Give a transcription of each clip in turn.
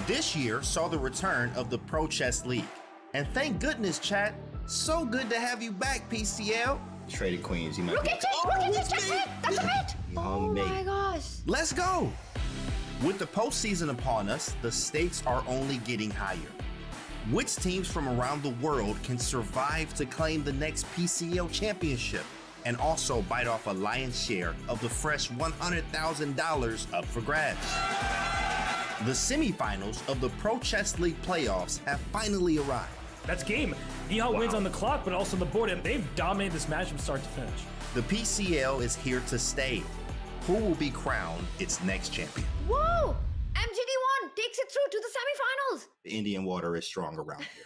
This year saw the return of the Pro Chess League. And thank goodness, chat, so good to have you back, PCL. Traded queens, you might Look be. at it! That's it! That's it! Oh my gosh. Let's go! With the postseason upon us, the stakes are only getting higher. Which teams from around the world can survive to claim the next PCL championship and also bite off a lion's share of the fresh $100,000 up for grabs? The semifinals of the Pro Chess League playoffs have finally arrived. That's game. Nihal wins on the clock, but also on the board, and they've dominated this match from start to finish. The PCL is here to stay. Who will be crowned its next champion? Whoa! MGD1 takes it through to the semifinals. The Indian water is strong around here.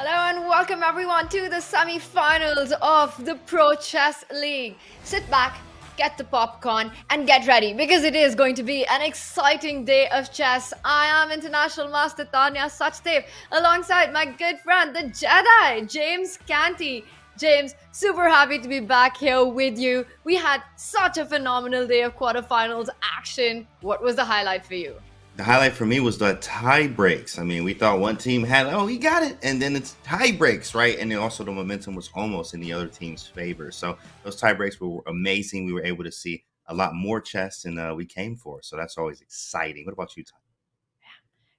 Hello and welcome everyone to the semifinals of the Pro Chess League. Sit back, get the popcorn and get ready because it is going to be an exciting day of chess. I am International Master Tanya Sachdev alongside my good friend the Jedi, James Canty. James, super happy to be back here with you. We had such a phenomenal day of quarterfinals action. What was the highlight for you? The highlight for me was the tie breaks. I mean, we thought one team had, oh, he got it. And then it's tie breaks, right? And then also the momentum was almost in the other team's favor. So those tie breaks were amazing. We were able to see a lot more chess than we came for. So that's always exciting. What about you, Tom?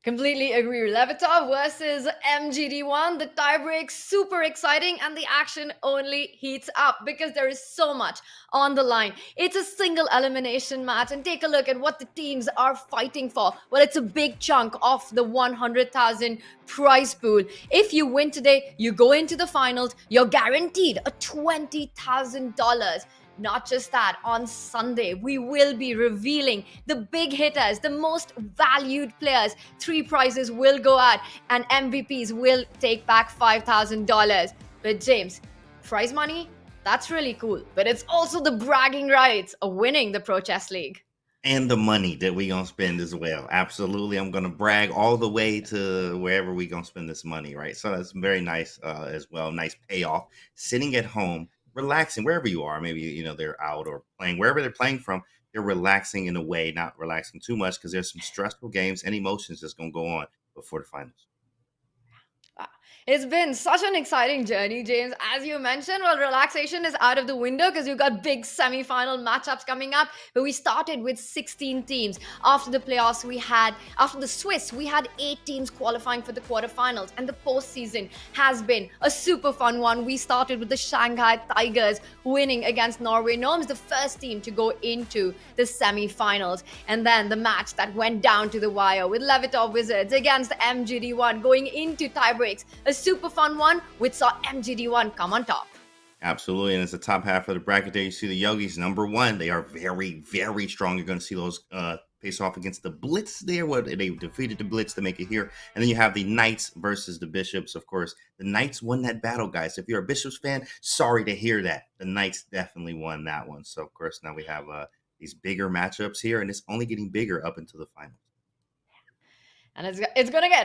Completely agree. Levitov versus MGD1. The tiebreak, super exciting, and the action only heats up because there is so much on the line. It's a single elimination match, and take a look at what the teams are fighting for. Well, it's a big chunk of the 100,000 prize pool. If you win today, you go into the finals. You're guaranteed a $20,000. Not just that, on Sunday, we will be revealing the big hitters, the most valued players. 3 prizes will go out and MVPs will take back $5,000. But James, prize money, that's really cool. But it's also the bragging rights of winning the Pro Chess League. And the money that we gonna spend as well. Absolutely. I'm gonna brag all the way to wherever we gonna spend this money, right? So that's very nice as well. Nice payoff. Sitting at home, relaxing wherever you are. Maybe, you know, they're out or playing wherever they're playing from. They're relaxing in a way, not relaxing too much because there's some stressful games and emotions that's going to go on before the finals. It's been such an exciting journey, James. As you mentioned, well, relaxation is out of the window because you've got big semi-final matchups coming up. But we started with 16 teams. After the playoffs, after the Swiss, we had 8 teams qualifying for the quarterfinals. And the postseason has been a super fun one. We started with the Shanghai Tigers winning against Norway Gnomes, the first team to go into the semi-finals. And then the match that went down to the wire with Levitov Wizards against MGD1 going into tiebreaks. A super fun one, which saw MGD1 come on top. Absolutely. And it's the top half of the bracket there. You see the Yogis, number 1. They are very, very strong. You're going to see those face off against the Blitz there. Where they defeated the Blitz to make it here. And then you have the Knights versus the Bishops. Of course, the Knights won that battle, guys. If you're a Bishops fan, sorry to hear that. The Knights definitely won that one. So, of course, now we have these bigger matchups here. And it's only getting bigger up into the finals. And it's gonna be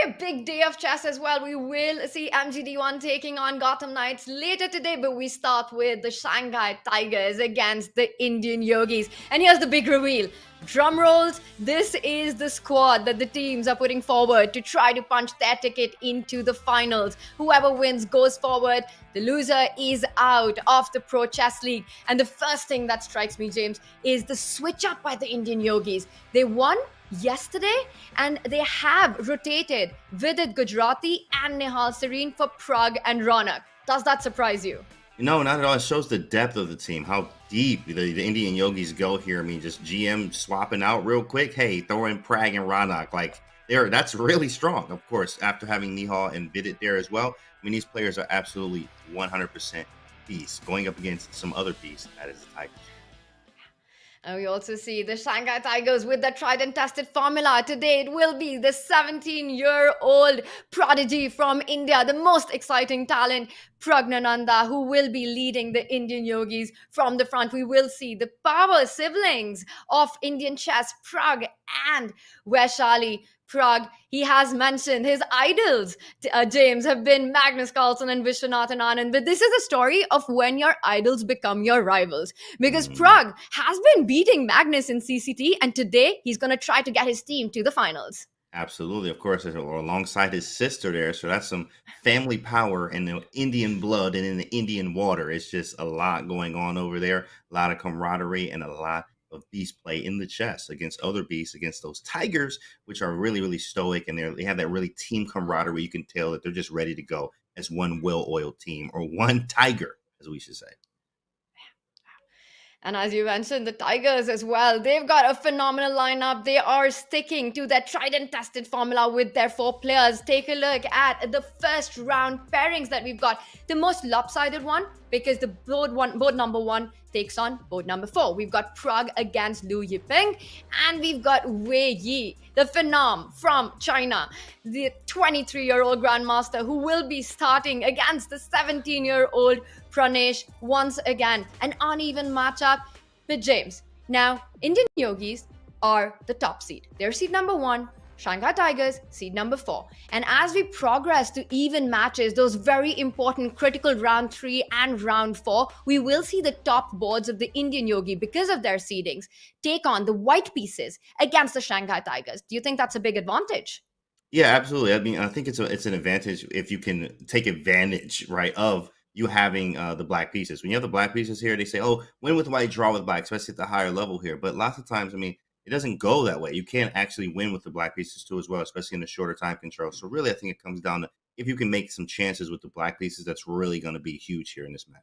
a big day of chess as well. We will see MGD1 taking on Gotham Knights later today, but we start with the Shanghai Tigers against the Indian Yogis. And here's the big reveal. Drum rolls, this is the squad that the teams are putting forward to try to punch their ticket into the finals. Whoever wins goes forward. The loser is out of the Pro Chess League. And the first thing that strikes me, James, is the switch up by the Indian Yogis. They won yesterday and they have rotated Vidit Gujarati and Nihal Serene for Prag and Ronak. Does that surprise you? No, not at all. It shows the depth of the team, how deep the Indian Yogis go here. I mean, just GM swapping out real quick. Hey, throw in Prag and Ronak. Like, that's really strong, of course, after having Nihal and Vidit there as well. I mean, these players are absolutely 100% beasts going up against some other beasts, that is the Tigers. And we also see the Shanghai Tigers with the tried and tested formula. Today it will be the 17-year-old prodigy from India, the most exciting talent, Pragnananda, who will be leading the Indian Yogis from the front. We will see the power siblings of Indian chess, Prag and Vaishali. Prag, he has mentioned his idols, James, have been Magnus Carlsen and Vishwanathan Anand. But this is a story of when your idols become your rivals. Because Prag has been beating Magnus in CCT, and today he's going to try to get his team to the finals. Absolutely. Of course, alongside his sister there. So that's some family power and the Indian blood and in the Indian water. It's just a lot going on over there. A lot of camaraderie and a lot of beast play in the chess against other beasts, against those tigers, which are really, really stoic. And they have that really team camaraderie. You can tell that they're just ready to go as one well-oiled team, or one tiger, as we should say. And as you mentioned, the Tigers as well, they've got a phenomenal lineup. They are sticking to their tried and tested formula with their 4 players. Take a look at the first round pairings that we've got. The most lopsided one, because the board number 1 takes on board number 4. We've got Prag against Zhu Yi, and we've got Wei Yi, the phenom from China, the 23-year-old grandmaster who will be starting against the 17-year-old Pranesh once again. An uneven matchup. But James, now Indian Yogis are the top seed. They're seed number 1. Shanghai Tigers, seed number 4. And as we progress to even matches, those very important critical round 3 and round 4, we will see the top boards of the Indian Yogi, because of their seedings, take on the white pieces against the Shanghai Tigers. Do you think that's a big advantage? Yeah, absolutely. I mean, I think it's an advantage if you can take advantage, right, of you having the black pieces. When you have the black pieces here, they say, oh, win with white, draw with black, especially at the higher level here. But lots of times, I mean, it doesn't go that way. You can't actually win with the black pieces too as well, especially in the shorter time control. So really, I think it comes down to if you can make some chances with the black pieces, that's really going to be huge here in this match.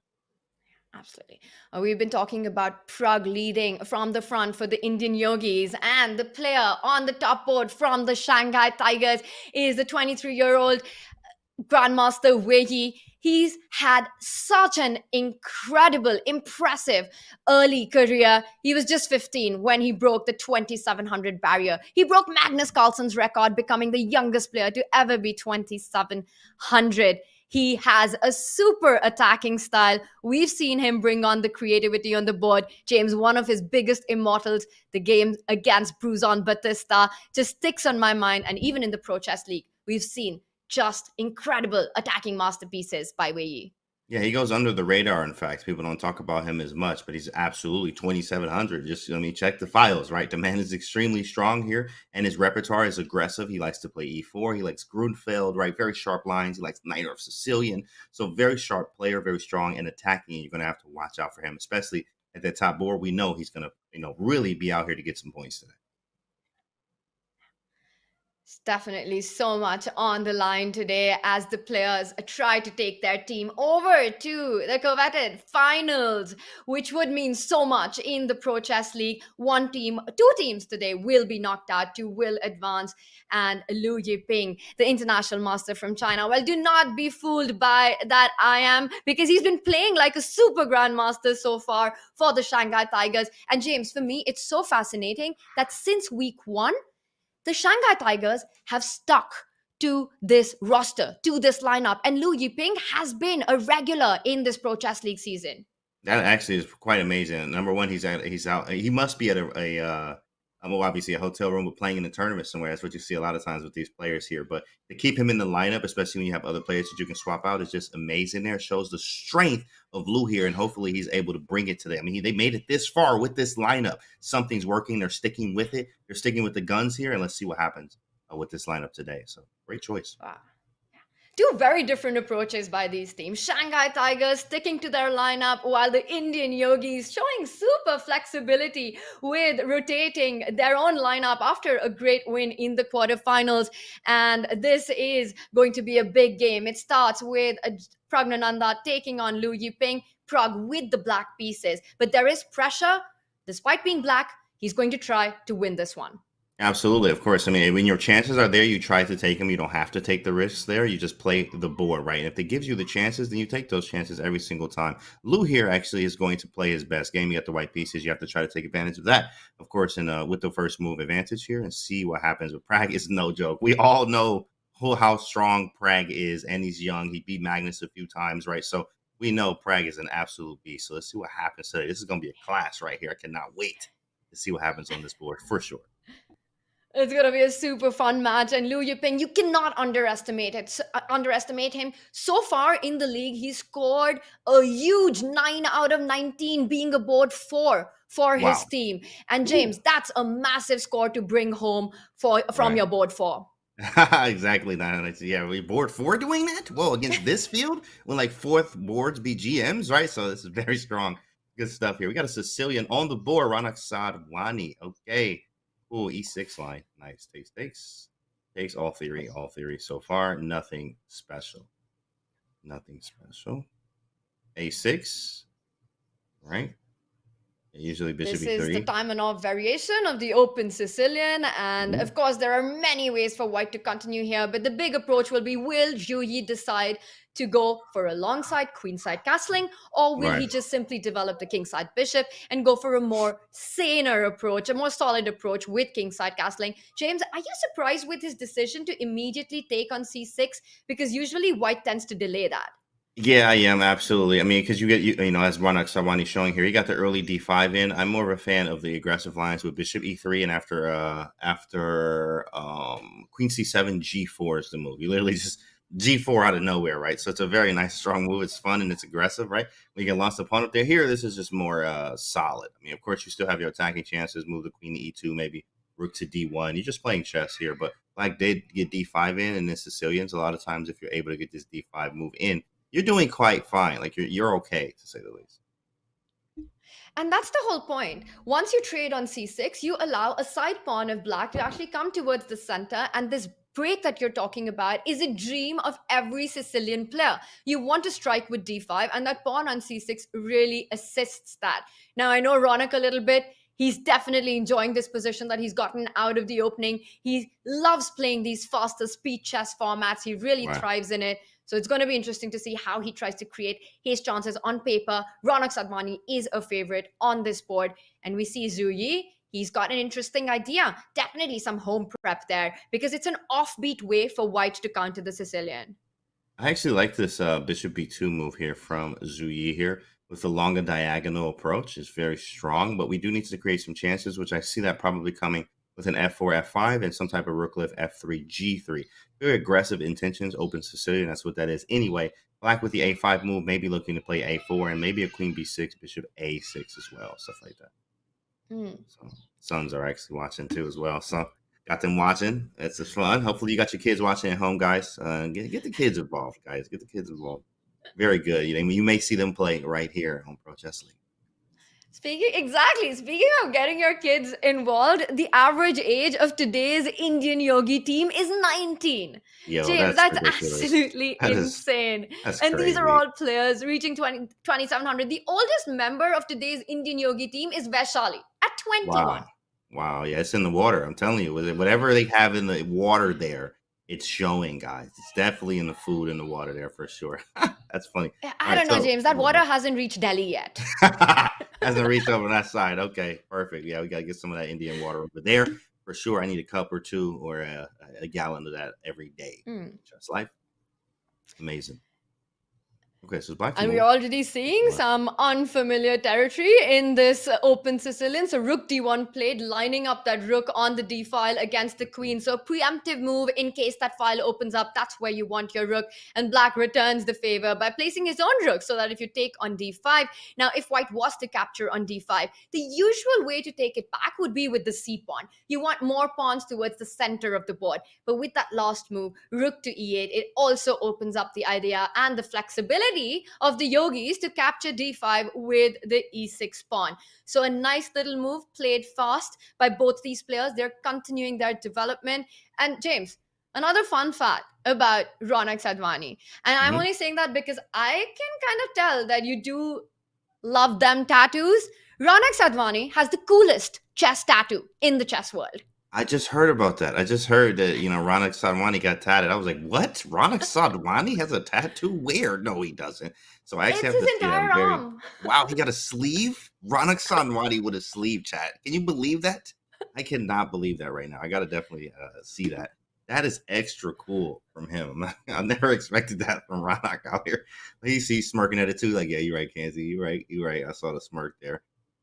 Absolutely. We've been talking about Prag leading from the front for the Indian Yogis, and the player on the top board from the Shanghai Tigers is the 23-year-old Grandmaster Wei Yi. He's had such an incredible, impressive early career. He was just 15 when he broke the 2700 barrier. He broke Magnus Carlsen's record, becoming the youngest player to ever be 2700. He has a super attacking style. We've seen him bring on the creativity on the board. James, one of his biggest immortals, the game against Bruzon Batista, just sticks on my mind. And even in the Pro Chess League, we've seen just incredible attacking masterpieces by Wei Yi. Yeah, he goes under the radar. In fact, people don't talk about him as much, but he's absolutely 2,700. Just, I mean, check the files, right? The man is extremely strong here, and his repertoire is aggressive. He likes to play E4. He likes Grunfeld, right? Very sharp lines. He likes Knight of Sicilian. So very sharp player, very strong and attacking. You're going to have to watch out for him, especially at that top board. We know he's going to, really be out here to get some points today. Definitely so much on the line today as the players try to take their team over to the coveted finals, which would mean so much in the Pro Chess League. Two teams today will be knocked out, 2 will advance, and Lu Yiping, the international master from China. Well, do not be fooled by that I am, because he's been playing like a super grandmaster so far for the Shanghai Tigers. And James, for me, it's so fascinating that since week 1, the Shanghai Tigers have stuck to this roster, to this lineup, and Lu Yiping has been a regular in this Pro Chess League season. That actually is quite amazing. Number one, he's out. He must be at obviously a hotel room, but playing in a tournament somewhere. That's what you see a lot of times with these players here. But to keep him in the lineup, especially when you have other players that you can swap out, is just amazing. There, it shows the strength of Lu here, and hopefully he's able to bring it today. I mean, they made it this far with this lineup. Something's working. They're sticking with it. They're sticking with the guns here, and let's see what happens with this lineup today. So great choice. Wow. 2 very different approaches by these teams. Shanghai Tigers sticking to their lineup, while the Indian Yogis showing super flexibility with rotating their own lineup after a great win in the quarterfinals. And this is going to be a big game. It starts with Pragnananda taking on Lu Yiping, Prag with the black pieces. But there is pressure. Despite being black, he's going to try to win this one. Absolutely, of course. I mean, when your chances are there, you try to take them. You don't have to take the risks there. You just play the board, right? And if it gives you the chances, then you take those chances every single time. Lu here actually is going to play his best game. You got the white pieces. You have to try to take advantage of that, of course, and with the first move advantage here and see what happens. With Prag is no joke. We all know how strong Prag is, and he's young. He beat Magnus a few times, right? So we know Prag is an absolute beast. So let's see what happens today. This is going to be a clash right here. I cannot wait to see what happens on this board for sure. It's gonna be a super fun match, and Liu Yiping, you cannot underestimate him. So far in the league, he scored a huge 9 out of 19, being aboard 4 for his Wow. team. And Ooh. James, that's a massive score to bring home from Right. your board 4. Exactly. Yeah, we board 4 doing that. Well, against this field, when like 4th boards be GMs, right? So this is very strong. Good stuff here. We got a Sicilian on the board, Ronak Sadwani. Okay. Ooh, E6 line. Nice. Takes all theory so far. Nothing special. A6. Right? Usually bishop This E3. is the Taimanov variation of the open Sicilian. And of course, there are many ways for white to continue here. But the big approach will be, will Zhu Yi decide to go for a longside queenside castling, or will he Right. just simply develop the kingside bishop and go for a more saner approach, a more solid approach with kingside castling? James, are you surprised with his decision to immediately take on c6? Because usually white tends to delay that. Yeah, I am absolutely. I mean, because you know, as Ronak Sarwani showing here, you got the early D5 in. I'm more of a fan of the aggressive lines with Bishop E3, and after Queen C7, G4 is the move. You literally just G4 out of nowhere, right? So it's a very nice, strong move. It's fun and it's aggressive, right? When you get lost opponent there, here this is just more solid. I mean, of course, you still have your attacking chances. Move the Queen to E2, maybe Rook to D1. You're just playing chess here, but Black did get D5 in, and the Sicilians, a lot of times, if you're able to get this D5 move in, you're doing quite fine. Like you're okay, to say the least. And that's the whole point. Once you trade on c6, you allow a side pawn of black to actually come towards the center, and this break that you're talking about is a dream of every Sicilian player. You want to strike with d5, and that pawn on c6 really assists that. Now, I know Ronak a little bit. He's definitely enjoying this position that he's gotten out of the opening. He loves playing these faster speed chess formats. He really thrives in it. So it's going to be interesting to see how he tries to create his chances on paper. Ronak Sadmani is a favorite on this board. And we see Zhu Yi. He's got an interesting idea. Definitely some home prep there, because it's an offbeat way for white to counter the Sicilian. I actually like this Bishop B2 move here from Zhu Yi here with the longer diagonal approach. It's very strong, but we do need to create some chances, which I see that probably coming with an F4, F5, and some type of rook lift F3, G3. Very aggressive intentions, open Sicilian. That's what that is. Anyway, Black with the A5 move, maybe looking to play A4 and maybe a Queen B6, Bishop A6 as well, stuff like that. So sons are actually watching too as well. So got them watching. It's just fun. Hopefully you got your kids watching at home, guys. Get the kids involved, guys. Get the kids involved. Very good. You may see them play right here on Pro Chess League. Speaking of getting your kids involved, the average age of today's Indian yogi team is 19. Yo, James, that's absolutely insane. That's and crazy. These are all players reaching 2,700. The oldest member of today's Indian yogi team is Vaishali at 21. Wow. Yeah, it's in the water. I'm telling you, whatever they have in the water there, it's showing, guys. It's definitely in the food in the water there for sure. That's funny. I don't know, James. That water hasn't reached Delhi yet. Hasn't reached over that side. Okay, perfect. Yeah, we got to get some of that Indian water over there for sure. I need a cup or two or a gallon of that every day. Just life. Amazing. Okay, so Black. And we're already seeing some unfamiliar territory in this open Sicilian. So Rook D1 played, lining up that Rook on the D file against the Queen. So a preemptive move in case that file opens up. That's where you want your Rook. And Black returns the favor by placing his own Rook so that if you take on D5. Now, if White was to capture on D5, the usual way to take it back would be with the C pawn. You want more pawns towards the center of the board. But with that last move, Rook to E8, it also opens up the idea and the flexibility of the Yogis to capture D5 with the E6 pawn. So a nice little move played fast by both these players. They're continuing their development. And James, another fun fact about Ronak Sadwani. And I'm only saying that because I can kind of tell that you do love them tattoos. Ronak Sadwani has the coolest chess tattoo in the chess world. I just heard about that. I just heard that, Ronak Sadwani got tatted. I was like, what? Ronak Sadwani has a tattoo? Where? No, he doesn't. So I actually it's have his to say entire arm. Wow, he got a sleeve? Ronak Sadwani with a sleeve, chat. Can you believe that? I cannot believe that right now. I got to definitely see that. That is extra cool from him. I never expected that from Ronak out here. He's smirking at it too. Like, yeah, you're right, Kanzi. You're right. I saw the smirk there.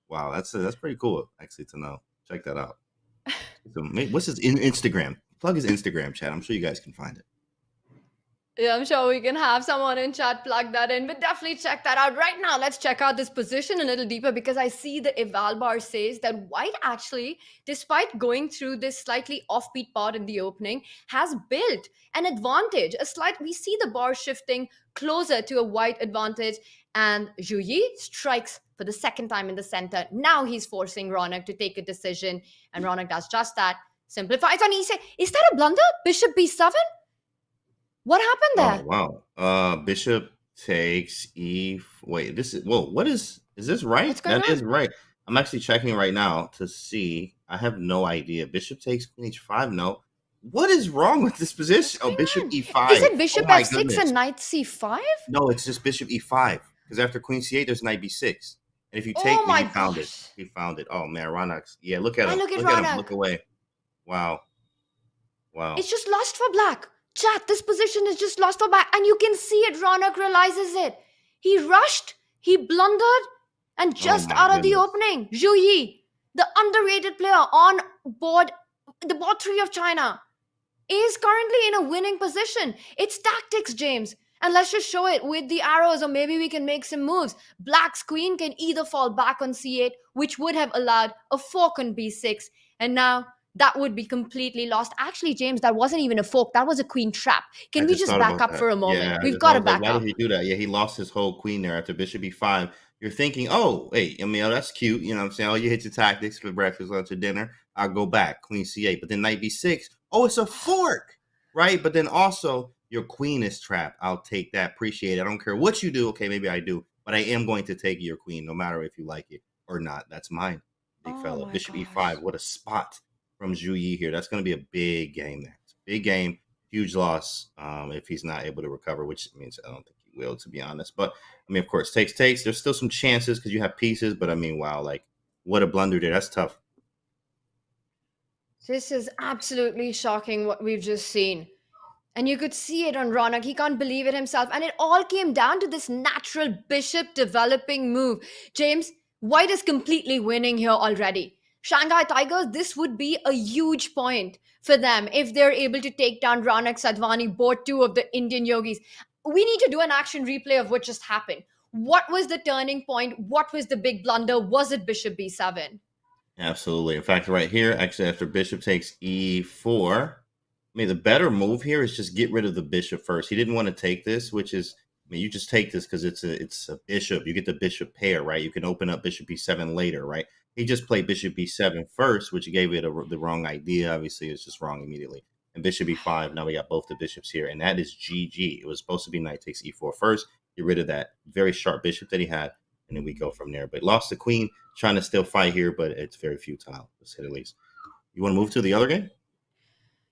Wow, that's pretty cool, actually, to know. Check that out. So, what's his Instagram? Plug his Instagram, chat. I'm sure you guys can find it. Yeah, I'm sure we can have someone in chat plug that in, but definitely check that out right now. Let's check out this position a little deeper because I see the eval bar says that White actually, despite going through this slightly offbeat part in the opening, has built an advantage. We see the bar shifting closer to a White advantage, and Zhu Yi strikes for the second time in the center. Now he's forcing Ronak to take a decision, and Ronak does just that. Simplifies on E6. Is that a blunder? Bishop B7? What happened there? Oh wow. Bishop takes E. Wait, this is what is this right? What's going That on? is right. I'm actually checking right now to see. I have no idea. Bishop takes Queen H5. No. What is wrong with this position? Oh, going Bishop on? E5. Is it Bishop Oh my F6 goodness. and Knight C5? No, it's just Bishop E5. Because after Queen C8, there's Knight B6. And if you Oh take, my he found it. gosh. He found it. Oh man, Ronak's. Yeah, look at him. Look at Look at him. Ronak. Look away. Wow. Wow. It's just lost for black. Chat, this position is just lost for black. And you can see it. Ronak realizes it. He rushed, he blundered, and just my out of the goodness. opening, Zhu Yi, the underrated player on board, the board 3 of China, is currently in a winning position. It's tactics, James. And let's just show it with the arrows, or maybe we can make some moves. Black's queen can either fall back on C8, which would have allowed a fork on B6. And now that would be completely lost. Actually, James, that wasn't even a fork. That was a queen trap. Can we just thought back about up that. for a moment? Yeah, We've got to I was like, back why up. did he do that? Yeah, he lost his whole queen there after Bishop E5. You're thinking, oh, hey, I mean, oh, that's cute. You know what I'm saying? Oh, you hit your tactics for breakfast, lunch, or dinner. I'll go back. Queen C8. But then Knight B6. Oh, it's a fork, right? But then also, your queen is trapped. I'll take that. Appreciate it. I don't care what you do. Okay, maybe I do. But I am going to take your queen, no matter if you like it or not. That's mine, big Oh fella. my Bishop gosh. E5. What a spot from Zhu Yi here. That's going to be a big game there. It's a big game. Huge loss if he's not able to recover, which means I don't think he will, to be honest. But I mean, of course, takes. There's still some chances because you have pieces, but I mean, wow, like what a blunder there. That's tough. This is absolutely shocking what we've just seen. And you could see it on Ronak. He can't believe it himself. And it all came down to this natural bishop developing move. James, White is completely winning here already. Shanghai Tigers, this would be a huge point for them if they're able to take down Ronak Sadhwani, board 2 of the Indian Yogis. We need to do an action replay of what just happened. What was the turning point? What was the big blunder? Was it Bishop B7? Absolutely. In fact, right here, actually, after Bishop takes E4, I mean, the better move here is just get rid of the bishop first. He didn't want to take this, which is, I mean, you just take this because it's a bishop. You get the bishop pair, right? You can open up Bishop B7 later, right? He just played Bishop B7 first, which gave it the wrong idea. Obviously, it's just wrong immediately. And Bishop E5, now we got both the bishops here, and that is GG. It was supposed to be Knight takes E4 first. Get rid of that very sharp bishop that he had, and then we go from there. But lost the queen, trying to still fight here, but it's very futile, to say the least. You want to move to the other game?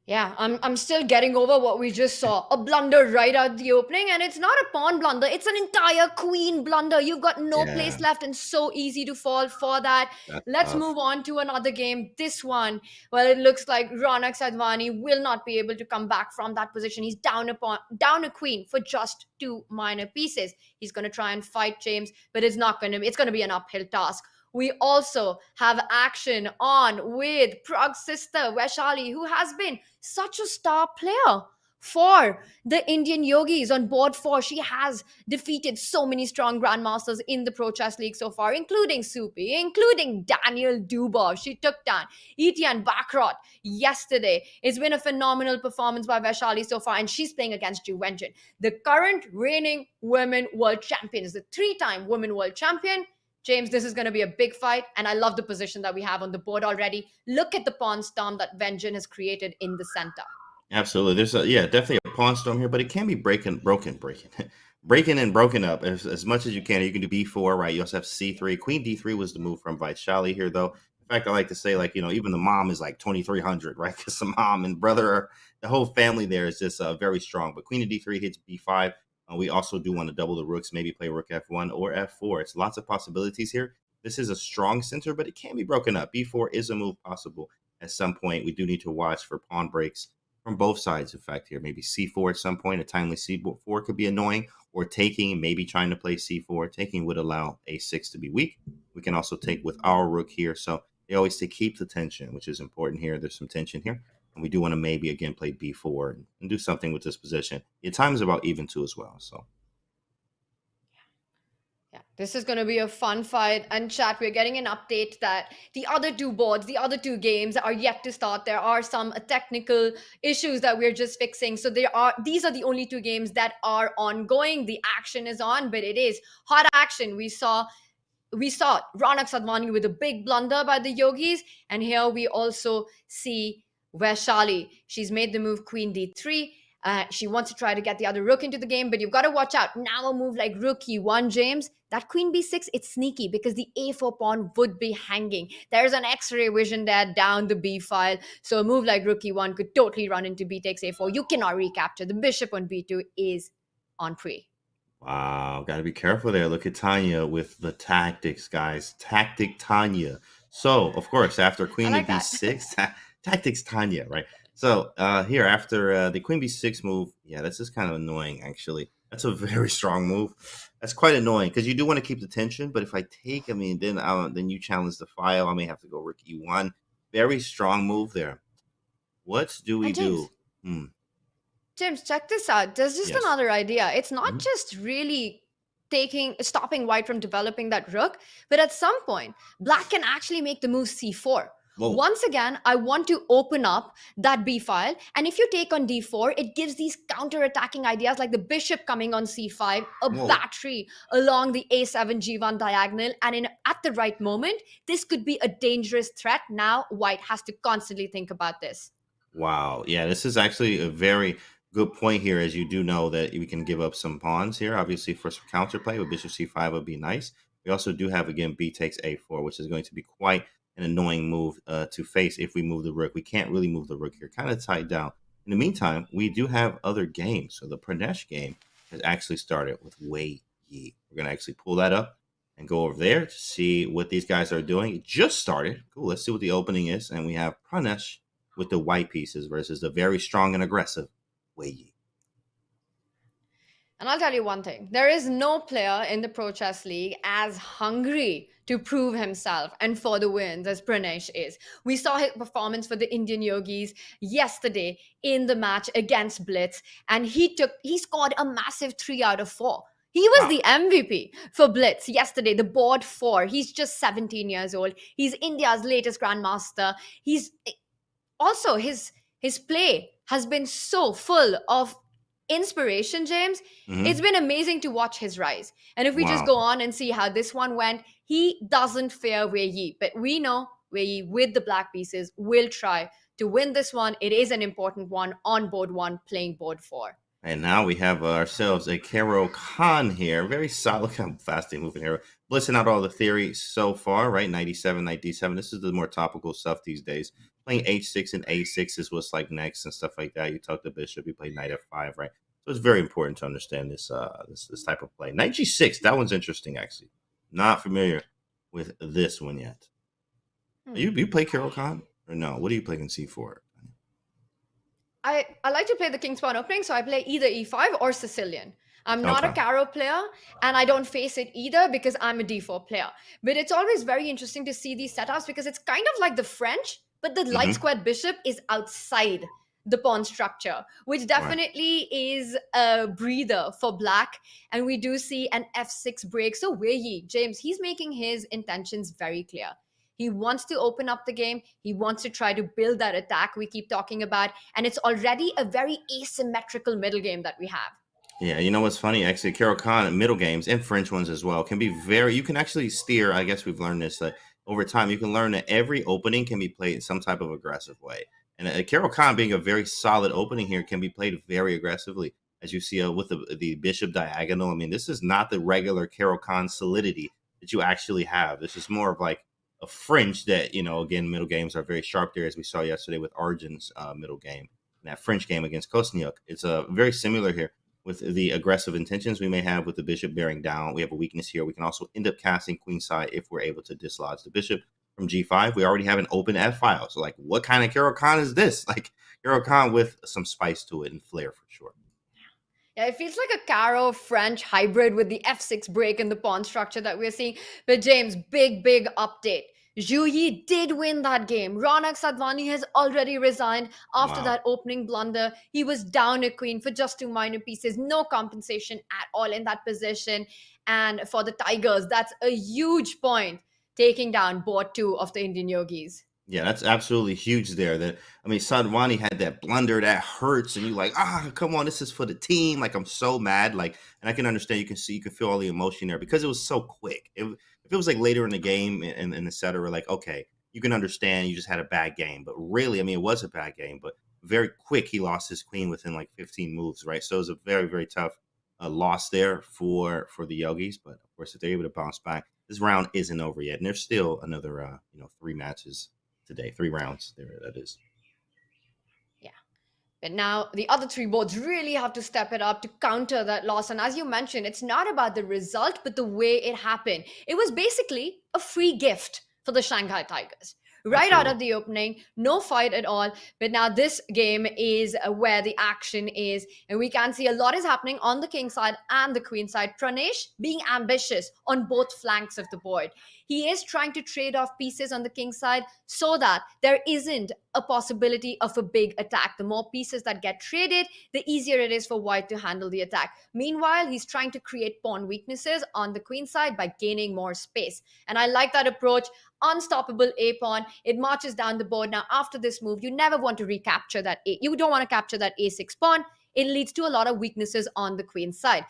Yeah, I'm still getting over what we just saw. A blunder right out the opening, and it's not a pawn blunder. It's an entire queen blunder. You've got no place left, and so easy to fall for that. Let's move on to another game. This one, well, it looks like Ronak Sadhwani will not be able to come back from that position. He's down a queen for just 2 minor pieces. He's going to try and fight James, but it's going to be an uphill task. We also have action on with Prag's sister, Vaishali, who has been such a star player for the Indian Yogis on board 4. She has defeated so many strong grandmasters in the Pro Chess League so far, including Supi, including Daniel Dubov. She took down Etienne Bacrot yesterday. It's been a phenomenal performance by Vaishali so far, and she's playing against Ju Wenjun, the current reigning women world champions, the 3-time women world champion. James, this is going to be a big fight, and I love the position that we have on the board already. Look at the pawn storm that Wenjun has created in the center. Absolutely. There's definitely a pawn storm here, but it can be breaking and broken up as much as you can. You can do B4, right? You also have C3. Queen D3 was the move from Vaishali here, though. In fact, I like to say, like, even the mom is like 2,300, right? Because the mom and brother, the whole family there is just very strong. But Queen of D3 hits B5. We also do want to double the rooks, maybe play rook F1 or F4. It's lots of possibilities here. This is a strong center, but it can be broken up. B4 is a move possible at some point. We do need to watch for pawn breaks from both sides. In fact, here, maybe C4 at some point. A timely C4 could be annoying, or taking, maybe trying to play C4. Taking would allow A6 to be weak. We can also take with our rook here. So they always say keep the tension, which is important here. There's some tension here. And we do want to maybe, again, play b4 and do something with this position. Your time is about even 2 as well. So yeah, this is going to be a fun fight. And chat, we're getting an update that the other two boards, the other two games are yet to start. There are some technical issues that we're just fixing. So these are the only two games that are ongoing. The action is on, but it is hot action. We saw Ronak Sadhwani with a big blunder by the Yogis. And here we also see Vaishali. She's made the move Queen D3. She wants to try to get the other rook into the game, but you've got to watch out. Now a move like rook E1, James, that Queen B6, it's sneaky because the A4 pawn would be hanging. There's an X-ray vision there down the B file. So a move like rook E1 could totally run into B takes A4. You cannot recapture. The bishop on B2 is on pre. wow, got to be careful there. Look at Tanya with the tactics, guys. Tactic Tanya. So, of course, after Queen like to B6, tactics Tanya, right? So here, after the Queen B6 move, yeah, this is kind of annoying, actually. That's a very strong move. That's quite annoying because you do want to keep the tension, but if I take, I mean, then you challenge the file. I may have to go rook E1. Very strong move there. What do we do? James, check this out. There's just Yes. another idea. It's not just really stopping white from developing that rook, but at some point, black can actually make the move C4. Whoa. Once again, I want to open up that B file. And if you take on D4, it gives these counter-attacking ideas like the bishop coming on C5, a Whoa. battery along the A7 G1 diagonal. And at the right moment, this could be a dangerous threat. Now, white has to constantly think about this. Wow. Yeah, this is actually a very good point here, as you do know that we can give up some pawns here, obviously, for some counterplay with bishop c5 would be nice. We also do have, again, b takes a4, which is going to be quite an annoying move to face if we move the rook. We can't really move the rook here, kind of tied down. In the meantime, we do have other games. So the Pranesh game has actually started with Wei Yi. We're going to actually pull that up and go over there to see what these guys are doing. It just started. Cool. Let's see what the opening is. And we have Pranesh with the white pieces versus the very strong and aggressive Wei Yi. And I'll tell you one thing. There is no player in the Pro Chess League as hungry to prove himself and for the wins as Pranesh is. We saw his performance for the Indian Yogis yesterday in the match against Blitz, and he scored a massive 3 out of 4. He was the MVP for Blitz yesterday, the board 4. He's just 17 years old. He's India's latest grandmaster. He's also his play has been so full of inspiration, James. It's been amazing to watch his rise. And if we just go on and see how this one went, he doesn't fear Wei Yi. But we know Wei Yi with the black pieces will try to win this one. It is an important one on board 1, playing board 4. And now we have ourselves a Hikaru Khan here. Very solid, fast moving hero. Blitzing out all the theory so far, right? 97, 97. This is the more topical stuff these days. Playing h6 and a6 is what's like next and stuff like that. You talk the bishop, you play knight f5, right? So it's very important to understand this this type of play. Knight g6, that one's interesting, actually. Not familiar with this one yet. You play Hikaru Khan or no? What do you play in c4? I like to play the king's pawn opening, so I play either e5 or Sicilian. I'm not a Caro player, and I don't face it either because I'm a d4 player. But it's always very interesting to see these setups because it's kind of like the French, but the light squared bishop is outside the pawn structure, which definitely is a breather for black. And we do see an f6 break. So Wei Yi, James, he's making his intentions very clear. He wants to open up the game. He wants to try to build that attack we keep talking about. And it's already a very asymmetrical middle game that we have. Yeah, you know what's funny? Actually, Hikaru Khan middle games and French ones as well can be you can actually steer. I guess we've learned this over time. You can learn that every opening can be played in some type of aggressive way. And Hikaru Khan being a very solid opening here can be played very aggressively. As you see with the bishop diagonal. I mean, this is not the regular Hikaru Khan solidity that you actually have. This is more of like a French that, again, middle games are very sharp there, as we saw yesterday with Arjun's middle game. And that French game against Kosniuk, it's very similar here with the aggressive intentions we may have with the bishop bearing down. We have a weakness here. We can also end up casting queenside if we're able to dislodge the bishop from g5. We already have an open f file. So, like, what kind of Hikaru Khan is this? Like, Hikaru Khan with some spice to it and flair for sure. Yeah, it feels like a Caro French hybrid with the f6 break in the pawn structure that we're seeing. But James, big update. Zhu Yi did win that game. Ronak Sadhwani has already resigned after Wow. that opening blunder. He was down a queen for just 2 minor pieces, no compensation at all in that position. And for the Tigers, that's a huge point, taking down board 2 of the Indian Yogis. Yeah, that's absolutely huge there. That I mean, Sadwani had that blunder that hurts, and you like, come on, this is for the team. Like I'm so mad. Like, and I can understand. You can feel all the emotion there because it was so quick. If it was like later in the game and et cetera, like okay, you can understand. You just had a bad game, but really, I mean, it was a bad game, but very quick. He lost his queen within like 15 moves, right? So it was a very very tough loss there for the Yogis. But of course, if they're able to bounce back, this round isn't over yet, and there's still another 3 matches today, 3 rounds there, that is. Yeah. But now the other 3 boards really have to step it up to counter that loss. And as you mentioned, it's not about the result, but the way it happened. It was basically a free gift for the Shanghai Tigers. Right out Absolutely. of the opening, no fight at all. But now this game is where the action is. And we can see a lot is happening on the king side and the queen side. Pranesh being ambitious on both flanks of the board. He is trying to trade off pieces on the king side so that there isn't a possibility of a big attack. The more pieces that get traded, the easier it is for white to handle the attack. Meanwhile, he's trying to create pawn weaknesses on the queen side by gaining more space. And I like that approach. Unstoppable a pawn. It marches down the board. Now, after this move, you never want to recapture that a. You don't want to capture that a6 pawn. It leads to a lot of weaknesses on the queen side.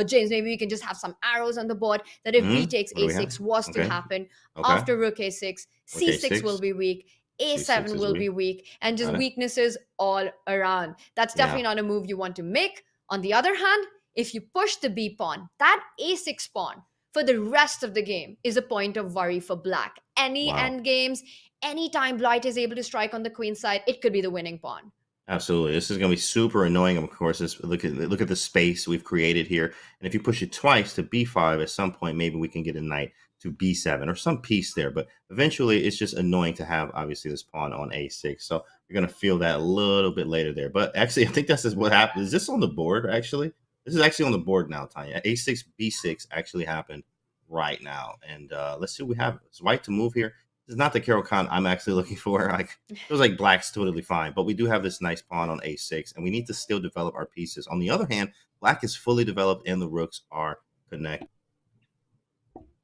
James, maybe we can just have some arrows on the board that if b takes What do we have? a6 was to Okay. happen, Okay. after rook a6, Rook c6 will A6. be weak, a7 C6 is will weak. be weak, and just Got it. weaknesses all around. That's Yeah. definitely not a move you want to make. On the other hand, if you push the b pawn, that a6 pawn for the rest of the game is a point of worry for black. Any Wow. end games, anytime Blight is able to strike on the queen side, it could be the winning pawn. Absolutely. This is going to be super annoying. Of course, look at the space we've created here. And if you push it twice to b5, at some point, maybe we can get a knight to b7 or some piece there. But eventually, it's just annoying to have, obviously, this pawn on a6. So you're going to feel that a little bit later there. But actually, I think that's just what happened. Is this on the board, actually? This is actually on the board now, Tanya. a6, b6 actually happened right now. And let's see what we have. It's white to move here. This is not the Carol Khan I'm actually looking for. Like it was like black's totally fine, but we do have this nice pawn on a6, and we need to still develop our pieces. On the other hand, black is fully developed, and the rooks are connected.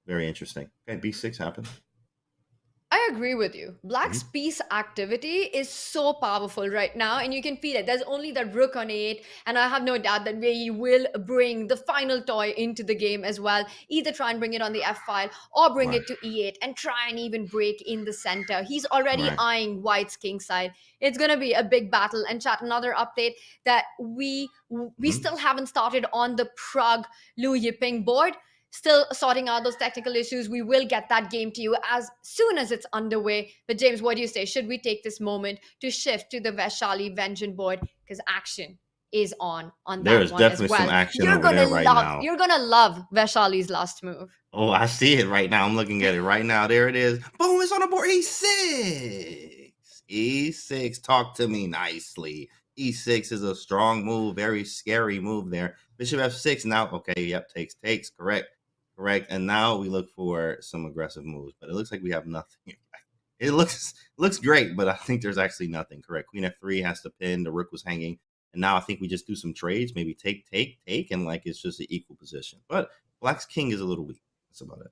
Very interesting. Okay, b6 happened. I agree with you. Black's piece activity is so powerful right now, and you can feel it. There's only that rook on a8, and I have no doubt that Wei Yi will bring the final toy into the game as well. Either try and bring it on the f file or bring it to e8 and try and even break in the center. He's already eyeing white's king side. It's going to be a big battle. And chat, another update that we still haven't started on the Prag Liu Yiping board. Still sorting out those technical issues. We will get that game to you as soon as it's underway. But James, what do you say? Should we take this moment to shift to the Vaishali Vengeance board? Because action is on that There is one as definitely well. some action You're over gonna there right now. You're going to love Vaishali's last move. Oh, I see it right now. I'm looking at it right now. There it is. Boom, it's on the board. E6. E6. Talk to me nicely. E6 is a strong move, very scary move there. Bishop F6 now. Okay, yep, takes. Correct. And now we look for some aggressive moves, but it looks like we have nothing. It looks great, but I think there's actually nothing. Correct. Queen F3 has to pin. The rook was hanging. And now I think we just do some trades, maybe take, and like it's just an equal position. But black's king is a little weak. That's about it.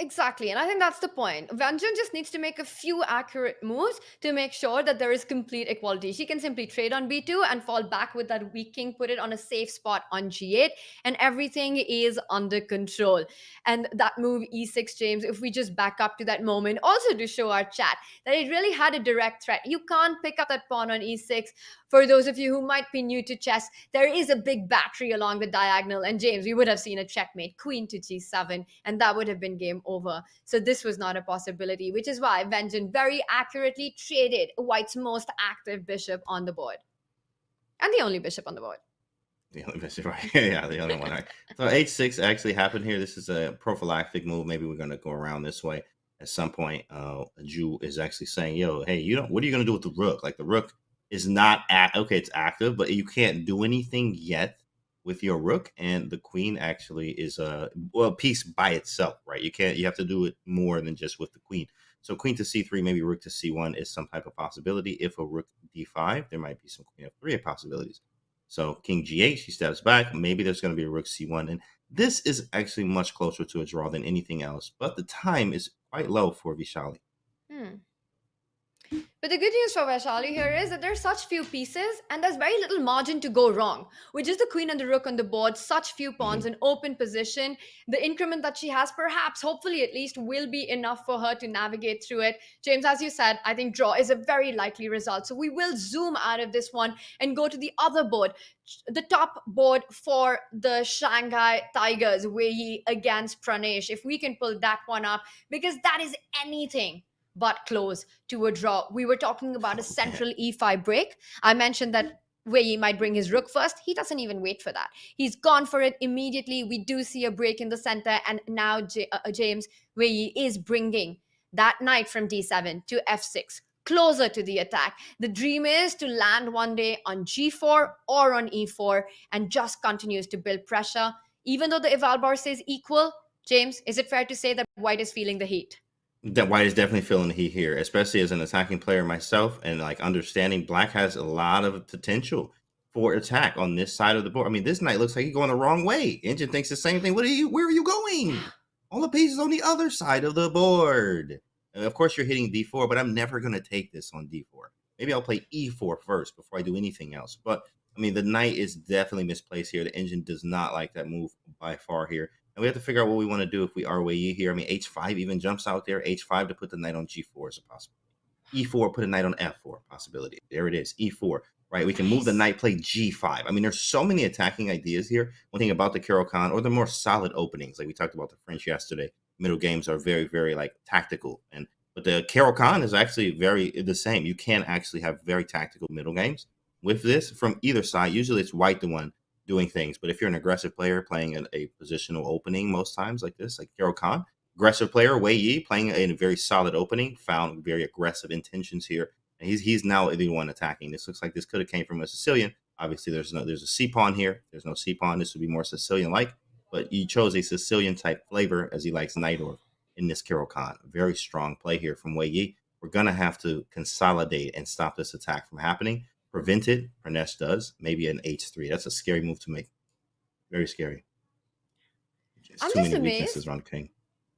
Exactly. And I think that's the point. Vengeance just needs to make a few accurate moves to make sure that there is complete equality. She can simply trade on b2 and fall back with that weak king, put it on a safe spot on g8, and everything is under control. And that move e6, James, if we just back up to that moment, also to show our chat that it really had a direct threat. You can't pick up that pawn on e6. For those of you who might be new to chess, there is a big battery along the diagonal. And James, we would have seen a checkmate, queen to g7, and that would have been game over. So this was not a possibility, which is why Vengeance very accurately traded white's most active bishop on the board. And the only bishop on the board. The only bishop, right? Yeah, the only one, right? So h6 actually happened here. This is a prophylactic move. Maybe we're going to go around this way at some point. Ju is actually saying, yo, hey, what are you going to do with the rook? Like the rook is not, okay, it's active, but you can't do anything yet with your rook, and the queen actually is a piece by itself, right? You have to do it more than just with the queen. So queen to c3, maybe rook to c1 is some type of possibility. If a rook d5, there might be some queen f3 possibilities. So king g8, he steps back. Maybe there's going to be a rook c1, and this is actually much closer to a draw than anything else. But the time is quite low for Vaishali. But the good news for Vaishali here is that there's such few pieces and there's very little margin to go wrong. With just the queen and the rook on the board, such few pawns in open position, the increment that she has, perhaps, hopefully at least, will be enough for her to navigate through it. James, as you said, I think draw is a very likely result. So we will zoom out of this one and go to the other board, the top board for the Shanghai Tigers, Wei Yi against Pranesh. If we can pull that one up, because that is anything but close to a draw. We were talking about a central e5 break. I mentioned that Wei Yi might bring his rook first. He doesn't even wait for that. He's gone for it immediately. We do see a break in the center, and now James, Wei Yi is bringing that knight from d7 to f6, closer to the attack. The dream is to land one day on g4 or on e4 and just continues to build pressure. Even though the eval bar says equal, James, is it fair to say that White is feeling the heat? That White is definitely feeling the heat here, especially as an attacking player myself, and like understanding Black has a lot of potential for attack on this side of the board. I mean, this knight looks like he's going the wrong way. Engine thinks the same thing. Where are you going? All the pieces on the other side of the board. And of course, you're hitting d4, but I'm never going to take this on d4. Maybe I'll play e4 first before I do anything else. But I mean, the knight is definitely misplaced here. The engine does not like that move by far here. And we have to figure out what we want to do if we are Wei Yi here. I mean, h5 even jumps out there. h5 to put the knight on g4 is a possibility. e4, put a knight on f4 possibility. There it is, e4, right? We can move the knight, play g5. I mean, there's so many attacking ideas here. One thing about the Caro-Kann, or the more solid openings, like we talked about the French yesterday, middle games are very, very like tactical. But the Caro-Kann is actually very the same. You can actually have very tactical middle games with this from either side. Usually it's White the one doing things, but if you're an aggressive player playing a positional opening most times like this, like Caro-Kann, aggressive player Wei Yi playing a very solid opening, found very aggressive intentions here, and he's now the one attacking. This looks like this could have came from a Sicilian. Obviously, there's a C pawn here. There's no C pawn. This would be more Sicilian like, but he chose a Sicilian type flavor as he likes Najdorf in this Caro-Kann. Very strong play here from Wei Yi. We're gonna have to consolidate and stop this attack from happening. Prevent it. Pranesh does. Maybe an h3. That's a scary move to make. Very scary. I'm too just many amazed weaknesses around king.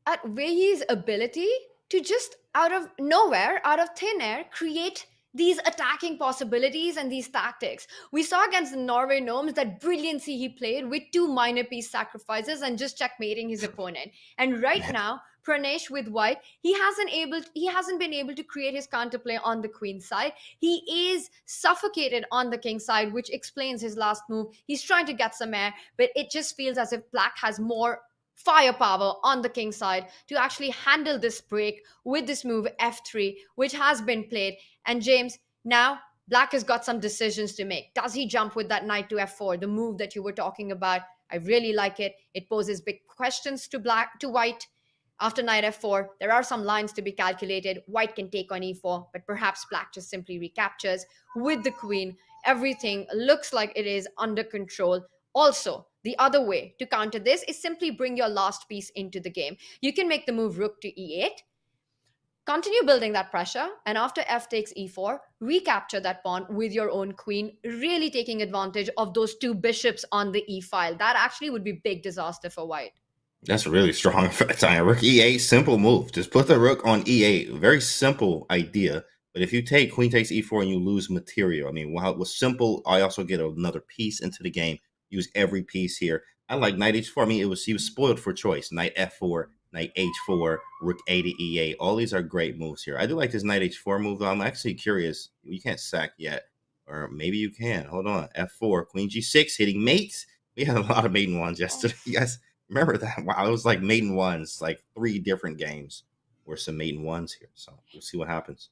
at Wei Yi's ability to just out of nowhere, out of thin air, create these attacking possibilities and these tactics. We saw against the Norway Gnomes that brilliancy he played with 2 minor piece sacrifices and just checkmating his opponent. And right now, Pranesh with White, he hasn't been able to create his counterplay on the queen side. He is suffocated on the king side, which explains his last move. He's trying to get some air, but it just feels as if Black has more firepower on the king side to actually handle this break with this move f3, which has been played. And James, now Black has got some decisions to make. Does he jump with that knight to f4, the move that you were talking about? I really like it. It poses big questions to White. After knight f4, there are some lines to be calculated. White can take on e4, but perhaps Black just simply recaptures with the queen. Everything looks like it is under control. Also, the other way to counter this is simply bring your last piece into the game. You can make the move rook to e8, continue building that pressure, and after f takes e4, recapture that pawn with your own queen, really taking advantage of those 2 bishops on the e file. That actually would be big disaster for White. That's really strong. Rook e8, simple move. Just put the rook on e8. Very simple idea. But if you take queen takes e4 and you lose material, I mean, while it was simple, I also get another piece into the game. Use every piece here. I like knight h4. I mean, he was spoiled for choice. Knight f4, knight h4, rook a to e8. All these are great moves here. I do like this knight h4 move, though. I'm actually curious. You can't sack yet. Or maybe you can. Hold on. f4, queen g6, hitting mates. We had a lot of maiden ones yesterday. You guys remember that? Wow, it was like maiden ones, like 3 different games were some maiden ones here. So we'll see what happens.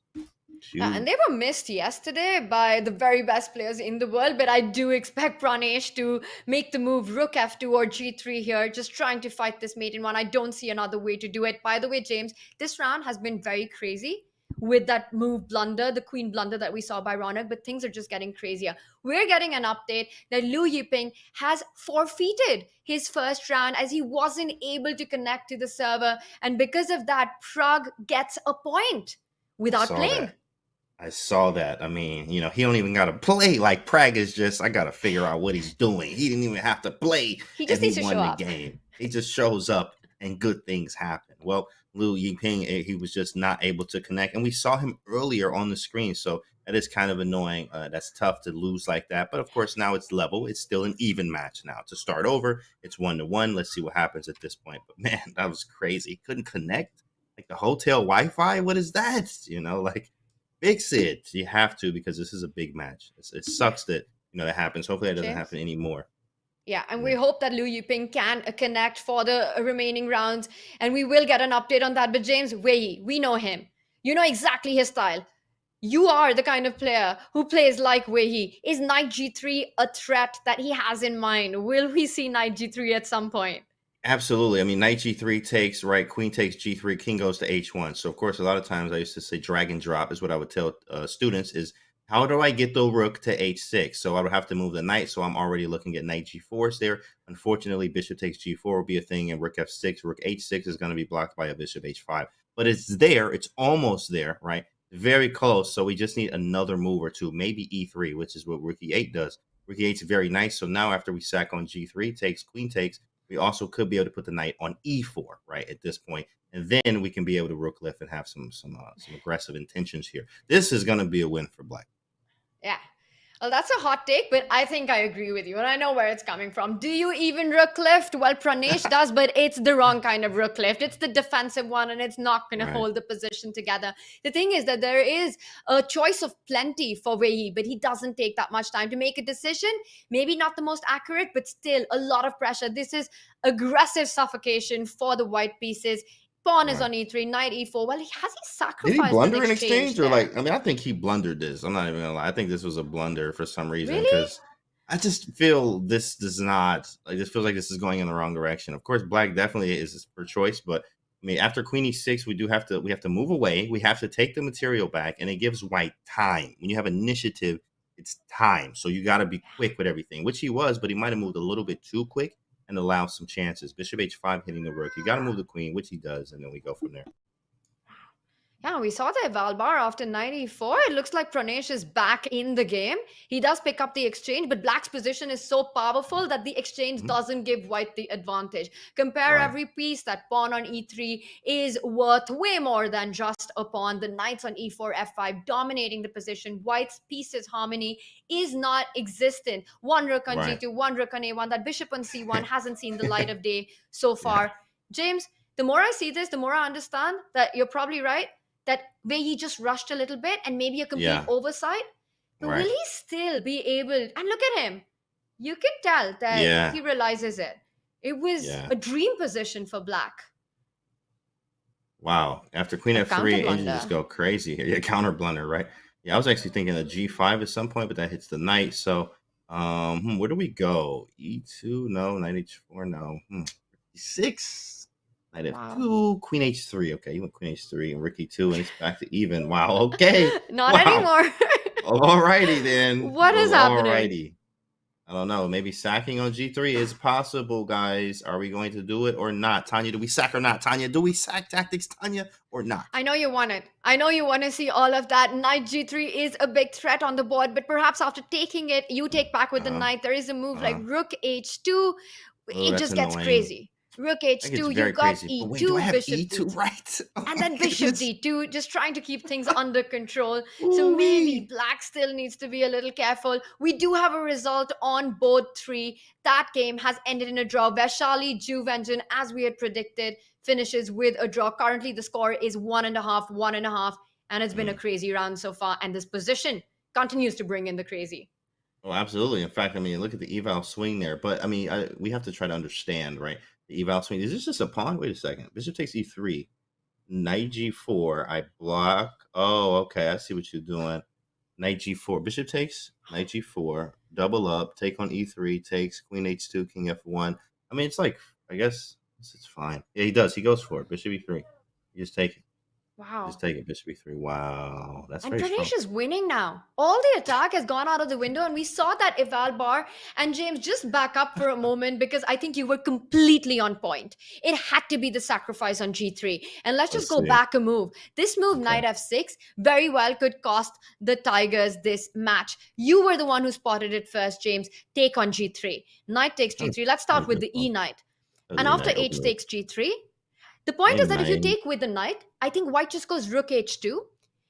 Yeah, and they were missed yesterday by the very best players in the world, but I do expect Pranesh to make the move rook f2 or g3 here, just trying to fight this maiden one. I don't see another way to do it. By the way, James, this round has been very crazy. with that move blunder, the queen blunder that we saw by Ronak, but things are just getting crazier. We're getting an update that Liu Yiping has forfeited his first round as he wasn't able to connect to the server. And because of that, Prag gets a point I without saw playing. that. I saw that. I mean, you know, he don't even got to play. Like Prag is just, I got to figure out what he's doing. He didn't even have to play, He and just he needs to won show the up. game. He just shows up, and good things happen. Well, Liu Yiping, he was just not able to connect, and we saw him earlier on the screen, so that is kind of annoying. That's tough to lose like that, but of course now it's level. It's still an even match now. To start over, it's 1-1. Let's see what happens at this point. But man, that was crazy. He couldn't connect. Like the hotel Wi-Fi. What is that? You know, like fix it. You have to, because this is a big match. It sucks that that happens. Hopefully that doesn't James? happen anymore. Yeah, and Yeah. we hope that Liu Yiping can connect for the remaining rounds, and we will get an update on that. But James, Wei Yi, we know him. You know exactly his style. You are the kind of player who plays like Wei Yi. Is knight g3 a threat that he has in mind? Will we see knight g3 at some point? Absolutely. I mean, knight g3 takes, right? Queen takes g3, king goes to h1. So, of course, a lot of times I used to say drag and drop is what I would tell students is, how do I get the rook to h6? So I would have to move the knight. So I'm already looking at knight g4s there. Unfortunately, bishop takes g4 will be a thing, and rook f6, rook h6 is going to be blocked by a bishop h5. But it's there. It's almost there, right? Very close. So we just need another move or two, maybe e3, which is what rook e8 does. Rook e8 is very nice. So now after we sack on g3, takes, queen takes, we also could be able to put the knight on e4, right, at this point. And then we can be able to rook lift and have some aggressive intentions here. This is going to be a win for black. Yeah. Well, that's a hot take, but I think I agree with you, and I know where it's coming from. Do you even rook lift? Well, Pranesh does, but it's the wrong kind of rook lift. It's the defensive one, and it's not going to hold the position together. The thing is that there is a choice of plenty for Wei Yi, but he doesn't take that much time to make a decision. Maybe not the most accurate, but still a lot of pressure. This is aggressive suffocation for the white pieces. Pawn is on e3, knight e4. Well, has he sacrificed Did he blunder an in exchange, or there? like? I mean, I think he blundered this. I'm not even gonna lie. I think this was a blunder for some reason, because I just feel this does not like. This feels like this is going in the wrong direction. Of course, black definitely is for choice, but I mean, after queen e6, we have to move away. We have to take the material back, and it gives white time. When you have initiative, it's time. So you got to be quick with everything, which he was, but he might have moved a little bit too quick and allow some chances. Bishop h5 hitting the rook. You got to move the queen, which he does, and then we go from there. Yeah, we saw the Valbar after 94. It looks like Pranesh is back in the game. He does pick up the exchange, but black's position is so powerful that the exchange doesn't give white the advantage. Compare every piece. That pawn on e3 is worth way more than just a pawn. The knights on e4, f5 dominating the position. White's pieces harmony is not existent. One rook on g2, one rook on a1. That bishop on c1 hasn't seen the light of day so far. James, the more I see this, the more I understand that you're probably right, that Wei Yi just rushed a little bit and maybe a complete oversight. But will he still be able? And look at him. You can tell that he realizes it. It was a dream position for black. Wow. After queen f3, and you just go crazy here. Yeah, counter blunder, right? Yeah, I was actually thinking of g5 at some point, but that hits the knight. So where do we go? e2? No. Knight h4? No. e6? Knight f2, queen h3. Okay, you went queen h3 and rook e2, and it's back to even. Wow, okay. Not anymore. Alrighty then. What is happening? Alrighty. I don't know. Maybe sacking on g3 is possible, guys. Are we going to do it or not? Tanya, do we sack or not? Tanya, do we sack tactics, Tanya, or not? I know you want it. I know you want to see all of that. Knight g3 is a big threat on the board, but perhaps after taking it, you take back with the knight. There is a move like rook h2. It just gets crazy. Rook h2, you got e2, wait, do I have bishop e2, right? And then bishop d2, just trying to keep things under control. So maybe black still needs to be a little careful. We do have a result on board 3. That game has ended in a draw. Vaishali, Ju, as we had predicted, finishes with a draw. Currently, the score is 1.5, 1.5, and it's been a crazy round so far. And this position continues to bring in the crazy. Oh, absolutely. In fact, I mean, look at the eval swing there. But, I mean, we have to try to understand, right? The eval swing. Is this just a pawn? Wait a second. Bishop takes e3. Knight g4. I block. Oh, okay. I see what you're doing. Knight g4. Bishop takes. Knight g4. Double up. Take on e3. Takes. Queen h2. King f1. I mean, it's like, I guess it's fine. Yeah, he does. He goes for it. Bishop e3. You just take it. Wow. Just take it, bishop e3. Wow, that's And very strong. Pranesh is winning now. All the attack has gone out of the window, and we saw that eval bar. And James, just back up for a moment because I think you were completely on point. It had to be the sacrifice on g3. And let's just Let's go see. back a move. This move, Okay. knight f6, very well could cost the Tigers this match. You were the one who spotted it first, James. Take on g3. Knight takes g3. Let's start with the e knight. And after h takes g3, the point is that if you take with the knight, I think white just goes rook h2.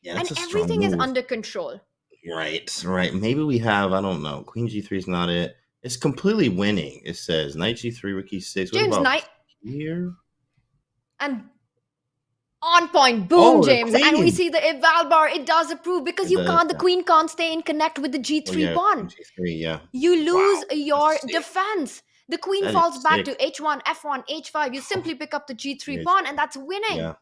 Yeah, And that's a strong everything is move. under control. Right. Maybe we have, I don't know. Queen g3 is not it. It's completely winning. It says knight g3, rook e6. What James, about knight. here? And on point. Boom, Oh, the James. And we queen. see the eval bar. It does approve because It you does, can't, the yeah. queen can't stay and connect with the g3 Oh, yeah, pawn. queen g3, yeah. You lose Wow, your that's sick. defense. The queen That falls is back sick. to h1, f1, h5. You simply pick up the g3 H1. pawn, and that's winning. Yeah.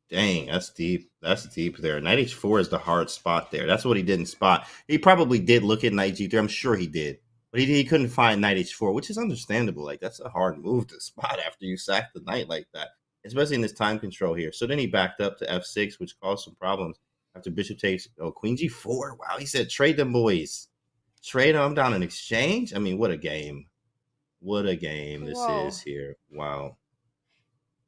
Dang, that's deep. That's deep there. Knight h4 is the hard spot there. That's what he didn't spot. He probably did look at knight g3. I'm sure he did. But he couldn't find knight h4, which is understandable. Like, that's a hard move to spot after you sack the knight like that, especially in this time control here. So then he backed up to f6, which caused some problems after bishop takes. Oh, queen g4. Wow, he said, trade them boys. Trade them down in exchange. I mean, what a game. What a game this is here. Wow.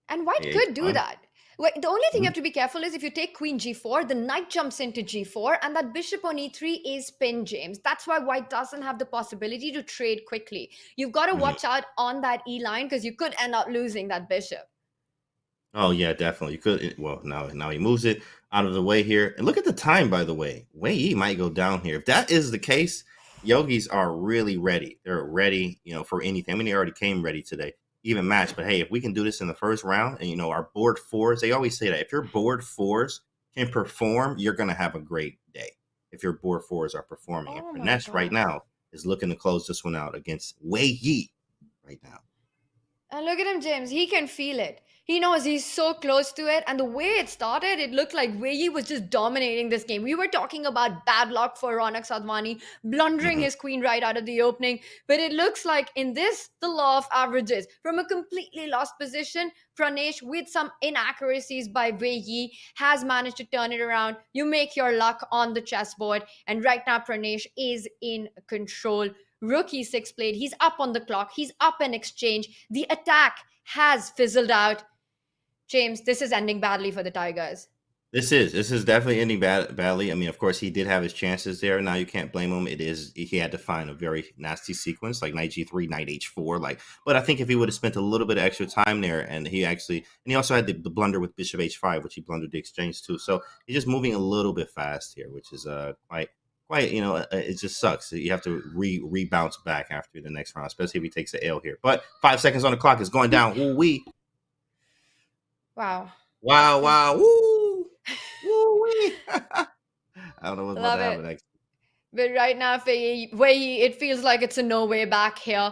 And white could do that. The only thing you have to be careful is if you take queen g4, the knight jumps into g4, and that bishop on e3 is pinned, James. That's why white doesn't have the possibility to trade quickly. You've got to watch out on that e line because you could end up losing that bishop. Oh, yeah, definitely. You could. Well, now he moves it out of the way here. And look at the time, by the way. Wei Yi might go down here. If that is the case, Yogis are really ready. They're ready, for anything. I mean, they already came ready today. Even match. But hey, if we can do this in the first round and, our board fours, they always say that if your board fours can perform, you're going to have a great day. If your board fours are performing. And Pranesh right now is looking to close this one out against Wei Yi right now. And look at him, James. He can feel it. He knows he's so close to it. And the way it started, it looked like Wei Yi was just dominating this game. We were talking about bad luck for Ronak Sadhwani, blundering his queen right out of the opening. But it looks like in this, the law of averages. From a completely lost position, Pranesh, with some inaccuracies by Wei Yi, has managed to turn it around. You make your luck on the chessboard. And right now, Pranesh is in control. Rook e6 played. He's up on the clock. He's up in exchange. The attack has fizzled out. James, this is ending badly for the Tigers. This is definitely ending badly. I mean, of course, he did have his chances there. Now you can't blame him. He had to find a very nasty sequence like knight g3, knight h4. But I think if he would have spent a little bit of extra time there, and he also had the blunder with bishop h5, which he blundered the exchange too. So he's just moving a little bit fast here, which is quite. It just sucks. You have to rebounce back after the next round, especially if he takes the L here. But 5 seconds on the clock is going down. Ooh wee. Wow. Woo. Woo wee. I don't know what's about to happen next. But right now, Wei Yi, it feels like it's a no way back here.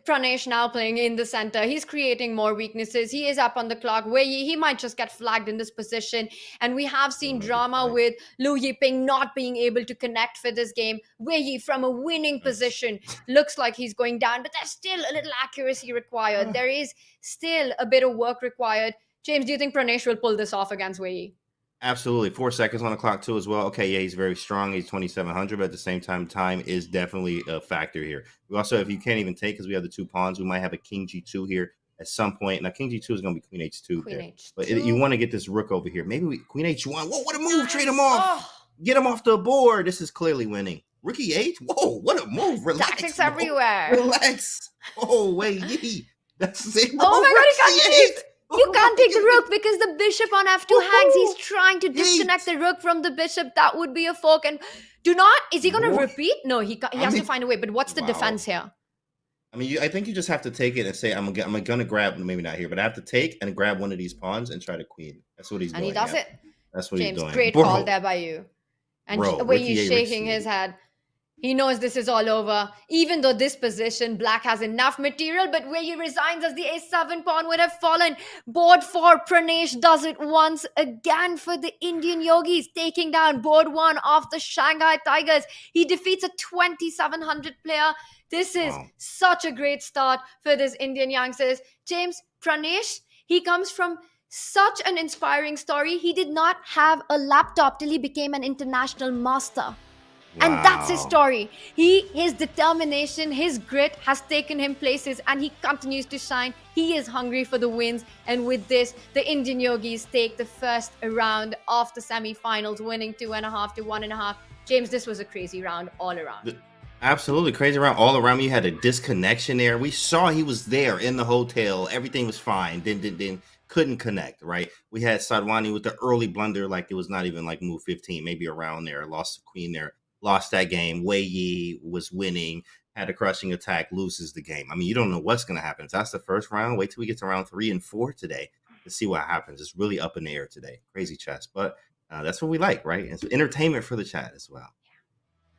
Pranesh now playing in the center. He's creating more weaknesses. He is up on the clock. Wei Yi, he might just get flagged in this position. And we have seen drama with Liu Yiping not being able to connect for this game. Wei Yi from a winning position looks like he's going down, but there's still a little accuracy required. There is still a bit of work required. James, do you think Pranesh will pull this off against Wei Yi? Absolutely. 4 seconds on the clock too as well. Okay, yeah, he's very strong. He's 2,700, but at the same time is definitely a factor here. We also, if you can't even take, because we have the 2 pawns, we might have a king g2 here at some point. Now, king g2 is going to be queen h2 there. H2. But you want to get this rook over here. Maybe queen h1. Whoa, what a move. Trade him off. Get him off the board. This is clearly winning. Rook e8. Whoa, what a move. Relax. Tactics everywhere. Relax. Oh, Wei Yi. That's it. Oh my God, he got You can't take the rook because the bishop on f2 hangs. He's trying to disconnect the rook from the bishop. That would be a fork. And is he going to repeat? No, he has to find a way. But what's the defense here? I mean, I think you just have to take it and say, I'm going to grab, maybe not here, but I have to take and grab one of these pawns and try to queen. That's what he's doing. And he does it. That's what he's doing. Great call there by you. And the way he's shaking his head. He knows this is all over. Even though this position, black has enough material, but where he resigns as the a7 pawn would have fallen. Board 4, Pranesh does it once again for the Indian Yogis, taking down board 1 of the Shanghai Tigers. He defeats a 2,700 player. This is such a great start for this Indian youngsters. James, Pranesh, he comes from Such an inspiring story. He did not have a laptop till he became an international master. And that's his Wow. story. His determination, his grit has taken him places, and he continues to shine. He is hungry for the wins. And with this, the Indian Yogis take the first round of the semi-finals, winning 2.5 to 1.5. James, this was a crazy round all around. Absolutely crazy around all around me. You had a disconnection there. We saw he was there in the hotel. Everything was fine. Then couldn't connect, right? We had Sadwani with the early blunder, like it was not even like move 15, maybe around there. Lost the queen there. Lost that game. Wei Yi was winning, had a crushing attack, loses the game. I mean, you don't know what's going to happen. If that's the first round. Wait till we get to round 3 and 4 today to see what happens. It's really up in the air today. Crazy chess. But that's what we like, right? It's entertainment for the chat as well.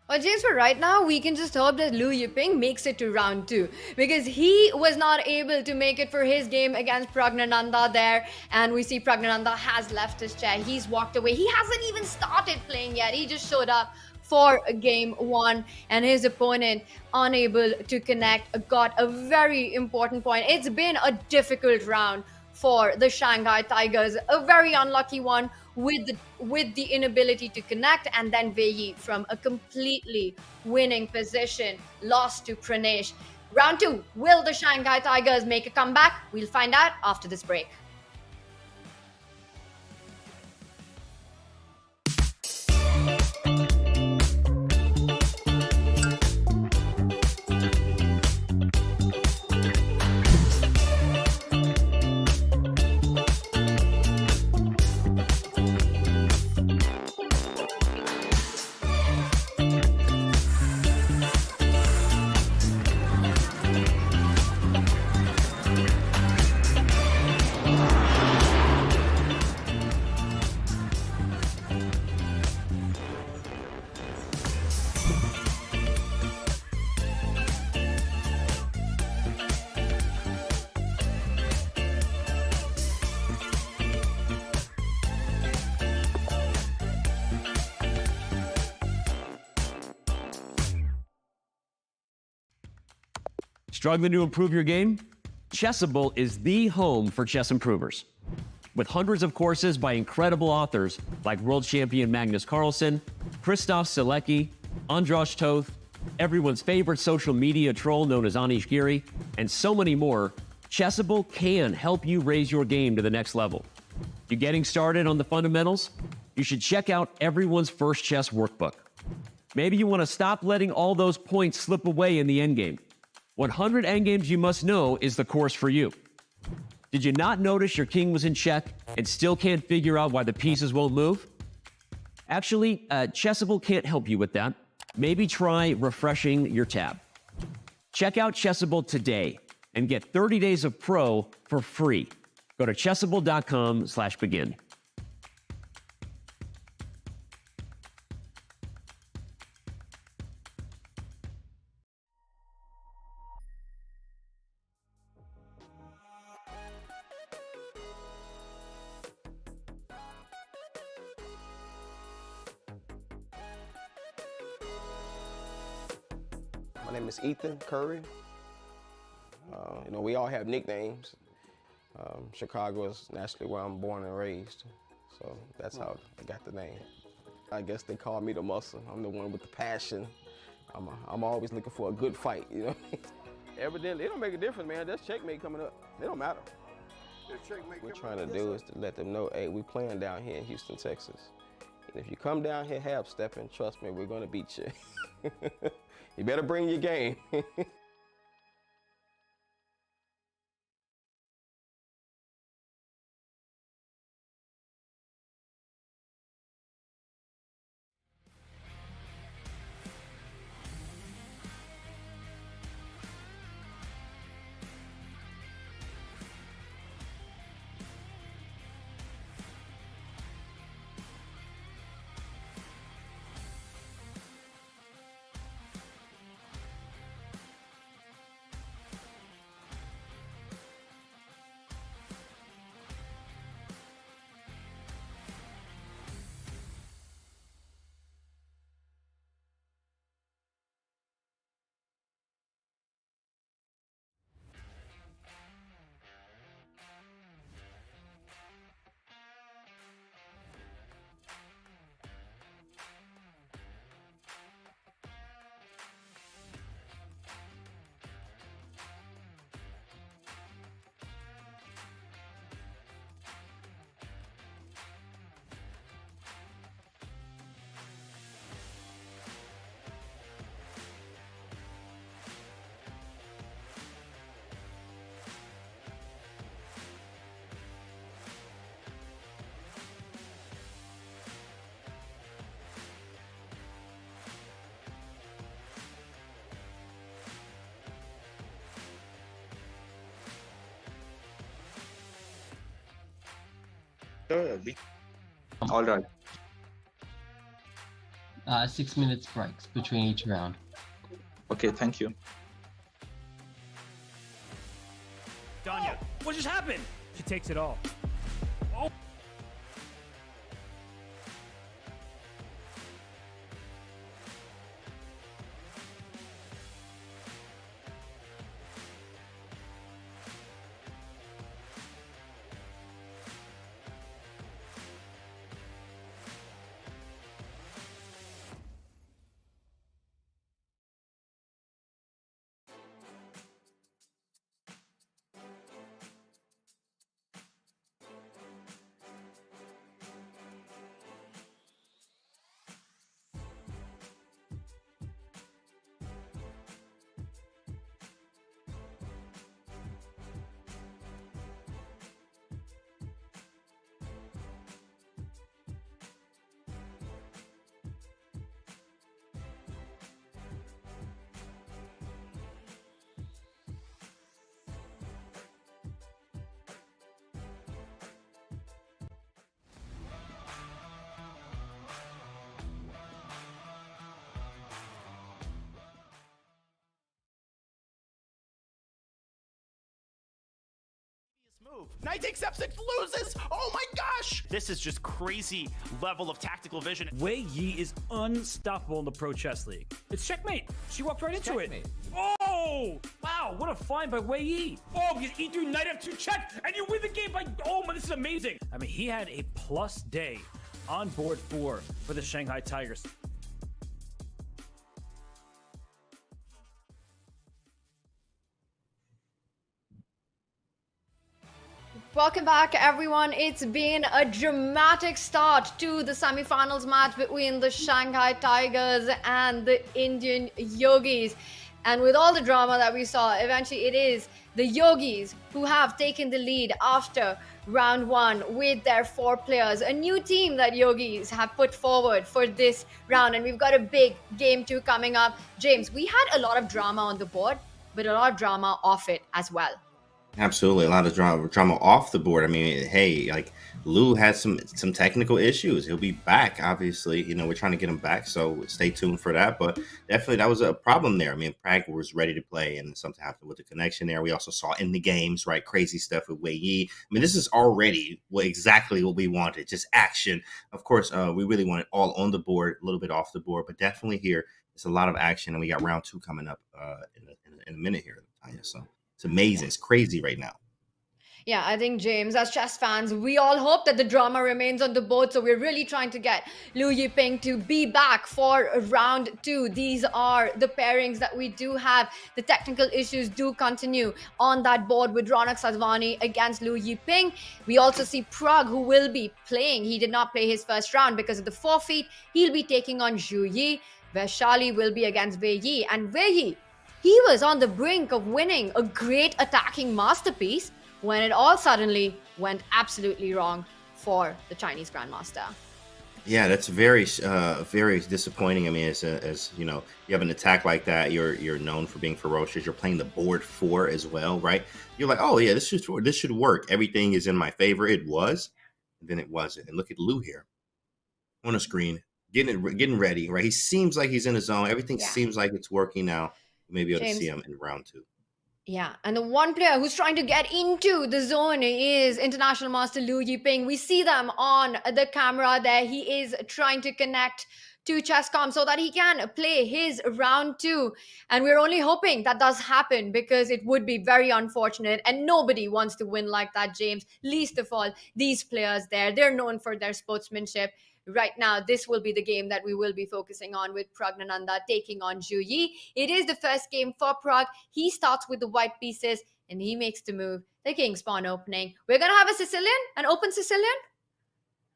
Well, James, for right now, we can just hope that Liu Yiping makes it to round 2, because he was not able to make it for his game against Pragnananda there. And we see Pragnananda has left his chair. He's walked away. He hasn't even started playing yet. He just showed up for game 1, and his opponent, unable to connect, got a very important point. It's been a difficult round for the Shanghai Tigers, a very unlucky one with the inability to connect, and then Wei Yi from a completely winning position lost to Pranesh. Round 2, will the Shanghai Tigers make a comeback? We'll find out after this break. Struggling to improve your game? Chessable is the home for chess improvers. With hundreds of courses by incredible authors like world champion Magnus Carlsen, Christoph Selecki, Andras Toth, everyone's favorite social media troll known as Anish Giri, and so many more, Chessable can help you raise your game to the next level. You getting started on the fundamentals? You should check out everyone's first chess workbook. Maybe you want to stop letting all those points slip away in the endgame. 100 endgames you must know is the course for you. Did you not notice your king was in check and still can't figure out why the pieces won't move? Actually, Chessable can't help you with that. Maybe try refreshing your tab. Check out Chessable today and get 30 days of Pro for free. Go to chessable.com/begin. My name is Ethan Curry. We all have nicknames. Chicago is naturally where I'm born and raised, so that's how I got the name. I guess they call me the muscle. I'm the one with the passion. I'm always looking for a good fight, you know. Evidently, it don't make a difference, man. There's checkmate coming up. It don't matter. What we're trying to do is to let them know, hey, we playing down here in Houston, Texas. And if you come down here half-stepping, trust me, we're gonna beat you. You better bring your game. Sure, all right. 6 minutes breaks between each round. Okay, thank you. Danya, what just happened? She takes it all. Oh. Move. Knight takes f6, loses. Oh my gosh! This is just crazy level of tactical vision. Wei Yi is unstoppable in the Pro Chess League. It's checkmate. She walked right into it. Oh! Wow, what a find by Wei Yi. Oh, because e3 knight f2 check, and you win the game by, oh my, this is amazing. I mean, he had a plus day on board 4 for the Shanghai Tigers. Welcome back, everyone. It's been a dramatic start to the semi-finals match between the Shanghai Tigers and the Indian Yogis. And with all the drama that we saw, eventually it is the Yogis who have taken the lead after round 1 with their 4 players. A new team that Yogis have put forward for this round. And we've got a big game 2 coming up. James, we had a lot of drama on the board, but a lot of drama off it as well. Absolutely, a lot of drama off the board. I mean, hey, like Lou has some technical issues. He'll be back, obviously. You know, we're trying to get him back, so stay tuned for that. But definitely, that was a problem there. I mean, Prag was ready to play, and something happened with the connection there. We also saw in the games, right, crazy stuff with Wei Yi. I mean, this is already exactly what we wanted, just action. Of course, we really want it all on the board, a little bit off the board, but definitely here, it's a lot of action, and we got round 2 coming up in a minute here, Tanya. So. It's amazing. It's crazy right now. Yeah, I think, James, as chess fans, we all hope that the drama remains on the board. So we're really trying to get Liu Yiping to be back for round 2. These are the pairings that we do have. The technical issues do continue on that board with Ronak Sazvani against Liu Yiping. We also see Prag, who will be playing. He did not play his first round because of the forfeit. He'll be taking on Zhu Yi. Vaishali will be against Wei Yi. And Wei Yi, he was on the brink of winning a great attacking masterpiece when it all suddenly went absolutely wrong for the Chinese Grandmaster. Yeah, that's very disappointing. I mean, as you know, you have an attack like that, you're known for being ferocious. You're playing the board 4 as well, right? You're like, oh yeah, this should work. Everything is in my favor. It was, and then it wasn't. And look at Lou here on the screen, getting ready, right? He seems like he's in his zone. Everything seems like it's working now. Maybe able to see him in round 2. Yeah, and the one player who's trying to get into the zone is International Master Liu Yiping. We see them on the camera there. He is trying to connect to Chesscom so that he can play his round 2. And we're only hoping that does happen because it would be very unfortunate. And nobody wants to win like that, James. Least of all, these players there. They're known for their sportsmanship. Right now, this will be the game that we will be focusing on with Pragnananda taking on Zhu Yi. It is the first game for Prag. He starts with the white pieces and he makes the move. The King's Pawn opening. We're going to have a Sicilian, an open Sicilian.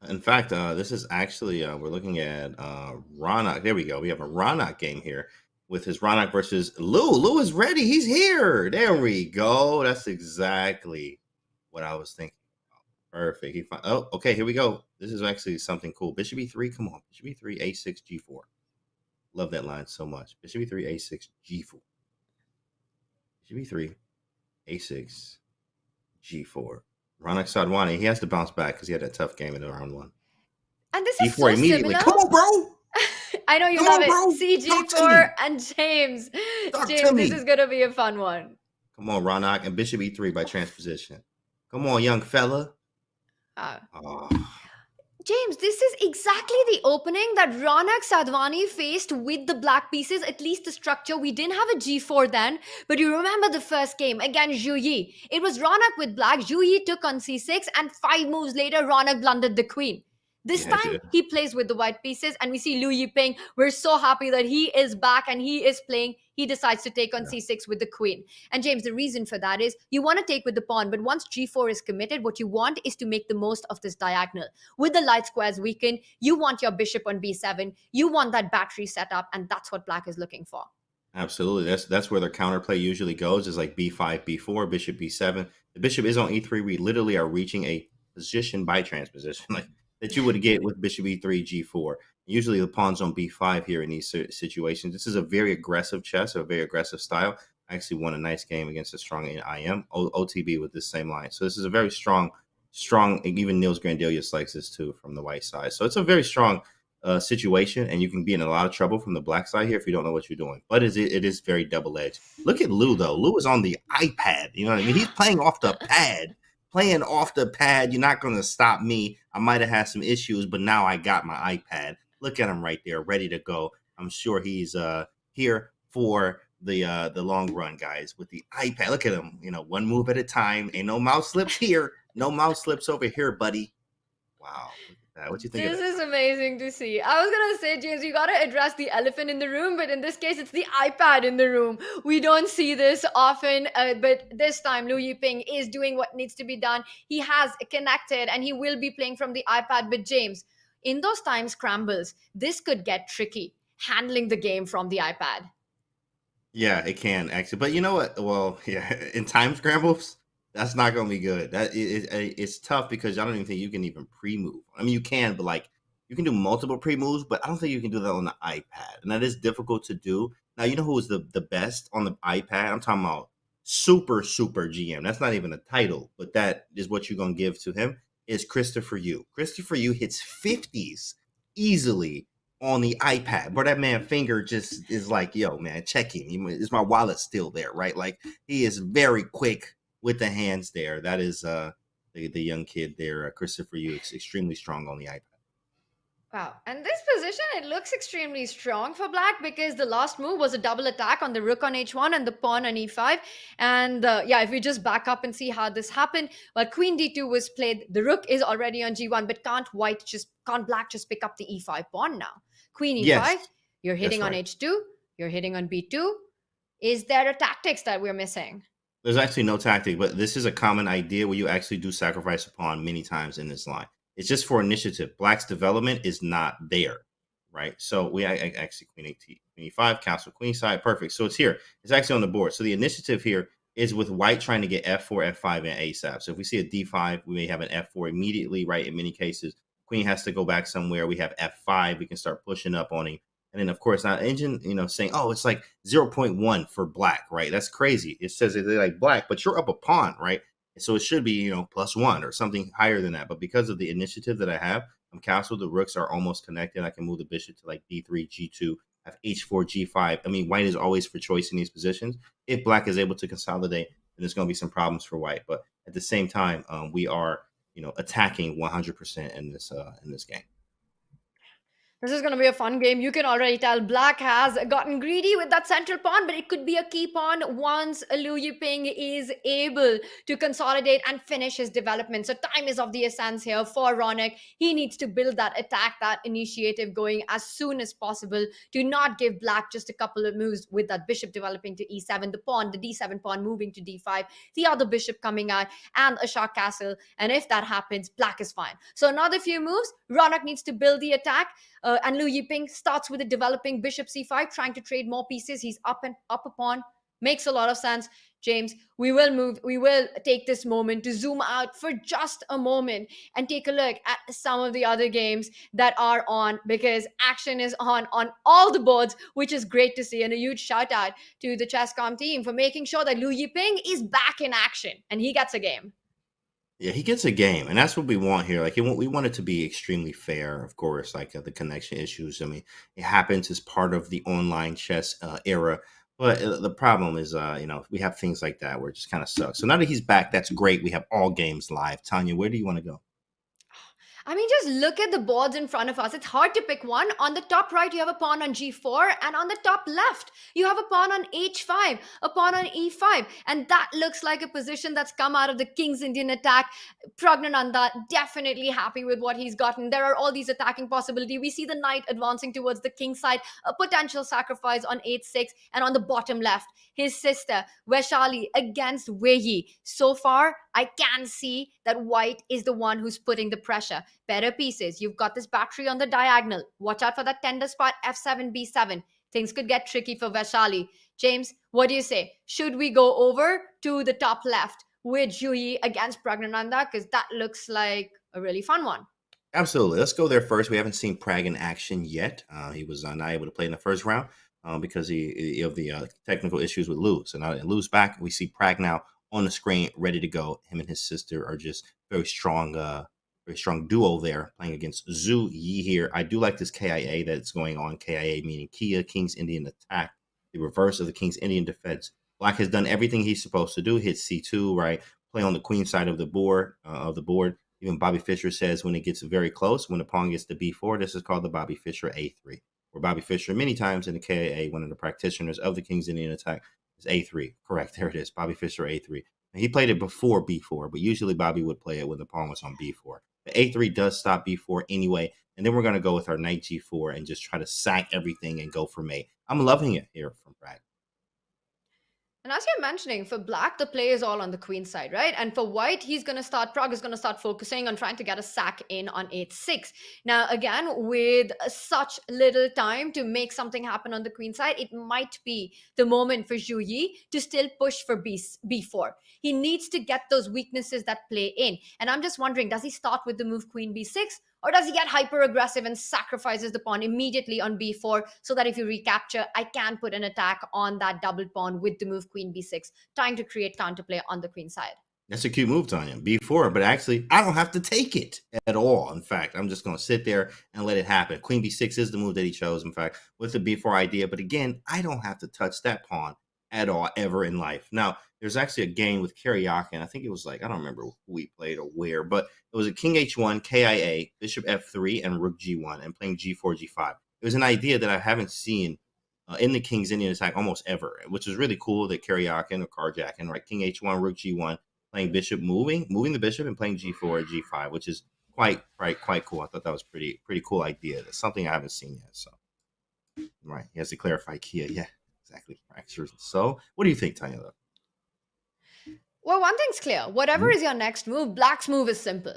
In fact, this is actually, we're looking at Ronak. There we go. We have a Ronak game here with his Ronak versus Lou. Lou is ready. He's here. There we go. That's exactly what I was thinking. Perfect. Oh, okay. Here we go. This is actually something cool. Bishop e3. Come on. Bishop e3, a6, g4. Love that line so much. Bishop e3, a6, g4. Bishop e3, a6, g4. Ronak Sadwani, he has to bounce back because he had that tough game in round 1. And this is G4 so immediately. similar. Come on, bro. I know you Come love on, bro. it. Talk to CG4 me. and James. Talk James, to this me. is going to be a fun one. Come on, Ronak, and bishop e3 by transposition. Come on, young fella. Oh. James, this is exactly the opening that Ronak Sadhwani faced with the black pieces, at least the structure. We didn't have a G4 then, but you remember the first game against Zhu Yi. It was Ronak with black, Zhu Yi took on C6, and 5 moves later, Ronak blundered the queen. This time, he plays with the white pieces, and we see Liu Yiping. We're so happy that he is back and he is playing. He decides to take on C6 with the queen. And James, the reason for that is you want to take with the pawn, but once G4 is committed, what you want is to make the most of this diagonal. With the light squares weakened, you want your bishop on B7. You want that battery set up, and that's what black is looking for. Absolutely. That's where their counterplay usually goes, is like B5, B4, bishop B7. The bishop is on E3. We literally are reaching a position by transposition. Like, that you would get with bishop e3, g4. Usually the pawn's on b5 here in these situations. This is a very aggressive chess, a very aggressive style. I actually won a nice game against a strong IM, OTB with this same line. So this is a very strong, even Niels Grandelius likes this too from the white side. So it's a very strong situation, and you can be in a lot of trouble from the black side here if you don't know what you're doing. But it is very double-edged. Look at Lou, though. Lou is on the iPad. You know what I mean? He's playing off the pad. Playing off the pad, you're not going to stop me. I might have had some issues, but now I got my iPad. Look at him right there, ready to go. I'm sure he's here for the long run, guys, with the iPad. Look at him, one move at a time. Ain't no mouse slips here. No mouse slips over here, buddy. Wow. What you think of that? This is amazing to see. I was going to say, James, you got to address the elephant in the room, but in this case, it's the iPad in the room. We don't see this often, but this time, Liu Yiping is doing what needs to be done. He has connected, and he will be playing from the iPad. But James, in those time scrambles, this could get tricky, handling the game from the iPad. Yeah, it can, actually. But you know what? Well, yeah, in time scrambles, that's not going to be good. It's tough because I don't even think you can even pre-move. I mean, you can, but like you can do multiple pre-moves, but I don't think you can do that on the iPad. And that is difficult to do. Now, you know who is the best on the iPad? I'm talking about super GM. That's not even a title, but that is what you're going to give to him, is Christopher Yu. Christopher Yu hits 50s easily on the iPad, but that man finger just is like, yo, man, check him. Is my wallet still there, right? Like, he is very quick with the hands there. That is the young kid there, Christopher Yu, extremely strong on the iPad. Wow. And this position, it looks extremely strong for black because the last move was a double attack on the rook on h1 and the pawn on e5. And if we just back up and see how this happened, well, queen d2 was played. The rook is already on g1, but can't black just pick up the e5 pawn now? Queen e5, yes. You're hitting on h2, you're hitting on b2. Is there a tactics that we're missing? There's actually no tactic, but this is a common idea where you actually do sacrifice a pawn many times in this line. It's just for initiative. Black's development is not there, right? So we actually queen e5, castle queen side, perfect. So it's here. It's actually on the board. So the initiative here is with white trying to get f4, f5, and asap. So if we see a d5, we may have an f4 immediately, right? In many cases, queen has to go back somewhere. We have f5. We can start pushing up on him. And then, of course, now engine, saying, oh, it's like 0.1 for black, right? That's crazy. It says that they like black, but you're up a pawn, right? So it should be, +1 or something higher than that. But because of the initiative that I have, I'm castled. The rooks are almost connected. I can move the bishop to like d3, g2, have h4, g5. I mean, white is always for choice in these positions. If black is able to consolidate, then there's going to be some problems for white. But at the same time, we are, attacking 100% in this game. This is going to be a fun game. You can already tell black has gotten greedy with that central pawn, but it could be a key pawn once Liu Yiping is able to consolidate and finish his development. So time is of the essence here for Ronak. He needs to build that attack, that initiative going as soon as possible to not give black just a couple of moves with that bishop developing to e7, the d7 pawn moving to d5, the other bishop coming out, and a shah castle. And if that happens, black is fine. So another few moves, Ronak needs to build the attack. And Liu Yiping starts with a developing bishop c5, trying to trade more pieces. He's up a pawn. Makes a lot of sense. James, we will take this moment to zoom out for just a moment and take a look at some of the other games that are on, because action is on all the boards, which is great to see. And a huge shout out to the Chesscom team for making sure that Liu Yiping is back in action and he gets a game. Yeah, he gets a game, and that's what we want here. Like, we want it to be extremely fair, of course. Like the connection issues. I mean, it happens as part of the online chess era. But the problem is, we have things like that where it just kind of sucks. So now that he's back, that's great. We have all games live. Tanya, where do you want to go? I mean, just look at the boards in front of us. It's hard to pick one. On the top right, you have a pawn on g4, and on the top left, you have a pawn on h5, a pawn on e5, and that looks like a position that's come out of the King's Indian attack. Pragnananda definitely happy with what he's gotten. There are all these attacking possibilities. We see the knight advancing towards the king side, a potential sacrifice on h6, and on the bottom left, his sister Vaishali against Wei Yi. So far, I can see that white is the one who's putting the pressure. Better pieces. You've got this battery on the diagonal. Watch out for that tender spot, f7, b7. Things could get tricky for Vaishali. James, what do you say? Should we go over to the top left with Zhu Yi against Pragnananda? Because that looks like a really fun one. Absolutely. Let's go there first. We haven't seen Prag in action yet. He was not able to play in the first round because of the technical issues with Luz. So now Luz back, we see Prag now on the screen, ready to go. Him and his sister are just very strong duo there, playing against Zhu Yi here. I do like this KIA that's going on. KIA meaning Kia, King's Indian attack, the reverse of the King's Indian defense. Black has done everything he's supposed to do. Hit C2, right? Play on the queen side of the board. Even Bobby Fischer says when it gets very close, when the pawn gets to b4, this is called the Bobby Fischer a3. Where Bobby Fischer, many times in the KIA, one of the practitioners of the King's Indian attack, is a3. Correct, there it is, Bobby Fischer a3. And he played it before b4, but usually Bobby would play it when the pawn was on b4. The a3 does stop b4 anyway, and then we're going to go with our knight g4 and just try to sack everything and go for mate. I'm loving it here from Prag. And as you're mentioning, for black, the play is all on the queen side, right? And for white, Prag is going to start focusing on trying to get a sack in on h6. Now, again, with such little time to make something happen on the queen side, it might be the moment for Zhu Yi to still push for b4. He needs to get those weaknesses that play in. And I'm just wondering, does he start with the move queen b6? Or does he get hyper aggressive and sacrifices the pawn immediately on b4 so that if you recapture, I can put an attack on that double pawn with the move queen b6, trying to create counterplay on the queen side? That's a cute move, Tanya. b4, but actually, I don't have to take it at all. In fact, I'm just going to sit there and let it happen. Queen b6 is the move that he chose, in fact, with the b4 idea. But again, I don't have to touch that pawn at all ever in life. Now, there's actually a game with Karyakin. I think it was I don't remember who we played or where, but it was a King H1, KIA, Bishop F3, and Rook G1, and playing G4, G5. It was an idea that I haven't seen in the King's Indian attack almost ever, which is really cool that Karyakin or carjacking, right? King H1, Rook G1, playing Bishop, moving the Bishop and playing G4, G5, which is quite cool. I thought that was pretty cool idea. That's something I haven't seen yet. So, right, he has to clarify Kia. Yeah, exactly. Fractures. So, what do you think, Tanya? Well, one thing's clear. Whatever is your next move, black's move is simple.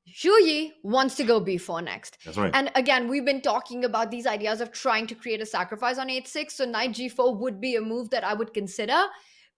Zhu Yi wants to go b4 next. That's right. And again, we've been talking about these ideas of trying to create a sacrifice on h6. So knight g4 would be a move that I would consider.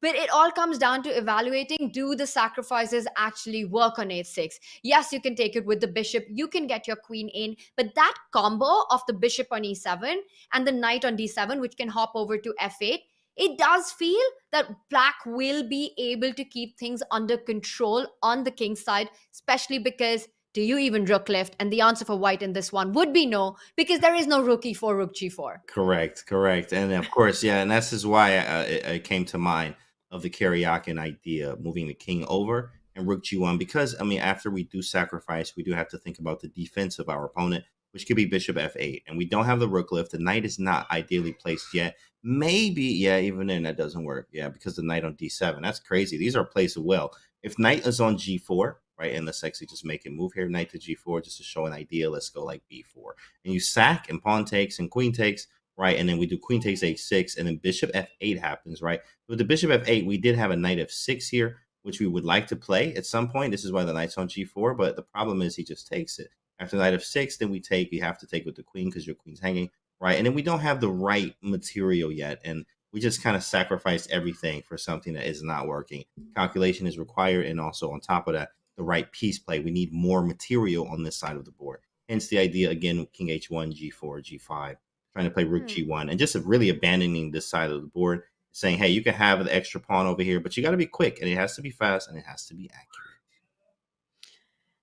But it all comes down to evaluating, do the sacrifices actually work on h6? Yes, you can take it with the bishop. You can get your queen in. But that combo of the bishop on e7 and the knight on d7, which can hop over to f8, it does feel that black will be able to keep things under control on the king side, especially because do you even rook lift? And the answer for white in this one would be no, because there is no rook e4, rook g4. Correct. And of course, yeah, and this is why it came to mind of the Karyakin idea, moving the king over and rook g1, because, I mean, after we do sacrifice, we do have to think about the defense of our opponent, which could be bishop f8. And we don't have the rook lift. The knight is not ideally placed yet. Maybe, yeah, even then that doesn't work. Yeah, because the knight on d7. That's crazy. These are placed well. If knight is on g4, right, and let's actually just make it move here, knight to g4, just to show an idea. Let's go like b4. And you sack, and pawn takes, and queen takes, right? And then we do queen takes h6, and then bishop f8 happens, right? With the bishop f8, we did have a knight f6 here, which we would like to play at some point. This is why the knight's on g4, but the problem is he just takes it. After knight f6, then you have to take with the queen because your queen's hanging, right? And then we don't have the right material yet, and we just kind of sacrifice everything for something that is not working. Calculation is required, and also on top of that, the right piece play. We need more material on this side of the board. Hence the idea, again, king h1, g4, g5, trying to play rook g1, and just really abandoning this side of the board, saying, hey, you can have the extra pawn over here, but you got to be quick, and it has to be fast, and it has to be accurate.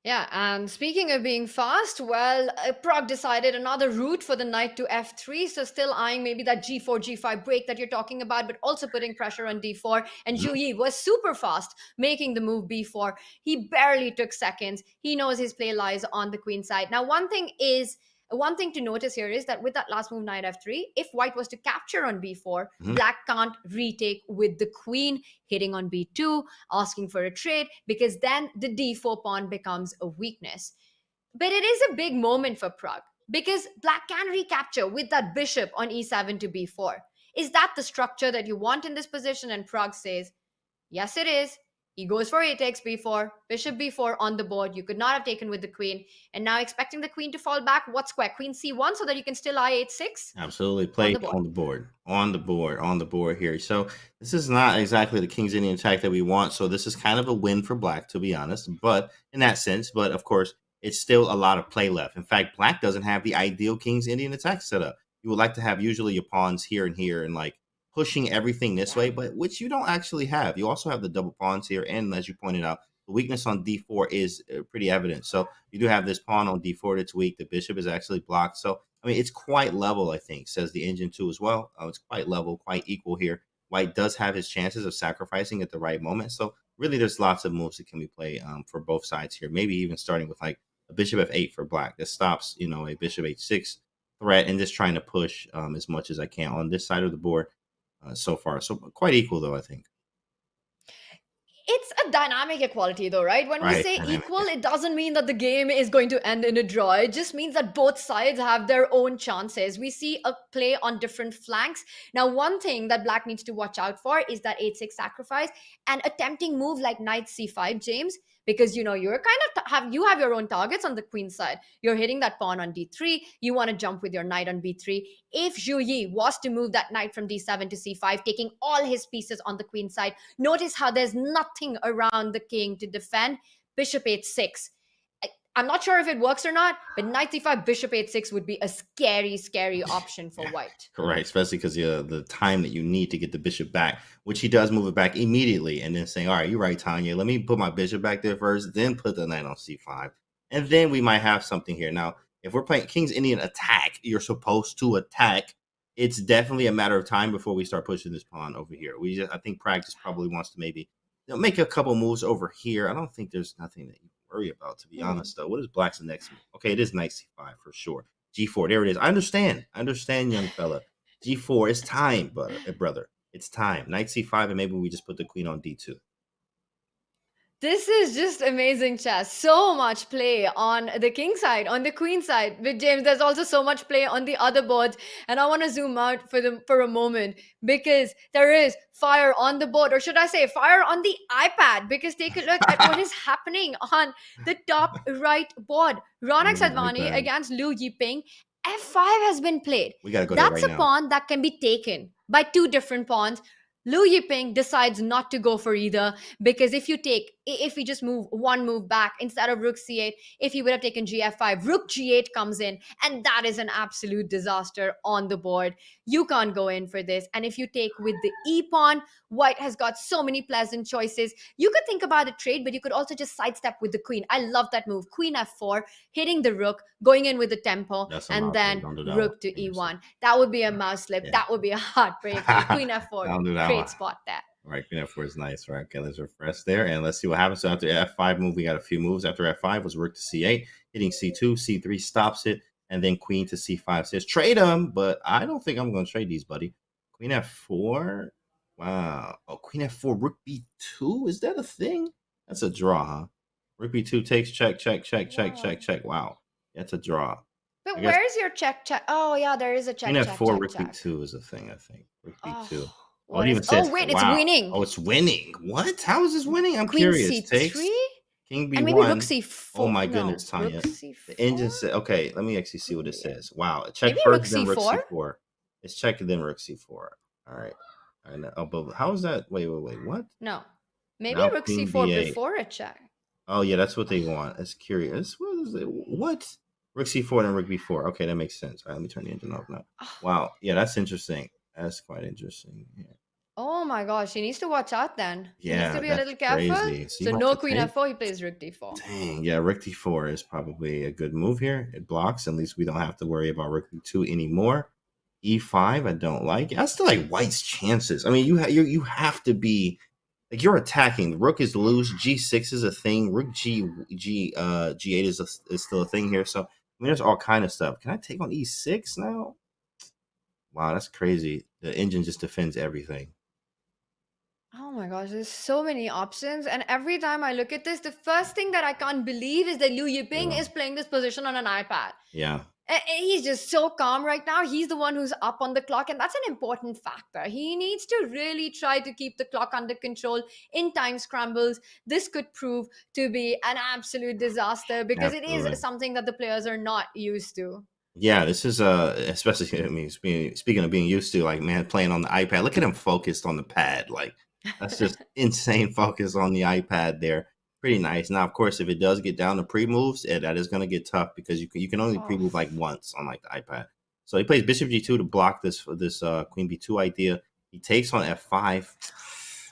Yeah, and speaking of being fast, well, Prag decided another route for the knight to f3, so still eyeing maybe that g4, g5 break that you're talking about, but also putting pressure on d4. And Zhu Yi was super fast, making the move b4. He barely took seconds. He knows his play lies on the queen side. Now, one thing to notice here is that with that last move, knight f3, if white was to capture on b4, black can't retake with the queen, hitting on b2, asking for a trade, because then the d4 pawn becomes a weakness. But it is a big moment for Prag, because black can recapture with that bishop on e7 to b4. Is that the structure that you want in this position? And Prag says, yes, it is. He goes for a takes b4, bishop b4 on the board. You could not have taken with the queen. And now expecting the queen to fall back, what square? Queen c1 so that you can still i8-6? Absolutely. Play on the board here. So this is not exactly the King's Indian attack that we want. So this is kind of a win for black, to be honest. But in that sense, but of course, it's still a lot of play left. In fact, black doesn't have the ideal King's Indian attack set up. You would like to have usually your pawns here and here and like pushing everything this way, but which you don't actually have. You also have the double pawns here. And as you pointed out, the weakness on d4 is pretty evident. So you do have this pawn on d4 that's weak. The bishop is actually blocked. So, I mean, it's quite level, I think, says the engine 2 as well. It's quite level, quite equal here. White does have his chances of sacrificing at the right moment. So really, there's lots of moves that can be played for both sides here. Maybe even starting with like a bishop f8 for black. That stops, you know, a bishop h6 threat and just trying to push as much as I can on this side of the board so far. So quite equal, though, I think. It's a dynamic equality though, right? When we say equal, it doesn't mean that the game is going to end in a draw. It just means that both sides have their own chances. We see a play on different flanks. Now, one thing that black needs to watch out for is that 8-6 sacrifice and a tempting move like knight c5, James, because you know you're kind of you have your own targets on the queen side. You're hitting that pawn on d3. You want to jump with your knight on b3. If Zhu Yi was to move that knight from d7 to c5, taking all his pieces on the queen side, notice how there's nothing around the king to defend. Bishop h6. I'm not sure if it works or not, but knight c5, bishop h6 would be a scary, scary option for white. Correct, especially because the time that you need to get the bishop back, which he does move it back immediately, and then saying, all right, you're right, Tanya, let me put my bishop back there first, then put the knight on c5, and then we might have something here. Now, if we're playing King's Indian attack, you're supposed to attack. It's definitely a matter of time before we start pushing this pawn over here. I think Prag just probably wants to maybe make a couple moves over here. I don't think there's nothing that you worry about, to be honest, though. What is black's next move? Okay, it is knight c5 for sure. g4, there it is. I understand, young fella. g4, it's time, brother. It's time. Knight c5, and maybe we just put the queen on d2. This is just amazing chess. So much play on the king side, on the queen side. But James, there's also so much play on the other boards. And I want to zoom out for a moment because there is fire on the board, or should I say fire on the iPad, because take a look at what is happening on the top right board. Ronak Sadhwani against Liu Yiping. F5 has been played. We gotta go That's there right a now. pawn that can be taken by two different pawns. Liu Yiping decides not to go for either, because if we just move one move back instead of rook c8, if he would have taken gf5, rook g8 comes in, and that is an absolute disaster on the board. You can't go in for this. And if you take with the e pawn, white has got so many pleasant choices. You could think about a trade, but you could also just sidestep with the queen. I love that move. Queen f4, hitting the rook, going in with the tempo, and then rook to e1. That would be a mouse slip. Yeah. That would be a heartbreaker. Queen f4, great spot there. All right, queen f4 is nice, right? Okay, let's refresh there, and let's see what happens. So after f5 move, we got a few moves. After f5 was rook to c8, hitting c2, c3 stops it, and then queen to c5 says trade them, but I don't think I'm going to trade these, buddy. Queen f4, wow. Oh, queen f4, rook b2, is that a thing? That's a draw, huh? Rook b2 takes check, check, check, check, check, check. Wow, that's a draw. But where's your check, check? Oh yeah, there is a check. Queen f4, check, rook b2 is a thing, I think. Rook b2. Oh, wait, it's winning. Oh, it's winning. What? How is this winning? I'm Queen curious. C3? Takes King B1. And maybe rook C4. Oh my goodness, Tanya. The engine said, okay, let me actually see what it says. Wow. Check maybe first, rook then C4? rook c4. It's check and then rook c4. All right. Oh, but how is that? Wait. What? No. Maybe now rook Queen C4 B8. before a check. Oh, yeah, that's what they want. That's curious. What is it? What? Rook c4 and rook b4. Okay, that makes sense. All right, let me turn the engine off now. Wow. Yeah, that's interesting. That's quite interesting. Yeah. Oh my gosh, he needs to watch out then. He needs Yeah, to be a that's little careful. crazy. So So you have no to queen take. f4, he plays rook d4. Dang, yeah, rook d4 is probably a good move here. It blocks. At least we don't have to worry about rook d2 anymore. E5, I don't like. I still like white's chances. I mean, you have to be like you're attacking. The rook is loose. G6 is a thing. Rook G8 is still a thing here. So I mean, there's all kind of stuff. Can I take on E6 now? Wow, that's crazy. The engine just defends everything. Oh my gosh, there's so many options. And every time I look at this, the first thing that I can't believe is that Liu Yiping Yeah. is playing this position on an iPad. Yeah. And he's just so calm right now. He's the one who's up on the clock, and that's an important factor. He needs to really try to keep the clock under control in time scrambles. This could prove to be an absolute disaster because it Absolutely. is something that the players are not used to. Yeah, this is especially I mean speaking of being used to, like, man, playing on the iPad. Look at him focused on the pad. Like, that's just insane focus on the iPad there. Pretty nice. Now, of course, if it does get down to pre-moves, that is going to get tough because you can only pre-move like once on like the iPad. So he plays bishop g2 to block this queen b2 idea. He takes on f5.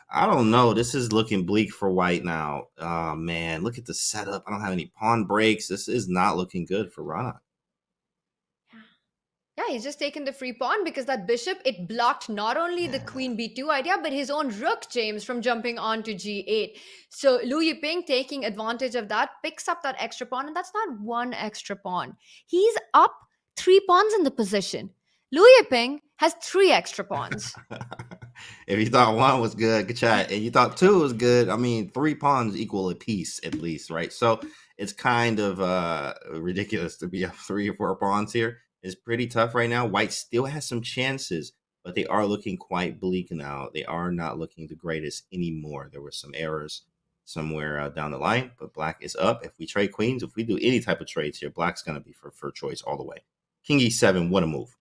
I don't know. This is looking bleak for white now. Oh man, look at the setup. I don't have any pawn breaks. This is not looking good for Ronak. Yeah, he's just taken the free pawn because that bishop, it blocked not only the queen b2 idea, but his own rook, James, from jumping on to g8. So Liu Yiping, taking advantage of that, picks up that extra pawn, and that's not one extra pawn. He's up 3 pawns in the position. Liu Yiping has 3 extra pawns. If you thought 1 was good, good chat, and you thought 2 was good, I mean, 3 pawns equal a piece at least, right? So it's kind of ridiculous to be up 3 or 4 pawns here. It's pretty tough right now. White still has some chances, but they are looking quite bleak now. They are not looking the greatest anymore. There were some errors somewhere down the line, but black is up. If we trade queens, if we do any type of trades here, black's going to be for choice all the way. King e7, what a move.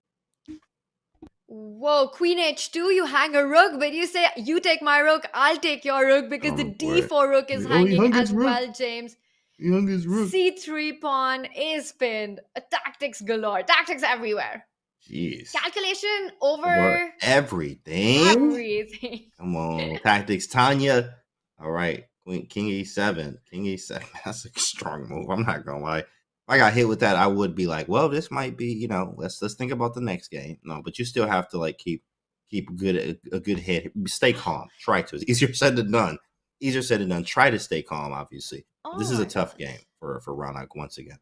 Whoa, queen h2, you hang a rook, but you say, you take my rook, I'll take your rook, because the d4 rook is hanging as well, James. Youngest rook. C3 pawn is pinned. Tactics galore. Tactics everywhere. Jeez. Calculation over everything. Everything. Come on. Tactics, Tanya. All right. King e7. King e7. That's a strong move. I'm not going to lie. If I got hit with that, I would be like, well, this might be, let's think about the next game. No, but you still have to like keep a good head. Stay calm. Try to. It's easier said than done. Easier said than done. Try to stay calm, obviously. This is a tough game for Ronak once again.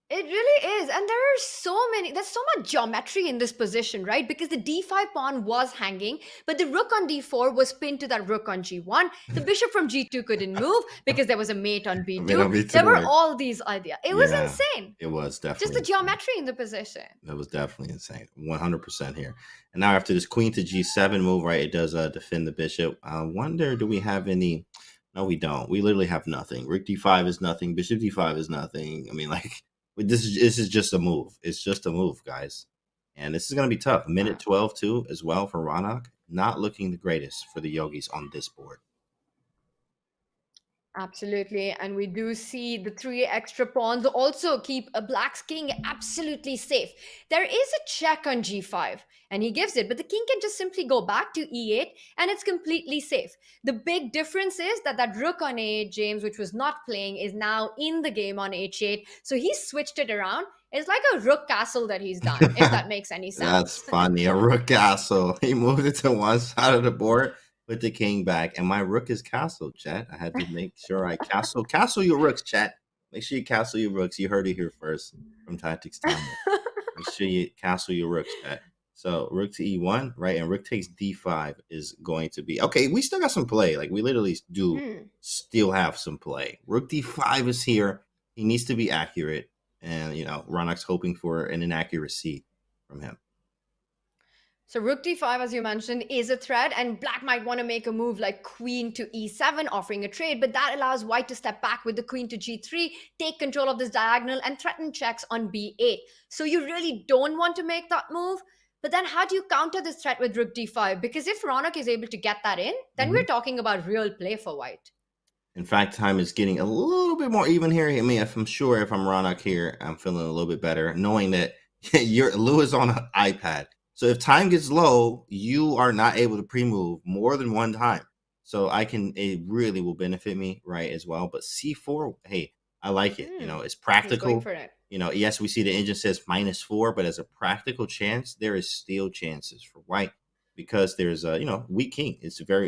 It really is. And there's so much geometry in this position, right? Because the d5 pawn was hanging, but the rook on d4 was pinned to that rook on g1. The bishop from g2 couldn't move because there was a mate on b2. There were all these ideas. It was insane. It was definitely just the geometry in the position. It was definitely insane. 100% here. And now after this queen to g7 move, right, it does defend the bishop. I wonder, do we have any... No, we don't. We literally have nothing. Rook d5 is nothing. Bishop d5 is nothing. I mean, like, this is just a move. It's just a move, guys. And this is going to be tough. Minute 12, too, as well for Ronak. Not looking the greatest for the Yogis on this board. Absolutely. And we do see the 3 extra pawns also keep a black's king absolutely safe. There is a check on g5, and he gives it, but the king can just simply go back to e8, and it's completely safe. The big difference is that rook on a8, James, which was not playing, is now in the game on h8. So he switched it around. It's like a rook castle that he's done, if that makes any sense. That's funny. A rook castle. He moved it to one side of the board. Put the king back, and my rook is castled, chat. I had to make sure I castle your rooks, chat. Make sure you castle your rooks. You heard it here first from Tactics Time. Make sure you castle your rooks, chat. So rook to e1, right? And rook takes d5 is going to be okay. We still got some play. Like, we literally do still have some play. Rook d5 is here. He needs to be accurate, and Ronak's hoping for an inaccuracy from him. So rook d5, as you mentioned, is a threat, and black might want to make a move like queen to e7, offering a trade, but that allows white to step back with the queen to g3, take control of this diagonal, and threaten checks on b8. So you really don't want to make that move, but then how do you counter this threat with rook d5? Because if Ronak is able to get that in, then we're talking about real play for white. In fact, time is getting a little bit more even here. I mean, if I'm Ronak here, I'm feeling a little bit better, knowing that Lou is on an iPad. So if time gets low, you are not able to pre-move more than one time. So it really will benefit me, right, as well. But C4, hey, I like it. You know, it's He's going practical. for it. You know, yes, we see the engine says -4, but as a practical chance, there is still chances for white because there's a, weak king.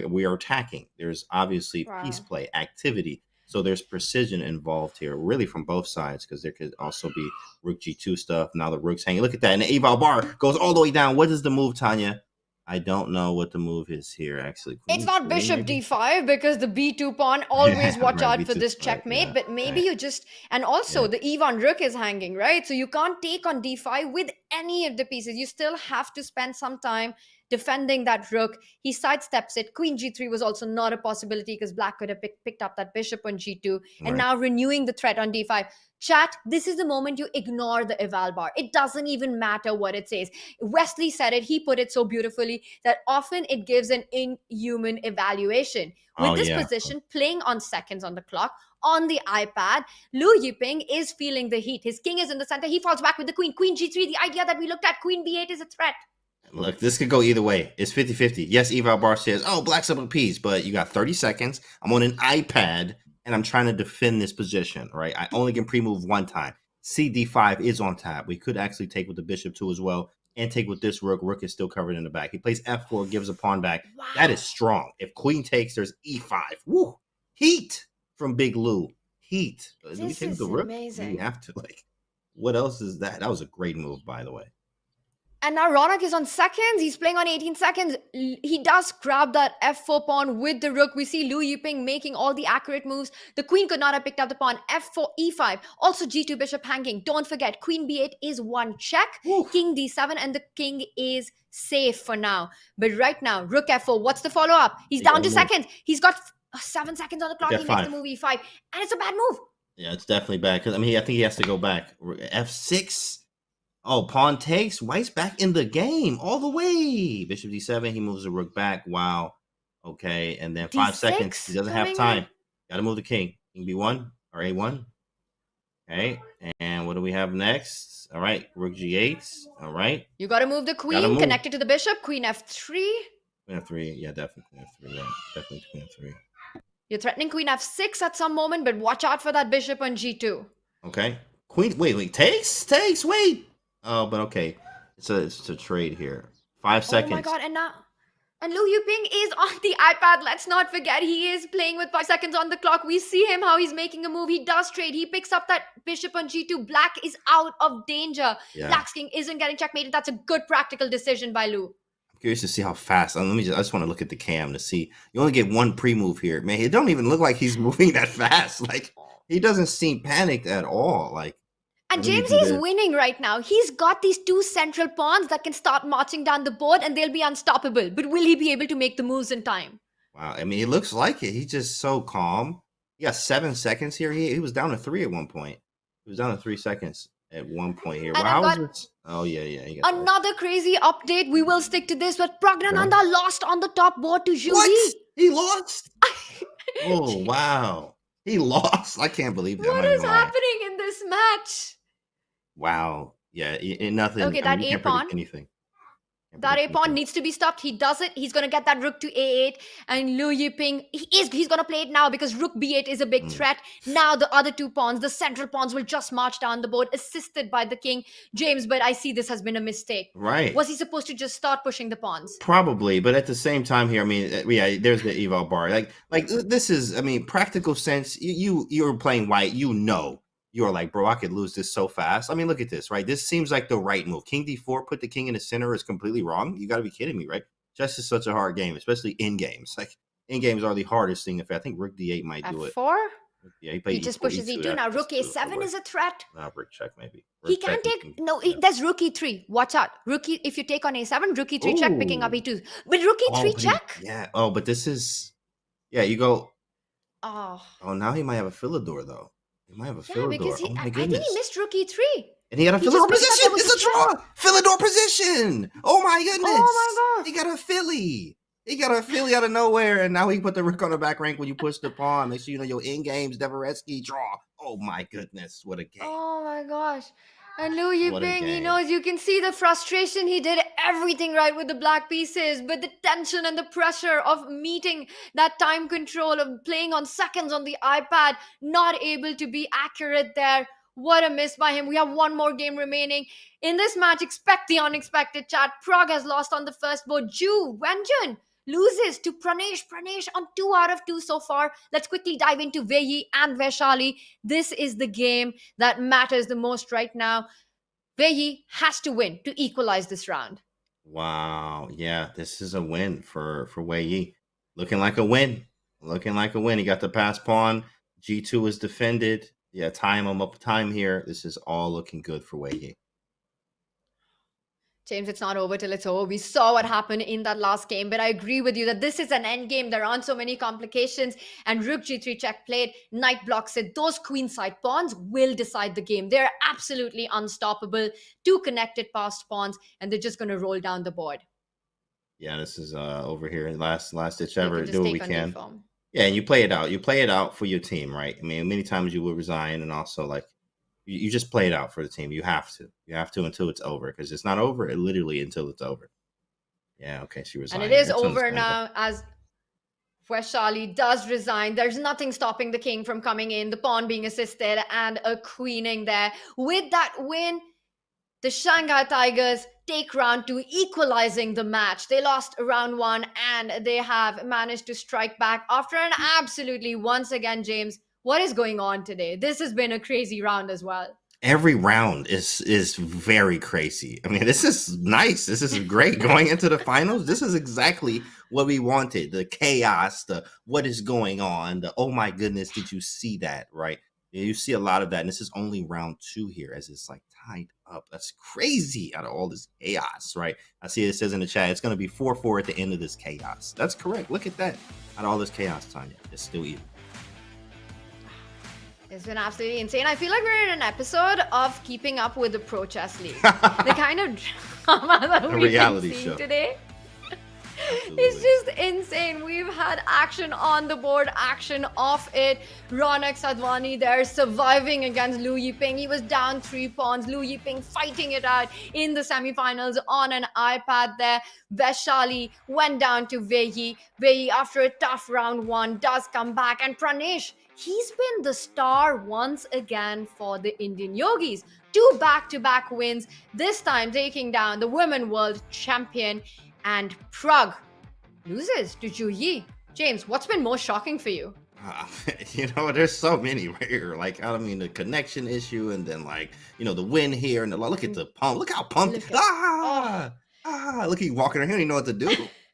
We are attacking. There's obviously piece Wow. play, activity. So there's precision involved here, really from both sides, because there could also be rook G2 stuff. Now the rook's hanging. Look at that. And the eval bar goes all the way down. What is the move, Tanya? I don't know what the move is here, actually. It's not Queen, bishop maybe? d5 because the b2 pawn, always watch right, out for B2 this spike, checkmate. yeah, But maybe right. you just, and also the eve on rook is hanging, right? So you can't take on d5 with any of the pieces. You still have to spend some time defending that rook. He sidesteps it. Queen g3 was also not a possibility because black could have picked up that bishop on g2 and Right. now renewing the threat on d5. Chat, this is the moment you ignore the eval bar. It doesn't even matter what it says. Wesley said it. He put it so beautifully that often it gives an inhuman evaluation. With Oh, this yeah. position, playing on seconds on the clock, on the iPad, Lu Yiping is feeling the heat. His king is in the center. He falls back with the queen. Queen g3, the idea that we looked at, queen b8 is a threat. Look, this could go either way. It's 50-50. Yes, eval bar says, oh, black's up a piece, but you got 30 seconds. I'm on an iPad, and I'm trying to defend this position, right? I only can pre-move one time. CD5 is on tap. We could actually take with the bishop too as well, and take with this rook. Rook is still covered in the back. He plays F4, gives a pawn back. Wow. That is strong. If queen takes, there's E5. Woo! Heat from Big Lou. Heat. Do we This take with is the rook? amazing. We have to. What else is that? That was a great move, by the way. And now Ronak is on seconds. He's playing on 18 seconds. He does grab that f4 pawn with the rook. We see Lu Yiping making all the accurate moves. The queen could not have picked up the pawn. f4, e5. Also g2 bishop hanging. Don't forget, queen b8 is one check. Woo. King d7 and the king is safe for now. But right now, rook f4. What's the follow-up? He's down to seconds. He's got 7 seconds on the clock. He makes the move e5. And it's a bad move. Yeah, it's definitely bad. Because, I think he has to go back. F6. Oh, pawn takes. White's back in the game all the way. Bishop d7. He moves the rook back. Wow. Okay. And then 5 seconds. He doesn't have time. Got to move the king. King b1 or a1. Okay. And what do we have next? All right. Rook g8. All right. You got to move the queen. Connected to the bishop. Queen f3. Queen f3. Yeah, definitely queen f3. Yeah, definitely queen f3. You're threatening queen f6 at some moment, but watch out for that bishop on g2. Okay. Queen. Wait. Takes. Wait. Oh, but okay. It's a trade here. 5 seconds. Oh my god, and Lu Yiping is on the iPad. Let's not forget he is playing with 5 seconds on the clock. We see him how he's making a move. He does trade. He picks up that bishop on g2. Black is out of danger. Yeah. Black's king isn't getting checkmated. That's a good practical decision by Lu. I'm curious to see how fast. I just want to look at the cam to see. You only get one pre-move here. Man, it don't even look like he's moving that fast. He doesn't seem panicked at all. And James is winning right now. He's got these 2 central pawns that can start marching down the board and they'll be unstoppable. But will he be able to make the moves in time? Wow. It looks like it. He's just so calm. He got 7 seconds here. He was down to 3 at one point. He was down to 3 seconds at one point here. And Wow. Oh, yeah. Another crazy update. We will stick to this, but Pragnananda lost on the top board to Zhu Yi. What? He lost? Oh, wow. He lost. I can't believe that. What is happening in this match? Wow. Yeah, nothing. Okay, that you can't a-pawn. predict anything. That a-pawn needs to be stopped. He does it. He's going to get that rook to a8. And Lu Yiping, he's going to play it now because rook b8 is a big threat. Now the other 2 pawns, the central pawns, will just march down the board, assisted by the king. James, but I see this has been a mistake. Right. Was he supposed to just start pushing the pawns? Probably, but at the same time here, yeah, there's the eval bar. This is, practical sense. You're playing white, you're like, bro, I could lose this so fast. Look at this, right? This seems like the right move. King d4, put the king in the center is completely wrong. You got to be kidding me, right? Chess is such a hard game, especially in games. In games are the hardest thing. I think rook d8 might do it. F4? Yeah, he just pushes e2. Now rook a7 is a threat. Rook check maybe. He can't take. There's rook e3. Watch out. If you take on a7, rook e3 check, picking up e2. But rook e3 check? Yeah. Oh, but this is. Yeah, you go. Oh, now he might have a Philidor though. He might have a Philidor. Because oh my I goodness. think he missed rook e3. And he got a Philidor position. It's a draw. Philidor position. Oh my goodness. Oh my god. He got a Philly. He got a Philly out of nowhere, and now he put the rook on the back rank when you push the pawn. Make sure you know your in-games Devoretsky draw. Oh my goodness, what a game. Oh my gosh. And Liu What a Yiping, he game. knows, you can see the frustration. He did everything right with the black pieces, but the tension and the pressure of meeting that time control, of playing on seconds on the iPad, not able to be accurate there. What a miss by him. We have one more game remaining. In this match, expect the unexpected, chat. Prag has lost on the first board. Ju, Wenjun loses to Pranesh. Pranesh on 2 out of 2 so far. Let's quickly dive into Wei Yi and Vaishali. This is the game that matters the most right now. Wei Yi has to win to equalize this round. Wow. Yeah, this is a win for Wei Yi. Looking like a win. Looking like a win. He got the pass pawn. G2 is defended. Yeah, time up time here. This is all looking good for Wei Yi. James, it's not over till it's over. We saw what happened in that last game, but I agree with you that this is an end game. There aren't so many complications. And Rook G3 check played, Knight blocks it. Those queenside pawns will decide the game. They're absolutely unstoppable. 2 connected passed pawns, and they're just going to roll down the board. Yeah, this is over here. Last ditch They ever. can just Do what take we on can. uniform. Yeah, and you play it out. You play it out for your team, right? I mean, many times you will resign, and also like you just play it out for the team. You have to. You have to until it's over, because it's not over. It literally until it's over. Yeah, okay, she resigned. And it is That's over understandable. now as Vaishali does resign. There's nothing stopping the king from coming in, the pawn being assisted, and a queening there. With that win, the Shanghai Tigers take round 2, equalizing the match. They lost round 1, and they have managed to strike back after an absolutely, once again, James, what is going on today? This has been a crazy round as well. Every round is very crazy. I mean, this is nice. This is great. Going into the finals, this is exactly what we wanted. The chaos, the what is going on, the oh my goodness, did you see that, right? You see a lot of that, and this is only round 2 here as it's like tied up. That's crazy out of all this chaos, right? I see it says in the chat, it's going to be 4-4 at the end of this chaos. That's correct. Look at that. Out of all this chaos, Tanya, it's still even. It's been absolutely insane. I feel like we're in an episode of Keeping Up with the Pro Chess League. The kind of drama that we've been seeing today. It's just insane. We've had action on the board, action off it. Ronak Sadhwani there surviving against Liu Yiping. He was down 3 pawns. Liu Yiping fighting it out in the semifinals on an iPad there. Vaishali went down to Wei Yi. Wei Yi, after a tough round 1, does come back. And Pranesh, he's been the star once again for the Indian Yogis. 2 back-to-back wins, this time taking down the Women World Champion. And Prag loses to Zhu Yi. James, what's been most shocking for you? There's so many right here. Like, I mean, the connection issue, and then like, the win here, and look at the pump. Look how pumped. Look, he walking around. He don't even know what to do.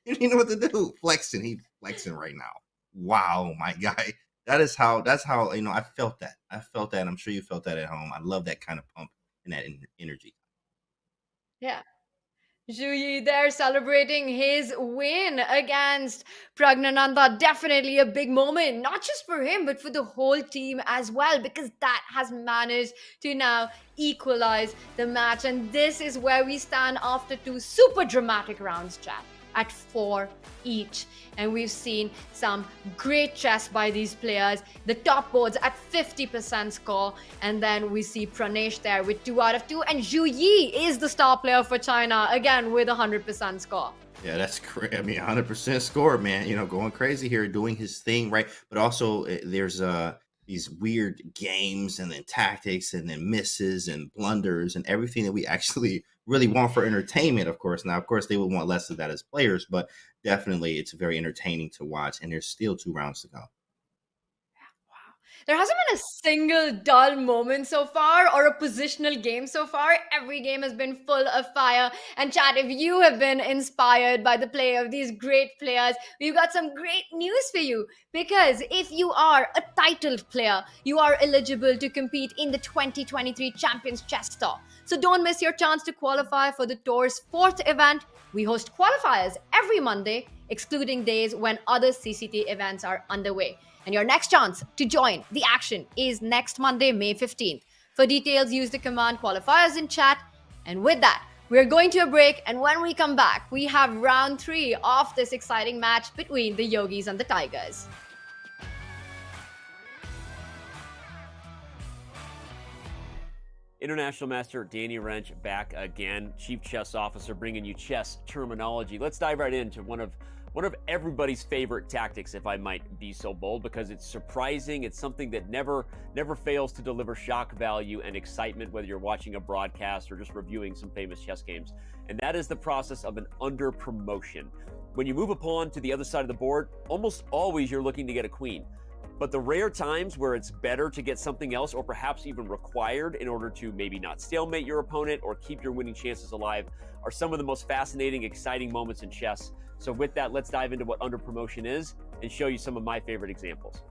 He don't even know what to do. Flexing. He flexing right now. Wow, my guy. That's how I felt that. I felt that. I'm sure you felt that at home. I love that kind of pump and that energy. Yeah. Zhu Yi there celebrating his win against Pragnananda. Definitely a big moment, not just for him, but for the whole team as well, because that has managed to now equalize the match. And this is where we stand after 2 super dramatic rounds, chat, at 4 each. And we've seen some great chess by these players. The top boards at 50% score. And then we see Pranesh there with 2 out of 2. And Zhu Yi is the star player for China, again with 100% score. Yeah, that's great. I mean, 100% score, man. Going crazy here, doing his thing, right? But also, there's these weird games, and then tactics, and then misses and blunders, and everything that we actually really want for entertainment, of course. Now, of course, they would want less of that as players, but definitely it's very entertaining to watch, and there's still 2 rounds to go. There hasn't been a single dull moment so far, or a positional game so far. Every game has been full of fire. And chat, if you have been inspired by the play of these great players, we've got some great news for you. Because if you are a titled player, you are eligible to compete in the 2023 Champions Chess Tour. So don't miss your chance to qualify for the tour's 4th event. We host qualifiers every Monday, excluding days when other CCT events are underway. And your next chance to join the action is next Monday, May 15th. For details, use the command qualifiers in chat. And with that, we're going to a break. And when we come back, we have round 3 of this exciting match between the Yogis and the Tigers. International Master Danny Wrench back again, Chief Chess Officer, bringing you chess terminology. Let's dive right into one of everybody's favorite tactics, if I might be so bold, because it's surprising. It's something that never fails to deliver shock value and excitement, whether you're watching a broadcast or just reviewing some famous chess games. And that is the process of an under promotion. When you move a pawn to the other side of the board, almost always you're looking to get a queen. But the rare times where it's better to get something else, or perhaps even required in order to maybe not stalemate your opponent or keep your winning chances alive, are some of the most fascinating, exciting moments in chess. So with that, let's dive into what under promotion is and show you some of my favorite examples.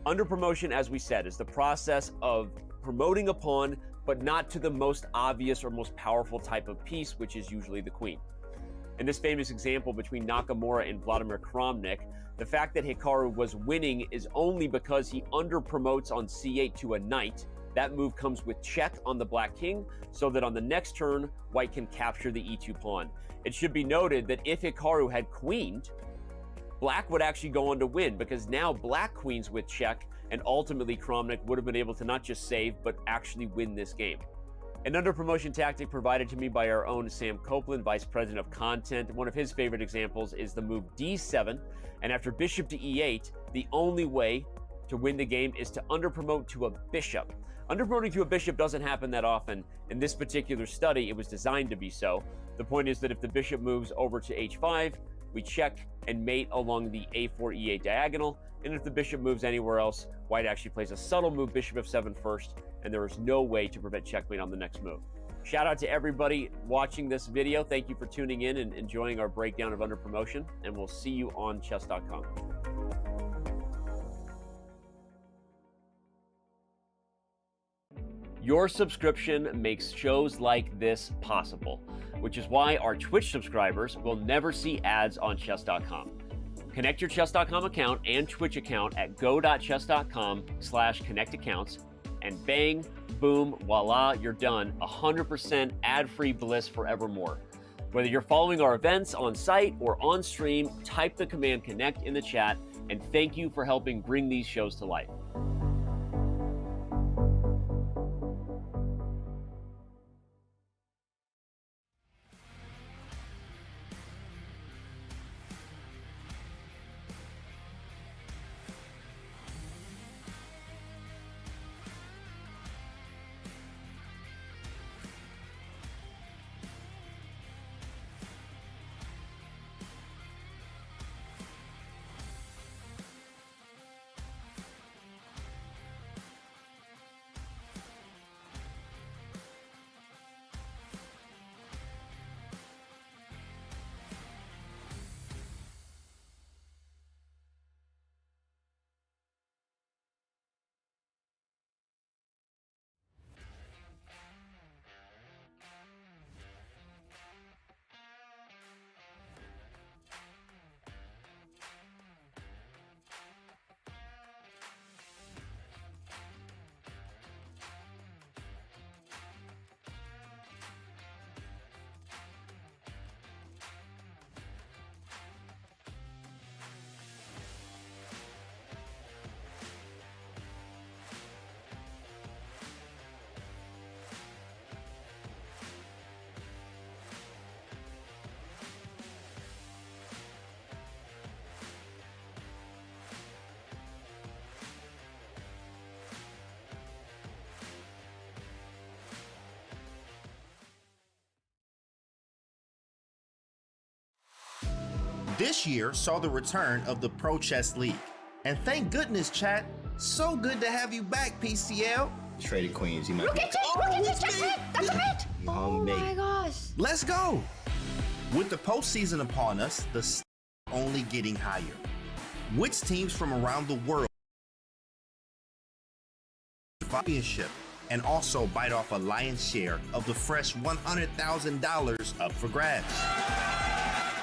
Under promotion, as we said, is the process of promoting a pawn, but not to the most obvious or most powerful type of piece, which is usually the queen. In this famous example between Nakamura and Vladimir Kramnik, the fact that Hikaru was winning is only because he under promotes on c8 to a knight. That move comes with check on the black king, so that on the next turn, white can capture the e2 pawn. It should be noted that if Hikaru had queened, black would actually go on to win, because now black queens with check, and ultimately Kramnik would have been able to not just save, but actually win this game. An under promotion tactic provided to me by our own Sam Copeland, Vice President of Content. One of his favorite examples is the move d7, and after bishop to e8, the only way to win the game is to under promote to a bishop. Under promoting to a bishop doesn't happen that often. In this particular study, it was designed to be so. The point is that if the bishop moves over to h5, we check and mate along the a4 e8 diagonal, and if the bishop moves anywhere else, white actually plays a subtle move, bishop f7 first, and there is no way to prevent checkmate on the next move. Shout out to everybody watching this video. Thank you for tuning in and enjoying our breakdown of under promotion, and we'll see you on chess.com. Your subscription makes shows like this possible, which is why our Twitch subscribers will never see ads on chess.com. Connect your chess.com account and Twitch account at go.chess.com/connectaccounts, and bang, boom, voila, you're done. 100% ad-free bliss forevermore. Whether you're following our events on site or on stream, type the command connect in the chat, and thank you for helping bring these shows to life. This year saw the return of the Pro Chess League. And thank goodness, chat, so good to have you back, PCL. Traded queens. You might Look be. at it! Look at this checkmate! That's a mate! You Oh hung my mate. gosh! Let's go. With the postseason upon us, the stakes are only getting higher. Which teams from around the world championship and also bite off a lion's share of the fresh $100,000 up for grabs?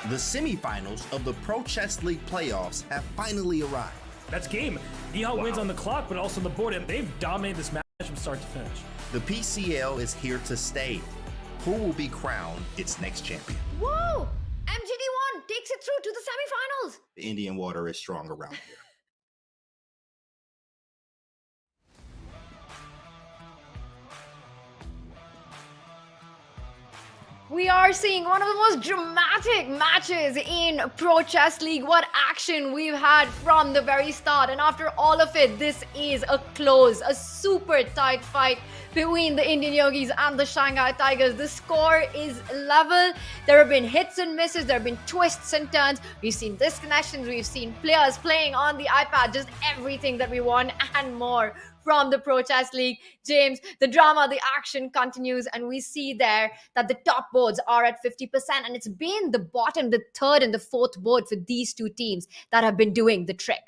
The semifinals of the Pro Chess League playoffs have finally arrived. That's game. Nihal wins on the clock, but also on the board, and they've dominated this match from start to finish. The PCL is here to stay. Who will be crowned its next champion? Whoa! MGD1 takes it through to the semifinals. The Indian water is strong around here. We are seeing one of the most dramatic matches in Pro Chess League. What action we've had from the very start. And after all of it, this is a super tight fight between the Indian Yogis and the Shanghai Tigers. The score is level. There have been hits and misses. There have been twists and turns. We've seen disconnections. We've seen players playing on the iPad. Just everything that we want and more from the Pro Chess League. James, the drama, the action continues, and we see there that the top boards are at 50%, and it's been the bottom, the third and the fourth board for these two teams that have been doing the trick.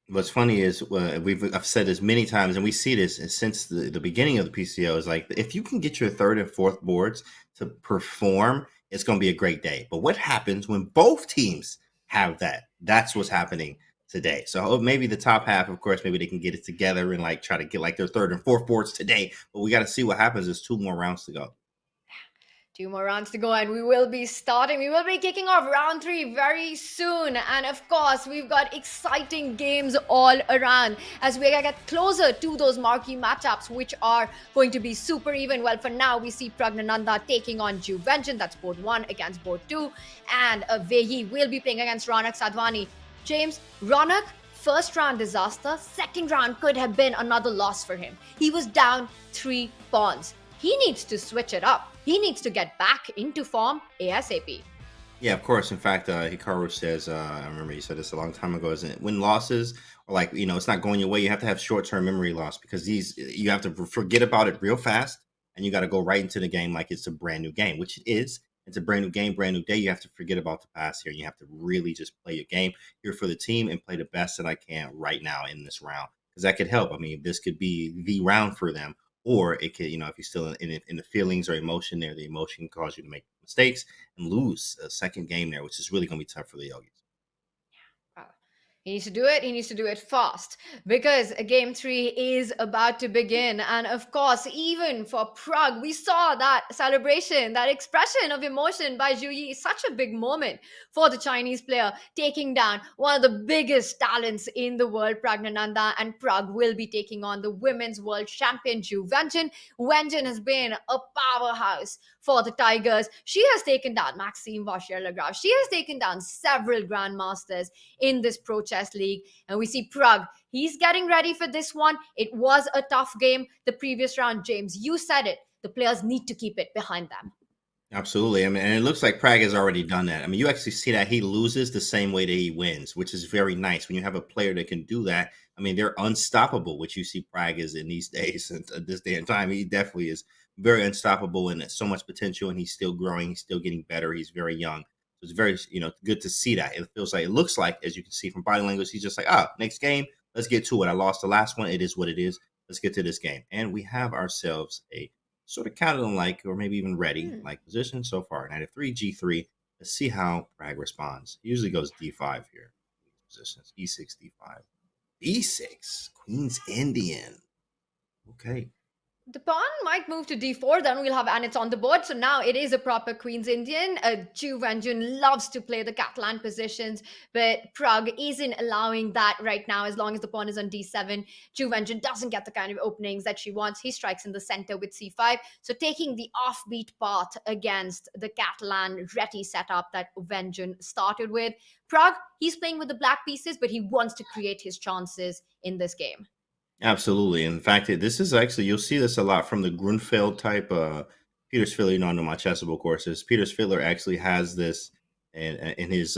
What's funny is I've said this many times, and we see this since the beginning of the PCL, is like if you can get your third and fourth boards to perform, it's going to be a great day. But what happens when both teams have that? That's what's happening today. So maybe the top half, of course, maybe they can get it together and like try to get like their third and fourth boards today. But we got to see what happens. There's 2 more rounds to go. 2 more rounds to go, and we will be kicking off round 3 very soon. And of course, we've got exciting games all around as we get closer to those marquee matchups, which are going to be super even. Well, for now, we see Pragnananda taking on Zhu Yi. That's board 1 against board 2. And Wei Yi will be playing against Ronak Sadhwani. James, Ronak, first round disaster. Second round could have been another loss for him. He was down 3 pawns. He needs to switch it up. He needs to get back into form ASAP. Yeah, of course. In fact, Hikaru says, I remember he said this a long time ago, isn't it? When losses are like, it's not going your way, you have to have short-term memory loss because you have to forget about it real fast and you got to go right into the game like it's a brand new game, which it is. It's a brand new game, brand new day. You have to forget about the past here. You have to really just play your game here for the team and play the best that I can right now in this round because that could help. I mean, this could be the round for them. Or it could, if you're still in the feelings or emotion there, the emotion can cause you to make mistakes and lose a second game there, which is really going to be tough for the Yogis. He needs to do it. He needs to do it fast because game 3 is about to begin. And of course, even for Prag, we saw that celebration, that expression of emotion by Zhu Yi. Such a big moment for the Chinese player, taking down one of the biggest talents in the world, Pragnananda. And Prag will be taking on the women's world champion, Zhu Yi. Wenjin has been a powerhouse for the Tigers. She has taken down Maxime Vachier-Lagrave. She has taken down several grandmasters in this Pro Chess League. And we see Prag. He's getting ready for this one. It was a tough game the previous round. James, you said it. The players need to keep it behind them. Absolutely. I mean, and it looks like Prag has already done that. I mean, you actually see that he loses the same way that he wins, which is very nice. When you have a player that can do that, I mean, they're unstoppable, which you see Prag is in these days, at this day and time. He definitely is very unstoppable and so much potential, and he's still growing. He's still getting better. He's very young. So it's very, good to see that. It looks like, as you can see from body language, he's just like, next game, let's get to it. I lost the last one. It is what it is. Let's get to this game. And we have ourselves a sort of counted on like, or maybe even ready, like position so far. Knight of 3, G3. Let's see how Prag responds. He usually goes D5 here. Positions, E6, D5. E6, Queen's Indian. Okay. The pawn might move to d4, then we'll have, and it's on the board. So now it is a proper Queen's Indian. Zhu Yi loves to play the Catalan positions, but Prag isn't allowing that right now as long as the pawn is on d7. Zhu Yi doesn't get the kind of openings that she wants. He strikes in the center with c5. So taking the offbeat path against the Catalan Reti setup that Wenjun started with. Prag, he's playing with the black pieces, but he wants to create his chances in this game. Absolutely. In fact, this is actually, you'll see this a lot from the Grunfeld type Peter Sfiller, on my Chessable courses. Peter Sfiller actually has this in his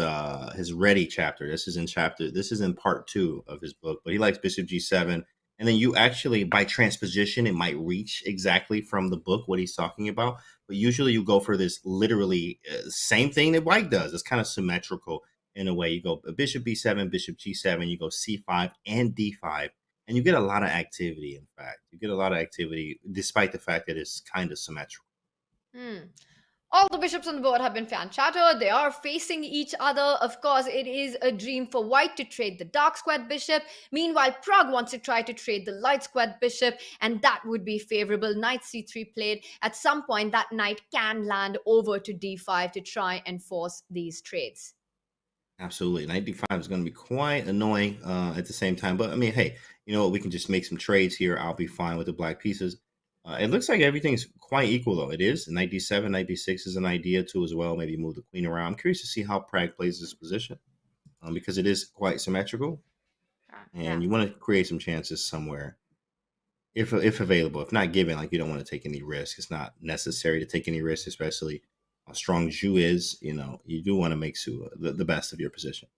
Ready chapter. This is in part 2 of his book, but he likes Bishop G7. And then you actually, by transposition, it might reach exactly from the book what he's talking about. But usually you go for this literally same thing that White does. It's kind of symmetrical in a way. You go Bishop B7, Bishop G7, you go C5 and D5. And you get a lot of activity, in fact. You get a lot of activity, despite the fact that it's kind of symmetrical. All the bishops on the board have been fan shattered. They are facing each other. Of course, it is a dream for White to trade the dark squared bishop. Meanwhile, Prag wants to try to trade the light squared bishop, and that would be favorable. Knight c3 played. At some point, that knight can land over to d5 to try and force these trades. Absolutely. Knight d5 is going to be quite annoying at the same time. But, I mean, hey, you know what? We can just make some trades here. I'll be fine with the black pieces. It looks like everything's quite equal, though. It is. Knight d7, knight d6 is an idea, too, as well. Maybe move the queen around. I'm curious to see how Prag plays this position because it is quite symmetrical. And you want to create some chances somewhere if available. If not given, like you don't want to take any risk. It's not necessary to take any risk, especially how strong Zhu is. You do want to make the best of your position.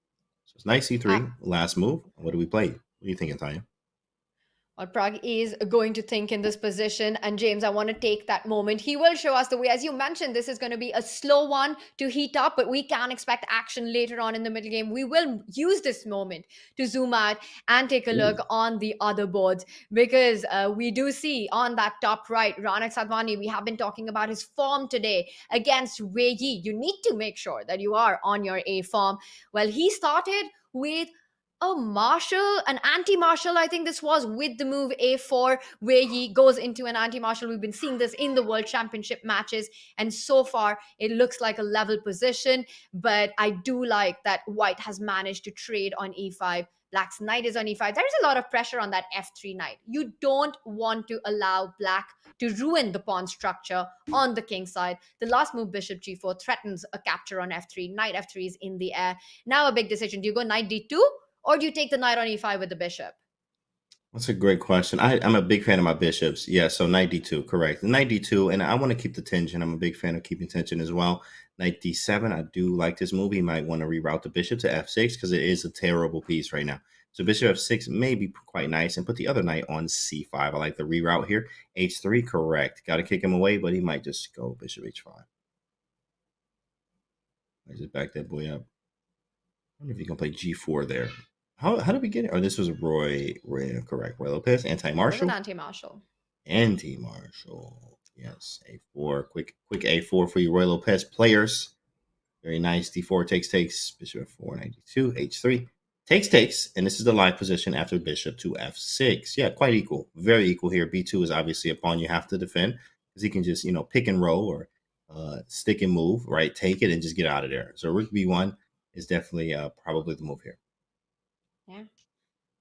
So it's knight c3, last move. What do we play? What do you think, Tanya? What Prag is going to think in this position. And James, I want to take that moment. He will show us the way. As you mentioned, this is going to be a slow one to heat up, but we can expect action later on in the middle game. We will use this moment to zoom out and take a look on the other boards, because we do see on that top right, Ronak Sadhwani, we have been talking about his form today against Wei Yi. You need to make sure that you are on your A form. Well, he started with an anti-marshal, I think this was, with the move a4, where he goes into an anti-marshal. We've been seeing this in the World Championship matches, and so far it looks like a level position, but I do like that white has managed to trade on e5. Black's knight is on e5. There's a lot of pressure on that f3 knight. You don't want to allow black to ruin the pawn structure on the king side. The last move, bishop g4, threatens a capture on f3. Knight f3 is in the air. Now a big decision. Do you go knight d2? Or do you take the knight on e5 with the bishop? That's a great question. I'm a big fan of my bishops. Yeah, so knight d2, correct. Knight d2, and I want to keep the tension. I'm a big fan of keeping tension as well. Knight d7, I do like this move. You might want to reroute the bishop to f6 because it is a terrible piece right now. So bishop f6 may be quite nice, and put the other knight on c5. I like the reroute here. h3, correct. Got to kick him away, but he might just go bishop h5. I just back that boy up. I wonder if you can play g4 there. How did we get it? Oh, this was Roy, correct. Roy Lopez, anti-marshal. Anti-marshal. Yes, a4. Quick a4 for you Roy Lopez players. Very nice. d4 takes. Bishop f4, knight d2, h3. Takes. And this is the live position after bishop to f6. Yeah, quite equal. Very equal here. b2 is obviously a pawn you have to defend, because he can just, pick and roll or stick and move, right? Take it and just get out of there. So rook b1 is definitely probably the move here. Yeah.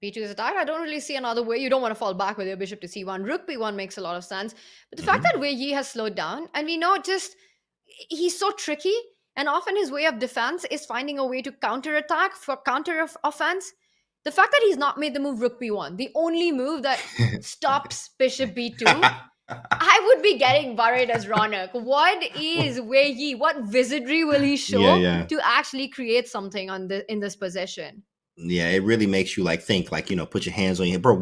b2 is attacked. I don't really see another way. You don't want to fall back with your bishop to c1. Rook b1 makes a lot of sense. But the fact that Wei Yi has slowed down, and we know he's so tricky, and often his way of defense is finding a way to counterattack for counter-offense. The fact that he's not made the move rook b1, the only move that stops bishop b2, I would be getting worried as Ronak. What is Wei Yi? What wizardry will he show to actually create something in this position? Yeah, it really makes you think, put your hands on your head. Bro,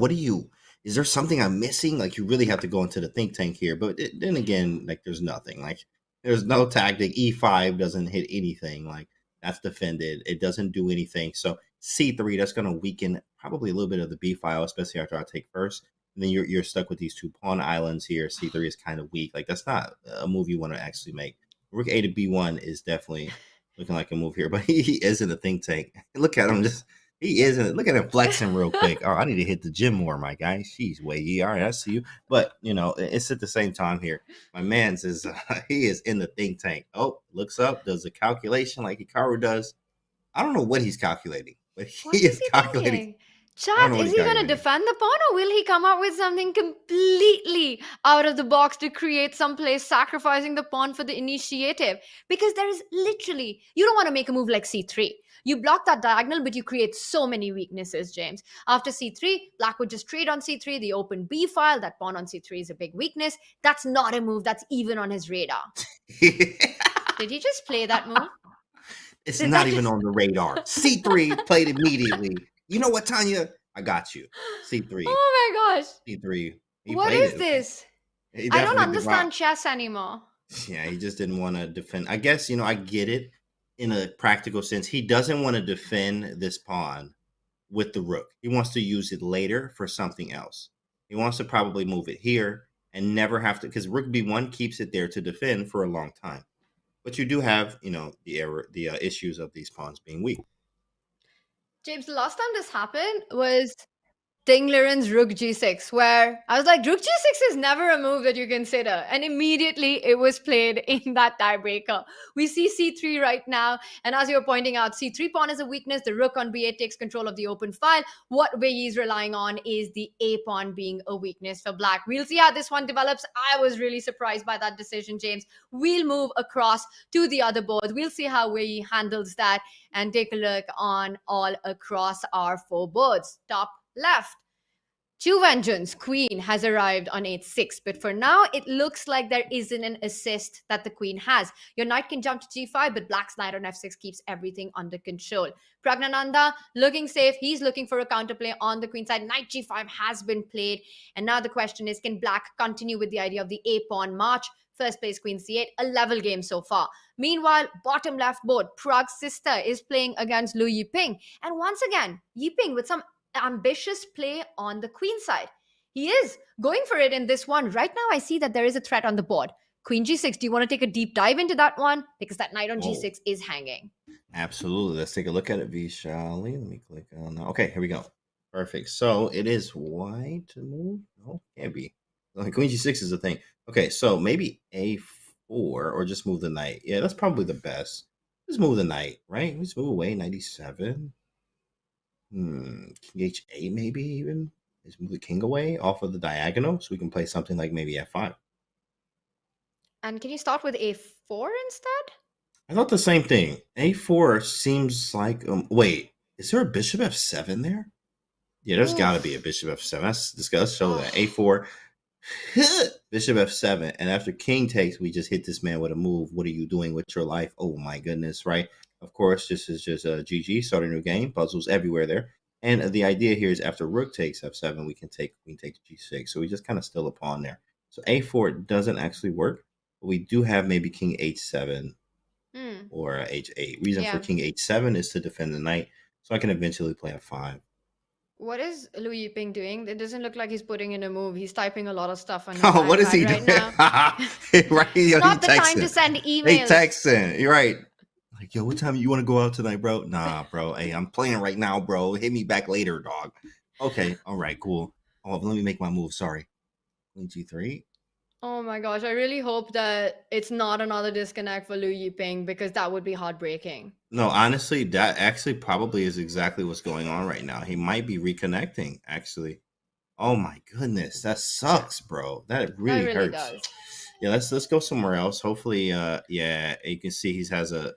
is there something I'm missing? You really have to go into the think tank here. But then again, there's nothing. There's no tactic. E5 doesn't hit anything. That's defended. It doesn't do anything. So C3, that's going to weaken probably a little bit of the B file, especially after I take first. And then you're stuck with these two pawn islands here. C3 is kind of weak. That's not a move you want to actually make. Rook A to B1 is definitely looking like a move here. But he is in the think tank. Look at him He isn't. Look at him flexing real quick. Oh, I need to hit the gym more, my guy. Jeez, Wei Yi. All right, I see you. But, it's at the same time here. My man says he is in the think tank. Oh, looks up, does a calculation like Hikaru does. I don't know what he's calculating, but he is calculating. Chat, is he going to defend the pawn, or will he come up with something completely out of the box to create some play, sacrificing the pawn for the initiative? Because there is literally, you don't want to make a move like c3. You block that diagonal, but you create so many weaknesses, James. After c3, black would just trade on c3, the open b file. That pawn on c3 is a big weakness. That's not a move that's even on his radar. Did he just play that move? It's not even on the radar. C3 played immediately. You know what, Tanya? I got you. C3. Oh my gosh. C3. What is this? I don't understand chess anymore. Yeah, he just didn't want to defend. I guess, I get it in a practical sense. He doesn't want to defend this pawn with the rook. He wants to use it later for something else. He wants to probably move it here and never have to, because rook b1 keeps it there to defend for a long time. But you do have, the issues of these pawns being weak. James, the last time this happened was Tingleron's rook g6, where I was like, rook g6 is never a move that you consider. And immediately it was played in that tiebreaker. We see c3 right now. And as you were pointing out, c3 pawn is a weakness. The rook on b8 takes control of the open file. What Wei Yi is relying on is the a pawn being a weakness for black. We'll see how this one develops. I was really surprised by that decision, James. We'll move across to the other board. We'll see how Wei Yi handles that and take a look on all across our 4 boards. Top left. Chu Vengeance, queen, has arrived on h6, but for now, it looks like there isn't an assist that the queen has. Your knight can jump to g5, but black's knight on f6 keeps everything under control. Pragnananda looking safe. He's looking for a counterplay on the queen side. Knight g5 has been played, and now the question is, can black continue with the idea of the a-pawn march? First place, queen c8, a level game so far. Meanwhile, bottom left board, Prag's sister is playing against Lu Yiping. And once again, Yiping with some ambitious play on the queen side. He is going for it in this one. Right now, I see that there is a threat on the board. Queen g6, do you want to take a deep dive into that one? Because that knight on g6 is hanging. Absolutely. Let's take a look at it, Vaishali. Let me click on that. Okay, here we go. Perfect. So it is white to move? No, can't be. Queen g6 is the thing. Okay, so maybe a4 or just move the knight. Yeah, that's probably the best. Just move the knight, right? Let's move away, 97. King h8 maybe even. Let's move the king away off of the diagonal so we can play something like maybe f5. And can you start with a4 instead? I thought the same thing. A4 seems like wait, is there a bishop f7 there? Yeah, there's got to be a bishop f7. Let's show that. A4 bishop f7, and after king takes, we just hit this man with a move. What are you doing with your life? Oh my goodness, right? Of course, this is just a GG, start a new game, puzzles everywhere there. And the idea here is after rook takes f7, we can take queen takes g6. So we just kind of steal a pawn there. So a4 doesn't actually work, but we do have maybe king h7 or h8. Reason for king h7 is to defend the knight, so I can eventually play f5. What is Lu Yiping doing? It doesn't look like he's putting in a move. He's typing a lot of stuff on his iPad what is he right doing? now. Right, yo, Not the time to send emails. Hey, texting. You're right. Like, yo, what time you want to go out tonight, bro? Nah, bro. Hey, I'm playing right now, bro. Hit me back later, dog. Okay, all right, cool. Oh, let me make my move. Sorry. Queen g3. Oh my gosh, I really hope that it's not another disconnect for Lu Yiping because that would be heartbreaking. No, honestly, that actually probably is exactly what's going on right now. He might be reconnecting, actually. Oh my goodness, that sucks, bro. That really hurts. Does. Yeah, let's go somewhere else. Hopefully, yeah, you can see he has a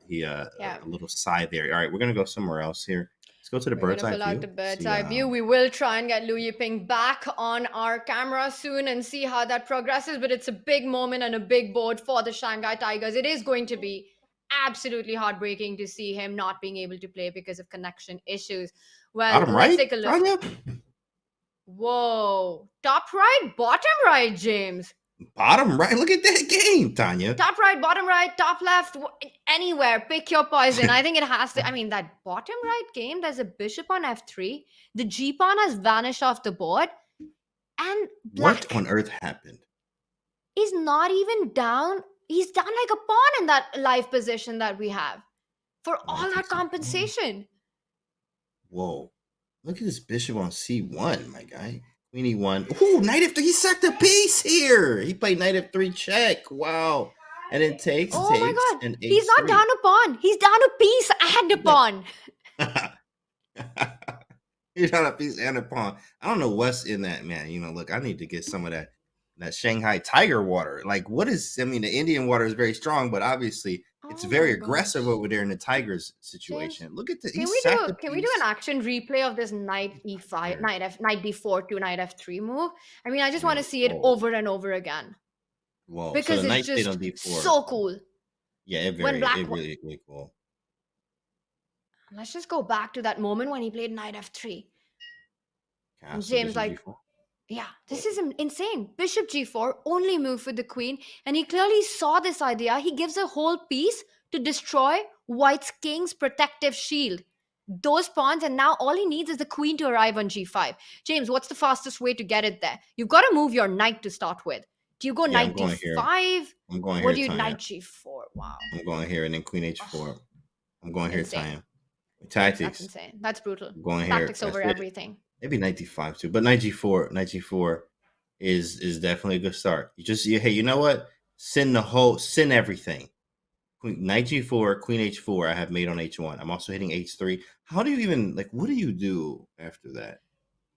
little side there. All right, we're gonna go somewhere else here. Let's go to the bird's eye view. Fill out the bird's eye view. We will try and get Lu Yiping back on our camera soon and see how that progresses. But it's a big moment and a big board for the Shanghai Tigers. It is going to be absolutely heartbreaking to see him not being able to play because of connection issues. Well, let's take a look. Whoa. Top right, bottom right, James. Bottom right. Look at that game, Tanya. Top right, bottom right, top left, anywhere. Pick your poison. I think it has to. I mean, that bottom right game, there's a bishop on f3. The G pawn has vanished off the board. And black what on earth happened? Is not even down. He's down like a pawn in that live position that we have for all that compensation. Whoa. Look at this bishop on c1, my guy. Queen e1. Ooh, knight f3. He sacked a piece here. He played knight f3 check. Wow. And it takes. Oh my god. And he's not down a pawn. He's down a piece and a pawn. He's down a piece and a pawn. I don't know what's in that, man. You know, look, I need to get some of that Shanghai Tiger water. Like, what is, I mean, the Indian water is very strong, but obviously it's very aggressive over there in the Tigers situation. James, look at the. Can we do an action replay of this knight e5, knight d4 to knight f3 move? I mean, I just want to see it over and over again. Whoa! Because so it's just on D4. So cool. Yeah, it really cool. Let's just go back to that moment when he played knight f3. And James, like, G4. Yeah, this is insane. Bishop g4, only move for the queen. And he clearly saw this idea. He gives a whole piece to destroy white's king's protective shield. Those pawns, and now all he needs is the queen to arrive on g5. James, what's the fastest way to get it there? You've got to move your knight to start with. Do you go knight d5? Here. I'm going here. What do you knight g4? Wow. I'm going here and then queen h4. I'm going here, Tanya. Tactics. That's insane. That's brutal. I'm going Tactics here. over everything. Maybe knight d5 too, but knight g4 is definitely a good start. Hey, you know what? Send everything. Knight g4, queen h4. I have mate on h1. I'm also hitting h3. How do you even what do you do after that?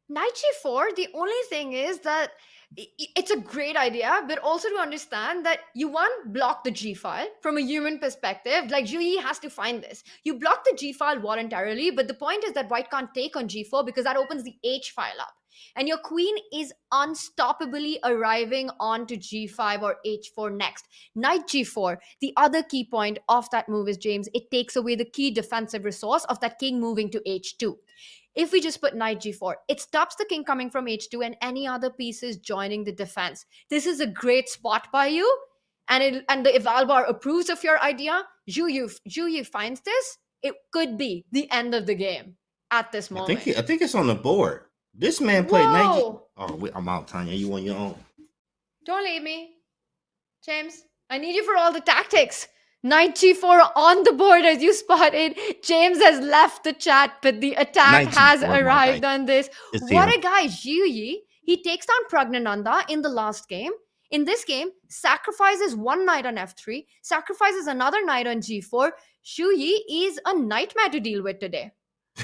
Knight g4, the only thing is that it's a great idea, but also to understand that you want block the g file from a human perspective. Like Zhu Yi has to find this. You block the g file voluntarily, but the point is that white can't take on g4 because that opens the h file up. And your queen is unstoppably arriving onto g5 or h4 next. Knight g4, the other key point of that move is, James, it takes away the key defensive resource of that king moving to h2. If we just put knight g4, it stops the king coming from h2 and any other pieces joining the defense. This is a great spot by you, and the Evalbar approves of your idea. Zhu Yi finds this. It could be the end of the game at this moment. I think it's on the board. This man played knight g. Whoa! Oh, wait, I'm out, Tanya. You on your own. Don't leave me, James. I need you for all the tactics. Knight g4 on the board, as you spotted. James has left the chat, but the attack has arrived on this. What a guy, Zhu Yi. He takes down Pragnananda in the last game. In this game, sacrifices one knight on f3, sacrifices another knight on g4. Zhu Yi is a nightmare to deal with today.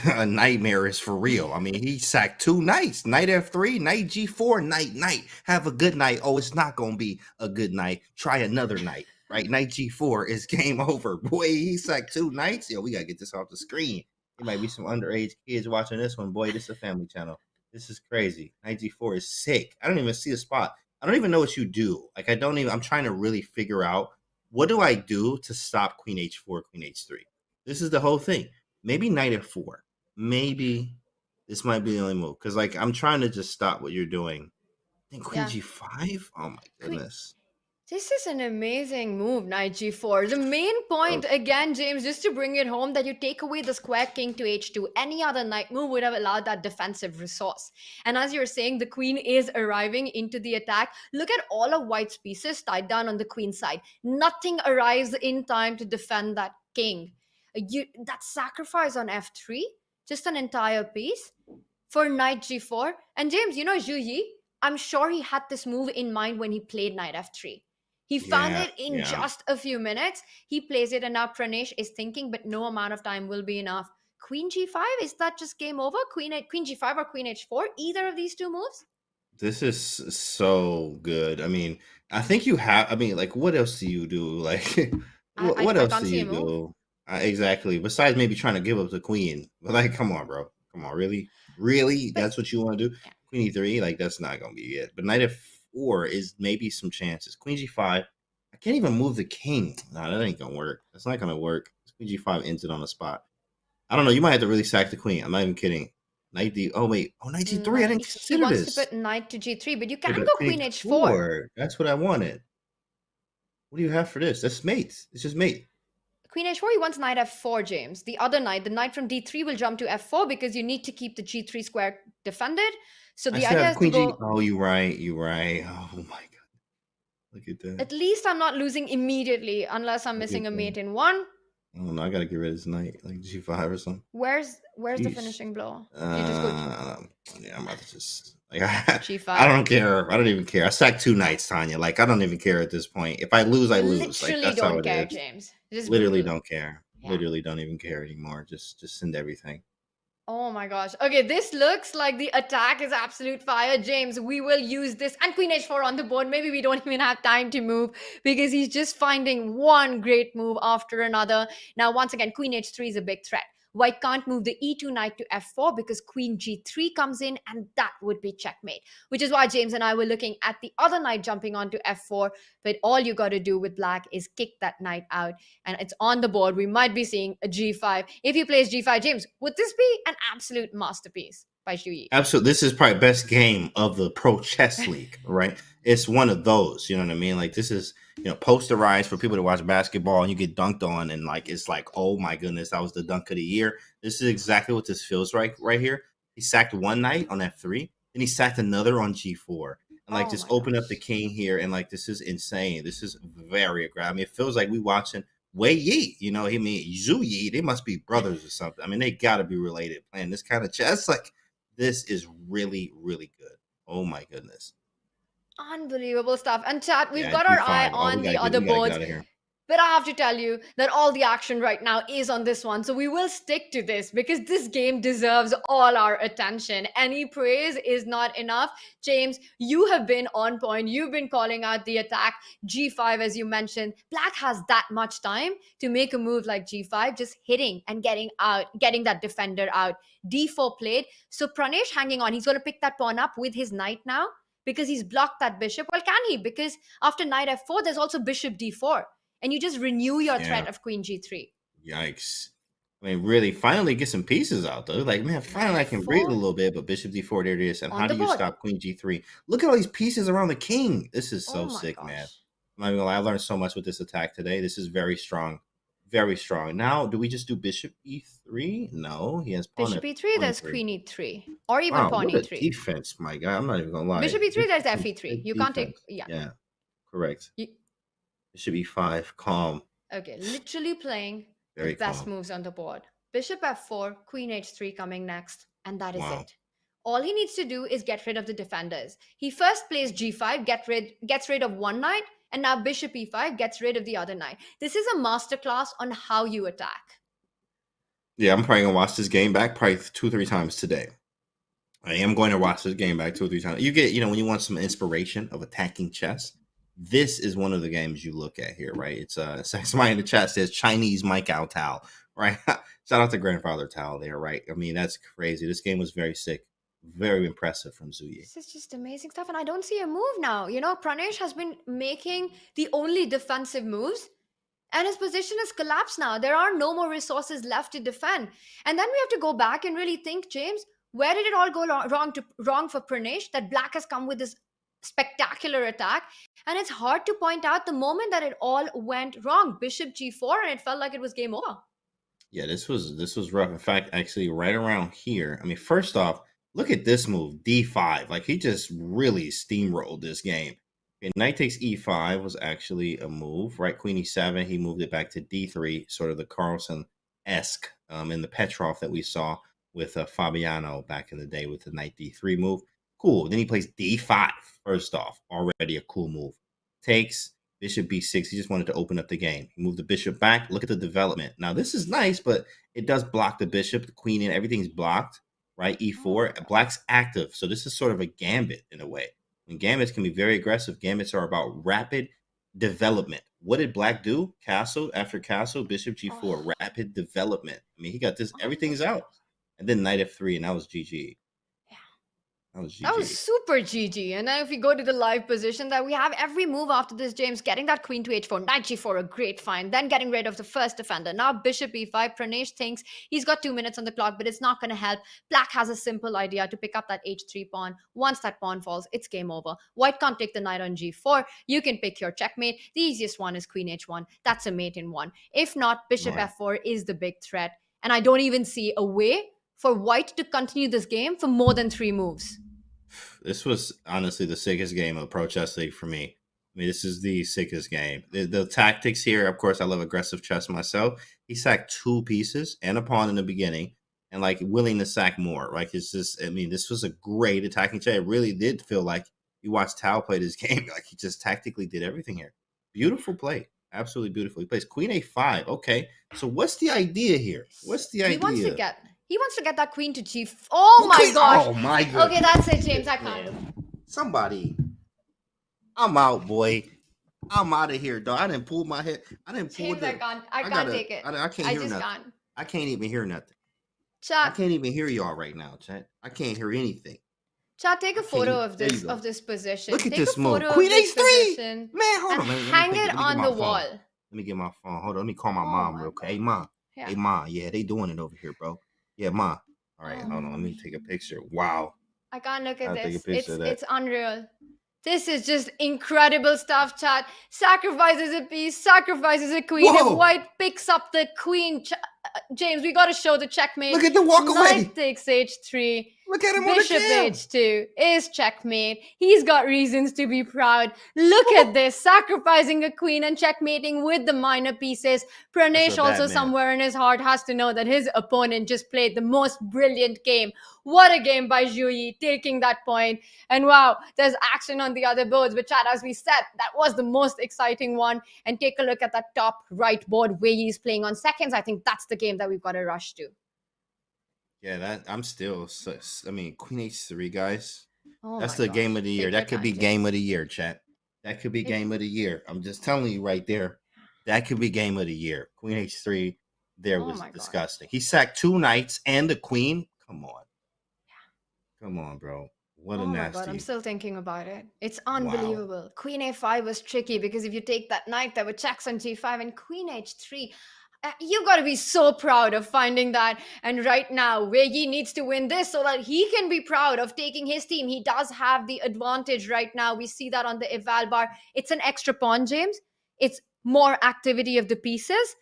A nightmare is for real. I mean, he sacked 2 knights. Knight f3, knight g4, knight. Have a good night. Oh, it's not going to be a good night. Try another night. Right, knight g4 is game over. Boy, he sacked 2 knights. Yo, we got to get this off the screen. There might be some underage kids watching this one. Boy, this is a family channel. This is crazy. Knight g4 is sick. I don't even see a spot. I don't even know what you do. I'm trying to really figure out, what do I do to stop queen h4, queen h3? This is the whole thing. Maybe knight f4. Maybe this might be the only move. Because, I'm trying to just stop what you're doing. I think queen g5? Oh, my goodness. This is an amazing move, knight g4. The main point, again, James, just to bring it home, that you take away the square king to h2. Any other knight move would have allowed that defensive resource. And as you're saying, the queen is arriving into the attack. Look at all of white's pieces tied down on the queen side. Nothing arrives in time to defend that king. That sacrifice on f3, just an entire piece for knight g4. And James, Zhu Yi, I'm sure he had this move in mind when he played knight f3. He found it in just a few minutes. He plays it, and now Pranesh is thinking, but no amount of time will be enough. Queen g5, is that just game over? Queen g5 or queen h4? Either of these two moves? This is so good. I mean, I think you have. I mean, what else do you do? What else do you do? Exactly. Besides maybe trying to give up the queen. But come on, bro. Come on, really? Really? That's what you want to do? Yeah. Queen e3, that's not going to be it. But knight f4 is maybe some chances. Queen g5. I can't even move the king. No, that ain't going to work. That's not going to work. Queen g5 ends it on the spot. I don't know. You might have to really sack the queen. I'm not even kidding. Knight d. Oh, wait. Oh, knight g3. I didn't consider this. He wants to put knight to g3, but you can't go queen h4. That's what I wanted. What do you have for this? That's mate. It's just mate. Queen h4, he wants knight f4, James. The other knight, the knight from d3 will jump to f4 because you need to keep the g3 square defended. So the idea is to go... Oh, you're right. Oh, my God. Look at that. At least I'm not losing immediately unless I'm missing a mate in one. Oh, no, I got to get rid of this knight, g5 or something. Where's the finishing blow? You just go... Yeah, I'm about to just... g5. I don't care. I don't even care. I sacked 2 knights, Tanya. I don't even care at this point. If I lose, I lose. Literally that's don't how it care, is. James. Just literally don't care. Yeah. Literally don't even care anymore. Just send everything. Oh my gosh. Okay, this looks like the attack is absolute fire. James, we will use this. And queen h4 on the board. Maybe we don't even have time to move because he's just finding one great move after another. Now, once again, queen h3 is a big threat. White can't move the e2 knight to f4 because queen g3 comes in, and that would be checkmate, which is why James and I were looking at the other knight jumping onto f4. But all you got to do with black is kick that knight out, and it's on the board. We might be seeing a g5. If he plays g5, James, would this be an absolute masterpiece by Zhu Yi? Absolutely. This is probably best game of the Pro Chess League, right? It's one of those, you know what I mean? This is, posterized for people to watch basketball, and you get dunked on, and it's oh my goodness, that was the dunk of the year. This is exactly what this feels like right here. He sacked one knight on f3, then he sacked another on g4, and just open up the king here, and this is insane. This is very aggressive. I mean, it feels like we watching Wei Yi, Zhu Yi. They must be brothers or something. I mean, they gotta be related playing this kind of chess. This is really, really good. Oh my goodness. Unbelievable stuff. And chat, we've Yeah, got our eye D5. Oh, on we the gotta other get boards. out of here. But I have to tell you that all the action right now is on this one. So we will stick to this because this game deserves all our attention. Any praise is not enough. James, you have been on point. You've been calling out the attack. G5, as you mentioned. Black has that much time to make a move like G5, just hitting and getting that defender out. D4 played. So Pranesh hanging on. He's going to pick that pawn up with his knight now because he's blocked that bishop. Well, can he? Because after knight f4, there's also bishop d4. And you just renew your threat of queen g3. Yikes. I mean, really, finally get some pieces out, though. Like, man, finally I can breathe a little bit, but bishop d4, there it is. And how do you stop queen g3? Look at all these pieces around the king. This is so sick, man. I'm not even gonna lie, I learned so much with this attack today. This is very strong. Very strong. Now, do we just do bishop e3? No, he has pawn bishop e3, there's queen e3. Or even pawn what e3. A defense, my guy. I'm not even gonna lie. Bishop e3, there's fe3. You can't take... Yeah, correct. Bishop e5, calm. Okay, literally playing Very the best calm. moves on the board. Bishop f4, queen h3 coming next, and that is it. All he needs to do is get rid of the defenders. He first plays g5, gets rid of one knight, and now bishop e5 gets rid of the other knight. This is a masterclass on how you attack. Yeah, I'm probably gonna watch this game back probably 2-3 times today. I am going to watch this game back 2 or 3 times. You get, when you want some inspiration of attacking chess, this is one of the games you look at here, right? It's somebody in the chat says Chinese Mike Ao Tao, right? Shout out to Grandfather Tao there, right? I mean, that's crazy. This game was very sick, very impressive from Zhu Yi. This is just amazing stuff, and I don't see a move now. Pranesh has been making the only defensive moves, and his position has collapsed now. There are no more resources left to defend. And then we have to go back and really think, James, where did it all go wrong for Pranesh that Black has come with this spectacular attack? And it's hard to point out the moment that it all went wrong. Bishop g4, and it felt like it was game over. Yeah, this was rough. In fact, actually, right around here. I mean, first off, look at this move, d5. Like, he just really steamrolled this game. Okay, knight takes e5 was actually a move, right? Queen e7, he moved it back to d3, sort of the Carlsen-esque in the Petrov that we saw with Fabiano back in the day with the knight d3 move. Cool. Then he plays d5. First off, already a cool move. Takes bishop b6. He just wanted to open up the game. He moved the bishop back. Look at the development. Now, this is nice, but it does block the bishop, the queen in. Everything's blocked, right? e4. Black's active. So this is sort of a gambit in a way. And gambits can be very aggressive. Gambits are about rapid development. What did Black do? Castle after castle, bishop g4, rapid development. I mean, he got this. Everything's out. And then knight f3, and that was GG. That was super GG. And then if we go to the live position, that we have every move after this, James, getting that queen to h4, knight g4, a great find, then getting rid of the first defender. Now bishop e5. Pranesh thinks he's got 2 minutes on the clock, but it's not going to help. Black has a simple idea to pick up that h3 pawn. Once that pawn falls, it's game over. White can't take the knight on g4. You can pick your checkmate. The easiest one is queen h1. That's a mate in one. If not, bishop f4 is the big threat. And I don't even see a way for White to continue this game for more than 3 moves. This was honestly the sickest game of Pro Chess League for me. I mean, this is the sickest game. The tactics here, of course, I love aggressive chess myself. He sacked 2 pieces and a pawn in the beginning and, like, willing to sack more. Like, it's just, I mean, this was a great attacking chess. It really did feel like you watched Tao play this game. Like, he just tactically did everything here. Beautiful play. Absolutely beautiful. He plays queen a5. Okay, so what's the idea here? What's the idea? He wants to get that queen to g. Oh my gosh. Oh my god. Okay, that's it, James. I can't. Somebody. I'm out, boy. I'm out of here, dog. I didn't pull my head. I didn't pull James, I can't take it. I can't hear nothing. Can't. I can't even hear nothing. Chat. I can't even hear y'all right now, chat. I can't hear anything. Chat, take a photo of this position. Look at take this a move. Photo Queen of this h3. Man, hold on. Hang it on the wall. Let me get my phone. Hold on. Let me call my mom real quick. Hey, mom. Yeah. Hey, mom. Yeah, they doing it over here, bro. Yeah, mom. All right, hold on. Let me take a picture. Wow. I can't look at this. It's unreal. This is just incredible stuff, chat. Sacrifices a piece, sacrifices a queen. Whoa. If White picks up the queen, James, we got to show the checkmate. Look at the walk away. Knight takes h3. Look at him on the Bishop cam. h2 is checkmate. He's got reasons to be proud. Look at this, sacrificing a queen and checkmating with the minor pieces. Pranesh also somewhere in his heart has to know that his opponent just played the most brilliant game. What a game by Zhu Yi, taking that point. And wow, there's action on the other boards. But chat, as we said, that was the most exciting one. And take a look at that top right board. Wei Yi is playing on seconds. I think that's the game that we've got to rush to. Yeah, that I'm still. I mean, Queen H3, guys. Oh That's my the game gosh. of the year. Take That your could be time, game James. of the year, chat. That could be game of the year. I'm just telling you right there. That could be game of the year. Queen H3 there Oh was my God. disgusting. He sacked 2 knights and the queen. Come on. Come on, bro. What a Oh my nasty. God, I'm still thinking about it. It's unbelievable. Queen a5 was tricky because if you take that knight, there were checks on g5 and queen h3. You got to be so proud of finding that. And right now, Wei Yi needs to win this so that he can be proud of taking his team. He does have the advantage right now. We see that on the eval bar. It's an extra pawn, James. It's more activity of the pieces.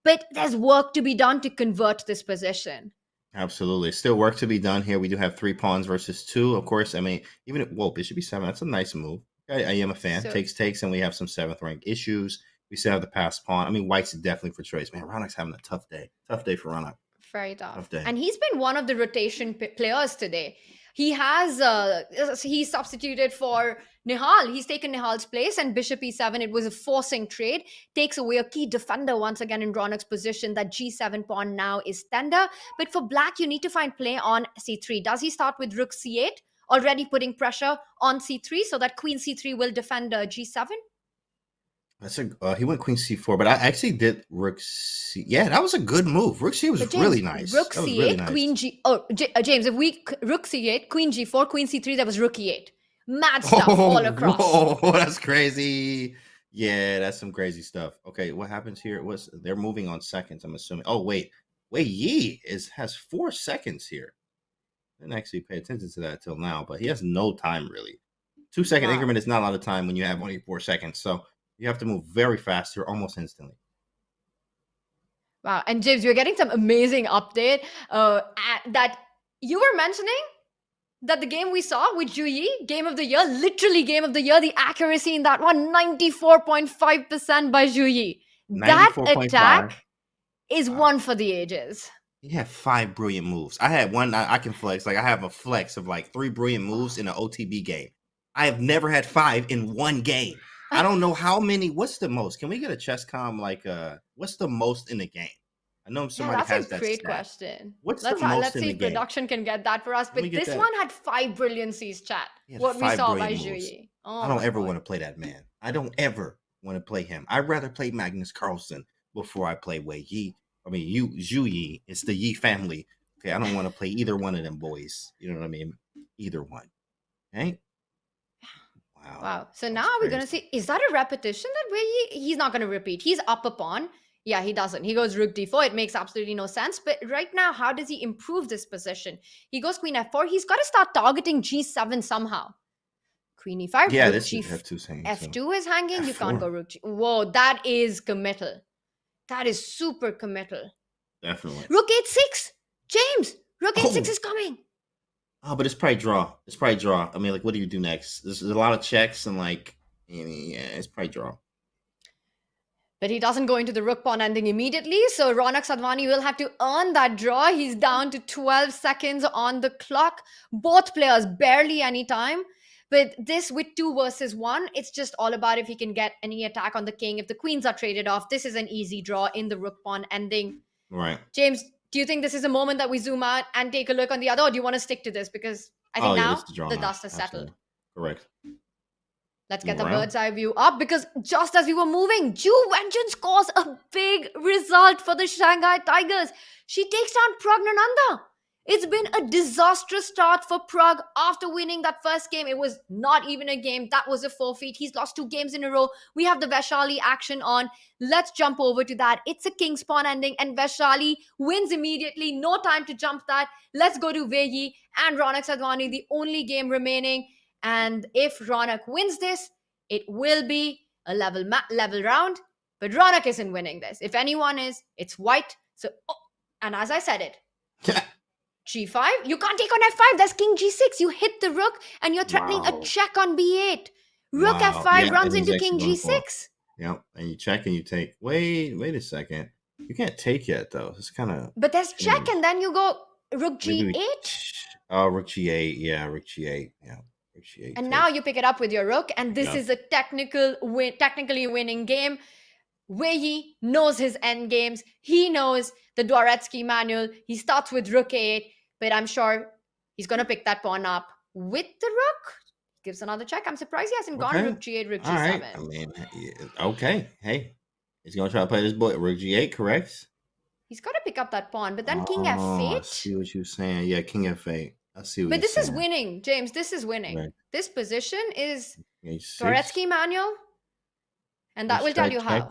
But there's work to be done to convert this position. Absolutely. Still work to be done here. We do have 3 pawns versus 2. Of course, I mean, even if, whoa, bishop b7. That's a nice move. I am a fan. So- Takes, and we have some 7th rank issues. We still have the pass pawn. I mean, white's definitely for choice. Man, Ronak's having a tough day. Tough day for Ronak. Very tough. Tough day. And he's been one of the rotation players today. He has he's substituted for Nihal. He's taken Nihal's place, and bishop e7. It was a forcing trade. Takes away a key defender once again in Ronak's position. That g7 pawn now is tender. But for black, you need to find play on c3. Does he start with rook c8? Already putting pressure on c3 so that queen c3 will defend g7? That's a he went queen c4, but I actually did rook c. Yeah, that was a good move. Rook c was But James, really nice. Rook That was c8, really nice. queen g. Oh, James, if we rook c8, queen g4, queen c3, that was rook e8. Mad stuff all across. Whoa, that's crazy. Yeah, that's some crazy stuff. Okay, what happens here? They're moving on seconds, I'm assuming. Oh, wait. Wei Yi has 4 seconds here. I didn't actually pay attention to that till now, but he has no time really. 2-second Wow. increment is not a lot of time when you have only 4 seconds. So you have to move very fast here, almost instantly. Wow. And James, we're getting some amazing update that you were mentioning that the game we saw with Zhu Yi, game of the year, literally game of the year, the accuracy in that one, 94.5% by Zhu Yi. That 94.5. attack is Wow. one for the ages. He had 5 brilliant moves. I had one I can flex. Like I have a flex of like 3 brilliant moves in an OTB game. I have never had 5 in one game. I don't know how many. What's the most? Can we get a Chesscom like what's the most in the game? I know somebody That's has a that great stat. question. What's let's the most let's in see the if game? production can get that for us. Let But me get this that. one had 5 brilliancies, chat. He had What we 5 saw by brilliant Zhu moves. Yi. Oh I don't my ever God. want to play that man. I don't ever want to play him. I'd rather play Magnus Carlsen before I play Wei Yi. I mean, Zhu Yi. It's the Yi family. Okay, I don't want to play either one of them boys. You know what I mean? Either one. Okay? Wow. Wow. So That's now we're going to crazy. see, is that a repetition that Wei Yi? He's not going to repeat. He's up a pawn. Yeah, he doesn't. He goes rook d4. It makes absolutely no sense. But right now, how does he improve this position? He goes queen f4. He's got to start targeting g7 somehow. Queen e5. Yeah, rook this g is F2 saying f2 is hanging. You can't F4. go rook g. Whoa, that is committal. That is super committal. Definitely. Rook h6. James, rook h6 Oh. is coming. Oh, but it's probably draw. It's probably draw. I mean, like, what do you do next? There's a lot of checks and like, I mean, yeah, it's probably draw. But he doesn't go into the rook pawn ending immediately. So Ronak Sadhwani will have to earn that draw. He's down to 12 seconds on the clock. Both players barely any time. But this with 2 versus 1, it's just all about if he can get any attack on the king. If the queens are traded off, this is an easy draw in the rook pawn ending. Right. James, do you think this is a moment that we zoom out and take a look on the other? Or do you want to stick to this? Because I think Oh, yeah, now this is the draw the now. dust has settled. Absolutely. Correct. Let's get the Wow. bird's eye view up because just as we were moving, Ju Wenjun scores a big result for the Shanghai Tigers. She takes down Prag Nananda. It's been a disastrous start for Prag after winning that first game. It was not even a game. That was a forfeit. He's lost 2 games in a row. We have the Vaishali action on. Let's jump over to that. It's a king's pawn ending and Vaishali wins immediately. No time to jump that. Let's go to Wei Yi and Ronak Sadhwani, the only game remaining. And if Ronak wins this, it will be a level round. But Ronak isn't winning this. If anyone is, it's white. So And as I said it, g5, you can't take on f5. That's king g6. You hit the rook and you're threatening a check on b8. Rook f5 runs into king g6. Yep, and you check and you take. Wait a second. You can't take yet though. It's kind of. But there's check, and then you go rook g8. Oh, rook g8. Yeah, rook g8. Yeah, rook g8. And now you pick it up with your rook, and this is a technically winning game. Wei Yi knows his end games. He knows the Dvoretsky manual. He starts with rook a8, but I'm sure he's gonna pick that pawn up with the rook. Gives another check. I'm surprised he hasn't gone rook g8, rook g7. Right. I mean, okay. Hey, he's gonna try to play this boy rook g8, correct? He's got to pick up that pawn, but then king f8. I see what you're saying. Yeah, king f8. I see what but you're this saying. is winning, James. This is winning. Right. This position is H6. Dvoretsky manual, and that will tell you how.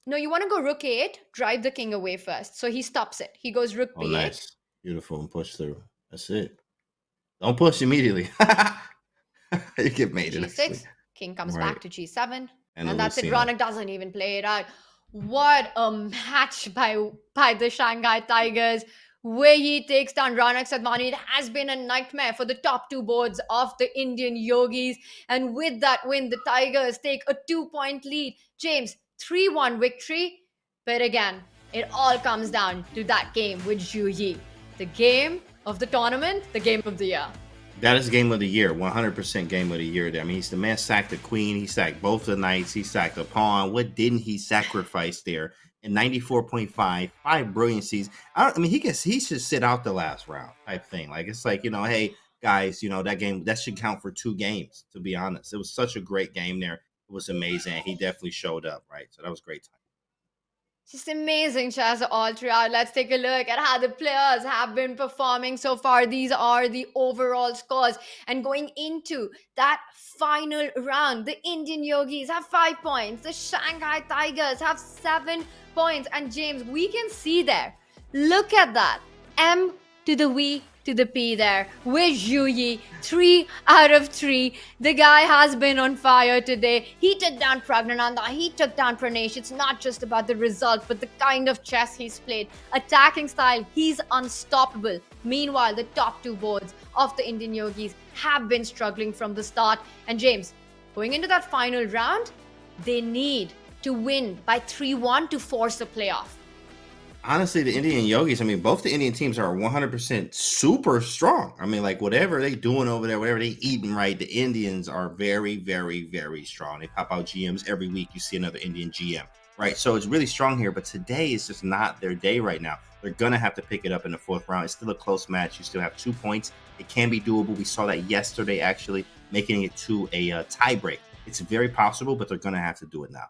No, you want to go rook a8, drive the king away first. So he stops it. He goes rook b8. Nice. Beautiful, and push through. That's it. Don't push immediately. You get mated. g6. King comes back to g7. And that's it. Ronak doesn't even play it out. What a match by the Shanghai Tigers. Wei Yi takes down Ronak Sadmani. It has been a nightmare for the top two boards of the Indian Yogis. And with that win, the Tigers take a 2-point lead. James, 3-1 victory. But again, it all comes down to that game with Zhu Yi. The game of the tournament, the game of the year. That is game of the year, 100% game of the year. I mean, he's the man sacked the queen. He sacked both the knights. He sacked the pawn. What didn't he sacrifice there? And 94.5, 5 brilliancies. I mean, he should sit out the last round type thing. Like, it's like, hey, guys, that game, that should count for 2 games, to be honest. It was such a great game there. It was amazing. He definitely showed up, right? So that was great time. Just amazing chess all throughout. Let's take a look at how the players have been performing so far. These are the overall scores. And going into that final round, the Indian Yogis have 5 points. The Shanghai Tigers have 7 points. And James, we can see there. Look at that. M to the V to the P there with Zhu Yi. 3 out of 3. The guy has been on fire today. He took down Prag. He took down Pranesh. It's not just about the result, but the kind of chess he's played. Attacking style, he's unstoppable. Meanwhile, the top 2 boards of the Indian Yogis have been struggling from the start. And James, going into that final round, they need to win by 3-1 to force a playoff. Honestly, the Indian Yogis, I mean, both the Indian teams are 100% super strong. I mean, like, whatever they doing over there, whatever they eating, right, the Indians are very, very, very strong. They pop out GMs every week. You see another Indian GM, right? So it's really strong here, but today is just not their day right now. They're going to have to pick it up in the 4th round. It's still a close match. You still have 2 points. It can be doable. We saw that yesterday, actually, making it to a tie break. It's very possible, but they're going to have to do it now.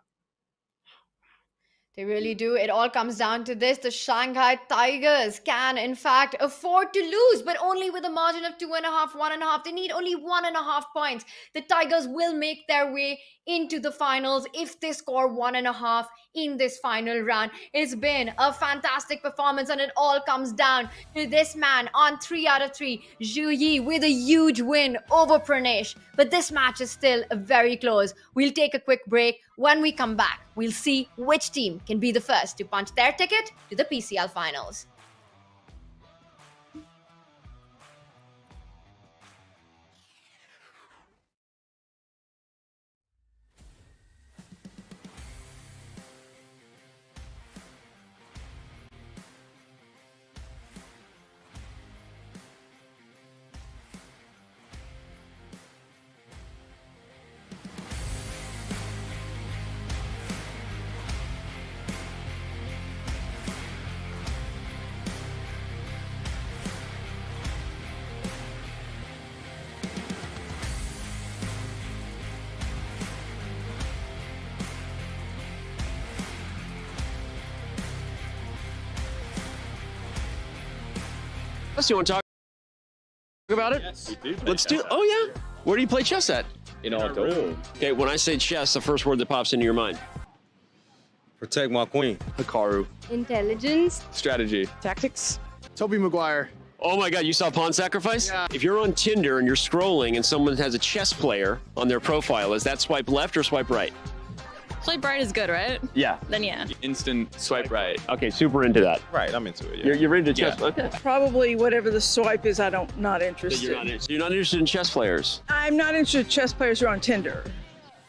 They really do. It all comes down to this. The Shanghai Tigers can, in fact, afford to lose, but only with a margin of 2.5, 1.5. They need only 1.5 points. The Tigers will make their way into the finals if they score 1.5 in this final round. It's been a fantastic performance, and it all comes down to this man on 3 out of 3, Zhu Yi, with a huge win over Pranesh. But this match is still very close. We'll take a quick break. When we come back, we'll see which team can be the first to punch their ticket to the PCL finals. You want to talk about it? Yes, we do. Let's do. Oh yeah. Where do you play chess at? In our room. Okay, when I say chess, the first word that pops into your mind. Protect my queen. Hikaru. Intelligence. Strategy. Tactics. Toby Maguire. Oh my God, you saw Pawn Sacrifice? Yeah. If you're on Tinder and you're scrolling and someone has a chess player on their profile, is that swipe left or swipe right? Swipe right is good, right? Yeah. Then yeah. Instant swipe right. Okay, super into that. Right, I'm into it. Yeah. You're into chess? Yeah. Okay. Probably whatever the swipe is, not So interested. you're not interested in chess players? I'm not interested in chess players who are on Tinder.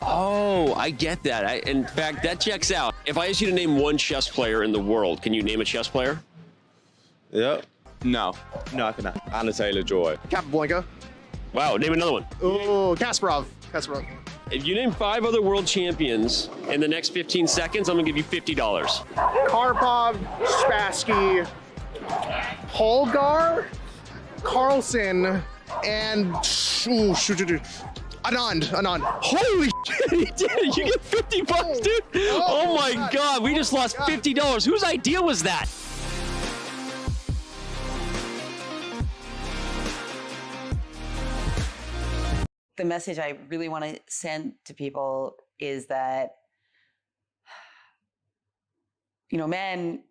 Oh, I get that. In fact, that checks out. If I ask you to name one chess player in the world, can you name a chess player? Yep. No, I cannot. Anna Taylor-Joy. Capablanca. Wow, name another one. Oh, Kasparov. If you name 5 other world champions in the next 15 seconds, I'm gonna give you $50. Karpov, Spassky, Holgar, Carlson, and Anand. Holy shit, he did it. You get $50, dude. Oh my God, we just lost $50. Whose idea was that? The message I really want to send to people is that, men,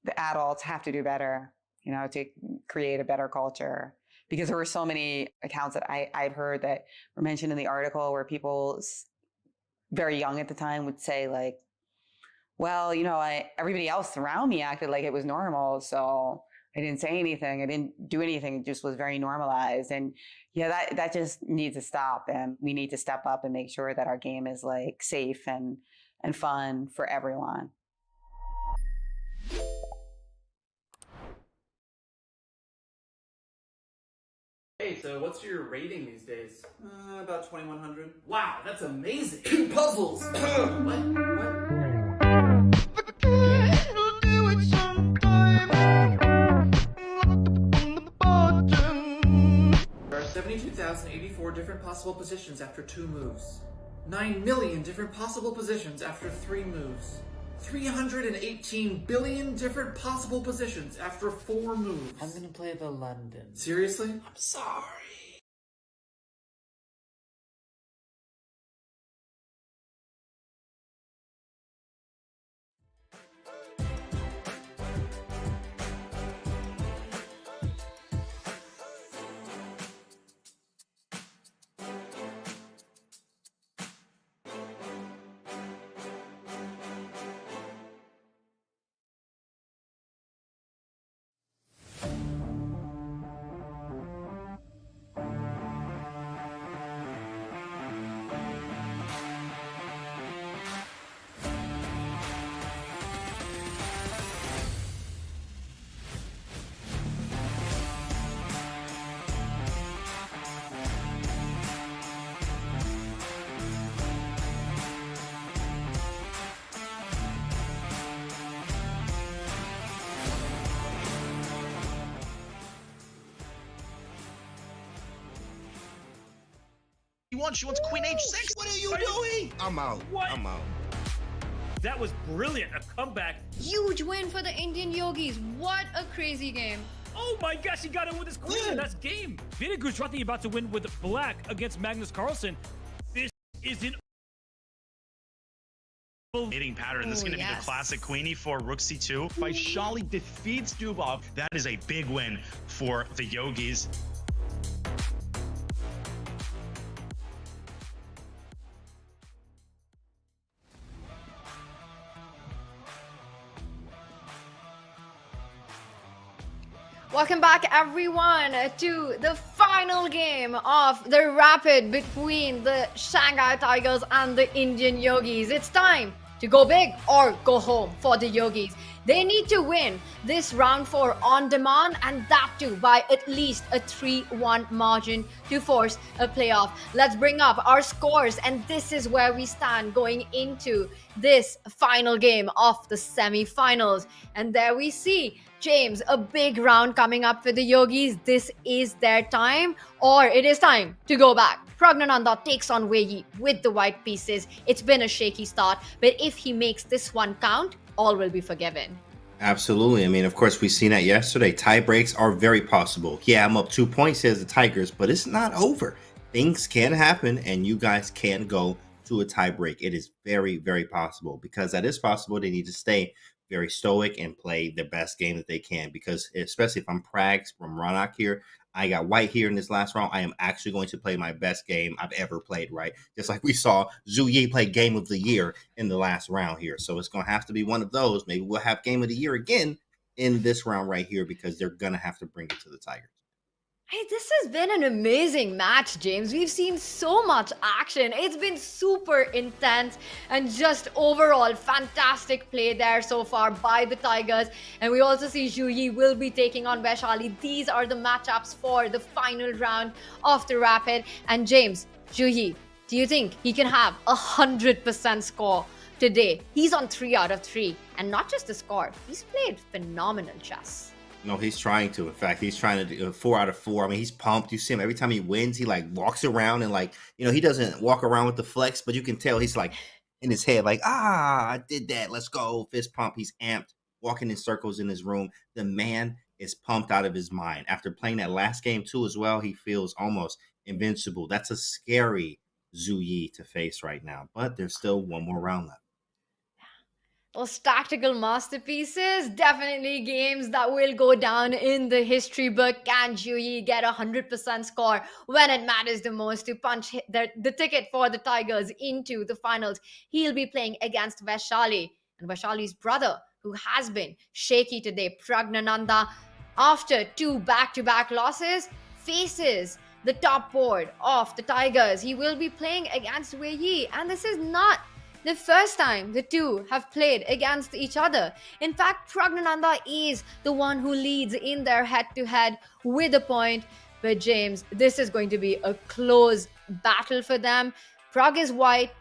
the adults have to do better, to create a better culture. Because there were so many accounts that I'd heard that were mentioned in the article where people very young at the time would say like, well, everybody else around me acted like it was normal. So I didn't say anything. I didn't do anything. It just was very normalized. And yeah, that just needs to stop. And we need to step up and make sure that our game is like safe and fun for everyone. Hey, so what's your rating these days? About 2100. Wow, that's amazing. Puzzles. What? There are 72,084 different possible positions after 2 moves. 9 million different possible positions after 3 moves. 318 billion different possible positions after 4 moves. I'm gonna play the London. Seriously? I'm sorry. She wants queen h6. What are you doing? I'm out. What? I'm out. That was brilliant. A comeback. Huge win for the Indian Yogis. What a crazy game. Oh my gosh, he got in with his queen. That's game. Vinny Gujarati about to win with black against Magnus Carlsen. This is an hitting pattern. This is going to be the classic queenie for rook c2. Vaishali defeats Dubov. That is a big win for the Yogis. Welcome back, everyone, to the final game of the rapid between the Shanghai Tigers and the Indian Yogis. It's time to go big or go home for the Yogis. They need to win this round 4 on demand, and that too by at least a 3-1 margin to force a playoff. Let's bring up our scores, and this is where we stand going into this final game of the semi-finals. And there we see James, a big round coming up for the Yogis. This is their time, or it is time to go back. Pragnananda takes on Wei Yi with the white pieces. It's been a shaky start, but if he makes this one count, all will be forgiven. Absolutely. I mean, of course, we've seen that yesterday. Tie breaks are very possible. Yeah, I'm up 2 points, says the Tigers, but it's not over. Things can happen, and you guys can go to a tie break. It is very, very possible. Because that is possible, they need to stay very stoic and play the best game that they can. Because especially if I'm Prag from Ronak here, I got white here in this last round. I am actually going to play my best game I've ever played, right? Just like we saw Zhu Yi play Game of the Year in the last round here. So it's going to have to be one of those. Maybe we'll have Game of the Year again in this round right here because they're going to have to bring it to the Tigers. Hey, this has been an amazing match, James. We've seen so much action. It's been super intense and just overall fantastic play there so far by the Tigers. And we also see Zhu Yi will be taking on Vaishali. These are the matchups for the final round of the Rapid. And James, Zhu Yi, do you think he can have 100% score today? He's on 3 out of 3. And not just the score, he's played phenomenal chess. No, he's trying to. In fact, he's trying to do 4 out of 4. I mean, he's pumped. You see him every time he wins. He like walks around and like, he doesn't walk around with the flex, but you can tell he's like in his head, like, I did that. Let's go. Fist pump. He's amped, walking in circles in his room. The man is pumped out of his mind. After playing that last game too as well, he feels almost invincible. That's a scary Zhu Yi to face right now, but there's still one more round left. Those tactical masterpieces, definitely games that will go down in the history book. Can Zhu Yi get 100% score when it matters the most to punch the ticket for the Tigers into the finals? He'll be playing against Vaishali, and Vaishali's brother, who has been shaky today, Pragnananda, after 2 back-to-back losses, faces the top board of the Tigers. He will be playing against Wei Yi, and this is not the first time the two have played against each other. In fact, Pragnananda is the one who leads in their head-to-head with a point. But James, this is going to be a close battle for them. Prag is white.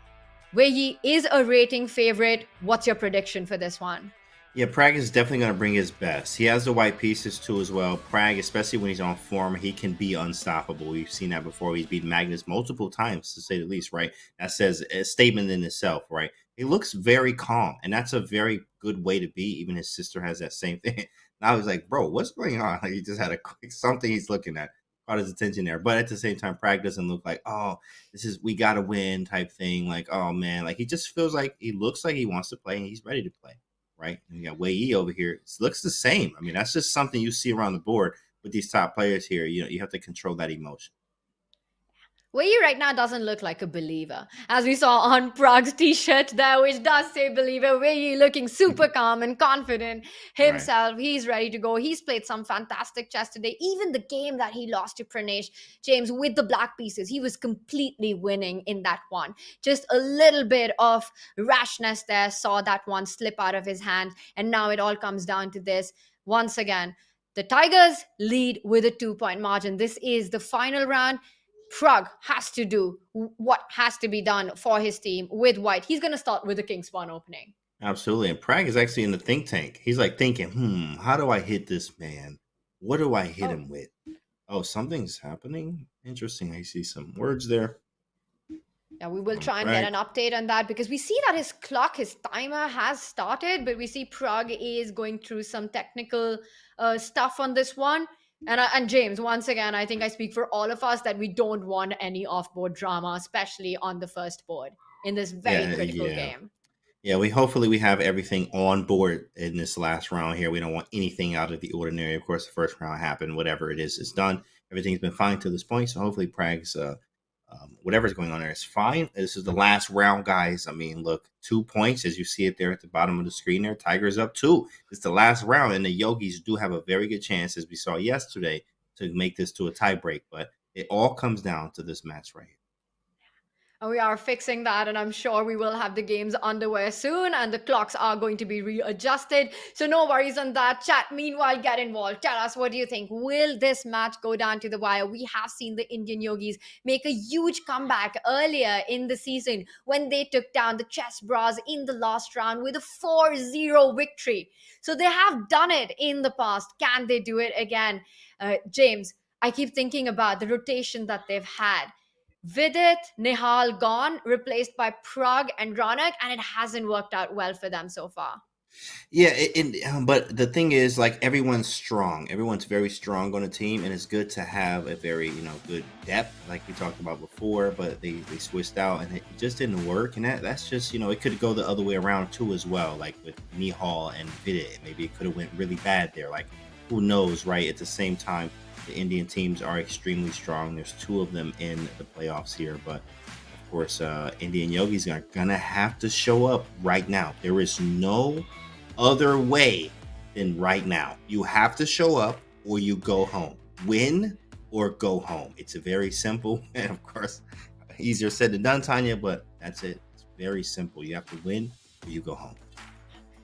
Wei Yi is a rating favorite. What's your prediction for this one? Yeah, Prag is definitely going to bring his best. He has the white pieces too as well. Prag, especially when he's on form, he can be unstoppable. We've seen that before. He's beaten Magnus multiple times, to say the least, right? That says a statement in itself, right? He looks very calm, and that's a very good way to be. Even his sister has that same thing. Now he's like, bro, what's going on? Like, he just had a quick something he's looking at. Caught his attention there. But at the same time, Prag doesn't look like, we got to win type thing. Like, oh, man. Like, he just feels like he looks like he wants to play, and he's ready to play. Right, and you got Wei Yi over here. It looks the same. I mean, that's just something you see around the board with these top players here. You have to control that emotion. Wei Yi right now doesn't look like a believer, as we saw on Prag's t-shirt there, which does say believer. Wei Yi looking super calm and confident himself. Right. He's ready to go. He's played some fantastic chess today. Even the game that he lost to Pranesh, James, with the black pieces, he was completely winning in that one. Just a little bit of rashness there, saw that one slip out of his hand, and now it all comes down to this. Once again, the Tigers lead with a 2-point margin. This is the final round. Prag has to do what has to be done for his team with white. He's going to start with the King's Pawn opening. Absolutely. And Prag is actually in the think tank. He's like thinking, how do I hit this man? What do I hit him with? Oh, something's happening. Interesting. I see some words there. Yeah, we will try and get an update on that because we see that his clock, his timer has started, but we see Prag is going through some technical stuff on this one. And James, once again, I think I speak for all of us that we don't want any off-board drama, especially on the first board in this very critical game. Yeah, hopefully we have everything on board in this last round here. We don't want anything out of the ordinary. Of course, the first round happened. Whatever it is done. Everything's been fine to this point. So hopefully Prag's whatever's going on there is fine. This is the last round, guys. I mean, look, 2 points as you see it there at the bottom of the screen there. Tigers up 2. It's the last round, and the Yogis do have a very good chance, as we saw yesterday, to make this to a tie break. But it all comes down to this match right here. And we are fixing that, and I'm sure we will have the games underway soon, and the clocks are going to be readjusted. So no worries on that. Chat, meanwhile, get involved. Tell us, what do you think? Will this match go down to the wire? We have seen the Indian Yogis make a huge comeback earlier in the season when they took down the Chess Bras in the last round with a 4-0 victory. So they have done it in the past. Can they do it again? James, I keep thinking about the rotation that they've had. Vidit, Nihal gone, replaced by Prag and Ronak, and it hasn't worked out well for them so far. Yeah, but the thing is, like, everyone's strong. Everyone's very strong on the team, and it's good to have a very, good depth, like we talked about before, but they switched out, and it just didn't work, and that's just, it could go the other way around, too, as well, like with Nihal and Vidit. Maybe it could have went really bad there, like, who knows, right? At the same time, The Indian teams are extremely strong. There's 2 of them in the playoffs here, but of course, Indian Yogis are gonna have to show up right now. There is no other way than right now. You have to show up or you go home. Win or go home. It's a very simple, and of course, easier said than done, Tanya, but that's it. It's very simple. You have to win or you go home.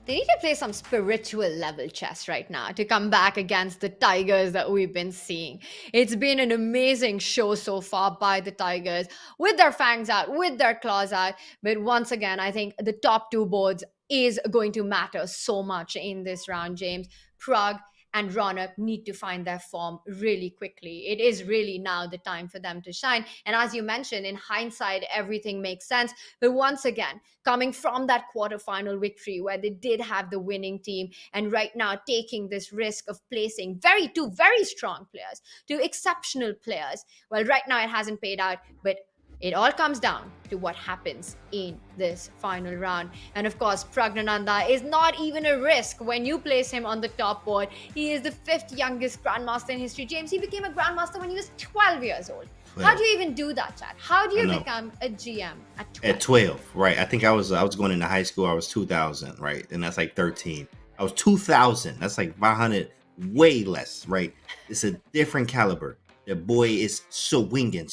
They need to play some spiritual level chess right now to come back against the Tigers that we've been seeing. It's been an amazing show so far by the Tigers, with their fangs out, with their claws out. But once again, I think the top 2 boards is going to matter so much in this round, James. Prag and Ronak need to find their form really quickly. It is really now the time for them to shine. And as you mentioned, in hindsight, everything makes sense. But once again, coming from that quarterfinal victory where they did have the winning team, and right now taking this risk of placing two very strong players to exceptional players, well, right now it hasn't paid out, but it all comes down to what happens in this final round. And of course, Pragnananda is not even a risk when you place him on the top board. He is the 5th youngest Grandmaster in history. James, he became a Grandmaster when he was 12 years old. How do you even do that, Chad? How do you become a GM at 12? At 12, right? I think I was going into high school. I was 2000, right? And that's like 13. I was 2000. That's like 500, way less, right? It's a different caliber. The boy is swinging.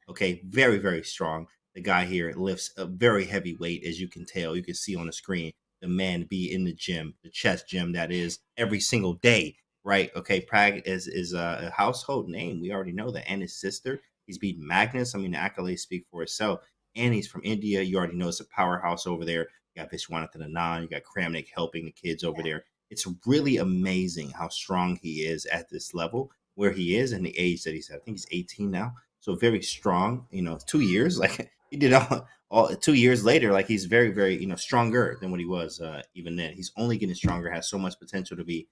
Okay, very, very strong. The guy here lifts a very heavy weight, as you can tell. You can see on the screen the man be in the gym, the chess gym that is, every single day, right? Okay, Prag is a household name. We already know that. And his sister, he's beaten Magnus. I mean, the accolades speak for itself. And he's from India. You already know it's a powerhouse over there. You got Vishwanathan Anand. You got Kramnik helping the kids over there. It's really amazing how strong he is at this level, where he is and the age that he's at. I think he's 18 now. So very strong, 2 years, like he did all 2 years later, like he's very, very, stronger than what he was even then. He's only getting stronger, has so much potential to be,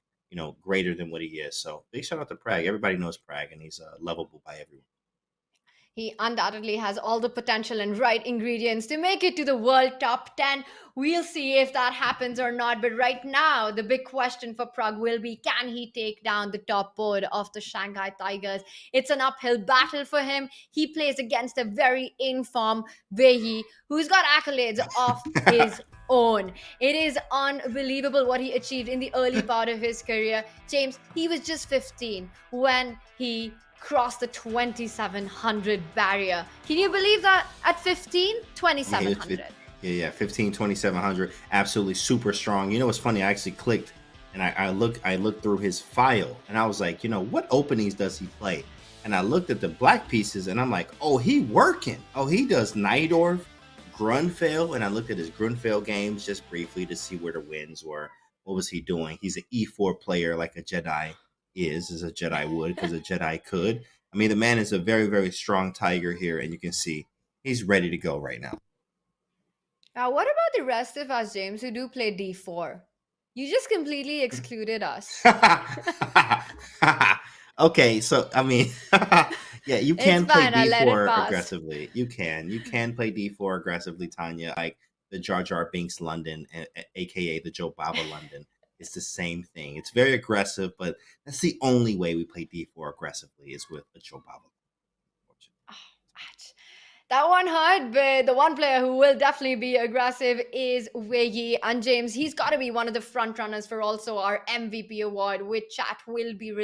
greater than what he is. So big shout out to Prag. Everybody knows Prag, and he's lovable by everyone. He undoubtedly has all the potential and right ingredients to make it to the world top 10. We'll see if that happens or not. But right now, the big question for Prag will be, can he take down the top board of the Shanghai Tigers? It's an uphill battle for him. He plays against a very in-form Wei Yi, who's got accolades of his own. It is unbelievable what he achieved in the early part of his career. James, he was just 15 when he crossed the 2700 barrier. Can you believe that at 15? 2700. Yeah, 15, 2700. Absolutely super strong. You know what's funny? I actually clicked and I looked through his file, and I was like, what openings does he play? And I looked at the black pieces and I'm like, oh, he working. Oh, he does Najdorf, Grunfeld, and I looked at his Grunfeld games just briefly to see where the wins were. What was he doing? He's an E4 player like a Jedi is a Jedi would, because a Jedi could. I mean, the man is a very, very strong tiger here, and you can see he's ready to go right now. Now, what about the rest of us, James, who do play D4? You just completely excluded us. Okay, so I mean, yeah, you can play D4 aggressively. You can play D4 aggressively, Tanya, like the Jar Jar Binks London, aka the Joe Baba London. It's the same thing. It's very aggressive, but that's the only way we play D4 aggressively is with a Joe Baba. That one hurt, but the one player who will definitely be aggressive is Wei Yi. And James, he's got to be one of the front runners for also our MVP award, which chat will be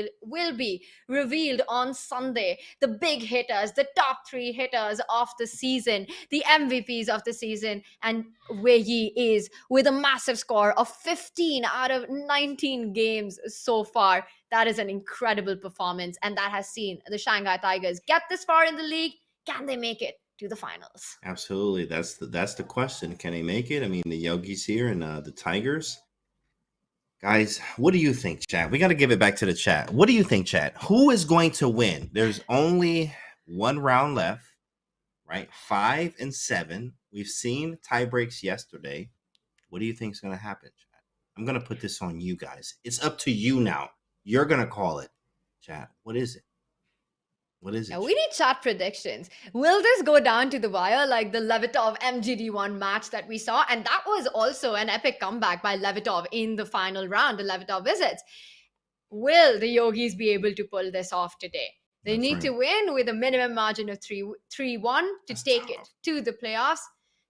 revealed on Sunday. The big hitters, the top 3 hitters of the season, the MVPs of the season. And Wei Yi is with a massive score of 15 out of 19 games so far. That is an incredible performance, and that has seen the Shanghai Tigers get this far in the league. Can they make it to the finals? Absolutely. That's the question. Can they make it? I mean, the Yogis here and the Tigers. Guys, what do you think, chat? We got to give it back to the chat. What do you think, chat? Who is going to win? There's only one round left, right? 5 and 7. We've seen tie breaks yesterday. What do you think is going to happen, chat? I'm going to put this on you guys. It's up to you now. You're going to call it, chat. What is it? What is it? Now, we need chat predictions. Will this go down to the wire like the Levitov MGD1 match that we saw? And that was also an epic comeback by Levitov in the final round, the Levitov visits. will the Yogis be able to pull this off today? They That's need right. to win with a minimum margin of 3-1 to take it to the playoffs.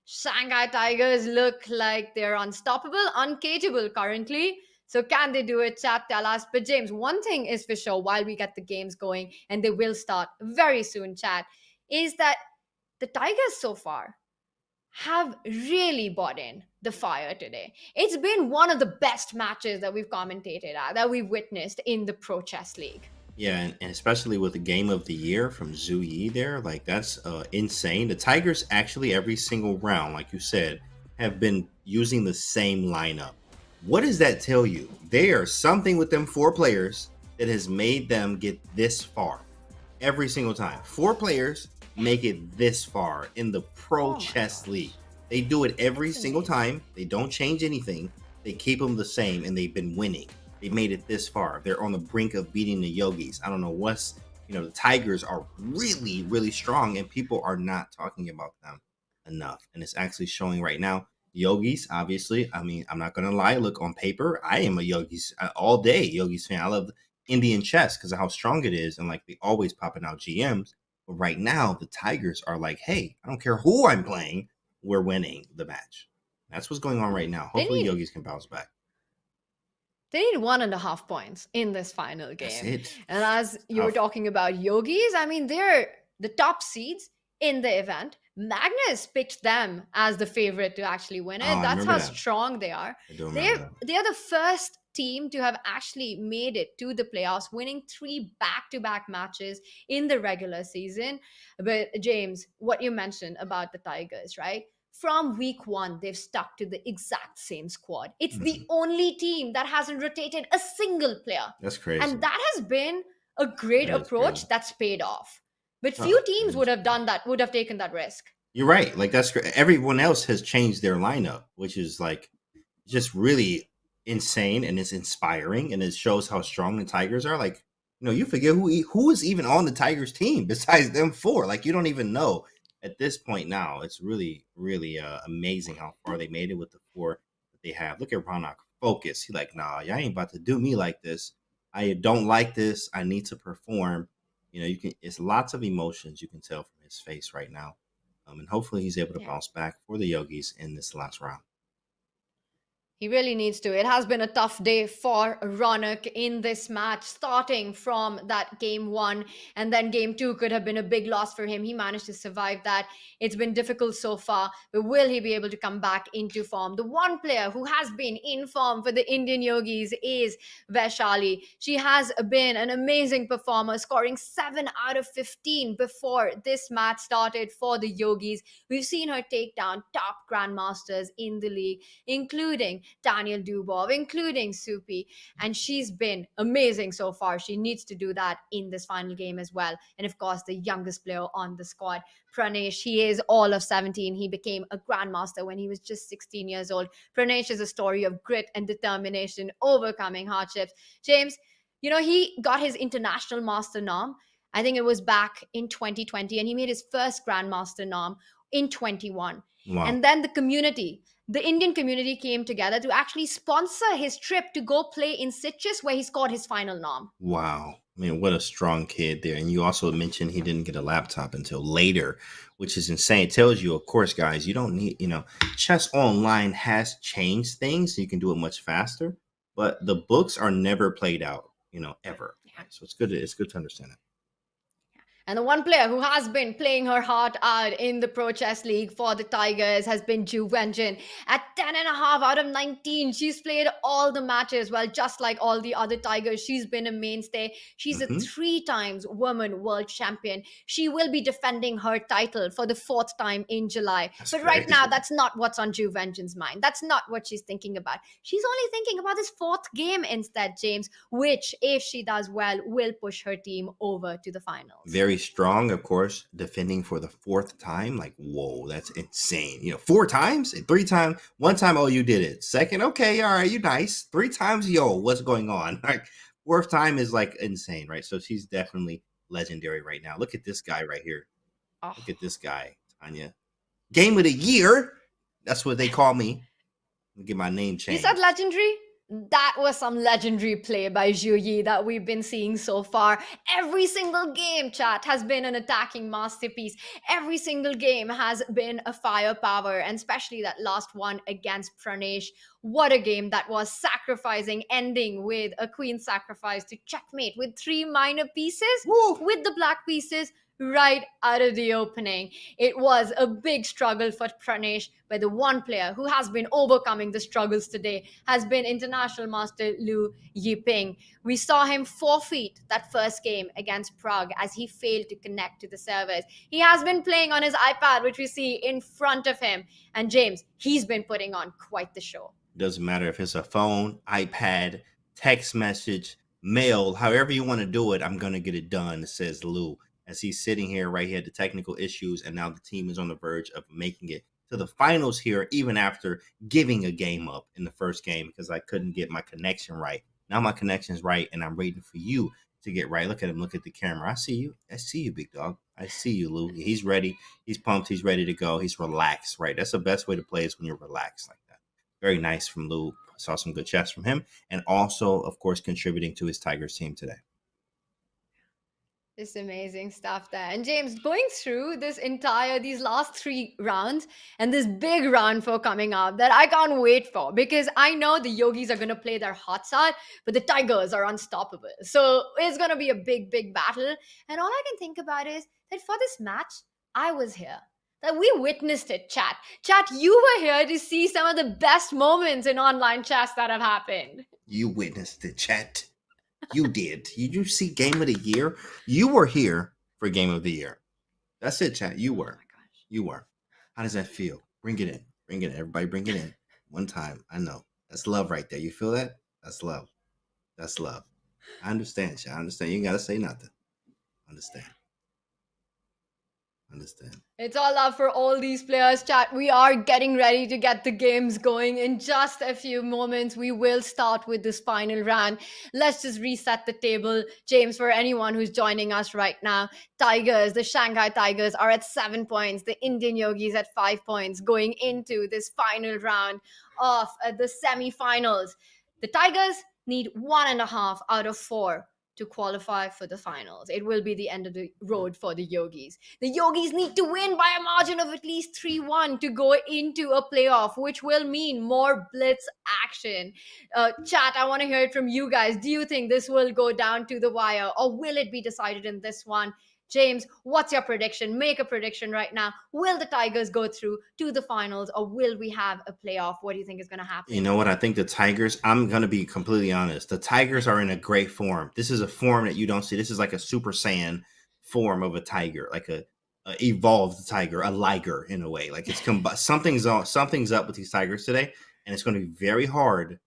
Shanghai Tigers look like they're unstoppable, uncageable currently. So can they do it? Chat, tell us. But James, one thing is for sure while we get the games going, and they will start very soon, chat, is that the Tigers so far have really bought in the fire today. It's been one of the best matches that we've commentated at, that we've witnessed in the Pro Chess League. Yeah, and especially with the game of the year from Zhu Yi there, like that's insane. The Tigers actually every single round, like you said, have been using the same lineup. What does that tell you? There's something with them 4 players that has made them get this far every single time. 4 players make it this far in the Pro Chess League. They do it every single time. They don't change anything. They keep them the same, and they've been winning. They made it this far. They're on the brink of beating the Yogis. I don't know what's, the Tigers are really, really strong, and people are not talking about them enough. And it's actually showing right now. Yogis, obviously, I mean, I'm not going to lie. Look, on paper, I am a Yogis all day Yogis fan. I love Indian chess because of how strong it is, and like they always popping out GMs. But right now, the Tigers are like, hey, I don't care who I'm playing, we're winning the match. That's what's going on right now. Hopefully, Yogis can bounce back. They need 1.5 points in this final game. That's it. And as you were talking about Yogis, I mean, they're the top seeds in the event. Magnus picked them as the favorite to actually win it. That's how strong they are. They are the first team to have actually made it to the playoffs, winning 3 back-to-back matches in the regular season. But James, what you mentioned about the Tigers, right? From week 1, they've stuck to the exact same squad. It's the only team that hasn't rotated a single player. That's crazy. And that has been a great approach that's paid off. But few teams would have done that, would have taken that risk. You're right. Like that's everyone else has changed their lineup, which is like just really insane, and it's inspiring, and it shows how strong the Tigers are. Like, you forget who is even on the Tigers team besides them 4. Like you don't even know at this point now. It's really, really amazing how far they made it with the 4 that they have. Look at Ronak. Focus. He's like, nah, y'all ain't about to do me like this. I don't like this. I need to perform. It's lots of emotions you can tell from his face right now. And hopefully he's able to bounce back for the Yogis in this last round. He really needs to. It has been a tough day for Ronak in this match, starting from that game 1, and then game 2 could have been a big loss for him. He managed to survive that. It's been difficult so far, but will he be able to come back into form? The one player who has been in form for the Indian Yogis is Vaishali. She has been an amazing performer, scoring 7 out of 15 before this match started for the Yogis. We've seen her take down top grandmasters in the league, including Daniel Dubov, including Supi, and she's been amazing so far. She needs to do that in this final game as well. And of course, the youngest player on the squad, Pranesh, he is all of 17. He became a grandmaster when he was just 16 years old. Pranesh is a story of grit and determination, overcoming hardships. James, he got his international master nom. I think it was back in 2020, and he made his first grandmaster nom in 21. Wow. And then the Indian community came together to actually sponsor his trip to go play in Sitges, where he scored his final nom. Wow. I mean, what a strong kid there. And you also mentioned he didn't get a laptop until later, which is insane. It tells you, of course, guys, you don't need, chess online has changed things. So you can do it much faster, but the books are never played out, ever. Yeah. So it's good to understand it. And the one player who has been playing her heart out in the Pro Chess League for the Tigers has been Ju Yi. At 10.5 out of 19, she's played all the matches. Well, just like all the other Tigers, she's been a mainstay. She's a 3 times woman world champion. She will be defending her title for the 4th time in July. But right now, that's not what's on Ju Yi's mind. That's not what she's thinking about. She's only thinking about this 4th game instead, James, which, if she does well, will push her team over to the finals. Very strong, of course, defending for the 4th time. Like, whoa, that's insane. 4 times, 3 times, 1 time, oh, you did it. 2nd, okay, all right, you nice. 3 times, yo, what's going on? Like, 4th time is like insane, right? So she's definitely legendary right now. Look at this guy right here. Oh. Look at this guy, Tanya. Game of the year. That's what they call me. Let me get my name changed. You said legendary? That was some legendary play by Zhu Yi that we've been seeing so far. Every single game, chat, has been an attacking masterpiece. Every single game has been a firepower, and especially that last one against Pranesh. What a game that was, sacrificing, ending with a queen sacrifice to checkmate with 3 minor pieces, with the black pieces right out of the opening. It was a big struggle for Pranesh, but the one player who has been overcoming the struggles today has been international master Liu Yiping. We saw him forfeit that first game against Prag as he failed to connect to the servers. He has been playing on his iPad, which we see in front of him. And James, he's been putting on quite the show. Doesn't matter if it's a phone, iPad, text message, mail, however you want to do it, I'm going to get it done, says Lou, as he's sitting here right here, the technical issues, and now the team is on the verge of making it to the finals here, even after giving a game up in the first game because I couldn't get my connection right. Now my connection's right, and I'm waiting for you to get right. Look at him. Look at the camera. I see you. I see you, big dog. I see you, Lou. He's ready. He's pumped. He's ready to go. He's relaxed, right? That's the best way to play is when you're relaxed like that. Very nice from Lou. Saw some good chess from him, and also, of course, contributing to his Tigers team today. It's amazing stuff there. And James, going through these last 3 rounds and this big round for coming up that I can't wait for, because I know the Yogis are going to play their hot side, but the Tigers are unstoppable. So it's going to be a big, big battle. And all I can think about is that for this match, I was here. That we witnessed it, chat. Chat, you were here to see some of the best moments in online chess that have happened. You witnessed it, chat. You did. Did you see Game of the Year? You were here for Game of the Year. That's it, chat. You were. You were. How does that feel? Bring it in. Bring it in. Everybody bring it in. One time. I know. That's love right there. You feel that? That's love. That's love. I understand, chat. I understand. You ain't got to say nothing. Understand. It's all love for all these players, chat. We are getting ready to get the games going. In just a few moments, we will start with this final round. Let's just reset the table, James, for anyone who's joining us right now. Tigers, the Shanghai Tigers, are at 7 points. The Indian Yogis at 5 points going into this final round of the semi-finals. The Tigers need 1.5 out of 4 to qualify for the finals. It will be the end of the road for the Yogis. The Yogis need to win by a margin of at least 3-1 to go into a playoff, which will mean more blitz action. Chat, I want to hear it from you guys. Do you think this will go down to the wire, or will it be decided in this one? James, what's your prediction? Make a prediction right now. Will the Tigers go through to the finals, or will we have a playoff? What do you think is going to happen? You know what? I think the Tigers, I'm going to be completely honest. The Tigers are in a great form. This is a form that you don't see. This is like a Super Saiyan form of a tiger, like a evolved tiger, a liger in a way. Like it's something's up with these Tigers today, and it's going to be very hard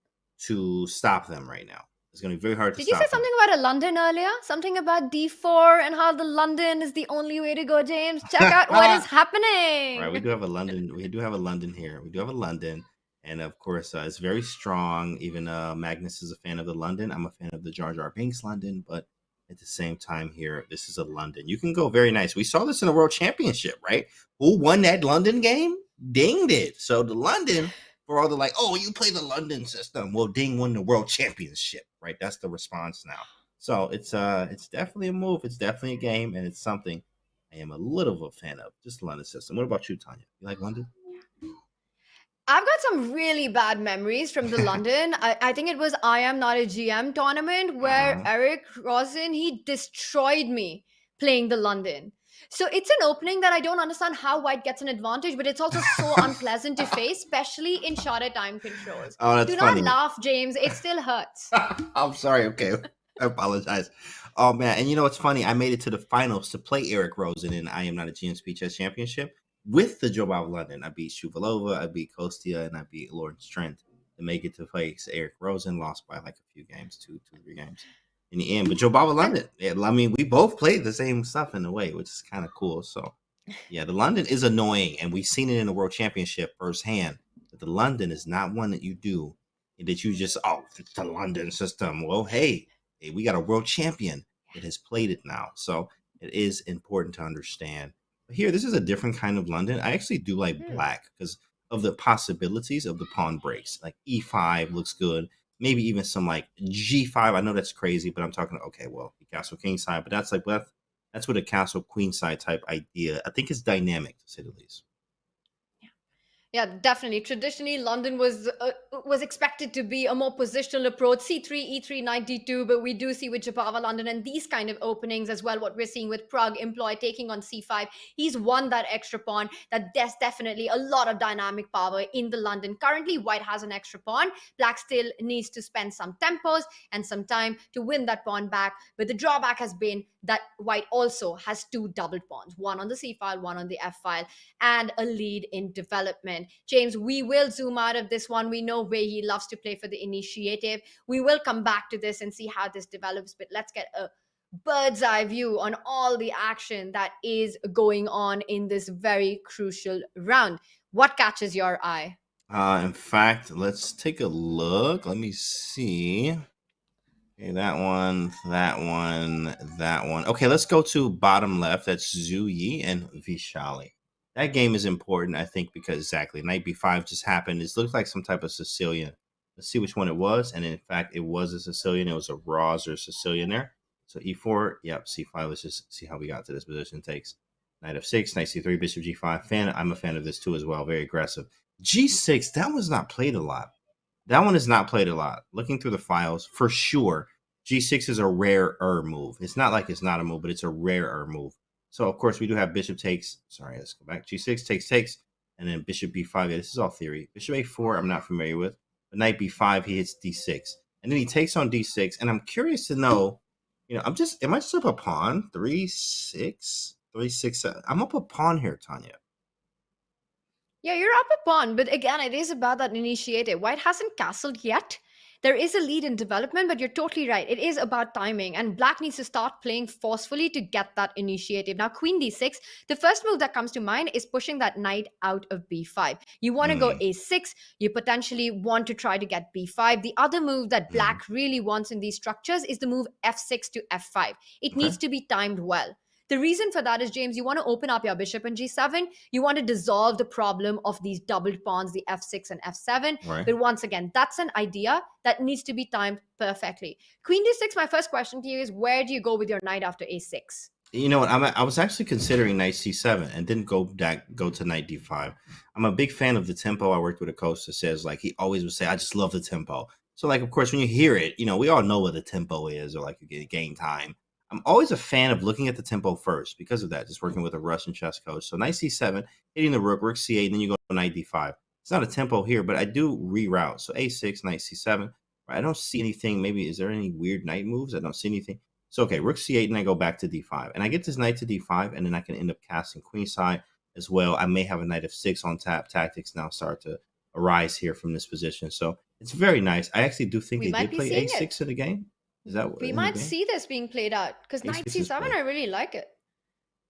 to stop them right now. It's going to be very hard to stop. Did you say something about a London earlier? Something about D4 and how the London is the only way to go, James? Check out what is happening. Right, we do have a London. We do have a London here. We do have a London. And of course, it's very strong. Even Magnus is a fan of the London. I'm a fan of the Jar Jar Binks London. But at the same time here, this is a London. You can go very nice. We saw this in the World Championship, right? Who won that London game? Ding did. So the London, for all the like, oh, you play the London system. Well, Ding won the World Championship, right? That's the response now. So it's definitely a move. It's definitely a game, and it's something I am a little of a fan of. Just the London system. What about you, Tanya? You like London? I've got some really bad memories from the London. I think it was I Am Not a GM tournament where Eric Rosen, he destroyed me playing the London. So it's an opening that I don't understand how white gets an advantage, but it's also so unpleasant to face, especially in shorter time controls. Oh, that's Do funny. not laugh, James. It still hurts. I'm sorry. Okay. I apologize. Oh, man. And you know what's funny? I made it to the finals to play Eric Rosen in I Am Not a GM Speed Chess Championship with the Joe of London. I beat Shuvalova, I beat Kostia, and I beat Lawrence Trent to make it to face Eric Rosen. Lost by like a few games, two, 3 games in the end. But Joe of London, yeah, I mean, we both played the same stuff in a way, which is kind of cool. So, yeah, the London is annoying, and we've seen it in the World Championship firsthand. But the London is not one that you do, that you just, oh, it's the London system. Well, hey, we got a world champion that has played it now. So it is important to understand. But here, this is a different kind of London. I actually do like black because of the possibilities of the pawn breaks. Like E5 looks good. maybe even some like G5. I know that's crazy, but I'm talking, okay, well, castle king side, but that's what a castle queen side type idea. I think it's dynamic, to say the least. Yeah, definitely. Traditionally, London was expected to be a more positional approach, C3, E3, knight D2, but we do see with Jabava London and these kind of openings as well, what we're seeing with Prag employ taking on C5. He's won that extra pawn. There's definitely a lot of dynamic power in the London. Currently, White has an extra pawn. Black still needs to spend some tempos and some time to win that pawn back, but the drawback has been that White also has two doubled pawns, one on the C file, one on the F file, and a lead in development. James, we will zoom out of this one. We know Wei Yi loves to play for the initiative. We will come back to this and see how this develops, but let's get a bird's eye view on all the action that is going on in this very crucial round. What catches your eye? In fact, let's take a look. Let me see. Okay, that one. Okay, let's go to bottom left. That's Zhu Yi and Vaishali. That game is important, I think, because exactly, knight b5 just happened. It looks like some type of Sicilian. Let's see which one it was. And in fact, it was a Sicilian. It was a Roz or Sicilian there. So e4, yep, c5. Let's just see how we got to this position. Takes knight f6, knight c3, bishop g5. I'm a fan of this too as well. Very aggressive. g6, that one's not played a lot. That one is not played a lot. Looking through the files, for sure, g6 is a rarer move. It's not like it's not a move, but it's a rarer move. So, of course, we do have bishop takes. Sorry, let's go back. g6 takes, and then bishop b5. Yeah, this is all theory. Bishop a4, I'm not familiar with. But knight b5, he hits d6. And then he takes on d6. And I'm curious to know, am I just up a pawn? 3-6? 3-6. I'm up a pawn here, Tanya. Yeah, you're up a pawn, but again, it is about that initiative. White hasn't castled yet. There is a lead in development, but you're totally right. It is about timing, and Black needs to start playing forcefully to get that initiative. Now, queen d6, the first move that comes to mind is pushing that knight out of b5. You want to go a6. You potentially want to try to get b5. The other move that Black really wants in these structures is the move f6 to f5. It needs to be timed well. The reason for that is, James, you want to open up your bishop in g7. You want to dissolve the problem of these doubled pawns, the f6 and f7. Right. But once again, that's an idea that needs to be timed perfectly. Queen d6, my first question to you is, where do you go with your knight after a6? You know what? I was actually considering knight c7 and didn't go to knight d5. I'm a big fan of the tempo. I worked with a coach that says, like, he always would say, I just love the tempo. So, like, of course, when you hear it, we all know what the tempo is, or like you get game time. I'm always a fan of looking at the tempo first because of that, just working with a Russian chess coach. So knight c7, hitting the rook c8, and then you go to knight d5. It's not a tempo here, but I do reroute. So a6, knight c7. Right? I don't see anything. Maybe, is there any weird knight moves? I don't see anything. So, okay, rook c8, and I go back to d5. And I get this knight to d5, and then I can end up casting queenside as well. I may have a knight f6 on tap. Tactics now start to arise here from this position. So it's very nice. I actually do think they did play a6 in the game. Is that we might see this being played out, because knight c7, I really like it.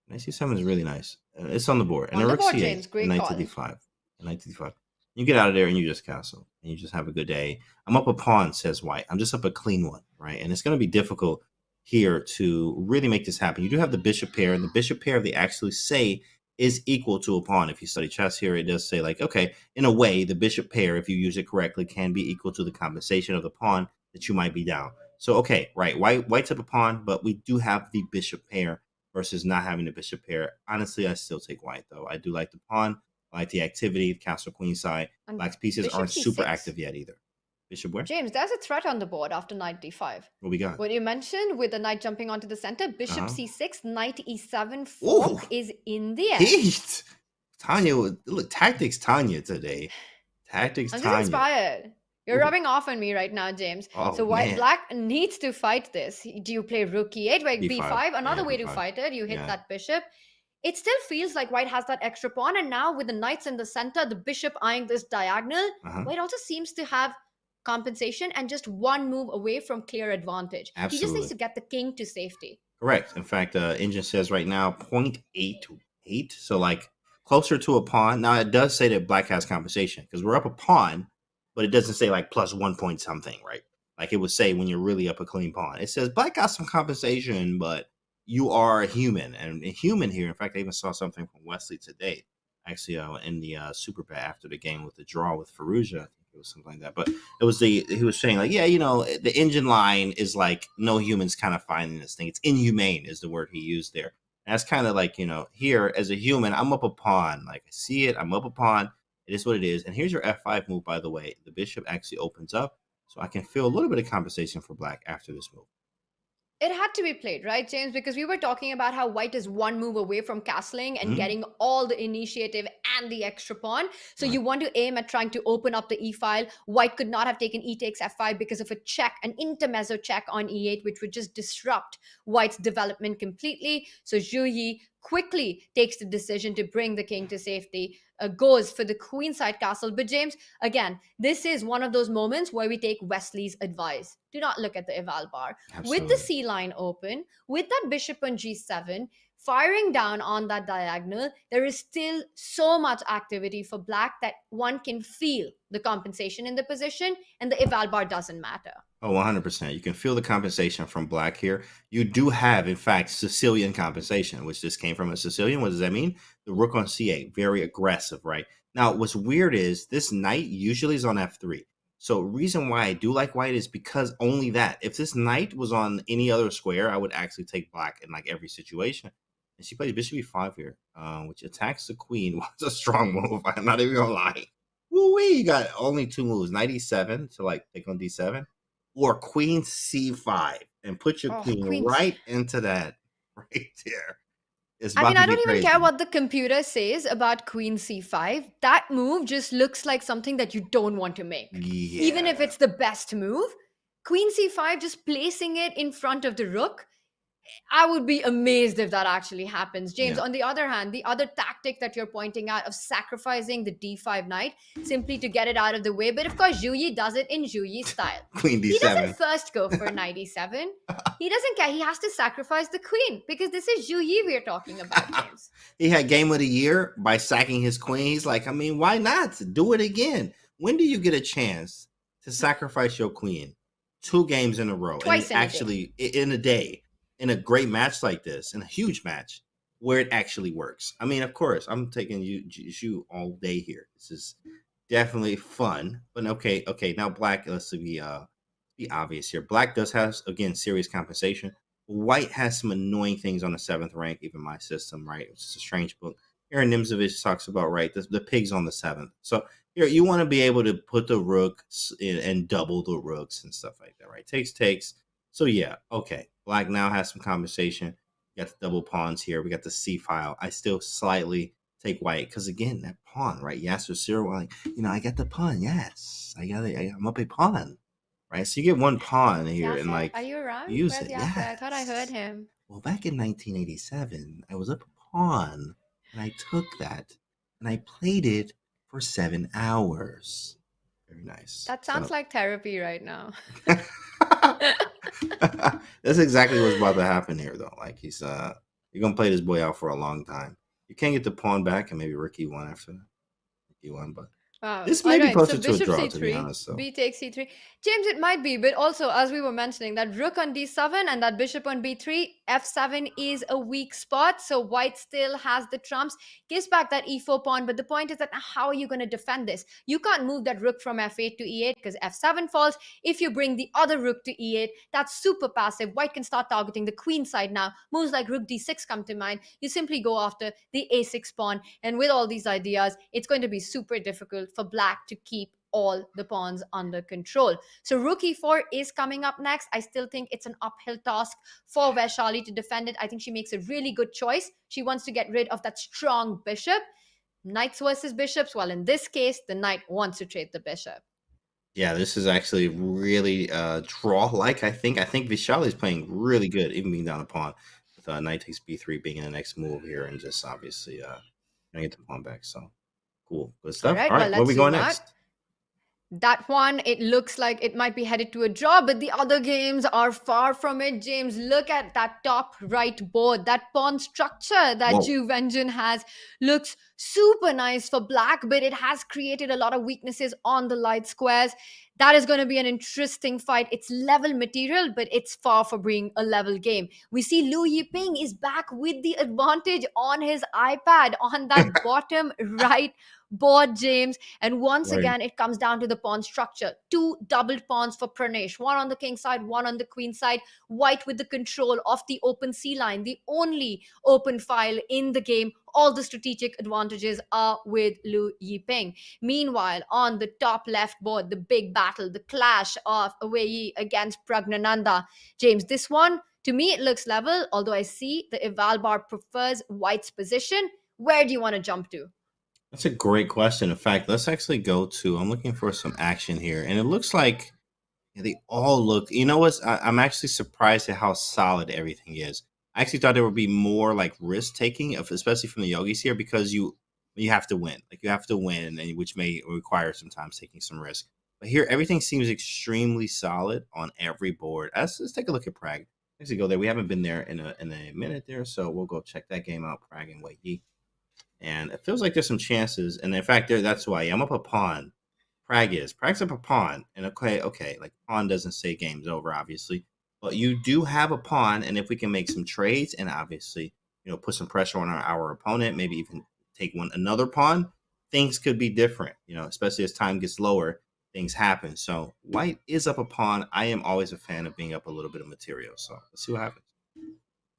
Knight c7 is really nice. It's on the board. And on rook board, c8, James, great knight call. to d5. Knight to d5. You get out of there and you just castle. And you just have a good day. I'm up a pawn, says White. I'm just up a clean one, right? And it's going to be difficult here to really make this happen. You do have the bishop pair, and the bishop pair, they actually say, is equal to a pawn. If you study chess here, it does say, like, okay, in a way, the bishop pair, if you use it correctly, can be equal to the compensation of the pawn that you might be down. So, okay, right, White's up a pawn, but we do have the bishop pair versus not having the bishop pair. Honestly, I still take White, though. I do like the pawn. I like the activity, castle queenside. Black's pieces aren't super active yet either. Bishop where? James, there's a threat on the board after knight d5. What we got? What you mentioned with the knight jumping onto the center, bishop c6, knight e7, fork is in the air. Heat! Tanya, look, tactics Tanya today. Tactics I'm Tanya. just inspired. You're rubbing off on me right now, James. Oh, so Black needs to fight this. Do you play rook e8, like b5? Another way to fight it, you hit that bishop. It still feels like White has that extra pawn, and now with the knights in the center, the bishop eyeing this diagonal, White also seems to have compensation and just one move away from clear advantage. Absolutely. He just needs to get the king to safety. Correct. In fact, Engine says right now 0.828, so like closer to a pawn. Now it does say that Black has compensation because we're up a pawn, but it doesn't say like plus 1 point something, right? Like it would say when you're really up a clean pawn. It says Black got some compensation, but you are a human, and a human here. In fact, I even saw something from Wesley today, actually in the super bet after the game with the draw with Fallujah. it was something like that. But it was he was saying like, yeah, the engine line is like no humans kind of finding this thing. It's inhumane is the word he used there. And that's kind of like, here as a human, I'm up a pawn. Like I see it, I'm up a pawn. It is what it is. And here's your F5 move, by the way. The bishop actually opens up. So I can feel a little bit of compensation for black after this move. It had to be played, right, James? Because we were talking about how white is one move away from castling and getting all the initiative and the extra pawn. So you want to aim at trying to open up the e-file. White could not have taken e takes f5 because of a check, an intermezzo check on e8, which would just disrupt white's development completely. So Zhu Yi quickly takes the decision to bring the king to safety, goes for the queenside castle. But James, again, this is one of those moments where we take Wesley's advice. Do not look at the eval bar. Absolutely. With the c line open, with that bishop on g7, firing down on that diagonal, there is still so much activity for black that one can feel the compensation in the position, and the eval bar doesn't matter. Oh, 100%. You can feel the compensation from black here. You do have, in fact, Sicilian compensation, which just came from a Sicilian. What does that mean? The rook on c8, very aggressive, right? Now, what's weird is this knight usually is on f3. So reason why I do like white is because only that. If this knight was on any other square, I would actually take black in like every situation. And she plays bishop e5 here, which attacks the queen. What's a strong move? I'm not even gonna lie. Woo-wee, you got only two moves, knight e7 to like take on d7. Or queen c5 and put your queen right into that right there. I don't even care what the computer says about queen c5. That move just looks like something that you don't want to make. Yeah. Even if it's the best move, queen c5, just placing it in front of the rook, I would be amazed if that actually happens. James, on the other hand, the other tactic that you're pointing out of sacrificing the d5 knight simply to get it out of the way. But of course, Zhu Yi does it in Zhu Yi style. Queen d7. He doesn't first go for knight e7. He doesn't care. He has to sacrifice the queen because this is Zhu Yi we're talking about, James. He had game of the year by sacking his queen. He's like, I mean, why not? Do it again. When do you get a chance to sacrifice your queen? 2 games in a row. Twice in a day. In a great match like this, in a huge match, where it actually works. I mean, of course, I'm taking you all day here. This is definitely fun. But okay. Now black, let's be obvious here. Black does have, again, serious compensation. White has some annoying things on the 7th rank, even my system, right? Which is a strange book. Aaron Nimzovich talks about, right, the pigs on the 7th. So here, you want to be able to put the rooks in and double the rooks and stuff like that, right? Takes. So yeah, okay. Black now has some compensation. We got the double pawns here. We got the C file. I still slightly take white because again, that pawn, right? Yes or zero. Like, I got the pawn. Yes, I'm up a pawn, right? So you get one pawn here and like, are you around? Use Where's it. Yasser? Yes. I thought I heard him. Well, back in 1987, I was up a pawn and I took that and I played it for 7 hours. Very nice. That sounds like therapy right now. That's exactly what's about to happen here, though. Like you're gonna play this boy out for a long time. You can't get the pawn back, and maybe rook e1 after that. E1, but this may be closer to a draw, to be honest. So. B takes c3. James, it might be, but also, as we were mentioning, that rook on d7 and that bishop on b3, f7 is a weak spot, so white still has the trumps, gives back that e4 pawn, but the point is that how are you going to defend this? You can't move that rook from f8 to e8 because f7 falls. If you bring the other rook to e8, that's super passive. White can start targeting the queen side now. Moves like rook d6 come to mind. You simply go after the a6 pawn, and with all these ideas, it's going to be super difficult for black to keep all the pawns under control. So rook e4 is coming up next. I still think it's an uphill task for Vaishali to defend it. I think she makes a really good choice. She wants to get rid of that strong bishop. Knights versus bishops. Well, in this case, the knight wants to trade the bishop. Yeah, this is actually really draw-like, I think. I think Vaishali is playing really good, even being down a pawn. With knight takes b3 being in the next move here, and just obviously gonna get the pawn back. So cool. Good stuff. All right, where are we going next? That one, it looks like it might be headed to a draw, but the other games are far from it, James. Look at that top right board. That pawn structure that Ju Vengeance has looks super nice for black, but it has created a lot of weaknesses on the light squares. That is going to be an interesting fight. It's level material, but it's far from being a level game. We see Zhu Yi is back with the advantage on his iPad on that bottom right board, James. And once again, it comes down to the pawn structure. 2 doubled pawns for Pranesh, one on the king side, one on the queen side. White with the control of the open C line, the only open file in the game. All the strategic advantages are with Zhu Yi. Meanwhile, on the top left board, the big battle, the clash of Wei Yi against Pragnananda. James, this one, to me, it looks level, although I see the eval bar prefers White's position. Where do you want to jump to? That's a great question. In fact, let's actually go to, I'm looking for some action here. And it looks like they all look, you know what? I'm actually surprised at how solid everything is. I actually thought there would be more like risk taking, especially from the Yogis here, because you have to win. Like you have to win, and which may require sometimes taking some risk. But here, everything seems extremely solid on every board. Let's take a look at Prag. Let's go there. We haven't been there in a minute there, so we'll go check that game out. Prag and Wei Yi. And it feels like there's some chances. And in fact, that's why I'm up a pawn. Prag's up a pawn. And okay, like pawn doesn't say game's over, obviously. But you do have a pawn. And if we can make some trades and obviously, put some pressure on our opponent, maybe even take another pawn, things could be different, especially as time gets lower, things happen. So White is up a pawn. I am always a fan of being up a little bit of material. So let's see what happens.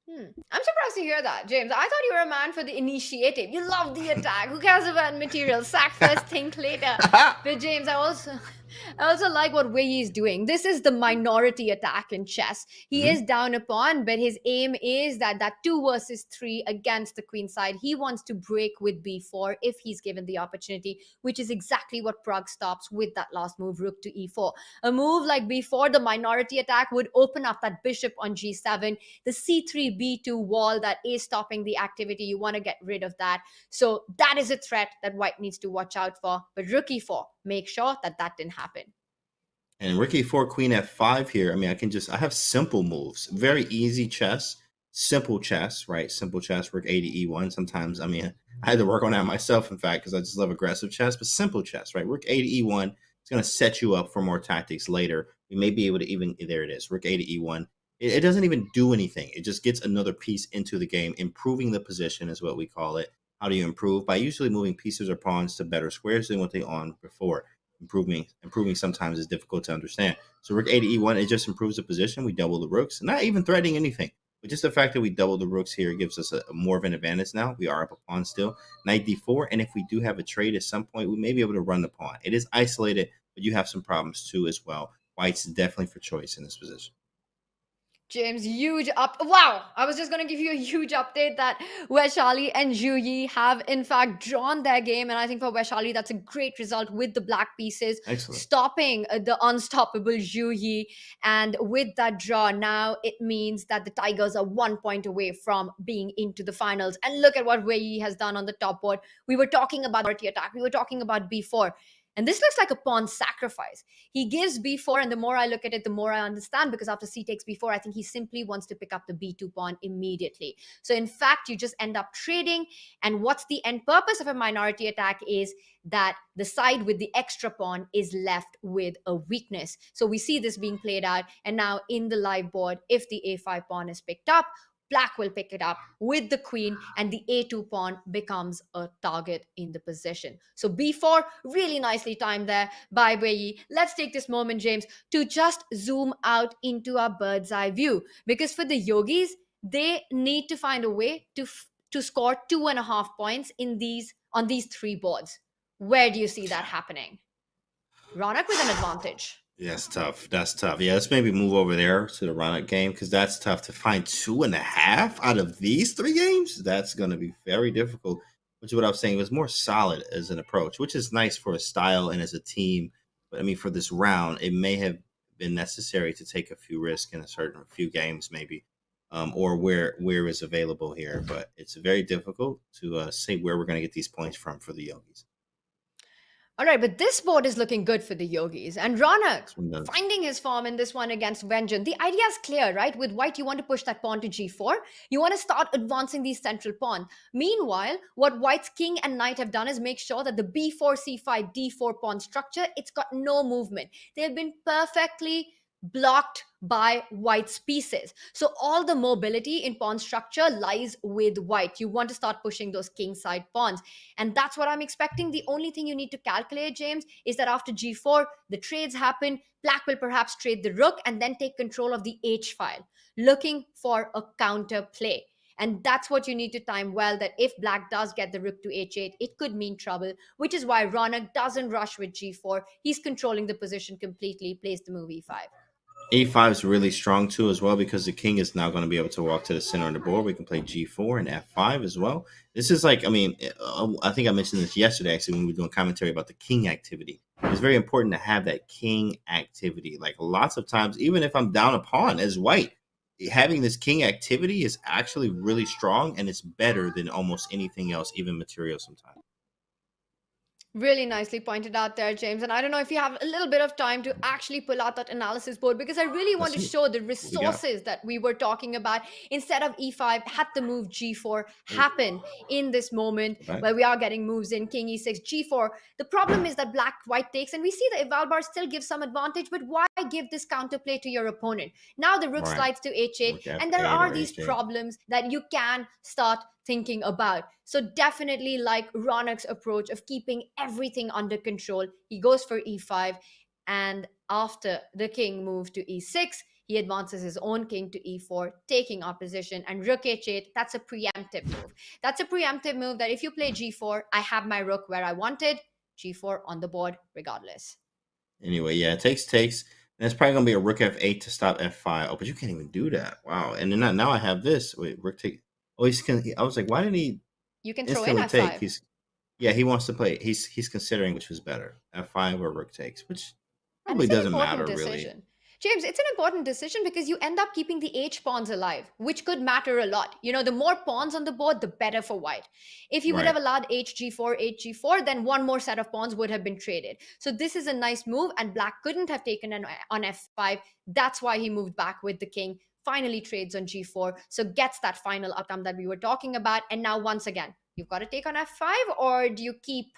I'm surprised to hear that, James. I thought you were a man for the initiative. You love the attack. Who cares about material? Sack first, think later. But James, I also like what Wei Yi is doing. This is the minority attack in chess. He is down a pawn, but his aim is that 2 versus 3 against the queen side. He wants to break with b4 if he's given the opportunity, which is exactly what Prag stops with that last move, rook to e4. A move like b4, the minority attack, would open up that bishop on g7, the c3 b2 wall that is stopping the activity. You want to get rid of that. So that is a threat that White needs to watch out for. But rook e4, make sure that didn't happen. And rook e4, queen f5 here. I mean, I have simple moves. Very easy chess. Simple chess, right? Simple chess, rook a to e1. Sometimes, I had to work on that myself, in fact, because I just love aggressive chess. But simple chess, right? Rook a to e1 is going to set you up for more tactics later. We may be able to there it is, rook a to e1. It doesn't even do anything. It just gets another piece into the game. Improving the position is what we call it. How do you improve? By usually moving pieces or pawns to better squares than what they on before. Improving sometimes is difficult to understand. So rook a to e1, it just improves the position. We double the rooks, not even threatening anything. But just the fact that we double the rooks here gives us a more of an advantage now. We are up a pawn still. Knight d4, and if we do have a trade at some point, we may be able to run the pawn. It is isolated, but you have some problems too as well. White's definitely for choice in this position. James, huge wow, I was just going to give you a huge update that Vaishali and Zhu Yi have in fact drawn their game, and I think for Vaishali that's a great result with the black pieces. Excellent. Stopping the unstoppable Zhu Yi, and with that draw now it means that the Tigers are 1 point away from being into the finals. And look at what Wei Yi has done on the top board. We were talking about minority attack, we were talking about b4. And this looks like a pawn sacrifice. He gives b4, and the more I look at it, the more I understand, because after c takes b4, I think he simply wants to pick up the b2 pawn immediately. So in fact, you just end up trading. And what's the end purpose of a minority attack is that the side with the extra pawn is left with a weakness. So we see this being played out. And now in the live board, if the a5 pawn is picked up, Black will pick it up with the queen, and the a2 pawn becomes a target in the position. So b4, really nicely timed there by Wei Yi. Let's take this moment, James, to just zoom out into our bird's eye view, because for the Yogis, they need to find a way to score 2.5 points on these 3 boards. Where do you see that happening? Ronak with an advantage. Yeah, it's tough. That's tough. Yeah, let's maybe move over there to the Ronak game, because that's tough to find 2.5 out of these 3 games. That's going to be very difficult, which is what I was saying. It was more solid as an approach, which is nice for a style and as a team. But for this round, it may have been necessary to take a few risks in a few games, maybe, or where is available here. But it's very difficult to say where we're going to get these points from for the Yogis. All right, but this board is looking good for the Yogis. And Ronak This one does. finding his form in this one against Vengeance. The idea is clear, right? With white, you want to push that pawn to g4. You want to start advancing these central pawns. Meanwhile, what white's king and knight have done is make sure that the b4, c5, d4 pawn structure, it's got no movement. They've been perfectly blocked by white's pieces. So all the mobility in pawn structure lies with white. You want to start pushing those king side pawns. And that's what I'm expecting. The only thing you need to calculate, James, is that after g4, the trades happen. Black will perhaps trade the rook and then take control of the h file, looking for a counter play. And that's what you need to time well, that if black does get the rook to h8, it could mean trouble, which is why Ronak doesn't rush with g4. He's controlling the position completely, plays the move e5. A5 is really strong too as well, because the king is now going to be able to walk to the center of the board. We can play g4 and f5 as well. This is like, I mean, I think I mentioned this yesterday actually when we were doing commentary about the king activity. It's very important to have that king activity. Like lots of times, even if I'm down a pawn as white, having this king activity is actually really strong, and it's better than almost anything else, even material sometimes. Really nicely pointed out there, James. And I don't know if you have a little bit of time to actually pull out that analysis board, because I really want to show the resources that we were talking about. Instead of e5, had the move g4 happen in this moment where we are getting moves in king e6, g4. The problem is that black-white takes, and we see the eval bar still gives some advantage, but why give this counterplay to your opponent? Now the rook slides to h8, and there are these problems that you can start thinking about. So definitely like Ronak's approach of keeping everything under control. He goes for e5, and after the king moves to e6, he advances his own king to e4, taking opposition, and rook h8. That's a preemptive move. That's a preemptive move that if you play g4, I have my rook where I wanted, g4 on the board regardless. Anyway, yeah, takes. And it's probably going to be a rook f8 to stop f5. Oh, but you can't even do that. Wow. And then now I have this. Wait, rook take. Oh, I was like, why didn't he? You can throw in f5. He wants to play. He's considering which was better, f5 or rook takes, which probably doesn't matter really. James, it's an important decision because you end up keeping the h pawns alive, which could matter a lot. You know, the more pawns on the board, the better for white. If you would have allowed hg4, then one more set of pawns would have been traded. So this is a nice move, and black couldn't have taken on f5. That's why he moved back with the king. Finally trades on g4, so gets that final outcome that we were talking about. And now once again, you've got to take on f5, or do you keep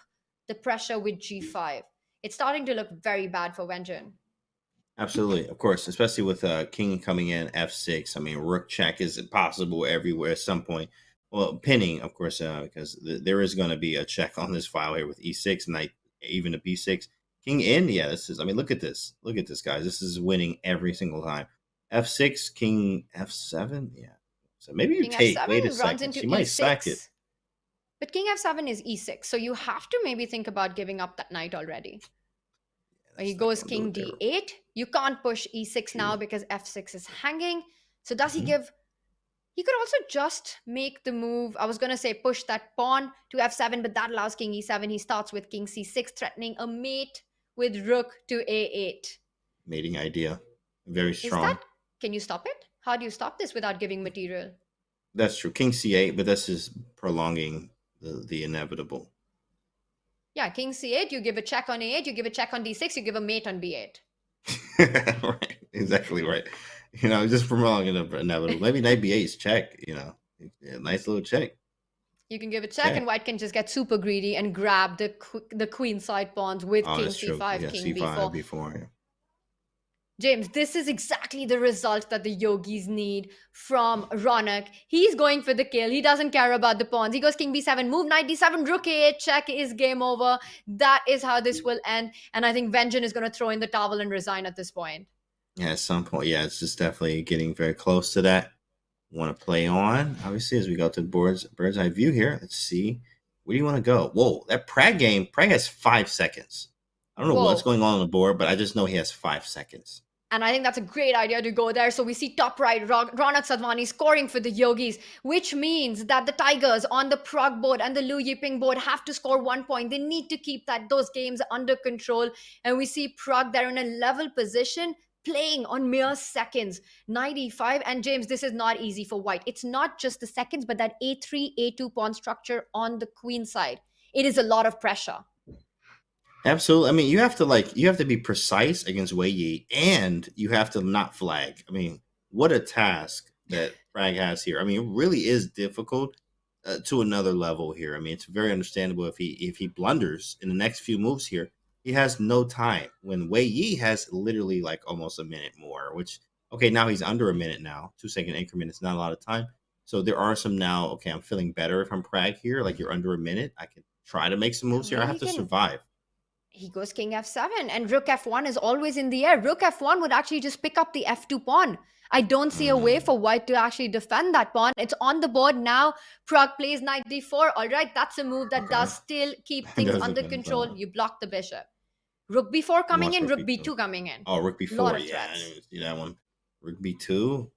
the pressure with g5? It's starting to look very bad for Wenjun. Absolutely, of course, especially with king coming in f6. I mean, rook check is possible everywhere at some point. Well, pinning, of course, because there is going to be a check on this file here with e6, knight, even a b6. King in, yeah, this is, I mean, look at this, guys. This is winning every single time. f6, king f7, yeah. So maybe you king take. F7 Wait a second, she might sack it. But king f7 is e6, so you have to maybe think about giving up that knight already. He goes king d8. You can't push e6 now because f6 is hanging. So does he give? He could also just make the move. I was going to say push that pawn to f7, but that allows king e7. He starts with king c6, threatening a mate with rook to a8. Mating idea. Very strong. Can you stop it? How do you stop this without giving material? That's true. King c8, but this is prolonging the inevitable. Yeah, king c8, you give a check on a8, you give a check on d6, you give a mate on b8. Right, exactly right. You know, just prolonging the inevitable. Maybe knight b8 is check, you know. A nice little check. You can give a check, and white can just get super greedy and grab the queen side pawns with king c5, yeah, king c5, b4. b4 yeah. James, this is exactly the result that the Yogis need from Ronak. He's going for the kill. He doesn't care about the pawns. He goes king b7, move knight d7, rook a8, check is game over. That is how this will end. And I think Vengeance is going to throw in the towel and resign at this point. Yeah, at some point. Yeah, it's just definitely getting very close to that. Want to play on, obviously, as we go to the bird's eye view here. Let's see. Where do you want to go? Whoa, that Prag game, Prag has 5 seconds. I don't know what's going on the board, but I just know he has 5 seconds. And I think that's a great idea to go there. So we see top right, Ronak Sadhwani scoring for the Yogis, which means that the Tigers on the Prag board and the Liu Yiping board have to score 1 point. They need to keep those games under control. And we see Prag there in a level position, playing on mere seconds. Knight e5. And James, this is not easy for white. It's not just the seconds, but that a3, a2 pawn structure on the queen side. It is a lot of pressure. Absolutely. I mean, you have to be precise against Wei Yi, and you have to not flag. I mean, what a task that Prag has here. I mean, it really is difficult to another level here. I mean, it's very understandable if he blunders in the next few moves here. He has no time when Wei Yi has literally like almost a minute more, which, okay, now he's under a minute now. 2-second increment. It's not a lot of time. So there are some now, okay, I'm feeling better if I'm Prag here. Like you're under a minute. I can try to make some moves here. I have to survive. He goes king f7 and rook f1 is always in the air. Rook f1 would actually just pick up the f2 pawn. I don't see a way for white to actually defend that pawn. It's on the board now. Prag plays knight d4. All right, that's a move that does still keep things under control. You block the bishop. Rook b4 coming in, rook b2 coming in. Oh, rook b4. Yeah, I didn't see that one. Rook b2.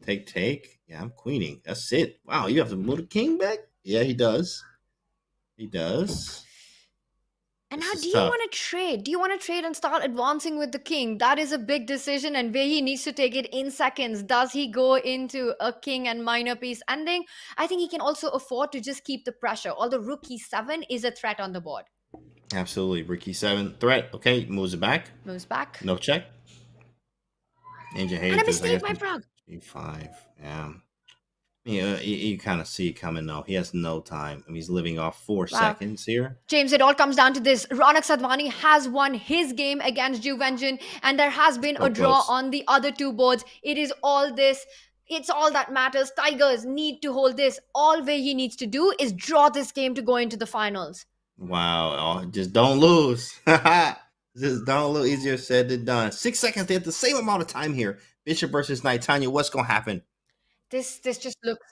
Take. Yeah, I'm queening. That's it. Wow, you have to move the king back? Yeah, he does. He does. And now, do you want to trade? Do you want to trade and start advancing with the king? That is a big decision, and Wei Yi needs to take it in seconds. Does he go into a king and minor piece ending? I think he can also afford to just keep the pressure, although rook e7 is a threat on the board. Absolutely. Rook e7, threat. Okay, moves it back. Moves back. No check. And a mistake by Prag. e5, yeah. You kind of see it coming, though. He has no time. I mean, he's living off 4 seconds here. James, it all comes down to this. Ronak Sadhwani has won his game against Ju Wenjun, and there has been a draw on the other two boards. It is all this. It's all that matters. Tigers need to hold this. All Wei Yi needs to do is draw this game to go into the finals. Wow. Oh, just don't lose. Just don't lose. Easier said than done. 6 seconds. They have the same amount of time here. Bishop versus knight. Tanya, what's going to happen? This just looks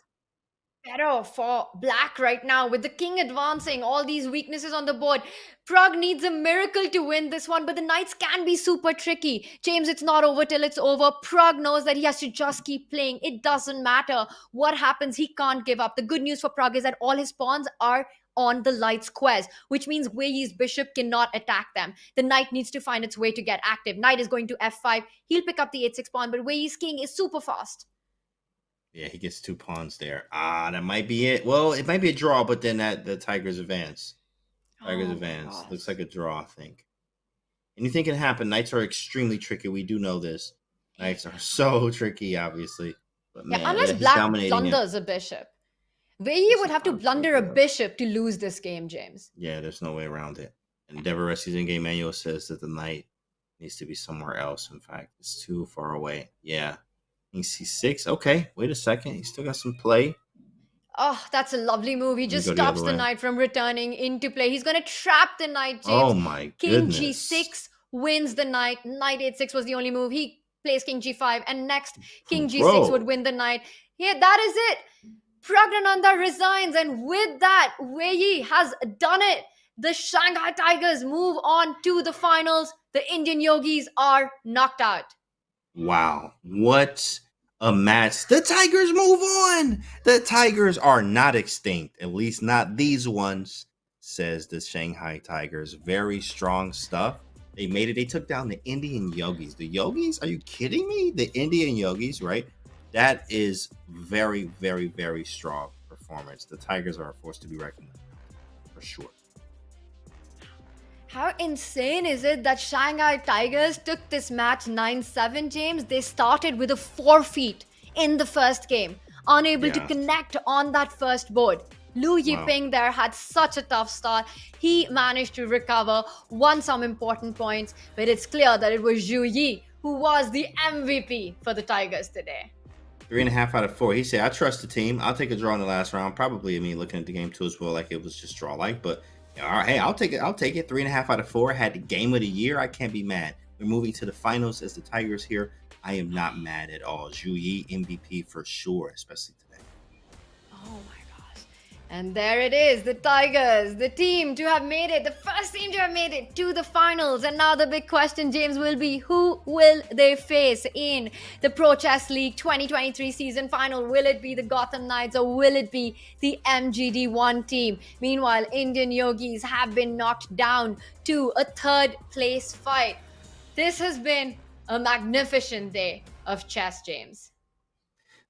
better for black right now with the king advancing, all these weaknesses on the board. Prag needs a miracle to win this one, but the knights can be super tricky. James, it's not over till it's over. Prag knows that he has to just keep playing. It doesn't matter what happens. He can't give up. The good news for Prag is that all his pawns are on the light squares, which means Wei Yi's bishop cannot attack them. The knight needs to find its way to get active. Knight is going to f5. He'll pick up the 8-6 pawn, but Wei Yi's king is super fast. Yeah, he gets 2 pawns there. That might be it. Well, it might be a draw, but then the Tigers advance. Tigers advance. Looks like a draw, I think. Anything can happen. Knights are extremely tricky. We do know this. Knights are so tricky, obviously. But man, unless black blunders a bishop. Wei Yi would have to blunder a bishop to lose this game, James. Yeah, there's no way around it. And Devereaux's in-game manual says that the knight needs to be somewhere else. In fact, it's too far away. Yeah. c6. Okay, wait a second. He's still got some play. Oh, that's a lovely move. He just stops the knight from returning into play. He's going to trap the knight, James. Oh, my goodness. King g6 wins the knight. Knight 8-6 was the only move. He plays king g5. And next, king g6 would win the knight. Yeah, that is it. Pragnananda resigns. And with that, Wei Yi has done it. The Shanghai Tigers move on to the finals. The Indian Yogis are knocked out. Wow, what a match. The Tigers move on. The Tigers are not extinct, at least not these ones, says the Shanghai Tigers. Very strong stuff. They made it. They took down the Indian Yogis. The Yogis? Are you kidding me? The Indian Yogis, right? That is very, very, very strong performance. The Tigers are a force to be reckoned with, for sure. How insane is it that Shanghai Tigers took this match 9-7, James? They started with a forfeit in the first game, unable to connect on that first board. Liu Yiping there had such a tough start. He managed to recover, won some important points, but it's clear that it was Zhu Yi who was the MVP for the Tigers today. 3.5 out of 4. He said, I trust the team. I'll take a draw in the last round. Probably, I mean, looking at the game too as well, like it was just draw-like, but all right, hey, I'll take it. 3.5 out of 4. Had the game of the year. I can't be mad. We're moving to the finals as the Tigers here. I am not mad at all. Zhu Yi, MVP for sure, especially today. Oh my gosh. And there it is, the Tigers, the team to have made it, the first team to have made it to the finals. And now the big question, James, will be who will they face in the Pro Chess League 2023 season final? Will it be the Gotham Knights or will it be the MGD1 team? Meanwhile, Indian Yogis have been knocked down to a 3rd place fight. This has been a magnificent day of chess, James.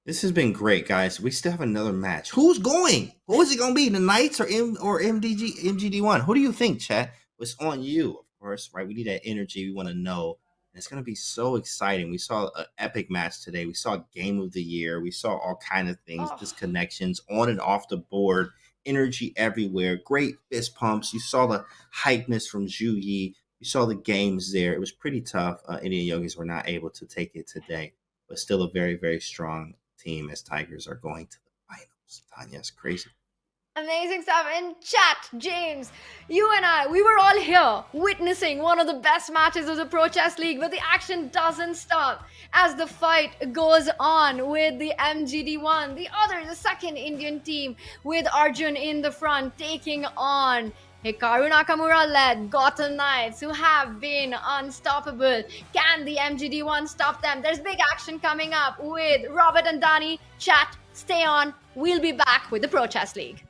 This has been great, guys. We still have another match. Who's going? Who is it going to be? The Knights or MGD1? Who do you think, chat? It's on you, of course, right? We need that energy. We want to know. And it's going to be so exciting. We saw an epic match today. We saw Game of the Year. We saw all kind of things, disconnections on and off the board, energy everywhere, great fist pumps. You saw the hypeness from Zhu Yi. You saw the games there. It was pretty tough. Indian Yogis were not able to take it today, but still a very, very strong team as Tigers are going to the finals. Tanya, it's crazy. Amazing stuff in chat, James. You and I, we were all here witnessing one of the best matches of the Pro Chess League, but the action doesn't stop as the fight goes on with the MGD1, the second Indian team, with Arjun in the front taking on Hikaru Nakamura-led Gotham Knights, who have been unstoppable. Can the MGD1 stop them? There's big action coming up with Robert and Dani. Chat, stay on. We'll be back with the Pro Chess League.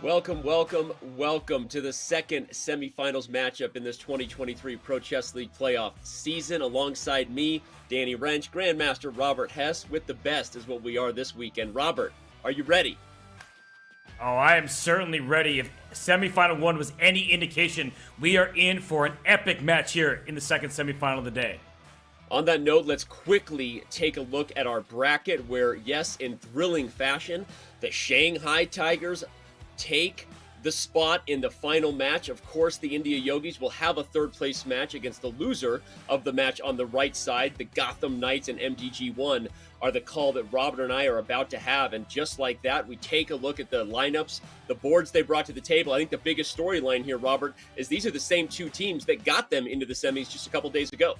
Welcome, welcome, welcome to the second semifinals matchup in this 2023 Pro Chess League playoff season. Alongside me, Danny Wrench, Grandmaster Robert Hess, with the best is what we are this weekend. Robert, are you ready? Oh, I am certainly ready. If semifinal one was any indication, we are in for an epic match here in the second semifinal of the day. On that note, let's quickly take a look at our bracket where, yes, in thrilling fashion, the Shanghai Tigers take the spot in the final match. Of course, the India Yogis will have a third place match against the loser of the match on the right side. The Gotham Knights and MGD1 are the call that Robert and I are about to have. And just like that, we take a look at the lineups, the boards they brought to the table. I think the biggest storyline here, Robert, is these are the same two teams that got them into the semis just a couple days ago.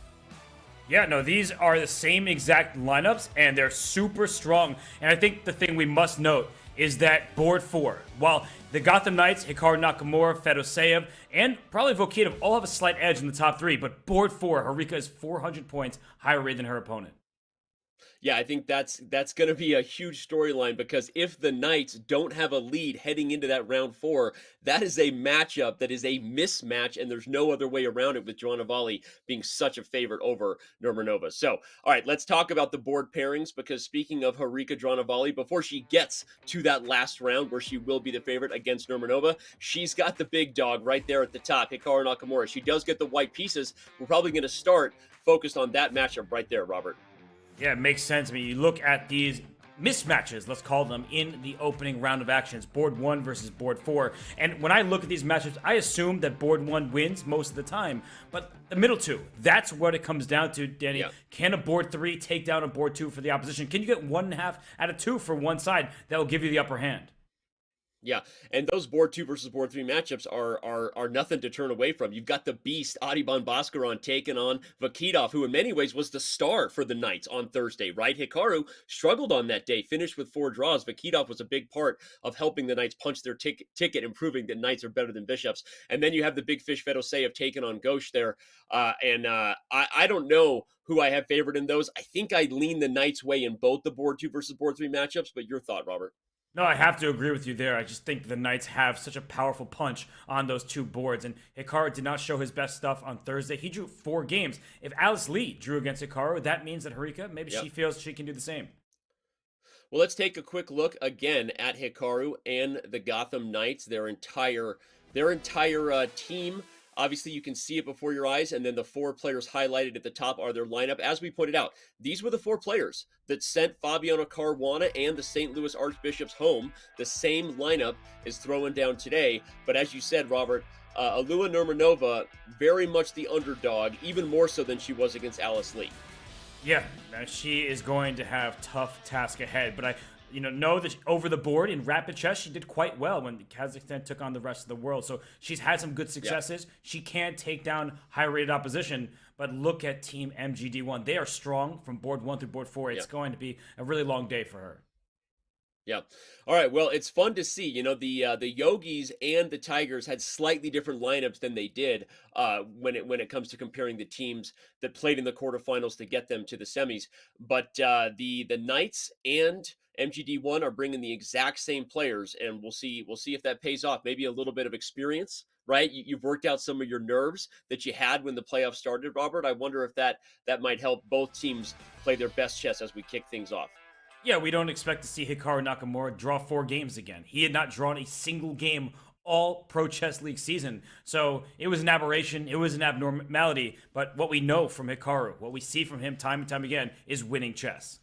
Yeah, no, these are the same exact lineups, and they're super strong. And I think the thing we must note is that board 4, while the Gotham Knights, Hikaru Nakamura, Fedoseev, and probably Vokitov all have a slight edge in the top 3, but board 4, Harika is 400 points higher rated than her opponent. Yeah, I think that's going to be a huge storyline, because if the Knights don't have a lead heading into that round 4, that is a matchup that is a mismatch, and there's no other way around it with Dronavali being such a favorite over Nurmanova. So, all right, let's talk about the board pairings, because speaking of Harika Dronavali, before she gets to that last round where she will be the favorite against Nurmanova, she's got the big dog right there at the top, Hikaru Nakamura. She does get the white pieces. We're probably going to start focused on that matchup right there, Robert. Yeah, it makes sense. I mean, you look at these mismatches, let's call them, in the opening round of actions, board 1 versus board 4. And when I look at these matchups, I assume that board 1 wins most of the time. But the middle two, that's what it comes down to, Danny. Yeah. Can a board 3 take down a board 2 for the opposition? Can you get 1.5 out of 2 for one side that will give you the upper hand? Yeah, and those board 2 versus board 3 matchups are nothing to turn away from. You've got the beast Adiban Bhaskaran taking on Vakitov, who in many ways was the star for the Knights on Thursday, right? Hikaru struggled on that day, finished with 4 draws. Vakitov was a big part of helping the Knights punch their ticket, improving that Knights are better than Bishops. And then you have the big fish Fedoseev taking on Ghosh there. I don't know who I have favored in those. I think I lean the Knights' way in both the board 2 versus board 3 matchups, but your thought, Robert? No, I have to agree with you there. I just think the Knights have such a powerful punch on those 2 boards, and Hikaru did not show his best stuff on Thursday. He drew 4 games. If Alice Lee drew against Hikaru, that means that Harika, maybe she feels she can do the same. Well, let's take a quick look again at Hikaru and the Gotham Knights, their entire team. Obviously, you can see it before your eyes, and then the 4 players highlighted at the top are their lineup. As we pointed out, these were the 4 players that sent Fabiano Caruana and the St. Louis Archbishops home. The same lineup is throwing down today, but as you said, Robert, Alua Nurmanova, very much the underdog, even more so than she was against Alice Lee. Yeah, she is going to have tough task ahead, but I know that over the board in rapid chess, she did quite well when Kazakhstan took on the rest of the world. So she's had some good successes. Yeah. She can't take down high-rated opposition, but look at Team MGD1. They are strong from board 1 through board 4. It's going to be a really long day for her. Yeah. All right. Well, it's fun to see. The Yogis and the Tigers had slightly different lineups than they did when it comes to comparing the teams that played in the quarterfinals to get them to the semis. But the Knights and MGD1 are bringing the exact same players, and we'll see if that pays off. Maybe a little bit of experience, right? You've worked out some of your nerves that you had when the playoffs started, Robert. I wonder if that might help both teams play their best chess as we kick things off. Yeah, we don't expect to see Hikaru Nakamura draw 4 games again. He had not drawn a single game all Pro Chess League season. So it was an aberration. It was an abnormality. But what we know from Hikaru, what we see from him time and time again, is winning chess.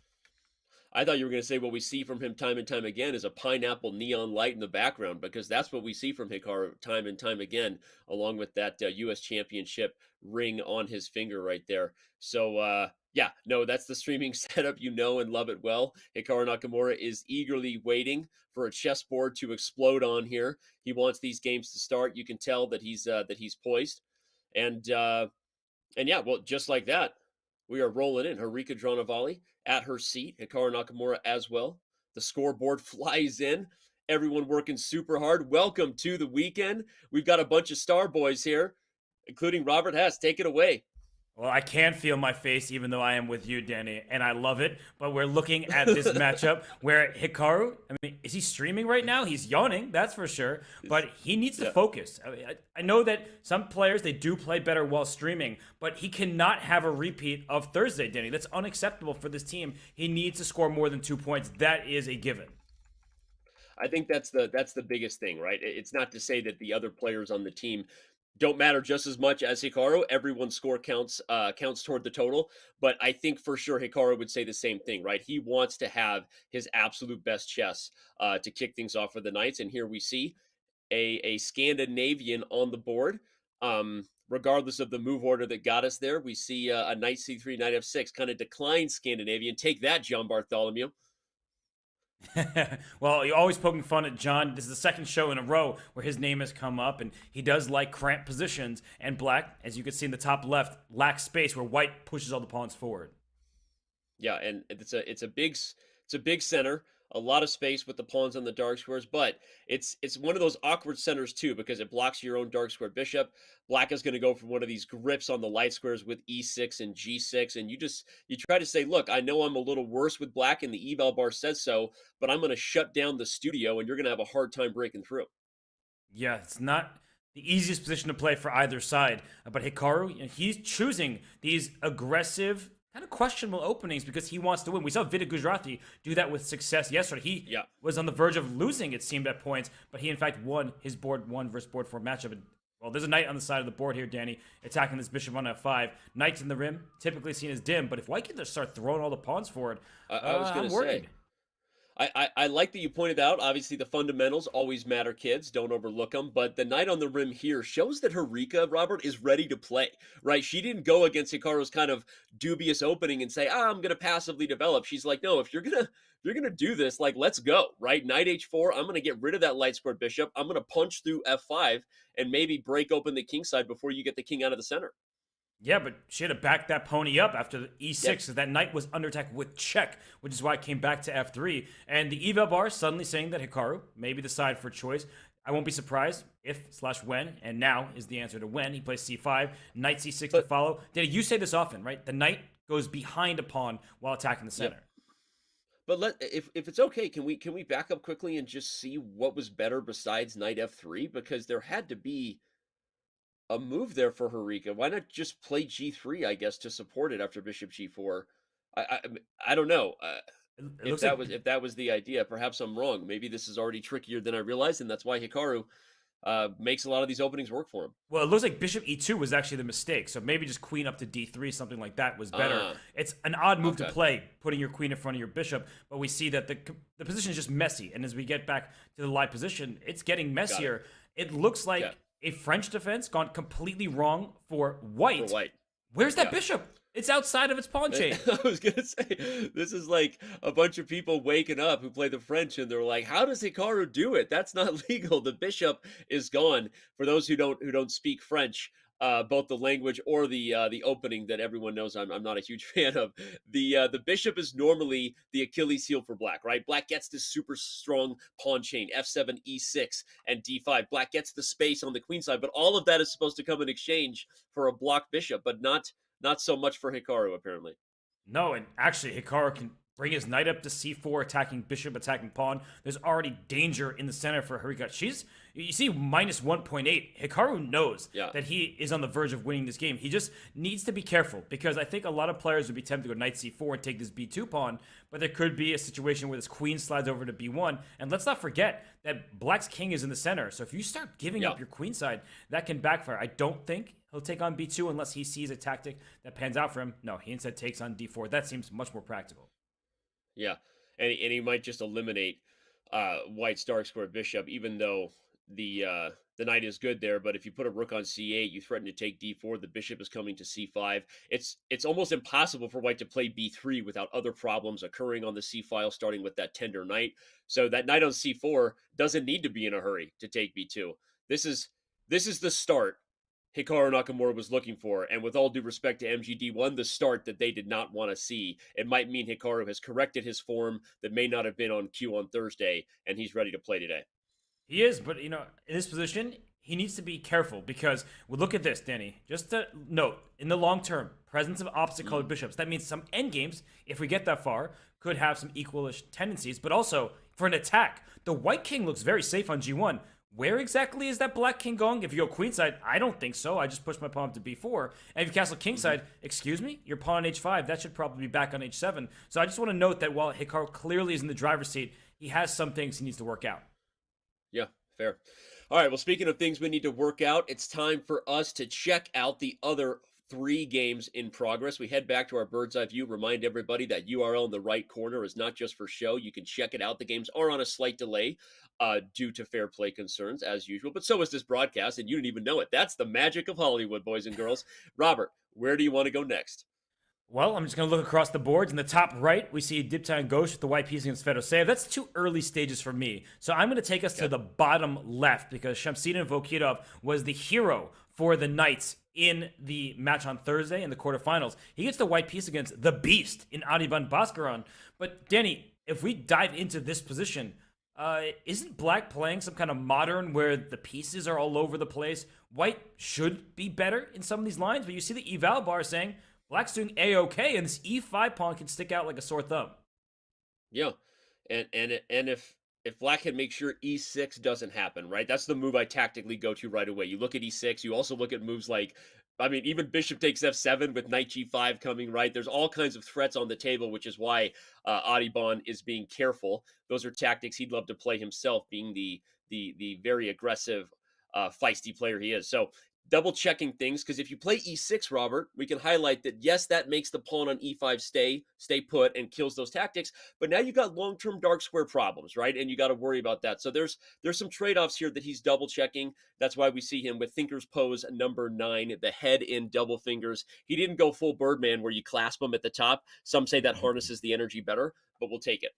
I thought you were going to say what we see from him time and time again is a pineapple neon light in the background, because that's what we see from Hikaru time and time again, along with that U.S. Championship ring on his finger right there. So, yeah, no, that's the streaming setup. You know and love it well. Hikaru Nakamura is eagerly waiting for a chessboard to explode on here. He wants these games to start. You can tell that he's poised. And yeah, well, just like that, we are rolling in. Harika Dronavali at her seat. Hikaru Nakamura as well. The scoreboard flies in. Everyone working super hard. Welcome to the weekend. We've got a bunch of star boys here, including Robert Hess. Take it away. Well, I can feel my face even though I am with you, Danny, and I love it. But we're looking at this matchup where Hikaru, I mean, is he streaming right now? He's yawning, that's for sure. But he needs to focus. I know that some players, they do play better while streaming, but he cannot have a repeat of Thursday, Danny. That's unacceptable for this team. He needs to score more than 2 points. That is a given. I think that's the biggest thing, right? It's not to say that the other players on the team don't matter just as much as Hikaru. Everyone's score counts toward the total, but I think for sure Hikaru would say the same thing, right? He wants to have his absolute best chess to kick things off for the Knights, and here we see a Scandinavian on the board. Regardless of the move order that got us there, we see a Knight C3, Knight F6, kind of decline Scandinavian. Take that, John Bartholomew. Well, you're always poking fun at John. This is the second show in a row where his name has come up, and he does like cramped positions. And black, as you can see in the top left, lacks space where white pushes all the pawns forward. Yeah, and it's a big center. a lot of space with the pawns on the dark squares, but it's one of those awkward centers too because it blocks your own dark square bishop. Black is going to go for one of these grips on the light squares with e6 and g6, and you try to say, look, I know I'm a little worse with black, and the eval bar says so, but I'm going to shut down the studio, and you're going to have a hard time breaking through. Yeah, it's not the easiest position to play for either side, but Hikaru, he's choosing these aggressive, kind of questionable openings because he wants to win. We saw Vidya Gujarati do that with success yesterday. He was on the verge of losing, it seemed, at points, but he in fact won his board 1 versus board 4 matchup. And, well, there's a knight on the side of the board here, Danny, attacking this bishop on f5. Knights in the rim, typically seen as dim, but if White can just start throwing all the pawns forward, I was going to worried. say. I like that you pointed out, obviously the fundamentals always matter, kids. Don't overlook them. But the knight on the rim here shows that Harika, Robert, is ready to play, right? She didn't go against Hikaru's kind of dubious opening and say, I'm going to passively develop. She's like, no, if you're going to do this, like, let's go, right? Knight h4, I'm going to get rid of that light square bishop. I'm going to punch through f5 and maybe break open the king side before you get the king out of the center. Yeah, but she had to back that pony up after the e6, so that knight was under attack with check, which is why it came back to f3. And the eval bar suddenly saying that Hikaru may be the side for choice. I won't be surprised if/when, and now is the answer to when. He plays c5, knight c6 to follow. Did you say this often, right? The knight goes behind a pawn while attacking the center. But if it's okay, can we back up quickly and just see what was better besides knight f3? Because there had to be a move there for Harika. Why not just play g3, I guess, to support it after bishop g4? I don't know. If that was the idea, perhaps I'm wrong. Maybe this is already trickier than I realized, and that's why Hikaru makes a lot of these openings work for him. Well, it looks like bishop e2 was actually the mistake, so maybe just queen up to d3, something like that was better. It's an odd move to play, putting your queen in front of your bishop, but we see that the position is just messy, and as we get back to the live position, it's getting messier. It looks like a French defense gone completely wrong for White. Where's that bishop? It's outside of its pawn chain. I was going to say, this is like a bunch of people waking up who play the French, and they're like, how does Hikaru do it? That's not legal. The bishop is gone. For those who don't speak French, both the language or the opening that everyone knows I'm not a huge fan of. The bishop is normally the Achilles heel for black, right? Black gets this super strong pawn chain, f7, e6, and d5. Black gets the space on the queen side, but all of that is supposed to come in exchange for a blocked bishop, but not so much for Hikaru, apparently. No, and actually Hikaru can bring his knight up to c4, attacking bishop, attacking pawn. There's already danger in the center for Harika. You see minus 1.8. Hikaru knows that he is on the verge of winning this game. He just needs to be careful, because I think a lot of players would be tempted to go knight c4 and take this b2 pawn, but there could be a situation where this queen slides over to b1. And let's not forget that black's king is in the center, so if you start giving up your queen side, that can backfire. I don't think he'll take on b2 unless he sees a tactic that pans out for him. No, he instead takes on d4. That seems much more practical. Yeah, and he might just eliminate White's dark square bishop, even though the knight is good there. But if you put a rook on c8, you threaten to take d4. The bishop is coming to c5. It's almost impossible for White to play b3 without other problems occurring on the c file, starting with that tender knight. So that knight on c4 doesn't need to be in a hurry to take b2. This is the start Hikaru Nakamura was looking for, and with all due respect to MGD1, the start that they did not want to see. It might mean Hikaru has corrected his form that may not have been on cue on Thursday, and he's ready to play today. He is, but in this position, he needs to be careful, because look at this, Danny. Just to note, in the long term, presence of opposite colored bishops. That means some endgames, if we get that far, could have some equalish tendencies, but also for an attack. The white king looks very safe on g1. Where exactly is that black king going? If you go queenside, I don't think so. I just push my pawn to b4. And if you castle kingside, excuse me, your pawn on h5, that should probably be back on h7. So I just want to note that while Hikaru clearly is in the driver's seat, he has some things he needs to work out. Yeah, fair. All right, well, speaking of things we need to work out, it's time for us to check out the other 3 games in progress. We head back to our bird's eye view. Remind everybody that URL in the right corner is not just for show. You can check it out. The games are on a slight delay due to fair play concerns, as usual. But so is this broadcast, and you didn't even know it. That's the magic of Hollywood, boys and girls. Robert, where do you want to go next? Well, I'm just going to look across the boards. In the top right, we see Diptai Ghosh with the white piece against Fedoseev. That's too early stages for me. So I'm going to take us to the bottom left, because Shamsina Vokirov was the hero for the Knights in the match on Thursday in the quarterfinals. He gets the white piece against the beast in Adivan Bhaskaran. But Danny, if we dive into this position, isn't Black playing some kind of modern where the pieces are all over the place? White should be better in some of these lines, but you see the eval bar saying Black's doing A-okay, and this E5 pawn can stick out like a sore thumb. Yeah, and if Black can make sure E6 doesn't happen, right? That's the move I tactically go to right away. You look at E6, you also look at moves like, I mean, even Bishop takes F7 with Knight G5 coming, right? There's all kinds of threats on the table, which is why Adibon is being careful. Those are tactics he'd love to play himself, being the very aggressive, feisty player he is. So double checking things, because if you play E6, Robert, we can highlight that, yes, that makes the pawn on E5 stay put and kills those tactics, but now you got long-term dark square problems, right? And you got to worry about that. So there's some trade-offs here that he's double checking. That's why we see him with Thinker's Pose number 9, the head in double fingers. He didn't go full Birdman where you clasp him at the top. Some say that harnesses the energy better, but we'll take it.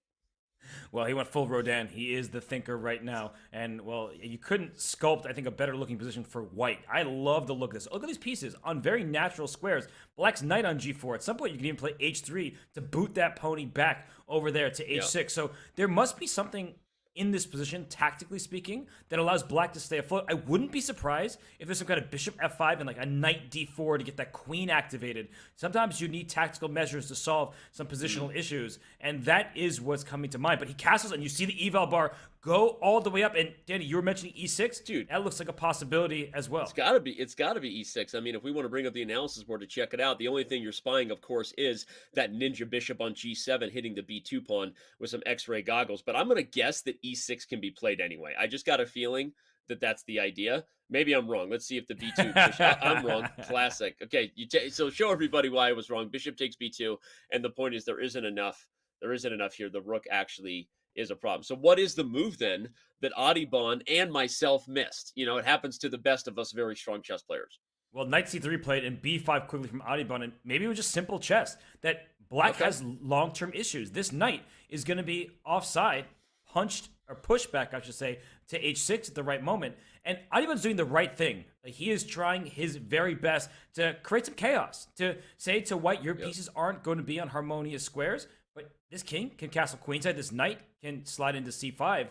Well, he went full Rodin. He is the thinker right now. And, well, you couldn't sculpt, I think, a better looking position for White. I love the look of this. Look at these pieces on very natural squares. Black's knight on G4. At some point, you can even play H3 to boot that pony back over there to H6. Yeah. So there must be something in this position, tactically speaking, that allows Black to stay afloat. I wouldn't be surprised if there's some kind of bishop F5 and like a knight D4 to get that queen activated. Sometimes you need tactical measures to solve some positional issues, and that is what's coming to mind. But he castles, and you see the eval bar go all the way up. And Danny, you were mentioning E6, dude. That looks like a possibility as well. It's gotta be E6. I mean, if we want to bring up the analysis board to check it out, the only thing you're spying, of course, is that ninja bishop on G7 hitting the B2 pawn with some X-ray goggles. But I'm gonna guess that E6 can be played anyway. I just got a feeling that that's the idea. Maybe I'm wrong. Let's see if the B2. I'm wrong. Classic. Okay, so show everybody why I was wrong. Bishop takes B2, and the point is there isn't enough. There isn't enough here. The rook actually is a problem. So what is the move then that Adibon and myself missed? You know, it happens to the best of us very strong chess players. Well, Knight C3 played and B5 quickly from Adibon, and maybe it was just simple chess that Black has long-term issues. This knight is going to be offside, punched or pushed back, I should say, to H6 at the right moment. And Adibon's doing the right thing. He is trying his very best to create some chaos, to say to White, your pieces aren't going to be on harmonious squares, but this king can castle queenside, this knight can slide into C5.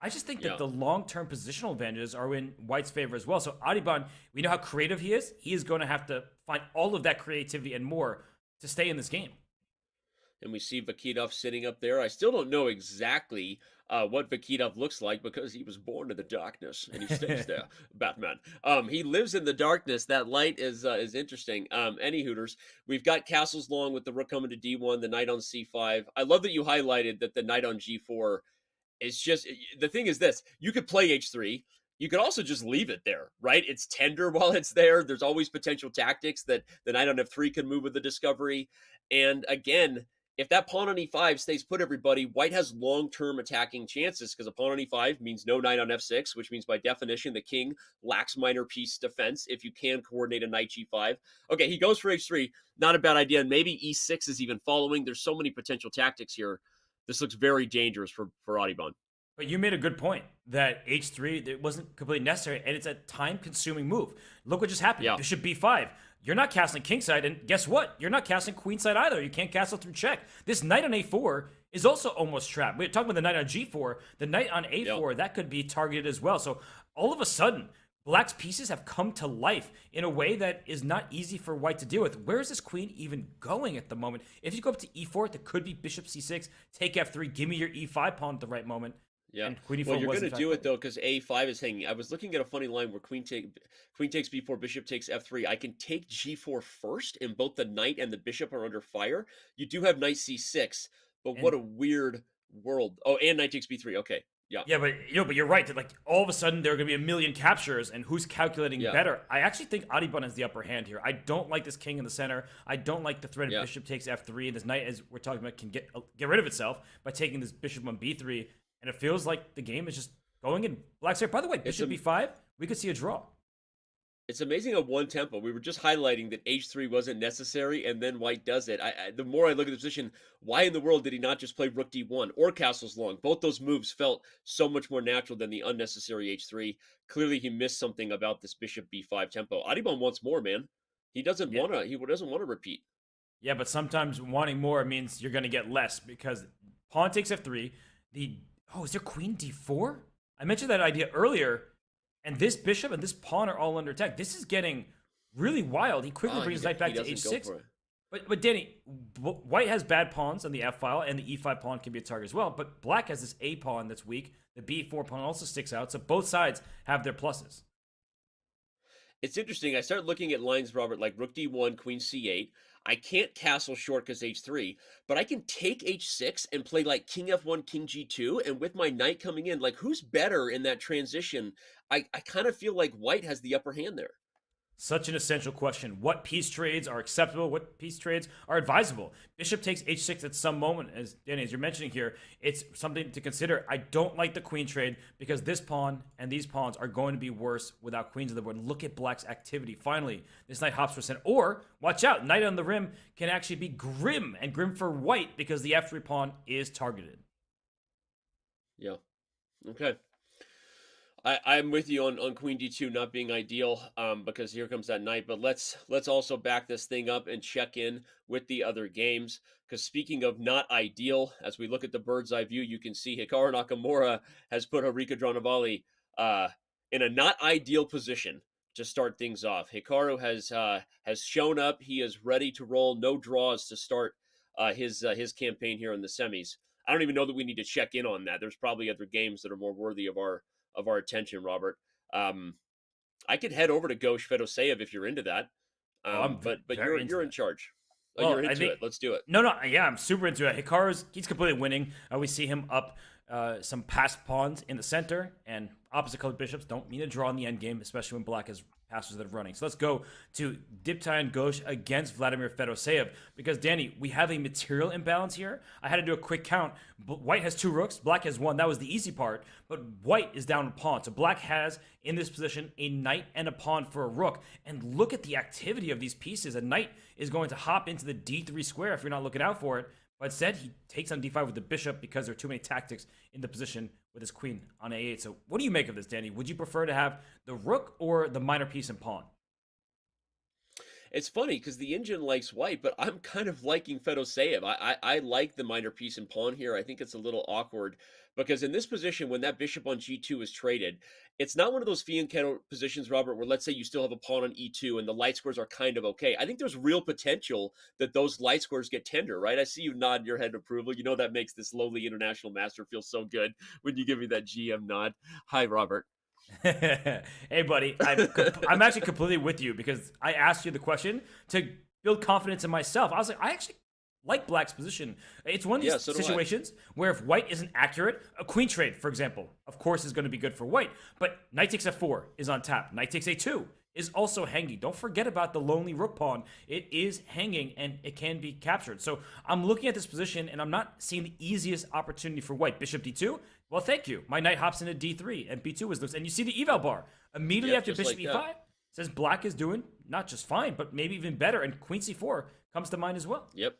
I just think that the long-term positional advantages are in White's favor as well. So Adibon, we know how creative he is. He is going to have to find all of that creativity and more to stay in this game. And we see Vakitov sitting up there. I still don't know exactly what Vakitov looks like because he was born in the darkness and he stays there. Batman. He lives in the darkness. That light is interesting. Any Hooters, we've got castles long with the rook coming to D1, the knight on C5. I love that you highlighted that the knight on G4 is just, the thing is this, you could play H3. You could also just leave it there, right? It's tender while it's there. There's always potential tactics that the knight on F3 can move with the discovery. And again, if that pawn on E5 stays put, everybody, White has long-term attacking chances because a pawn on E5 means no knight on F6, which means by definition the king lacks minor piece defense if you can coordinate a knight G5. Okay, he goes for H3. Not a bad idea. And maybe E6 is even following. There's so many potential tactics here. This looks very dangerous for Adibon. But you made a good point that H3, it wasn't completely necessary, and it's a time-consuming move. Look what just happened. Yeah. Bishop B5. You're not castling kingside, and guess what? You're not castling queenside either. You can't castle through check. This knight on A4 is also almost trapped. We're talking about the knight on G4. The knight on A4, that could be targeted as well. So all of a sudden, Black's pieces have come to life in a way that is not easy for White to deal with. Where is this queen even going at the moment? If you go up to E4, there could be bishop C6, take F3, give me your E5 pawn at the right moment. Yeah. And queen E4 well, you're going to do it, though, because A5 is hanging. I was looking at a funny line where queen takes B4, bishop takes F3. I can take G4 first, and both the knight and the bishop are under fire. You do have knight C6, but what a weird world. Oh, and knight takes B3. Okay. Yeah. Yeah, but you're right. That, like, all of a sudden there are going to be a million captures, and who's calculating better? I actually think Adibon has the upper hand here. I don't like this king in the center. I don't like the threat of bishop takes F3, and this knight, as we're talking about, can get rid of itself by taking this bishop on B3. And it feels like the game is just going in Black's favor. By the way, bishop B5, we could see a draw. It's amazing at one tempo. We were just highlighting that H3 wasn't necessary, and then White does it. The more I look at the position, why in the world did he not just play rook D1 or castles long? Both those moves felt so much more natural than the unnecessary H3. Clearly, he missed something about this bishop B5 tempo. Adibon wants more, man. He doesn't want to. He doesn't want to repeat. Yeah, but sometimes wanting more means you're going to get less because pawn takes f3. Is there queen d4? I mentioned that idea earlier, and this bishop and this pawn are all under attack. This is getting really wild. He quickly brings his knight back to h6. But Danny, white has bad pawns on the f file, and the e5 pawn can be a target as well. But black has this a pawn that's weak. The b4 pawn also sticks out. So both sides have their pluses. It's interesting. I started looking at lines, Robert, like rook d1, queen c8. I can't castle short because h3, but I can take h6 and play like king f1, king g2. And with my knight coming in, like who's better in that transition? I kind of feel like white has the upper hand there. Such an essential question. What piece trades are acceptable? What piece trades are advisable? Bishop takes h6 at some moment, as Danny, as you're mentioning here. It's something to consider. I don't like the queen trade because this pawn and these pawns are going to be worse without queens on the board. Look at black's activity. Finally, this knight hops for center. Or, watch out, knight on the rim can actually be grim, and grim for white because the f3 pawn is targeted. Yeah. Okay. I'm with you on queen d2 not being ideal because here comes that knight. But let's also back this thing up and check in with the other games. Because speaking of not ideal, as we look at the bird's eye view, you can see Hikaru Nakamura has put Harika Dronavali in a not ideal position to start things off. Hikaru has shown up. He is ready to roll. No draws to start his campaign here in the semis. I don't even know that we need to check in on that. There's probably other games that are more worthy of our attention, Robert. I could head over to Ghosh Fedoseev if you're into that. But you're in charge. Well, you're into it. Let's do it. No, yeah, I'm super into it. He's completely winning. We see him up some passed pawns in the center, and opposite colored bishops don't mean to draw in the endgame, especially when black has pastors that are running. So let's go to Diptai Ghosh against Vladimir Fedoseev, because Danny, we have a material imbalance here. I had to do a quick count. White has 2 rooks, black has 1. That was the easy part, but white is down a pawn. So black has in this position a knight and a pawn for a rook. And look at the activity of these pieces. A knight is going to hop into the d3 square if you're not looking out for it. But instead, he takes on d5 with the bishop because there are too many tactics in the position with his queen on a8. So what do you make of this, Danny? Would you prefer to have the rook or the minor piece and pawn? It's funny because the engine likes white, but I'm kind of liking Fedoseev. I like the minor piece and pawn here. I think it's a little awkward because in this position, when that bishop on g2 is traded, it's not one of those fianchetto positions, Robert, where let's say you still have a pawn on e2 and the light squares are kind of okay. I think there's real potential that those light squares get tender, right? I see you nod your head in approval. You know that makes this lowly international master feel so good when you give me that GM nod. Hi, Robert. Hey, buddy. I'm actually completely with you because I asked you the question to build confidence in myself. I was like, I actually like black's position. It's one of these situations where if white isn't accurate, a queen trade, for example, of course is going to be good for white. But knight takes f4 is on tap. Knight takes a2 is also hanging. Don't forget about the lonely rook pawn. It is hanging and it can be captured. So I'm looking at this position and I'm not seeing the easiest opportunity for white. Bishop d2. Well, thank you. My knight hops into d3 and b2 was loose. And you see the eval bar immediately after bishop e5 says black is doing not just fine, but maybe even better. And queen c4 comes to mind as well. Yep.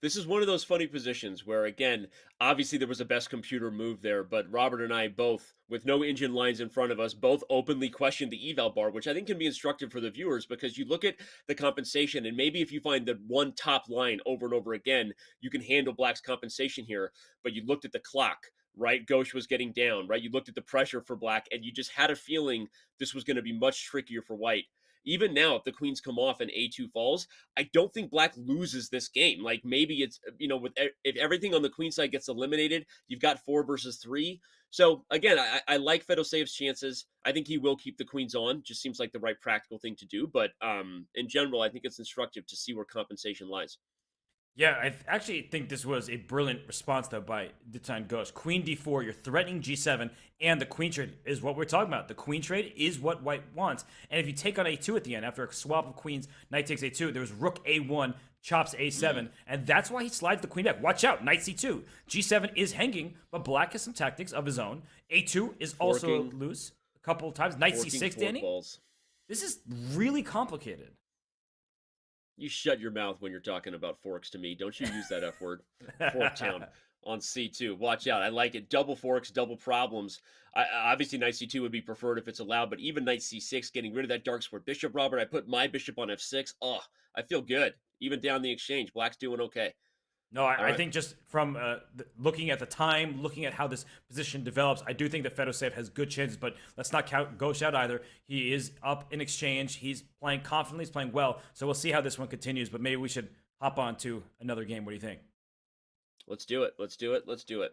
This is one of those funny positions where, again, obviously there was a best computer move there, but Robert and I both, with no engine lines in front of us, both openly questioned the eval bar, which I think can be instructive for the viewers because you look at the compensation, and maybe if you find the one top line over and over again, you can handle black's compensation here, but you looked at the clock, right? Ghosh was getting down, right? You looked at the pressure for black, and you just had a feeling this was going to be much trickier for white. Even now, if the queens come off and a2 falls, I don't think black loses this game. Like maybe it's, if everything on the queen side gets eliminated, you've got 4 versus 3. So again, I like Fedoseev's chances. I think he will keep the queens on. Just seems like the right practical thing to do. But in general, I think it's instructive to see where compensation lies. Yeah, I actually think this was a brilliant response, though, by Diptai Ghosh. Queen d4, you're threatening g7, and the queen trade is what we're talking about. The queen trade is what white wants. And if you take on a2 at the end, after a swap of queens, knight takes a2, there's rook a1, chops a7, and that's why he slides the queen back. Watch out, knight c2. g7 is hanging, but black has some tactics of his own. a2 is also loose a couple of times. Knight c6, Danny. Balls. This is really complicated. You shut your mouth when you're talking about forks to me. Don't you use that F word. Fork town on C2. Watch out. I like it. Double forks, double problems. Obviously, knight C2 would be preferred if it's allowed, but even knight C6, getting rid of that dark square bishop, Robert. I put my bishop on F6. Oh, I feel good. Even down the exchange. Black's doing okay. No, I think just from looking at the time, looking at how this position develops, I do think that Fedoseev has good chances, but let's not count Ghost out either. He is up in exchange. He's playing confidently. He's playing well. So we'll see how this one continues, but maybe we should hop on to another game. What do you think? Let's do it. Let's do it. Let's do it.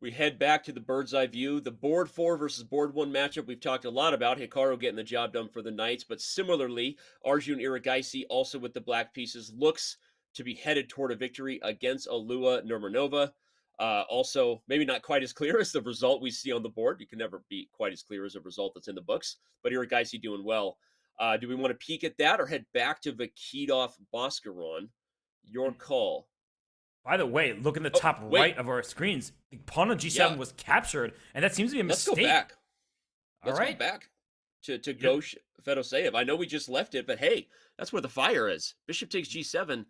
We head back to the bird's eye view. The board 4 versus board 1 matchup we've talked a lot about. Hikaru getting the job done for the Knights, but similarly, Arjun Iragaisi, also with the black pieces, looks to be headed toward a victory against Alua Nurmanova. Also, maybe not quite as clear as the result we see on the board. You can never be quite as clear as a result that's in the books, but Iragaisi doing well. Do we want to peek at that or head back to Vakitov Boscaron? Your call. By the way, look in the top right of our screens. The pawn on G7 was captured, and that seems to be a mistake. Let's go back. Let's go back to Ghosh Fedoseev. I know we just left it, but hey, that's where the fire is. Bishop takes G7.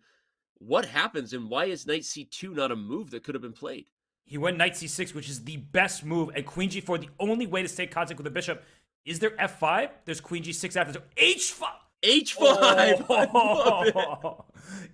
What happens, and why is Knight C2 not a move that could have been played? He went Knight C6, which is the best move, and Queen G4, the only way to stay in contact with the bishop. Is there F5? There's Queen G6 after. So H5! H5! Oh,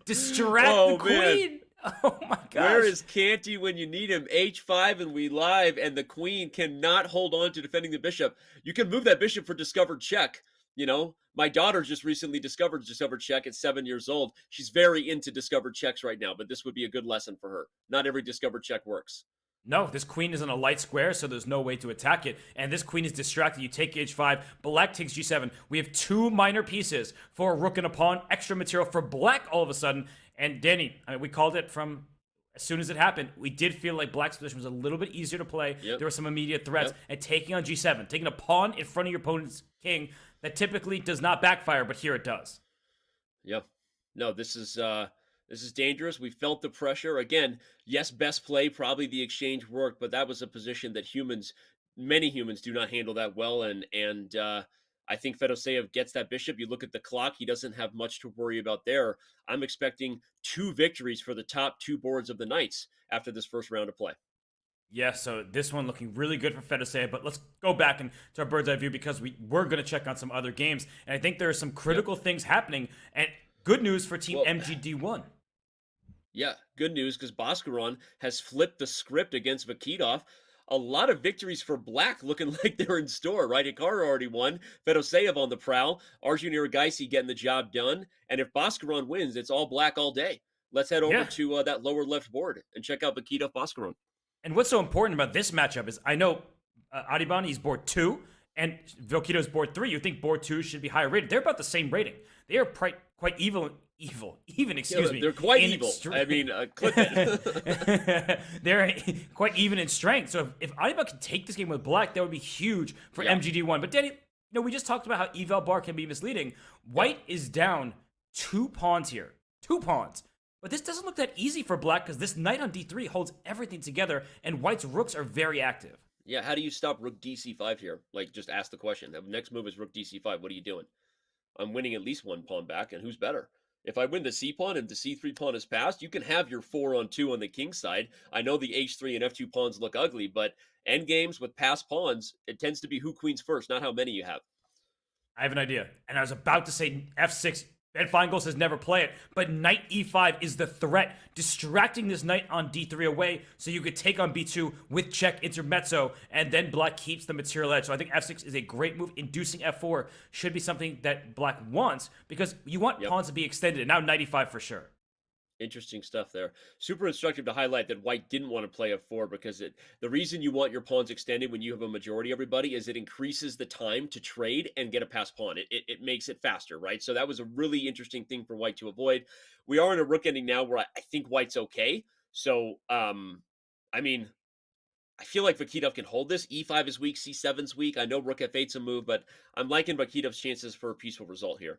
distract the queen! Man. Oh my gosh. Where is Canty when you need him? H5 and we live, and the queen cannot hold on to defending the bishop. You can move that bishop for discovered check. You know, my daughter just recently discovered check at 7 years old. She's very into discovered checks right now, but this would be a good lesson for her. Not every discovered check works. No, this queen is in a light square, so there's no way to attack it. And this queen is distracted. You take H5, black takes G7. We have 2 minor pieces for a rook and a pawn, extra material for black all of a sudden. And Danny, I mean, we called it from as soon as it happened. We did feel like black's position was a little bit easier to play. There were some immediate threats. And taking on G7, taking a pawn in front of your opponent's king, that typically does not backfire, but here it does. Yep. No, this is dangerous. We felt the pressure. Again, yes, best play, probably the exchange worked, but that was a position that many humans do not handle that well. And I think Fedoseev gets that bishop. You look at the clock, he doesn't have much to worry about there. I'm expecting 2 victories for the top 2 boards of the Knights after this first round of play. Yeah, so this one looking really good for Fedoseev, but let's go back into our bird's eye view because we're going to check on some other games. And I think there are some critical things happening, and good news for Team MGD1. Yeah, good news because Boscaron has flipped the script against Vakitov. A lot of victories for black looking like they're in store, right? Hikaru already won. Fedoseev on the prowl. Arjun Iragaisi getting the job done. And if Boscaron wins, it's all black all day. Let's head over to that lower left board and check out Vakitov Boscaron. And what's so important about this matchup is I know Adibani is board 2 and Vakito's board 3. You think board 2 should be higher rated. They're about the same rating. They are quite evil, excuse me. They're quite evil. I mean, clip it. They're quite even in strength. So if Adibani can take this game with black, that would be huge for MGD1. But Danny, we just talked about how eval bar can be misleading. White is down 2 pawns here. 2 pawns. But this doesn't look that easy for black because this knight on d3 holds everything together, and white's rooks are very active. Yeah, how do you stop rook dc5 here? Like, just ask the question. The next move is rook dc5. What are you doing? I'm winning at least 1 pawn back, and who's better? If I win the c pawn and the c3 pawn is passed, you can have your 4-on-2 on the king side. I know the h3 and f2 pawns look ugly, but endgames with passed pawns, it tends to be who queens first, not how many you have. I have an idea, and I was about to say f6. Ben Feingold says never play it, but knight e5 is the threat, distracting this knight on d3 away so you could take on b2 with check intermezzo, and then black keeps the material edge. So I think f6 is a great move. Inducing f4 should be something that black wants because you want pawns to be extended, and now knight e5 for sure. Interesting stuff there. Super instructive to highlight that white didn't want to play f4 because the reason you want your pawns extended when you have a majority, everybody, is it increases the time to trade and get a passed pawn. It makes it faster, right? So that was a really interesting thing for white to avoid. We are in a rook ending now where I think white's okay. So, I mean, I feel like Vakitov can hold this. e5 is weak, c7's weak. I know rook f8's a move, but I'm liking Vakitov's chances for a peaceful result here.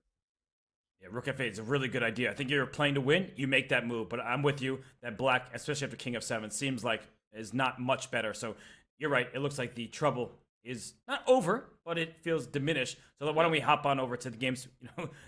Yeah, rook f8 is a really good idea. I think you're playing to win, you make that move. But I'm with you that black, especially after king f7, seems like is not much better. So you're right. It looks like the trouble is not over, but it feels diminished. So why don't we hop on over to the games?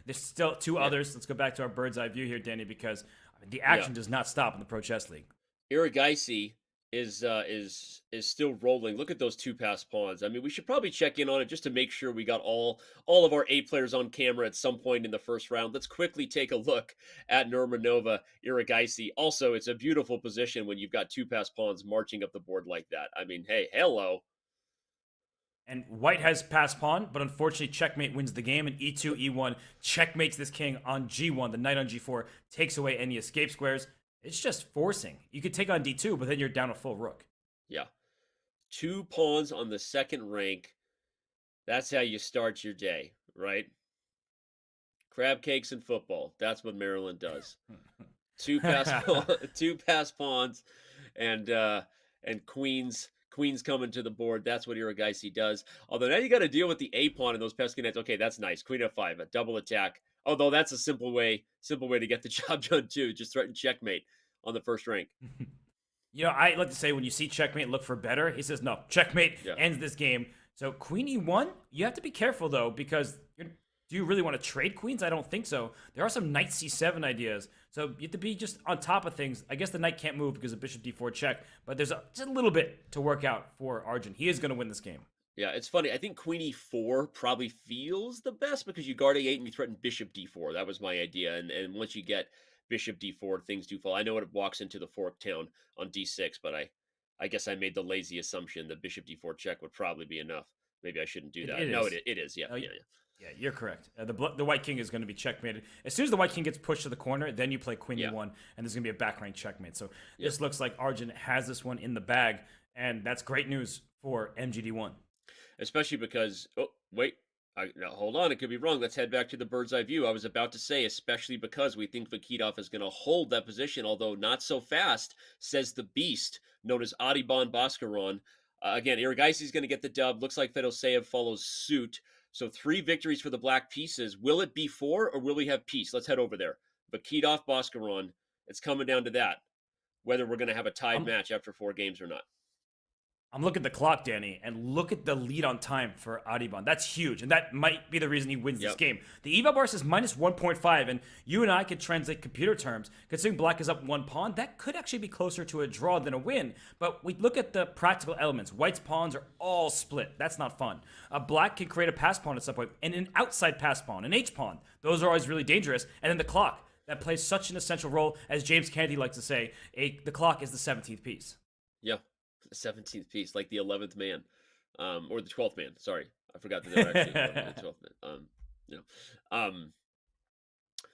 There's still 2 others. Let's go back to our bird's eye view here, Danny, because the action does not stop in the Pro Chess League. Iragaisi is still rolling. Look at those 2-pass pawns. I mean, we should probably check in on it just to make sure we got all of our 8 players on camera at some point in the first round. Let's quickly take a look at Nurmanova Iragaisi. Also, it's a beautiful position when you've got 2-pass pawns marching up the board like that. I mean, hey, hello. And white has pass pawn, but unfortunately checkmate wins the game, and e2, e1 checkmates this king on g1. The knight on g4 takes away any escape squares. It's just forcing. You could take on d2, but then you're down a full rook. Yeah. 2 pawns on the second rank. That's how you start your day, right? Crab cakes and football. That's what Maryland does. 2 pass pawns and queens coming to the board. That's what Iragaisi does. Although now you got to deal with the a pawn and those pesky knights. Okay, that's nice. Queen f5, a double attack. Although that's a simple way to get the job done too. Just threaten checkmate on the first rank. You know, I like to say when you see checkmate, look for better. He says no. Checkmate ends this game. So queen e1, you have to be careful though, because do you really want to trade queens? I don't think so. There are some knight c7 ideas. So you have to be just on top of things. I guess the knight can't move because of bishop d4 check, but there's just a little bit to work out for Arjun. He is going to win this game. Yeah, it's funny. I think queen e4 probably feels the best because you guard a8 and you threaten bishop d4. That was my idea. And once you get bishop d4, things do fall. I know it walks into the fork town on d6, but I guess I made the lazy assumption that bishop d4 check would probably be enough. Maybe I shouldn't do that. It is. Yeah, yeah. Yeah, you're correct. The white king is going to be checkmated. As soon as the white king gets pushed to the corner, then you play queen e1, and there's going to be a back rank checkmate. So this looks like Arjun has this one in the bag, and that's great news for MGD1. Especially because, oh, wait, now hold on, it could be wrong. Let's head back to the bird's eye view. I was about to say, especially because we think Vakitov is going to hold that position, although not so fast, says the beast, known as Adiban Bhaskaran. Again, Iragaisi is going to get the dub. Looks like Fedoseev follows suit. So 3 victories for the black pieces. Will it be 4 or will we have peace? Let's head over there. Vakitov, Bhaskaran. It's coming down to that, whether we're going to have a tied match after 4 games or not. I'm looking at the clock, Danny, and look at the lead on time for Adiban. That's huge, and that might be the reason he wins this game. The eval bar says minus 1.5, and you and I could translate computer terms. Considering black is up 1 pawn, that could actually be closer to a draw than a win. But we look at the practical elements. White's pawns are all split. That's not fun. Black can create a pass pawn at some point, and an outside pass pawn, an H pawn. Those are always really dangerous. And then the clock, that plays such an essential role. As James Kennedy likes to say, the clock is the 17th piece. Yeah. The 17th piece, like the 11th man, or the 12th man. Sorry, I forgot that they're actually the 12th man.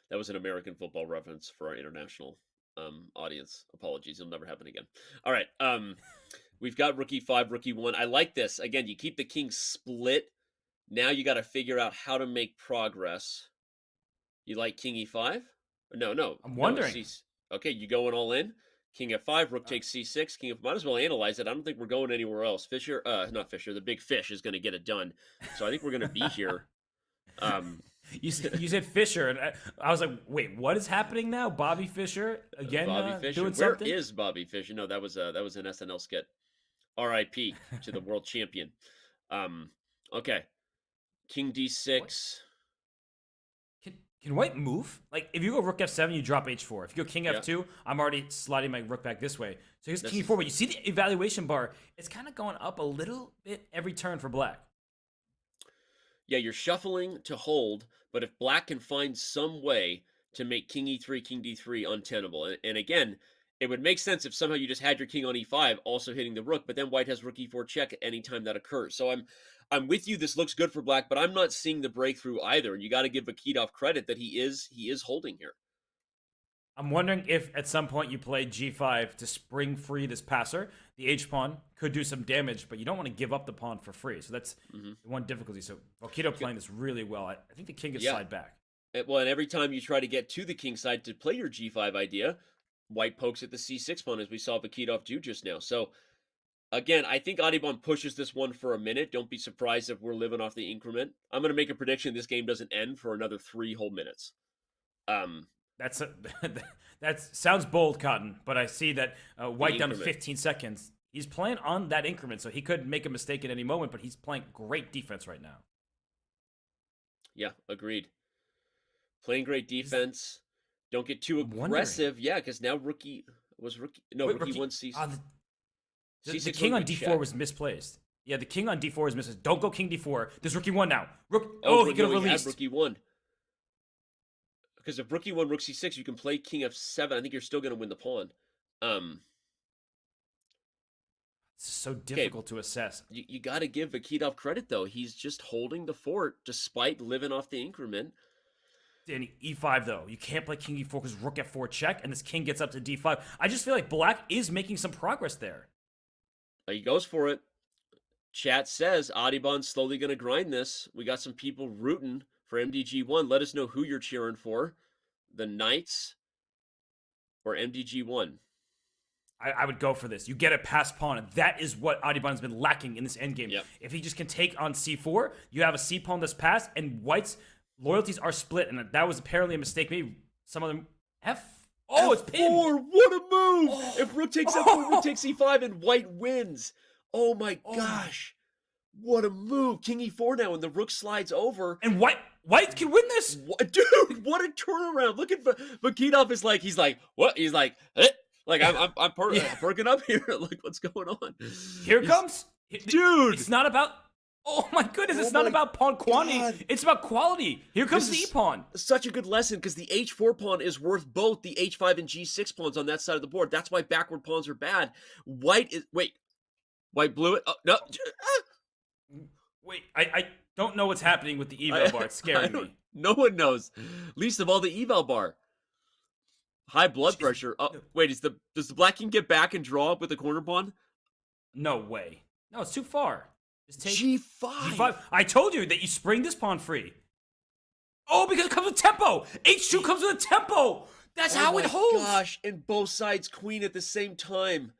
That was an American football reference for our international audience. Apologies, it'll never happen again. All right, we've got rook e5, rook e1. I like this. Again, you keep the king split. Now you got to figure out how to make progress. You like king e5? No. I'm wondering. No, okay, you going all in? King f5, rook takes c6, king f... Might as well analyze it. I don't think we're going anywhere else. Not Fisher, the big fish is going to get it done. So I think we're going to be here. You said Fisher, and I was like, wait, what is happening now? Bobby Fischer again Bobby Fischer. doing Where something? is Bobby Fischer? No, that was an SNL skit. R.I.P. to the world champion. Okay. King d6. Can white move? Like, if you go rook f7, you drop h4. If you go king f2, I'm already sliding my rook back this way. So here's king e4, but you see the evaluation bar, it's kind of going up a little bit every turn for black. Yeah, you're shuffling to hold, but if black can find some way to make king e3, king d3 untenable, and again, it would make sense if somehow you just had your king on e5 also hitting the rook, but then white has rook e4 check anytime that occurs. So I'm with you. This looks good for black, but I'm not seeing the breakthrough either. And you got to give Vakitov credit that he is holding here. I'm wondering if at some point you play g5 to spring free this passer. The h pawn could do some damage, but you don't want to give up the pawn for free. So that's the one difficulty. So Vakitov playing this really well. I think the king could slide back. Well, and every time you try to get to the king side to play your g5 idea, white pokes at the c6 pawn, as we saw Vakitov do just now. So again, I think Adiban pushes this one for a minute. Don't be surprised if we're living off the increment. I'm going to make a prediction this game doesn't end for another 3 whole minutes. That sounds bold, Cotton, but I see that white down to 15 seconds. He's playing on that increment, so he could make a mistake at any moment, but he's playing great defense right now. Yeah, agreed. Playing great defense. Don't get too aggressive. Yeah, because now rookie 1 c. The king on d4 was misplaced. Yeah, the king on d4 is misplaced. Don't go king d4. There's rook e1 now. He could have released. Rook e1. Because if rook e1, rook c6, you can play king f7. I think you're still going to win the pawn. It's so difficult to assess. You got to give Vakitov credit, though. He's just holding the fort despite living off the increment. Danny, e5, though. You can't play king e4 because rook f4 check, and this king gets up to d5. I just feel like black is making some progress there. He goes for it. Chat says Audubon's slowly going to grind this. We got some people rooting for MDG1. Let us know who you're cheering for. The Knights or MDG1. I would go for this. You get a pass pawn, and that is what Audubon's been lacking in this endgame. Yep. If he just can take on c4, you have a c pawn that's passed, and white's loyalties are split, and that was apparently a mistake. Maybe some of them it's pinned. What a move! If rook takes f4, rook takes e5, and white wins. Oh my gosh. What a move. King e4 now, and the rook slides over. And white can win this? Dude, what a turnaround. Look at Vakitov is like, he's like, what? He's like, eh? Like, I'm perking up here. Like, what's going on? Here it comes. Dude. It's not about... Oh my goodness, it's not about pawn quantity. God. It's about quality. Here comes the e-pawn. Such a good lesson, because the h4 pawn is worth both the h5 and g6 pawns on that side of the board. That's why backward pawns are bad. White blew it. Oh, no. Wait, I don't know what's happening with the eval bar. It's scaring me. No one knows. Least of all the eval bar. High blood pressure. Oh, wait, does the black king get back and draw with the corner pawn? No way. No, it's too far. Just take G5. I told you that you spring this pawn free. Oh, because it comes with tempo. H2 comes with a tempo. That's how it holds. Oh my gosh, and both sides queen at the same time.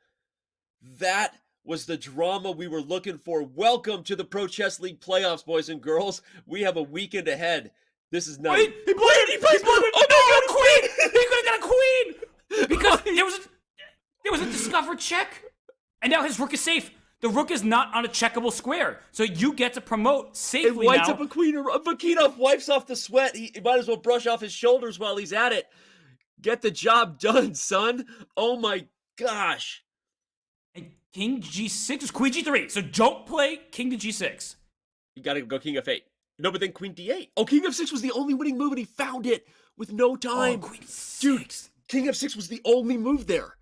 That was the drama we were looking for. Welcome to the Pro Chess League playoffs, boys and girls. We have a weekend ahead. This is nuts. Wait, he plays blundered. Oh no, queen! He could have got a queen because there was a discovered check, and now his rook is safe. The rook is not on a checkable square, so you get to promote safely now. It whites now. up a queen. Vakitov wipes off the sweat. He might as well brush off his shoulders while he's at it. Get the job done, son. Oh my gosh. And king g6 is queen g3, so don't play king to g6. You gotta go king f8. No, but then queen d8. Oh, king f6 was the only winning move, and he found it with no time. Oh, queen c6. Dude, king f6 was the only move there.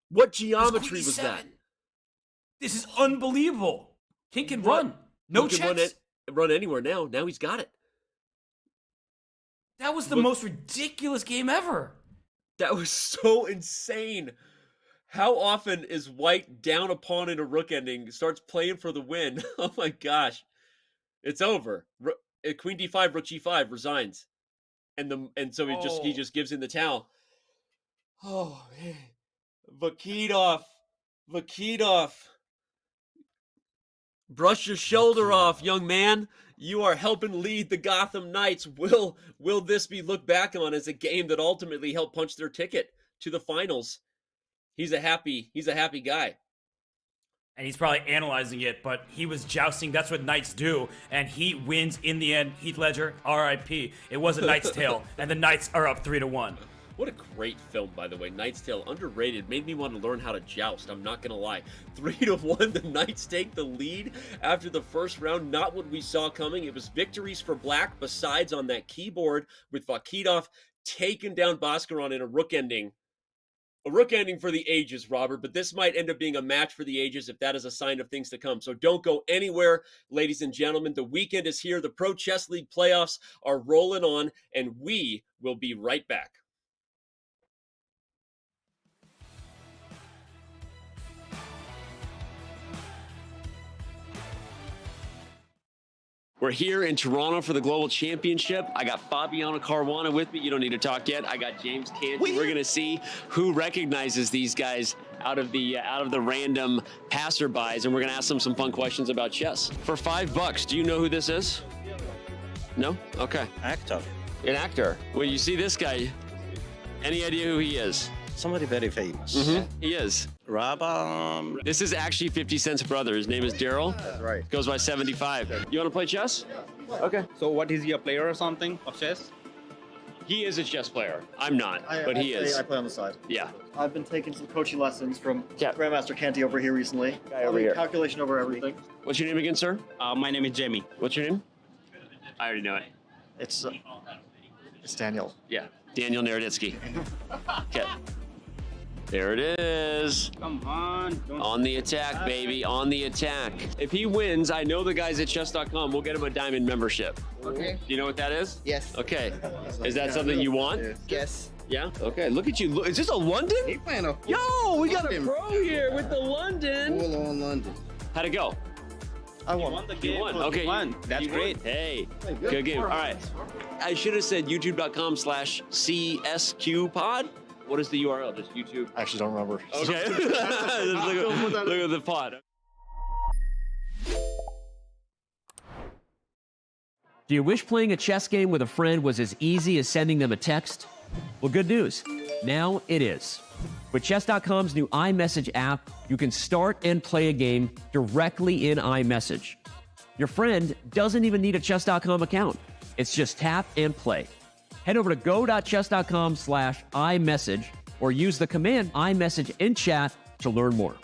What geometry was that? This is unbelievable. King can run. No checks. Run anywhere now. Now he's got it. That was the most ridiculous game ever. That was so insane. How often is white down a pawn in a rook ending, starts playing for the win? Oh my gosh. It's over. Queen d5, rook g5, resigns. And so he just gives in the towel. Oh man. Vakitov. Brush your shoulder off, young man. You are helping lead the Gotham Knights. Will this be looked back on as a game that ultimately helped punch their ticket to the finals? He's a happy guy. And he's probably analyzing it, but he was jousting. That's what knights do. And he wins in the end. Heath Ledger, R.I.P. It was a Knight's Tale, and the Knights are up 3-1. What a great film, by the way. Knight's Tale, underrated. Made me want to learn how to joust. I'm not going to lie. 3-1, the Knights take the lead after the first round. Not what we saw coming. It was victories for black, besides on that keyboard with Vakitov taking down Bhaskaran in a rook ending. A rook ending for the ages, Robert, but this might end up being a match for the ages if that is a sign of things to come. So don't go anywhere, ladies and gentlemen. The weekend is here. The Pro Chess League playoffs are rolling on, and we will be right back. We're here in Toronto for the Global Championship. I got Fabiano Caruana with me. You don't need to talk yet. I got James Canty. We're going to see who recognizes these guys out of the random passerbys, and we're going to ask them some fun questions about chess. For $5, do you know who this is? No? Okay. Actor. An actor. Well, you see this guy. Any idea who he is? Somebody very famous. Mm-hmm. He is. This is actually 50 Cent's brother. His name is Daryl. That's right. Goes by 75. You want to play chess? Okay. So what is he, a player or something of chess? He is a chess player. I'm not, but he is. I play on the side. Yeah. I've been taking some coaching lessons from Yeah. Grandmaster Canty over here recently. Guy over here. Calculation over everything. What's your name again, sir? My name is Jamie. What's your name? I already know it. It's Daniel. Yeah, Daniel Naroditsky. Okay. There it is. Come on. On the attack, baby. On the attack. If he wins, I know the guys at chess.com will get him a diamond membership. Okay. Do you know what that is? Yes. Okay. Is that something you want? Yes. Yeah? Okay. Look at you. Look, is this a London? He playing a Yo, we got a pro here with the London. full on London. How'd it go? I won. Won the You game. won. You Okay. won. That's You great. won. Hey, good game. All right. I should have said youtube.com/CSQ pod. What is the URL? Just YouTube. I actually don't remember. Okay. look at the pod. Do you wish playing a chess game with a friend was as easy as sending them a text? Well, good news. Now it is. With Chess.com's new iMessage app, you can start and play a game directly in iMessage. Your friend doesn't even need a Chess.com account. It's just tap and play. Head over to go.chess.com/iMessage or use the command iMessage in chat to learn more.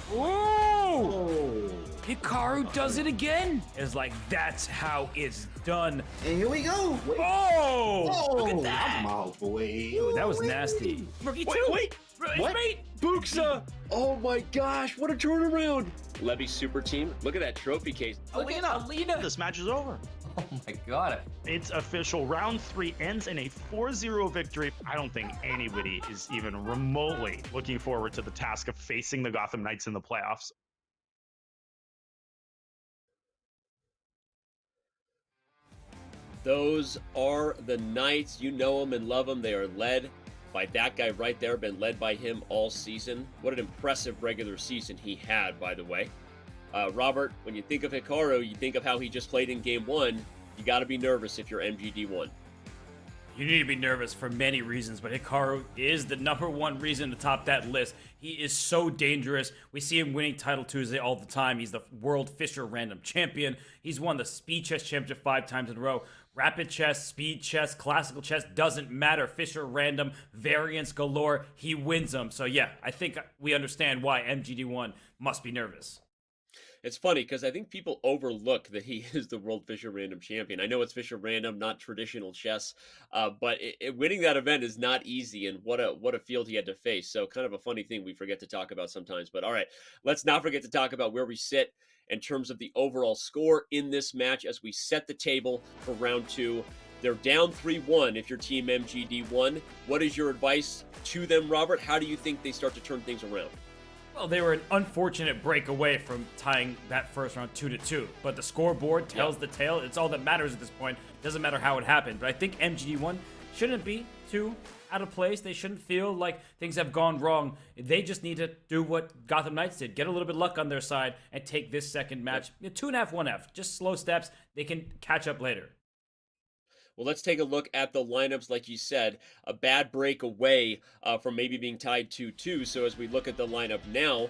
Whoa! Hikaru does it again? It's like, that's how it's done. And here we go. Wait. Oh! Look at that! Come on, boy. Ooh, that was nasty. Rookie two. Wait. What? Buxa! Oh my gosh, what a turnaround! Levy super team. Look at that trophy case. Alina. This match is over. Oh my god. It's official. Round 3 ends in a 4-0 victory. I don't think anybody is even remotely looking forward to the task of facing the Gotham Knights in the playoffs. Those are the Knights. You know them and love them. They are led by that guy right there. Been led by him all season. What an impressive regular season he had, by the way. Robert, when you think of Hikaru, you think of how he just played in Game 1. You got to be nervous if you're MGD1. You need to be nervous for many reasons, but Hikaru is the #1 reason to top that list. He is so dangerous. We see him winning Title Tuesday all the time. He's the World Fisher Random Champion. He's won the Speed Chess Championship 5 times in a row. Rapid chess, speed chess, classical chess, doesn't matter. Fischer random, variance galore, he wins them. So yeah, I think we understand why MGD1 must be nervous. It's funny because I think people overlook that he is the World Fischer Random Champion. I know it's Fischer Random, not traditional chess, but winning that event is not easy, and what a field he had to face. So kind of a funny thing we forget to talk about sometimes. But all right, let's not forget to talk about where we sit in terms of the overall score in this match as we set the table for round 2. They're down 3-1 if you're team MGD1. What is your advice to them, Robert? How do you think they start to turn things around? Well, they were an unfortunate break away from tying that first round 2-2, but the scoreboard tells the tale. It's all that matters at this point. Doesn't matter how it happened, but I think MGD1 shouldn't be too out of place. They shouldn't feel like things have gone wrong. They just need to do what Gotham Knights did, get a little bit of luck on their side, and take this second match 2.5, 1F, just slow steps. They can catch up later. Well, let's take a look at the lineups. Like you said, a bad break away from maybe being tied 2-2. So as we look at the lineup now,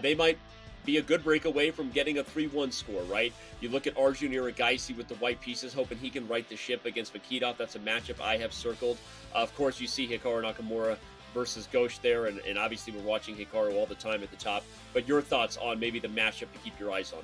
they might be a good break away from getting a 3-1 score, right? You look at Arjun Iragaisi with the white pieces, hoping he can right the ship against Vakitov. That's a matchup I have circled. Of course, you see Hikaru Nakamura versus Ghosh there, and obviously we're watching Hikaru all the time at the top. But your thoughts on maybe the matchup to keep your eyes on?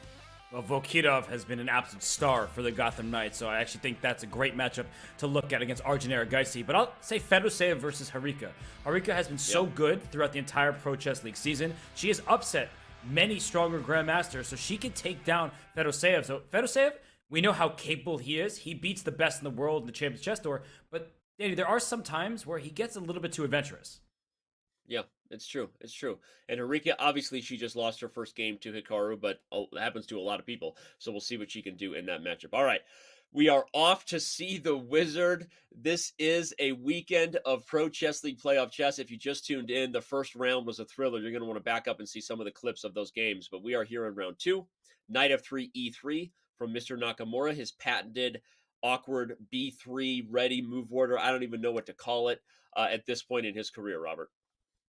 Well, Vakitov has been an absolute star for the Gotham Knights, so I actually think that's a great matchup to look at against Arjun Iragaisi. But I'll say Fedoseev versus Harika. Harika has been so good throughout the entire Pro Chess League season. She has upset many stronger grandmasters, so she can take down Fedoseev. So Fedoseev, we know how capable he is. He beats the best in the world in the Champions Chess Tour, but Danny, there are some times where he gets a little bit too adventurous. Yeah, it's true. It's true. And Harika, obviously, she just lost her first game to Hikaru, but it happens to a lot of people. So we'll see what she can do in that matchup. All right. We are off to see the Wizard. This is a weekend of Pro Chess League playoff chess. If you just tuned in, the first round was a thriller. You're going to want to back up and see some of the clips of those games. But we are here in round 2. Knight f3, e3 from Mr. Nakamura, his patented awkward b3 ready move order. I don't even know what to call it at this point in his career, Robert.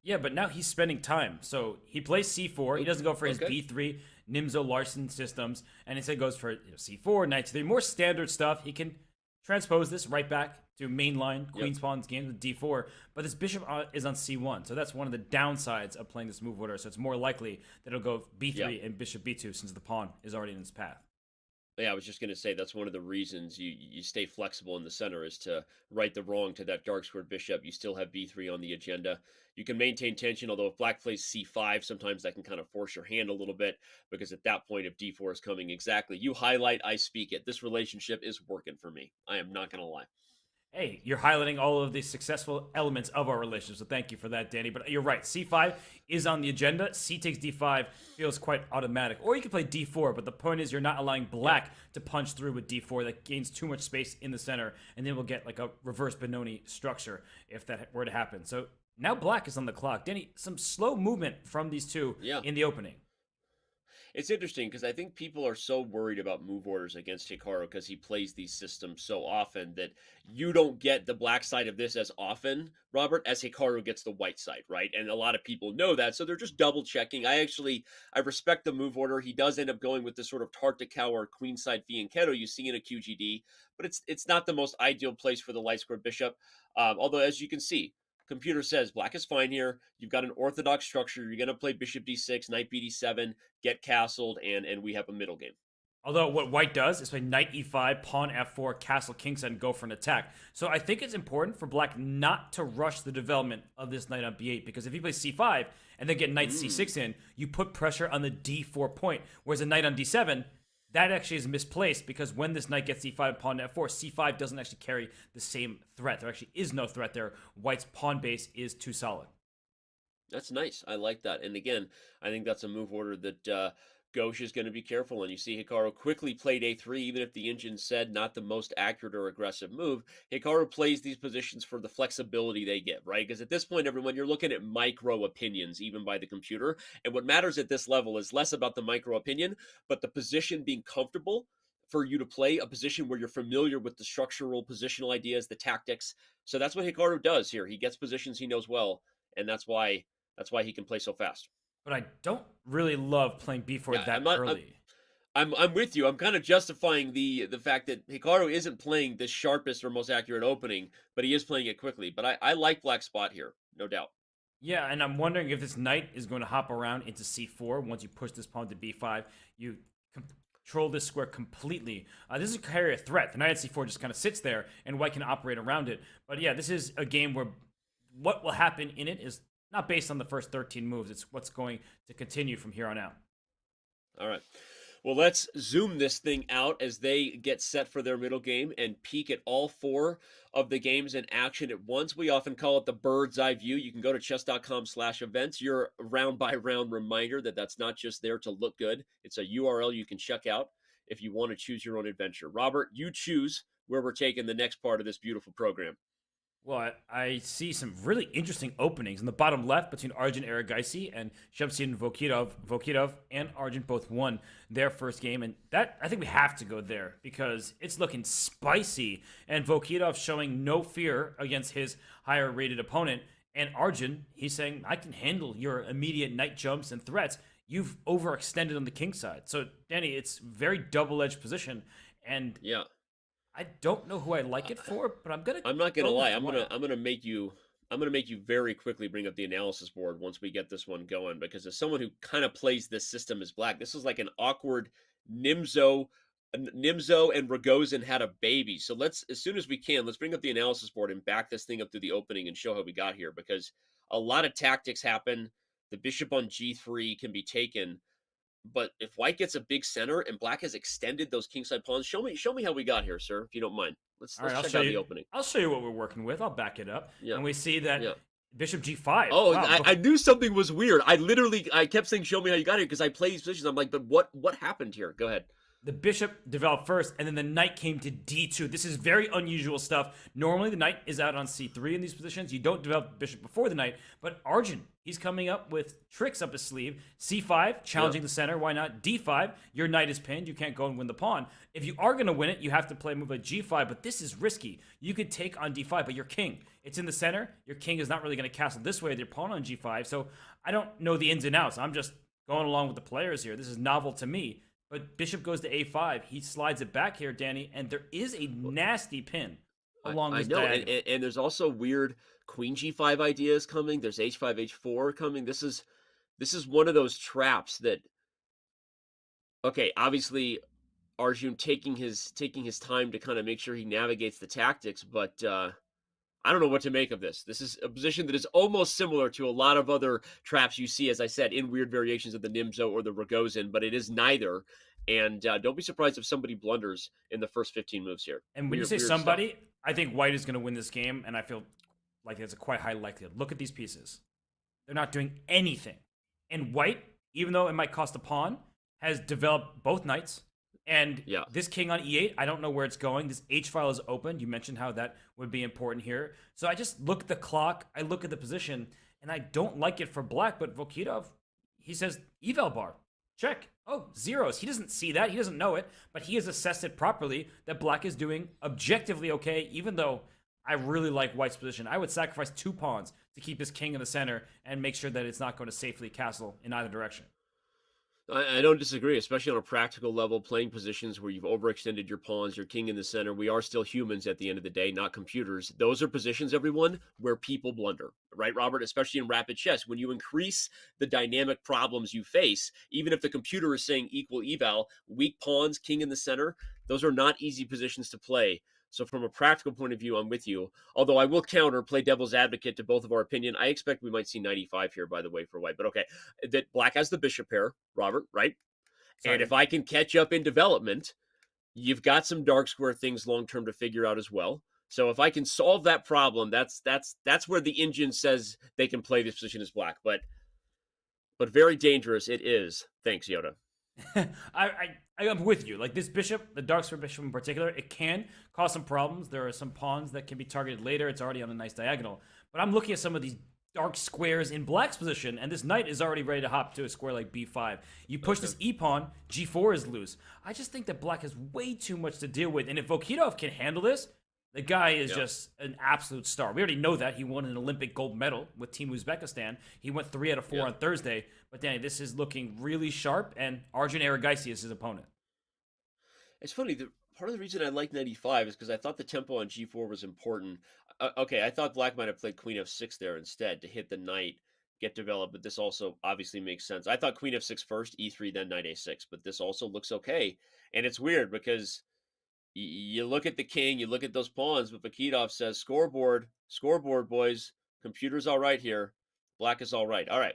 Yeah, but now he's spending time. So he plays c4. He doesn't go for his b3 Nimzo Larsen systems, and instead goes for c4, knight c3, more standard stuff. He can transpose this right back to mainline Queen's Pawns games with d4, but this bishop is on c1, so that's one of the downsides of playing this move order. So it's more likely that it'll go b3 and bishop b2 since the pawn is already in its path. Yeah, I was just going to say that's one of the reasons you stay flexible in the center is to right the wrong to that dark squared bishop. You still have b3 on the agenda. You can maintain tension, although if black plays c5, sometimes that can kind of force your hand a little bit because at that point, if d4 is coming exactly, you highlight, I speak it. This relationship is working for me. I am not going to lie. Hey, you're highlighting all of the successful elements of our relationship, so thank you for that, Danny. But you're right, c5 is on the agenda. C takes d5 feels quite automatic. Or you can play d4, but the point is you're not allowing black to punch through with d4. That gains too much space in the center, and then we'll get like a reverse Benoni structure if that were to happen. So now black is on the clock. Danny, some slow movement from these two in the opening. It's interesting because I think people are so worried about move orders against Hikaru because he plays these systems so often that you don't get the black side of this as often, Robert, as Hikaru gets the white side, right? And a lot of people know that, so they're just double checking. I respect the move order. He does end up going with this sort of Tartikow or queenside fianchetto you see in a QGD, but it's not the most ideal place for the light square bishop. Although, as you can see, computer says black is fine here. You've got an orthodox structure. You're going to play bishop d6, knight bd7, get castled, and we have a middle game. Although what white does is play knight e5, pawn f4, castle kingside, and go for an attack. So I think it's important for black not to rush the development of this knight on b8, because if he plays c5 and then get knight c6 in, you put pressure on the d4 point. Whereas a knight on d7, that actually is misplaced because when this knight gets c5, pawn to f4, c5 doesn't actually carry the same threat. There actually is no threat there. White's pawn base is too solid. That's nice. I like that. And again, I think that's a move order that Ghosh is going to be careful. And you see Hikaru quickly played a3, even if the engine said not the most accurate or aggressive move. Hikaru plays these positions for the flexibility they give, right? Because at this point, everyone, you're looking at micro opinions, even by the computer. And what matters at this level is less about the micro opinion, but the position being comfortable for you to play, a position where you're familiar with the structural positional ideas, the tactics. So that's what Hikaru does here. He gets positions he knows well, and that's why he can play so fast. But I don't really love playing b4 that early. I'm with you. I'm kind of justifying the fact that Hikaru isn't playing the sharpest or most accurate opening, but he is playing it quickly. But I like Black's spot here, no doubt. Yeah, and I'm wondering if this knight is going to hop around into c4. Once you push this pawn to b5, you control this square completely. This is carry a threat. The knight at c4 just kind of sits there, and white can operate around it. But yeah, this is a game where what will happen in it is not based on the first 13 moves. It's what's going to continue from here on out. All right. Well, let's zoom this thing out as they get set for their middle game and peek at all 4 of the games in action at once. We often call it the bird's eye view. You can go to chess.com/events. Your round by round reminder that that's not just there to look good. It's a URL you can check out if you want to choose your own adventure. Robert, you choose where we're taking the next part of this beautiful program. Well, I see some really interesting openings in the bottom left between Arjun Erigaisi and Shamsiddin Vokitov. Vokitov and Arjun both won their first game, and that I think we have to go there because it's looking spicy. And Vokitov showing no fear against his higher-rated opponent, and Arjun, he's saying, "I can handle your immediate knight jumps and threats. You've overextended on the king side." So, Danny, it's very double-edged position, and yeah. I don't know who I like it for, but I'm not gonna lie. I'm gonna make you very quickly bring up the analysis board once we get this one going, because as someone who kind of plays this system as black, this is like an awkward Nimzo and Rogozin had a baby. So let's, as soon as we can, let's bring up the analysis board and back this thing up through the opening and show how we got here, because a lot of tactics happen. The bishop on g3 can be taken. But if white gets a big center and black has extended those kingside pawns, show me how we got here, sir, if you don't mind. Let's check out the opening. I'll show you what we're working with. I'll back it up. Yeah. And we see that bishop g5. Oh, wow. I knew something was weird. I kept saying, show me how you got here, because I play these positions. I'm like, but what happened here? Go ahead. The bishop developed first, and then the knight came to d2. This is very unusual stuff. Normally, the knight is out on c3 in these positions. You don't develop the bishop before the knight. But Arjun, he's coming up with tricks up his sleeve. c5, challenging the center. Why not? d5, your knight is pinned. You can't go and win the pawn. If you are going to win it, you have to play a move like g5, but this is risky. You could take on d5, but your king, it's in the center. Your king is not really going to castle this way with your pawn on g5. So I don't know the ins and outs. I'm just going along with the players here. This is novel to me. But bishop goes to a5. He slides it back here, Danny, and there is a nasty pin along this diagonal. And there's also weird queen g5 ideas coming. There's h5, h4 coming. This is one of those traps that, okay, obviously Arjun taking his time to kind of make sure he navigates the tactics, but I don't know what to make of this. This is a position that is almost similar to a lot of other traps you see, as I said, in weird variations of the Nimzo or the Rogozin, but it is neither. And don't be surprised if somebody blunders in the first 15 moves here. And when you say somebody, I think white is going to win this game, and I feel like there's a quite high likelihood. Look at these pieces. They're not doing anything. And white, even though it might cost a pawn, has developed both knights. And this king on e8, I don't know where it's going. This h file is open. You mentioned how that would be important here. So I just look at the clock, I look at the position, and I don't like it for black. But Vokitov, he says eval bar, check. Oh, zeros. He doesn't see that. He doesn't know it, but he has assessed it properly that black is doing objectively okay, even though I really like white's position. I would sacrifice 2 pawns to keep his king in the center and make sure that it's not going to safely castle in either direction. I don't disagree, especially on a practical level, playing positions where you've overextended your pawns, your king in the center. We are still humans at the end of the day, not computers. Those are positions, everyone, where people blunder, right, Robert? Especially in rapid chess. When you increase the dynamic problems you face, even if the computer is saying equal eval, weak pawns, king in the center, those are not easy positions to play. So from a practical point of view, I'm with you. Although I will play devil's advocate to both of our opinion. I expect we might see 95 here, by the way, for white. But okay, that black has the bishop pair, Robert, right? Sorry. And if I can catch up in development, you've got some dark square things long-term to figure out as well. So if I can solve that problem, that's where the engine says they can play this position as black. But very dangerous it is. Thanks, Yoda. I'm with you. Like this bishop, the dark square bishop in particular, it can cause some problems. There are some pawns that can be targeted later. It's already on a nice diagonal. But I'm looking at some of these dark squares in black's position, and this knight is already ready to hop to a square like b5. You push this e-pawn, g4 is loose. I just think that black has way too much to deal with. And if Vokitov can handle this, the guy is just an absolute star. We already know that. He won an Olympic gold medal with Team Uzbekistan. He went 3 out of 4 on Thursday. But Danny, this is looking really sharp, and Arjun Erigaisi is his opponent. It's funny. Part of the reason I like knight e5 is because I thought the tempo on g4 was important. Okay, I thought black might have played queen f6 there instead to hit the knight, get developed, but this also obviously makes sense. I thought queen f6 first, e3, then knight a6, but this also looks okay. And it's weird because you look at the king, you look at those pawns, but Bakidov says, scoreboard, boys. Computer's all right here. Black is all right. All right.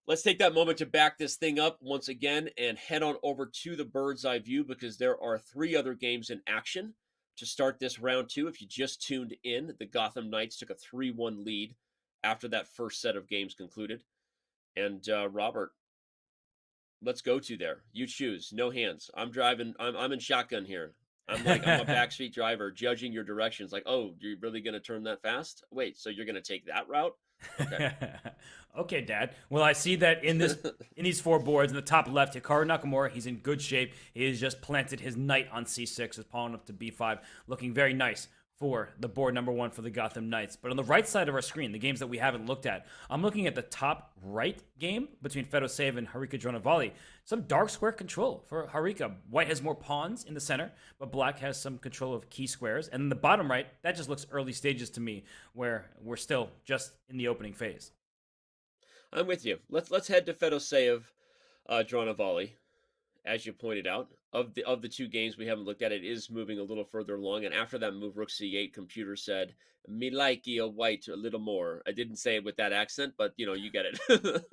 Let's take that moment to back this thing up once again and head on over to the bird's eye view because there are 3 other games in action to start this round 2. If you just tuned in, the Gotham Knights took a 3-1 lead after that first set of games concluded. And Robert, let's go to there. You choose. No hands. I'm driving. I'm in shotgun here. I'm a backstreet driver judging your directions. Like, oh, you're really going to turn that fast? Wait, so you're going to take that route? Okay. Okay, Dad. Well, I see that in these 4 boards in the top left, Hikaru Nakamura, he's in good shape. He has just planted his knight on c6, his pawn up to b5, looking very nice for the board number 1 for the Gotham Knights. But on the right side of our screen, the games that we haven't looked at, I'm looking at the top right game between Fedoseev and Harika Dronavali. Some dark square control for Harika. White has more pawns in the center, but black has some control of key squares. And in the bottom right, that just looks early stages to me, where we're still just in the opening phase. I'm with you. Let's head to Fedoseev, Dronavali. As you pointed out, of the 2 games we haven't looked at, it is moving a little further along. And after that move, rook c8, computer said, "Me like you white a little more." I didn't say it with that accent, but you get it.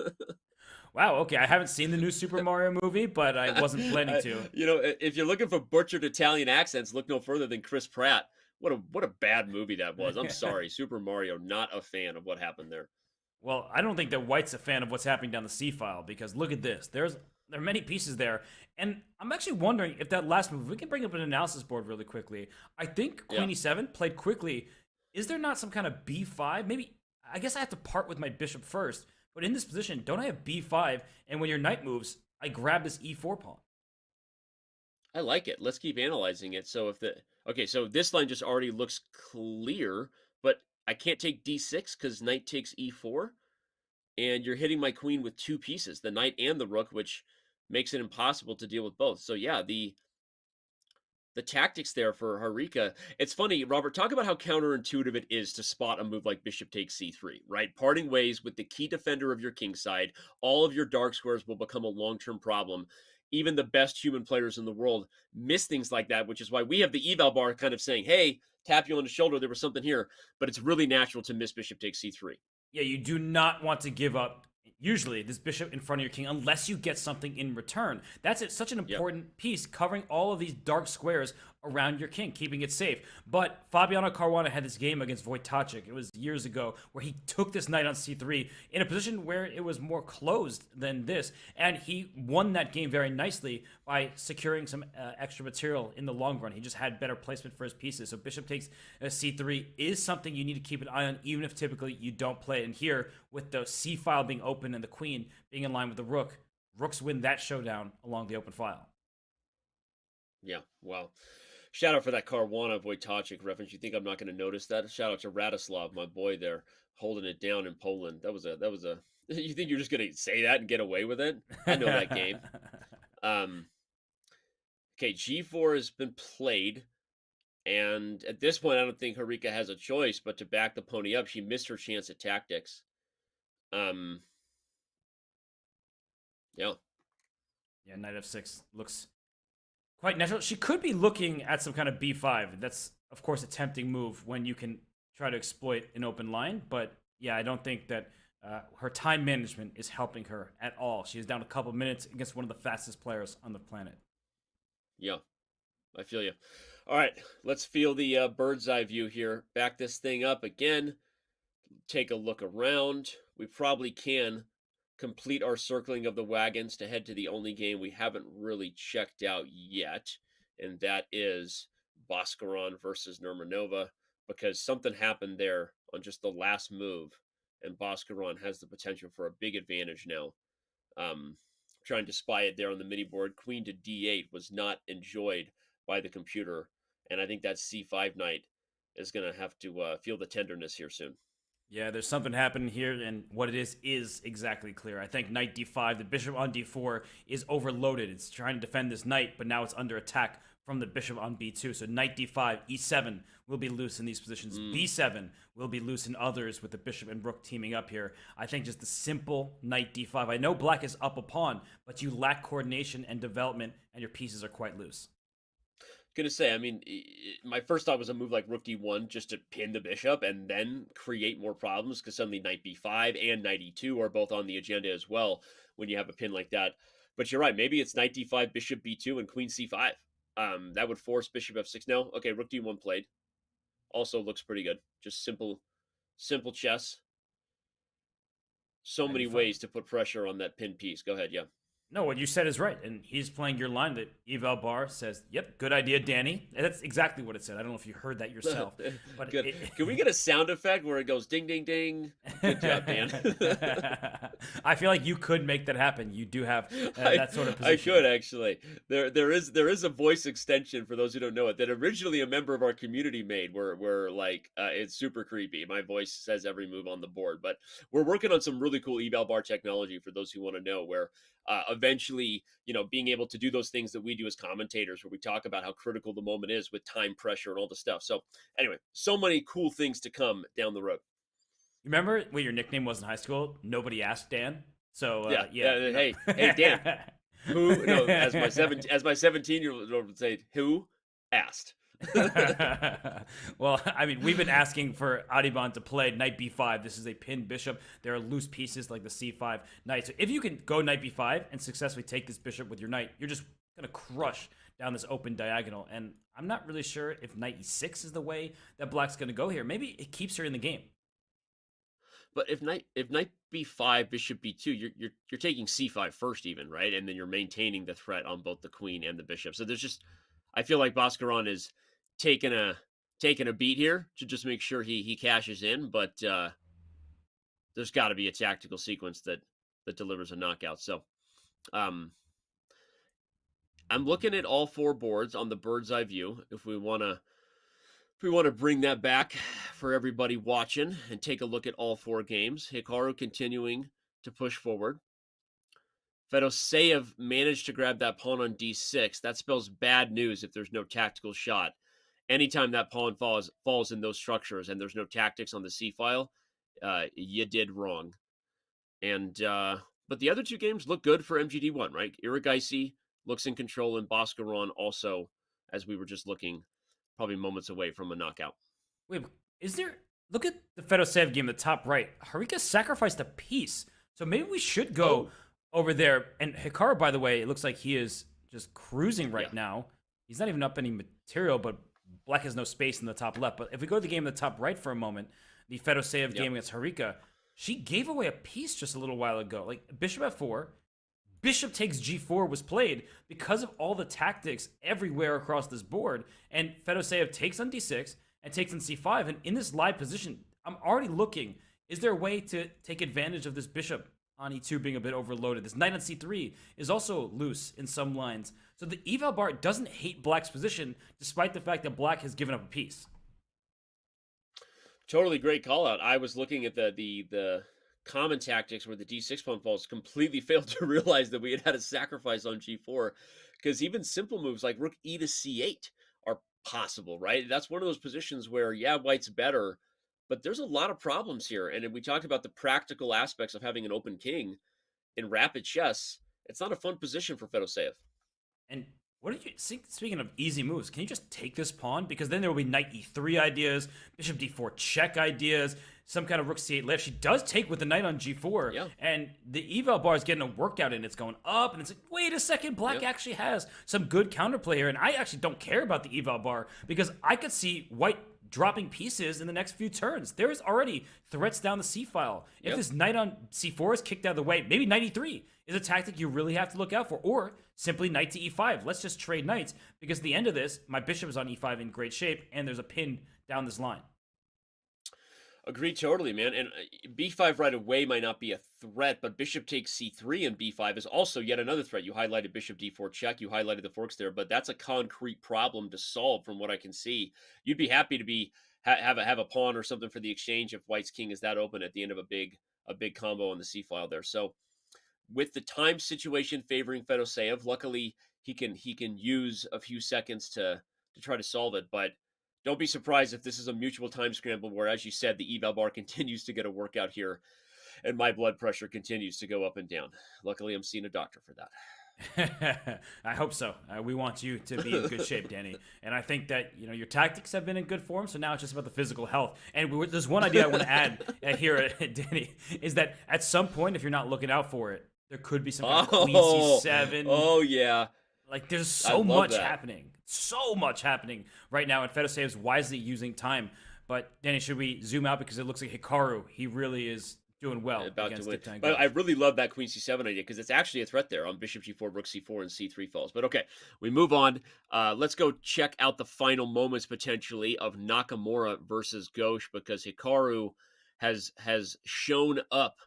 Wow, okay. I haven't seen the new Super Mario movie, but I wasn't planning to. If you're looking for butchered Italian accents, look no further than Chris Pratt. What a bad movie that was. I'm sorry, Super Mario, not a fan of what happened there. Well, I don't think that White's a fan of what's happening down the c-file, because look at this. There are many pieces there, and I'm actually wondering if that last move, we can bring up an analysis board really quickly. I think Queen e7 played quickly. Is there not some kind of b5? Maybe, I guess I have to part with my bishop first, but in this position, don't I have b5, and when your knight moves, I grab this e4 pawn? I like it. Let's keep analyzing it. So so this line just already looks clear, but I can't take d6 because knight takes e4. And you're hitting my queen with 2 pieces, the knight and the rook, which makes it impossible to deal with both. So yeah, the tactics there for Harika. It's funny, Robert, talk about how counterintuitive it is to spot a move like bishop takes c3, right? Parting ways with the key defender of your king side, all of your dark squares will become a long-term problem. Even the best human players in the world miss things like that, which is why we have the eval bar kind of saying, hey, tap you on the shoulder, there was something here. But it's really natural to miss bishop takes c3. Yeah, you do not want to give up, usually, this bishop in front of your king unless you get something in return. That's such an important piece, covering all of these dark squares around your king, keeping it safe. But Fabiano Caruana had this game against Wojtaszek. It was years ago, where he took this knight on c3 in a position where it was more closed than this, and he won that game very nicely by securing some extra material in the long run. He just had better placement for his pieces. So bishop takes c3 is something you need to keep an eye on, even if typically you don't play it. And here, with the c-file being open and the queen being in line with the rook, rooks win that showdown along the open file. Yeah, wow. Shout out for that Caruana Wojtaszek reference. You think I'm not going to notice that? Shout out to Radislav, my boy there, holding it down in Poland. That was a. You think you're just going to say that and get away with it? I know that game. Okay, g4 has been played, and at this point, I don't think Harika has a choice but to back the pony up. She missed her chance at tactics. Yeah. Yeah, knight f6 looks quite natural. She could be looking at some kind of b5. That's, of course, a tempting move when you can try to exploit an open line. But yeah, I don't think that her time management is helping her at all. She is down a couple minutes against one of the fastest players on the planet. Yeah, I feel you. All right, let's feel the bird's eye view here. Back this thing up again. Take a look around. We probably can complete our circling of the wagons to head to the only game we haven't really checked out yet, and that is Bhaskaran versus Nurmanova, because something happened there on just the last move, and Bhaskaran has the potential for a big advantage now. Trying to spy it there on the mini board. Queen to d8 was not enjoyed by the computer, and I think that c5 knight is going to have to feel the tenderness here soon. Yeah, there's something happening here, and what it is exactly clear. I think knight d5, the bishop on d4 is overloaded. It's trying to defend this knight, but now it's under attack from the bishop on b2. So knight d5, e7 will be loose in these positions. b7 will be loose in others with the bishop and rook teaming up here. I think just the simple knight d5. I know black is up a pawn, but you lack coordination and development, and your pieces are quite loose. Gonna say, I mean, my first thought was a move like rook d1 just to pin the bishop and then create more problems, because suddenly knight b5 and knight e2 are both on the agenda as well when you have a pin like that. But you're right, maybe it's knight d5, bishop b2, and queen c5. That would force bishop f6. No, okay, rook d1 played. Also looks pretty good. Just simple chess. So many ways to put pressure on that pin piece. Go ahead, yeah. No, what you said is right, and he's playing your line that eval bar says, "Yep, good idea, Danny." And that's exactly what it said. I don't know if you heard that yourself, but good. Can we get a sound effect where it goes ding, ding, ding? Good job, Dan. I feel like you could make that happen. You do have that sort of position. I could actually. There is a voice extension for those who don't know it that originally a member of our community made. Where like it's super creepy. My voice says every move on the board, but we're working on some really cool eval bar technology for those who want to know where. Eventually, being able to do those things that we do as commentators, where we talk about how critical the moment is with time pressure and all the stuff. So anyway, so many cool things to come down the road. You remember what your nickname was in high school? Nobody asked Dan. So yeah. Hey, Dan. Who? No, as my 17-year-old would say, who asked? Well, I mean, we've been asking for Adiban to play knight b5. This is a pinned bishop. There are loose pieces like the c5 knight. So if you can go knight b5 and successfully take this bishop with your knight, you're just going to crush down this open diagonal. And I'm not really sure if knight e6 is the way that black's going to go here. Maybe it keeps her in the game. But if knight b5, bishop b2, you're taking c5 first even, right? And then you're maintaining the threat on both the queen and the bishop. So there's just, I feel like Bhaskaran is taking a beat here to just make sure he cashes in, but there's got to be a tactical sequence that delivers a knockout. So I'm looking at all four boards on the bird's eye view. If we want to bring that back for everybody watching and take a look at all four games, Hikaru continuing to push forward. Fedoseev managed to grab that pawn on d6. That spells bad news if there's no tactical shot. Anytime that pawn falls in those structures and there's no tactics on the c file, you did wrong. And but the other two games look good for MGD1, right? Iragaisi looks in control, and Bhaskaran also, as we were just looking, probably moments away from a knockout. Wait, look at the Fedoseev game, the top right. Harika sacrificed a piece, so maybe we should go over there. And Hikaru, by the way, it looks like he is just cruising right now. He's not even up any material, but black has no space in the top left. But if we go to the game in the top right for a moment, the Fedoseev game against Harika, she gave away a piece just a little while ago. Like bishop f4, bishop takes g4 was played because of all the tactics everywhere across this board. And Fedoseev takes on d6 and takes on c5. And in this live position, I'm already looking, is there a way to take advantage of this bishop on e2 being a bit overloaded? This knight on c3 is also loose in some lines. So the eval bar doesn't hate black's position, despite the fact that black has given up a piece. Totally great call out. I was looking at the common tactics where the d6 pawn falls, completely failed to realize that we had a sacrifice on g4, because even simple moves like rook e to c8 are possible, right? That's one of those positions where, white's better, but there's a lot of problems here. And we talked about the practical aspects of having an open king in rapid chess. It's not a fun position for Fedoseev. And what did you think? Speaking of easy moves, can you just take this pawn? Because then there will be knight e3 ideas, bishop d4 check ideas, some kind of rook c8 lift. She does take with the knight on g4, and the eval bar is getting a workout in. It's going up, and it's like, wait a second, black actually has some good counterplay here. And I actually don't care about the eval bar because I could see white dropping pieces in the next few turns. There is already threats down the c file. If this knight on c4 is kicked out of the way, maybe knight e3 is a tactic you really have to look out for, or simply knight to e5. Let's just trade knights, because at the end of this, my bishop is on e5 in great shape, and there's a pin down this line. Agreed totally, man. And b5 right away might not be a threat, but bishop takes c3 and b5 is also yet another threat. You highlighted bishop d4 check, you highlighted the forks there, but that's a concrete problem to solve from what I can see. You'd be happy to have a pawn or something for the exchange if white's king is that open at the end of a big combo on the c file there. So with the time situation favoring Fedoseev, luckily he can use a few seconds to try to solve it. But don't be surprised if this is a mutual time scramble where, as you said, the eval bar continues to get a workout here, and my blood pressure continues to go up and down. Luckily, I'm seeing a doctor for that. I hope so. We want you to be in good shape, Danny. And I think that your tactics have been in good form. So now it's just about the physical health. And there's one idea I want to add here, Danny, is that at some point, if you're not looking out for it, there could be some kind of Queen C7. Oh yeah. Like there's so much happening. So much happening right now. And Fedosey is wisely using time. But Danny, should we zoom out because it looks like Hikaru? He really is doing well against the tank. But I really love that Queen C7 idea because it's actually a threat there on Bishop G4, Rook C4, and C3 falls. But okay, we move on. Let's go check out the final moments potentially of Nakamura versus Ghosh because Hikaru has shown up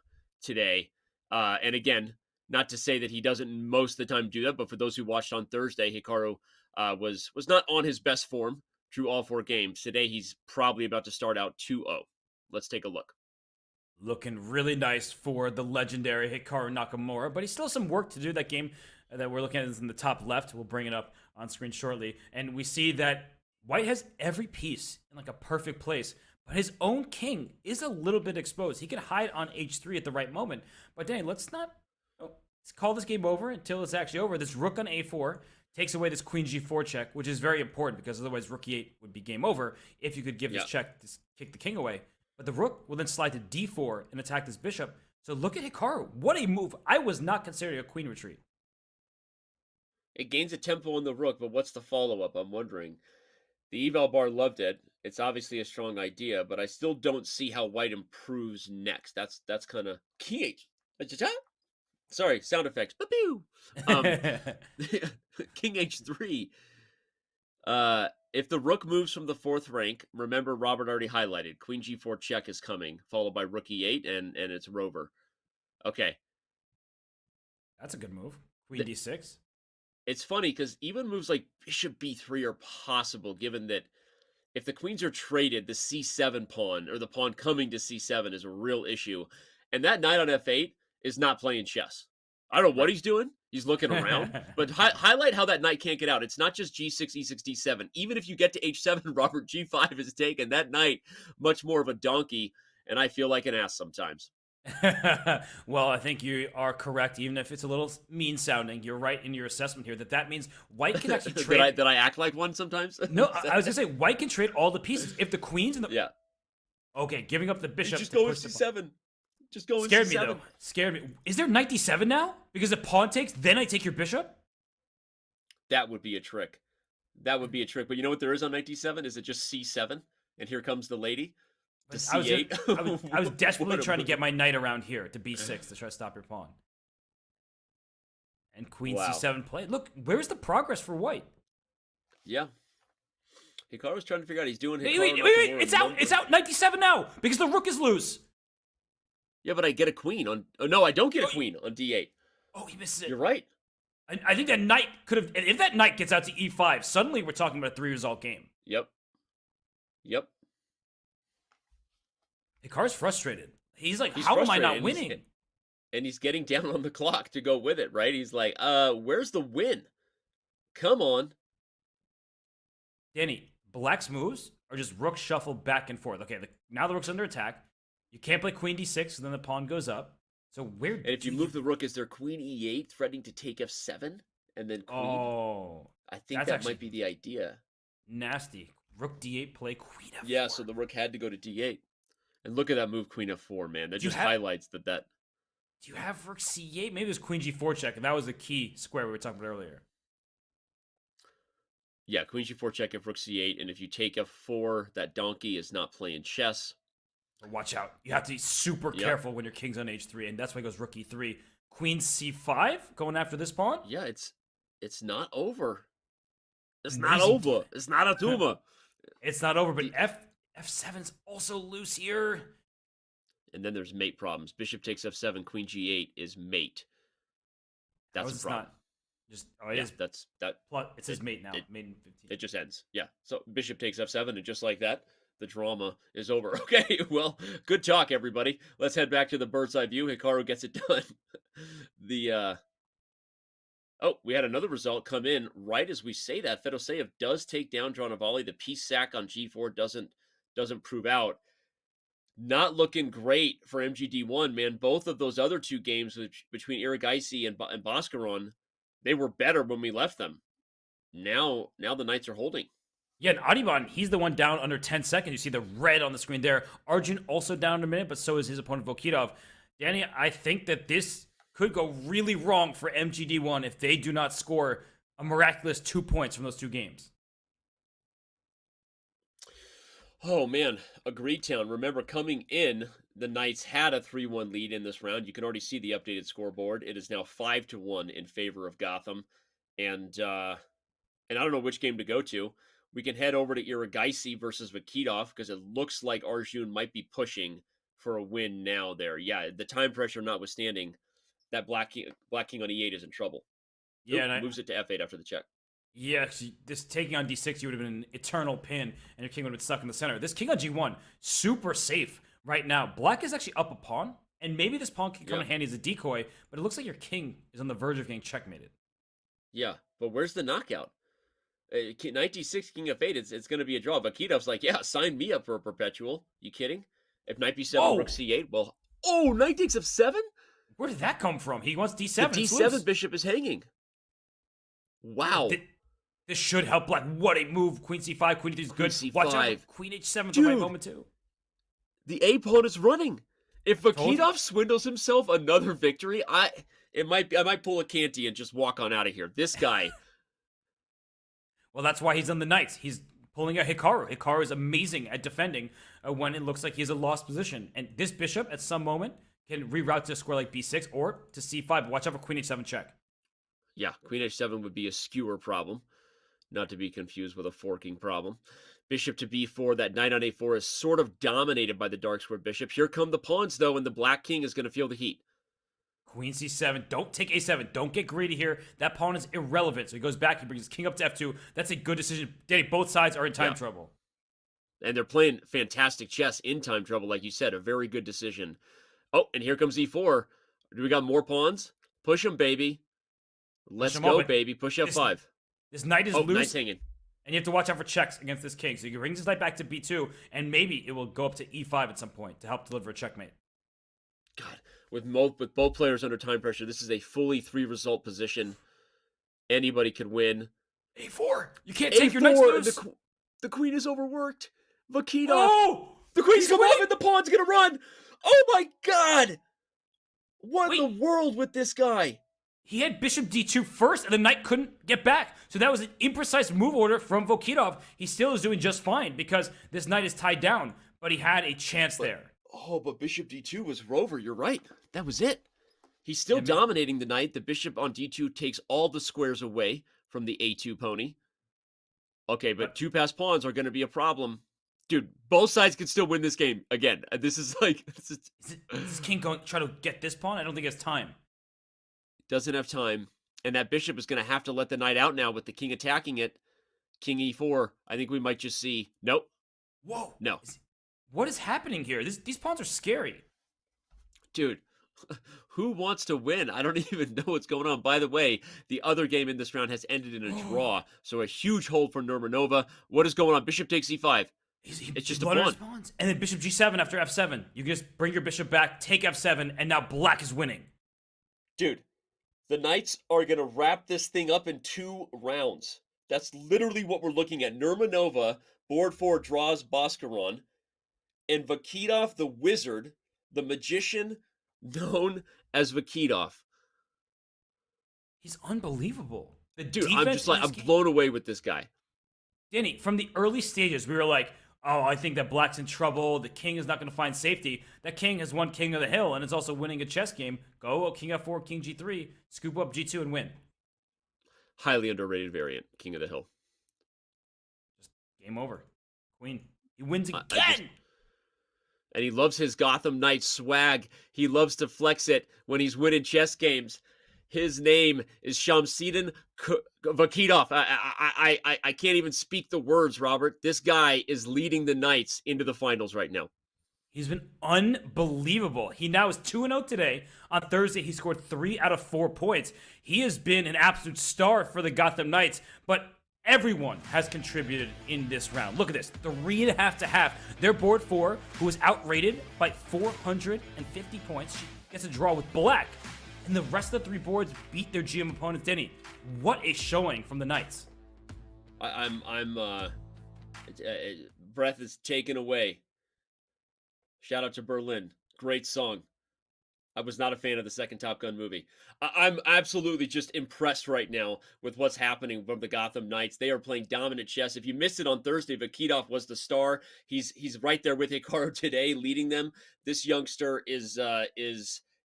today. And again, not to say that he doesn't most of the time do that, but for those who watched on Thursday, Hikaru was not on his best form through all 4 games. Today, he's probably about to start out 2-0. Let's take a look. Looking really nice for the legendary Hikaru Nakamura, but he still has some work to do. That game that we're looking at is in the top left. We'll bring it up on screen shortly. And we see that White has every piece in like a perfect place, but his own king is a little bit exposed. He can hide on H3 at the right moment. But Danny, let's call this game over until it's actually over. This rook on A4 takes away this Queen G4 check, which is very important because otherwise rook E8 would be game over if you could give this check to kick the king away. But the rook will then slide to D4 and attack this bishop. So look at Hikaru. What a move. I was not considering a queen retreat. It gains a tempo on the rook, but what's the follow-up? I'm wondering. The eval bar loved it. It's obviously a strong idea, but I still don't see how White improves next. That's kind of key. Sorry, sound effects. King H3. If the rook moves from the 4th rank, remember Robert already highlighted, Queen G4 check is coming, followed by Rook E8, and it's rover. Okay. That's a good move. Queen D6. It's funny, because even moves like Bishop B3 are possible, given that if the queens are traded, the C7 pawn, or the pawn coming to C7 is a real issue. And that knight on F8 is not playing chess. I don't know what he's doing. He's looking around. But highlight how that knight can't get out. It's not just G6, E6, D7. Even if you get to H7, Robert, G5 is taken. That knight, much more of a donkey, and I feel like an ass sometimes. Well, I think you are correct, even if it's a little mean-sounding. You're right in your assessment here that means White can actually trade... did I act like one sometimes? No, I was going to say, White can trade all the pieces. If the queen's in the... Yeah. Okay, giving up the bishop... Just go with C7. Just go with Scared C7. me, though. Scared me. Is there knight D7 now? Because if pawn takes, then I take your bishop? That would be a trick. That would be a trick. But you know what there is on knight D7? Is it just C7? And here comes the lady. To C8. I was desperately trying to get my knight around here to B6 to try to stop your pawn. And queen C7 play. Look, where's the progress for White? Yeah. Hikaru's trying to figure out he's doing Wait, it's out. It's out. Knight D7 now because the rook is loose. Yeah, but I get a queen on... Oh, no, I don't get a queen on D8. Oh, he misses it. You're right. I think that knight could have... If that knight gets out to E5, suddenly we're talking about a 3-result game. Yep. Hikaru's frustrated. He's like, how am I not winning? And he's getting down on the clock to go with it, right? He's like, where's the win? Come on. Danny, Black's moves are just rook shuffle back and forth. Okay, now the rook's under attack. You can't play queen d6, so then the pawn goes up. So where? And if you move the rook, is there queen e8 threatening to take f7 and then queen? Oh, I think that might be the idea. Nasty. Rook d8, play queen f4. Yeah, so the rook had to go to d8. And look at that move, queen f4, man. That just highlights that. Do you have rook c8? Maybe it was queen g4 check, and that was the key square we were talking about earlier. Yeah, queen g4 check if rook c8, and if you take f4, that donkey is not playing chess. Watch out. You have to be super careful when your king's on h3, and that's why it goes rook e3. Queen c5, going after this pawn? Yeah, it's not over. It's not over. It's not a tumor. It's not over, but f7's also loose here. And then there's mate problems. Bishop takes f7, queen g8 is mate. That's a problem. It says mate now. Mate in 15. It just ends. Yeah. So bishop takes f7, and just like that, the drama is over. Okay, well, good talk, everybody. Let's head back to the bird's eye view. Hikaru gets it done. Oh, we had another result come in right as we say that. Fedoseev does take down Dronavali. The piece sack on G4 doesn't prove out. Not looking great for MGD1, man. Both of those other two games between Iragaisi and Bhaskaran, they were better when we left them. Now the Knights are holding. Yeah, and Adiban, he's the one down under 10 seconds. You see the red on the screen there. Arjun also down in a minute, but so is his opponent Vokitov. Danny, I think that this could go really wrong for MGD1 if they do not score a miraculous 2 points from those two games. Oh, man. Agreed, Town. Remember, coming in, the Knights had a 3-1 lead in this round. You can already see the updated scoreboard. It is now 5-1 in favor of Gotham. And I don't know which game to go to. We can head over to Iragaisi versus Vakitov because it looks like Arjun might be pushing for a win now there. Yeah, the time pressure notwithstanding, that Black King on E8 is in trouble. Yeah, Oop, and moves it to F8 after the check. Yeah, this taking on D6, you would have been an eternal pin, and your king would have been stuck in the center. This king on G1, super safe right now. Black is actually up a pawn, and maybe this pawn can come in handy as a decoy, but it looks like your king is on the verge of getting checkmated. Yeah, but where's the knockout? Knight D6, King F8, it's going to be a draw. Vakitov's like, yeah, sign me up for a perpetual. You kidding? If Knight B7, Rook C8, well, oh, Knight takes F7? Where did that come from? He wants D7. The D7 bishop is hanging. Wow. This should help Black. What a move. Queen C5, Queen E3 is good. C5. Watch out. Queen H7 the right moment too. The A pawn is running. If Vakitov swindles himself another victory, I might pull a Canty and just walk on out of here. This guy. Well, that's why he's on the Knights. He's pulling a Hikaru. Hikaru is amazing at defending when it looks like he's a lost position. And this bishop, at some moment, can reroute to a square like B6 or to C5. Watch out for Queen H7 check. Yeah, Queen H7 would be a skewer problem. Not to be confused with a forking problem. Bishop to B4. That knight on A4 is sort of dominated by the dark square bishop. Here come the pawns, though, and the black king is going to feel the heat. Queen C7. Don't take A7. Don't get greedy here. That pawn is irrelevant. So he goes back. He brings his king up to F2. That's a good decision. Danny, both sides are in time trouble. And they're playing fantastic chess in time trouble, like you said. A very good decision. Oh, and here comes E4. Do we got more pawns? Push them, baby. Let's go, baby. Push F5. This knight is loose. Knight's hanging. And you have to watch out for checks against this king. So he brings his knight back to B2, and maybe it will go up to E5 at some point to help deliver a checkmate. God, with both players under time pressure, this is a fully 3-result position. Anybody could win. A4. You can't take your knight's loose. The queen is overworked. Vakitov. Oh! The queen's come off and the pawn's going to run. Oh, my God. What in the world with this guy? He had bishop D2 first, and the knight couldn't get back. So that was an imprecise move order from Vokitov. He still is doing just fine because this knight is tied down, but he had a chance there. Oh, but bishop D2 was rover. You're right. That was it. He's still dominating the knight. The bishop on D2 takes all the squares away from the A2 pony. Okay, but two passed pawns are going to be a problem. Dude, both sides can still win this game. Again, this is like... Is this king going to try to get this pawn? I don't think he has time. Doesn't have time. And that bishop is going to have to let the knight out now with the king attacking it. King E4. I think we might just see... Nope. Whoa. No. What is happening here? These pawns are scary. Dude, who wants to win? I don't even know what's going on. By the way, the other game in this round has ended in a draw. So a huge hold for Nurmanova. What is going on? Bishop takes E5. It's just a pawn. And then bishop G7 after F7. You can just bring your bishop back, take F7, and now black is winning. Dude. The Knights are going to wrap this thing up in 2 rounds. That's literally what we're looking at. Nurmanova, board 4, draws Bhaskaran. And Vakitov, the wizard, the magician, known as Vakitov. He's unbelievable. Dude, I'm blown away with this guy. Danny, from the early stages, we were like, oh, I think that black's in trouble. The king is not going to find safety. That king has won King of the Hill, and is also winning a chess game. Go, King F4, King G3, scoop up G2 and win. Highly underrated variant, King of the Hill. Just game over. Queen. He wins again! And he loves his Gotham Knight swag. He loves to flex it when he's winning chess games. His name is Shamsidin Vakitov. I can't even speak the words, Robert. This guy is leading the Knights into the finals right now. He's been unbelievable. He now is 2-0 today. On Thursday, he scored 3 out of 4 points. He has been an absolute star for the Gotham Knights, but everyone has contributed in this round. Look at this, 3.5 to half. Their board 4, who was outrated by 450 points, she gets a draw with black. And the rest of the 3 boards beat their GM opponents. Denny, what a showing from the Knights. Breath is taken away. Shout out to Berlin. Great song. I was not a fan of the second Top Gun movie. I'm absolutely just impressed right now with what's happening from the Gotham Knights. They are playing dominant chess. If you missed it on Thursday, Vakitov was the star. He's right there with Hikaru today, leading them. This youngster is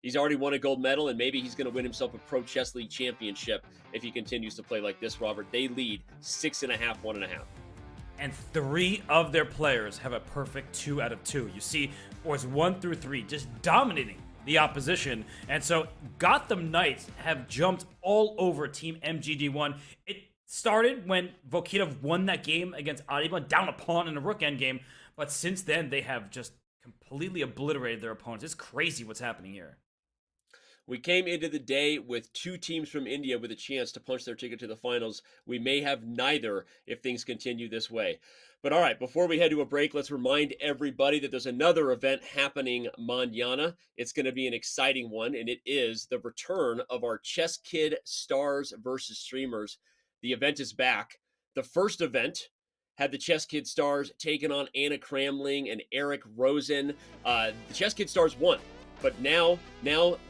he's already won a gold medal, and maybe he's going to win himself a Pro Chess League championship if he continues to play like this, Robert. They lead 6.5, 1.5. And 3 of their players have a perfect 2 out of 2. You see, boards 1 through 3 just dominating the opposition. And so Gotham Knights have jumped all over Team MGD1. It started when Vakitov won that game against Ariban, down a pawn in a rook endgame. But since then, they have just completely obliterated their opponents. It's crazy what's happening here. We came into the day with 2 teams from India with a chance to punch their ticket to the finals. We may have neither if things continue this way. But all right, before we head to a break, let's remind everybody that there's another event happening mañana. It's going to be an exciting one, and it is the return of our Chess Kid Stars versus Streamers. The event is back. The first event had the Chess Kid Stars taking on Anna Kramling and Eric Rosen. The Chess Kid Stars won. But now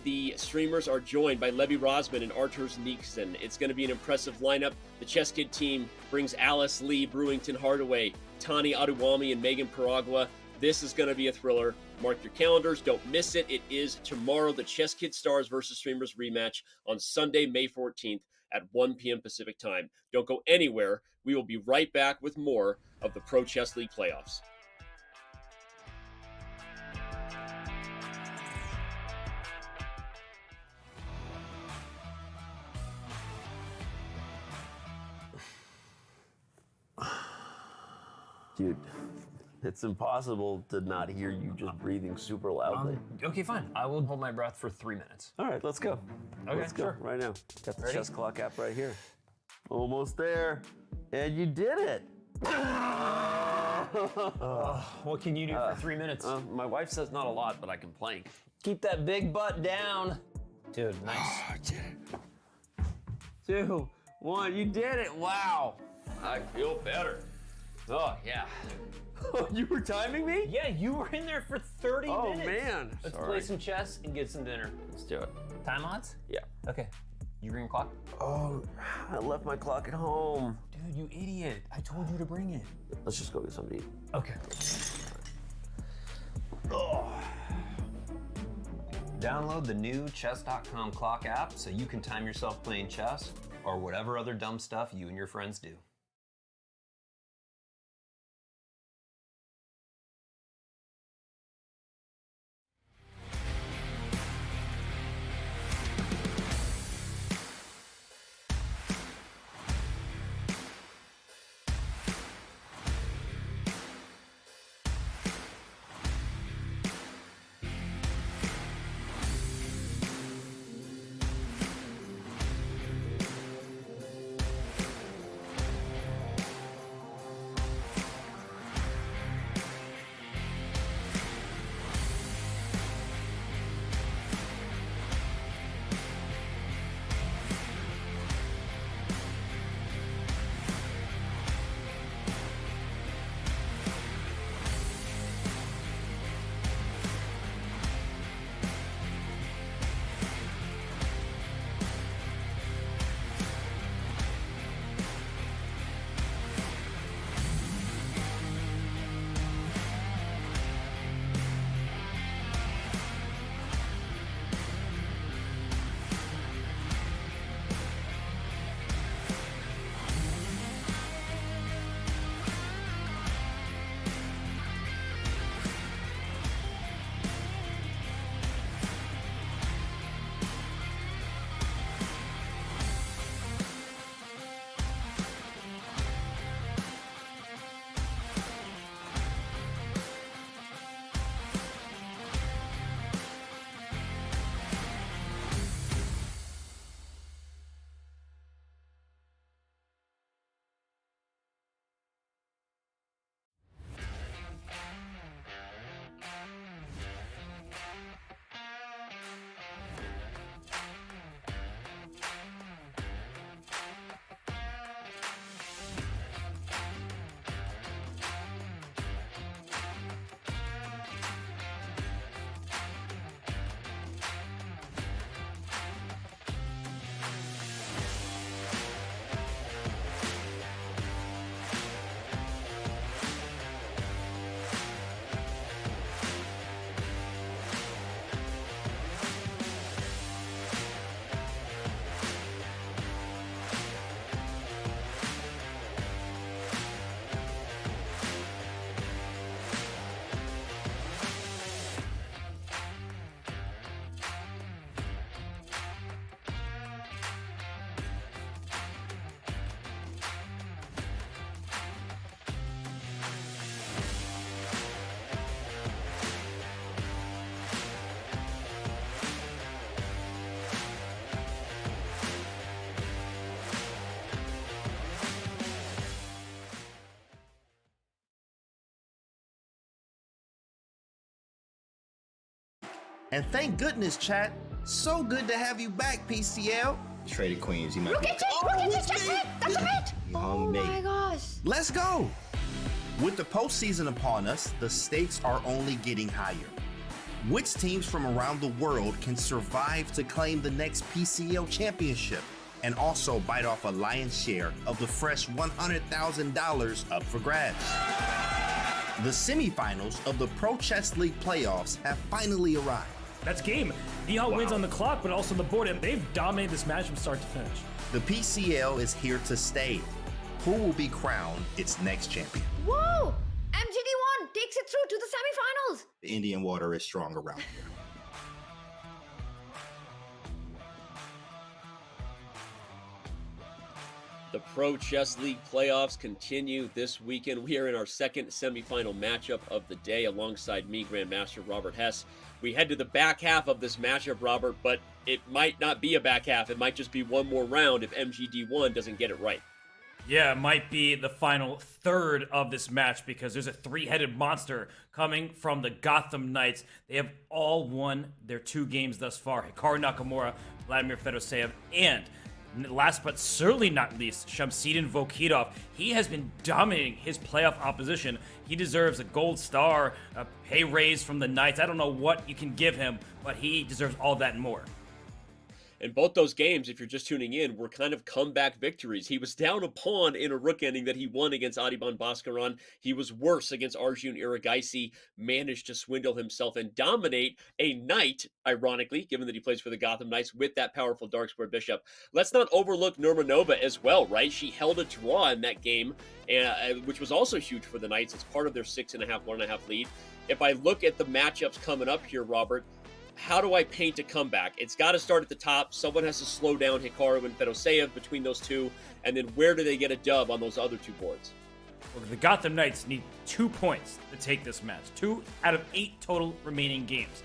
the streamers are joined by Levi Rosman and Arturs Nixon. It's going to be an impressive lineup. The Chess Kid team brings Alice Lee, Brewington Hardaway, Tani Adewami, and Megan Paragua. This is going to be a thriller. Mark your calendars. Don't miss it. It is tomorrow, the Chess Kid Stars versus Streamers rematch on Sunday, May 14th at 1 p.m. Pacific time. Don't go anywhere. We will be right back with more of the Pro Chess League playoffs. Dude, it's impossible to not hear you just breathing super loudly. Okay, fine. I will hold my breath for 3 minutes. All right, let's go. Okay, let's go sure. right now. Got the Ready? chess clock app right here. Almost there. And you did it. What can you do for 3 minutes? My wife says not a lot, but I can plank. Keep that big butt down. Dude, nice. 2, 1, you did it. Wow. I feel better. Oh, yeah. You were timing me? Yeah, you were in there for 30 minutes. Oh, man. Let's Sorry. play some chess and get some dinner. Let's do it. Time odds? Yeah. Okay. You bring a clock? Oh, I left my clock at home. Dude, you idiot. I told you to bring it. Let's just go get something to eat. Okay. Oh. Download the new Chess.com clock app so you can time yourself playing chess or whatever other dumb stuff you and your friends do. And thank goodness, chat. So good to have you back, PCL. Traded queens. He might Look be. at it! Checkmate! That's a mate! Oh mate. my gosh. Let's go. With the postseason upon us, the stakes are only getting higher. Which teams from around the world can survive to claim the next PCL championship and also bite off a lion's share of the fresh $100,000 up for grabs? The semifinals of the Pro Chess League playoffs have finally arrived. That's game. Nihal wins on the clock, but also on the board, and they've dominated this match from start to finish. The PCL is here to stay. Who will be crowned its next champion? Whoa! MGD1 takes it through to the semifinals. The Indian water is strong around here. The Pro Chess League playoffs continue this weekend. We are in our second semifinal matchup of the day alongside me, Grandmaster Robert Hess. We head to the back half of this matchup, Robert, but it might not be a back half. It might just be one more round if MGD1 doesn't get it right. Yeah, it might be the final third of this match because there's a three-headed monster coming from the Gotham Knights. They have all won their 2 games thus far. Hikaru Nakamura, Vladimir Fedoseev, and last but certainly not least, Shamsidin Vokitov. He has been dominating his playoff opposition. He deserves a gold star, a pay raise from the Knights. I don't know what you can give him, but he deserves all that and more. And both those games, if you're just tuning in, were kind of comeback victories. He was down a pawn in a rook ending that he won against Adiban Bhaskaran. He was worse against Arjun Iragaisi, managed to swindle himself and dominate a knight, ironically, given that he plays for the Gotham Knights with that powerful dark square bishop. Let's not overlook Nurmanova as well, right? She held a draw in that game, which was also huge for the Knights. It's part of their 6.5, 1.5 lead. If I look at the matchups coming up here, Robert, how do I paint a comeback? It's got to start at the top. Someone has to slow down Hikaru and Fedoseev between those two. And then where do they get a dub on those other 2 boards? Well, the Gotham Knights need 2 points to take this match. 2 out of 8 total remaining games.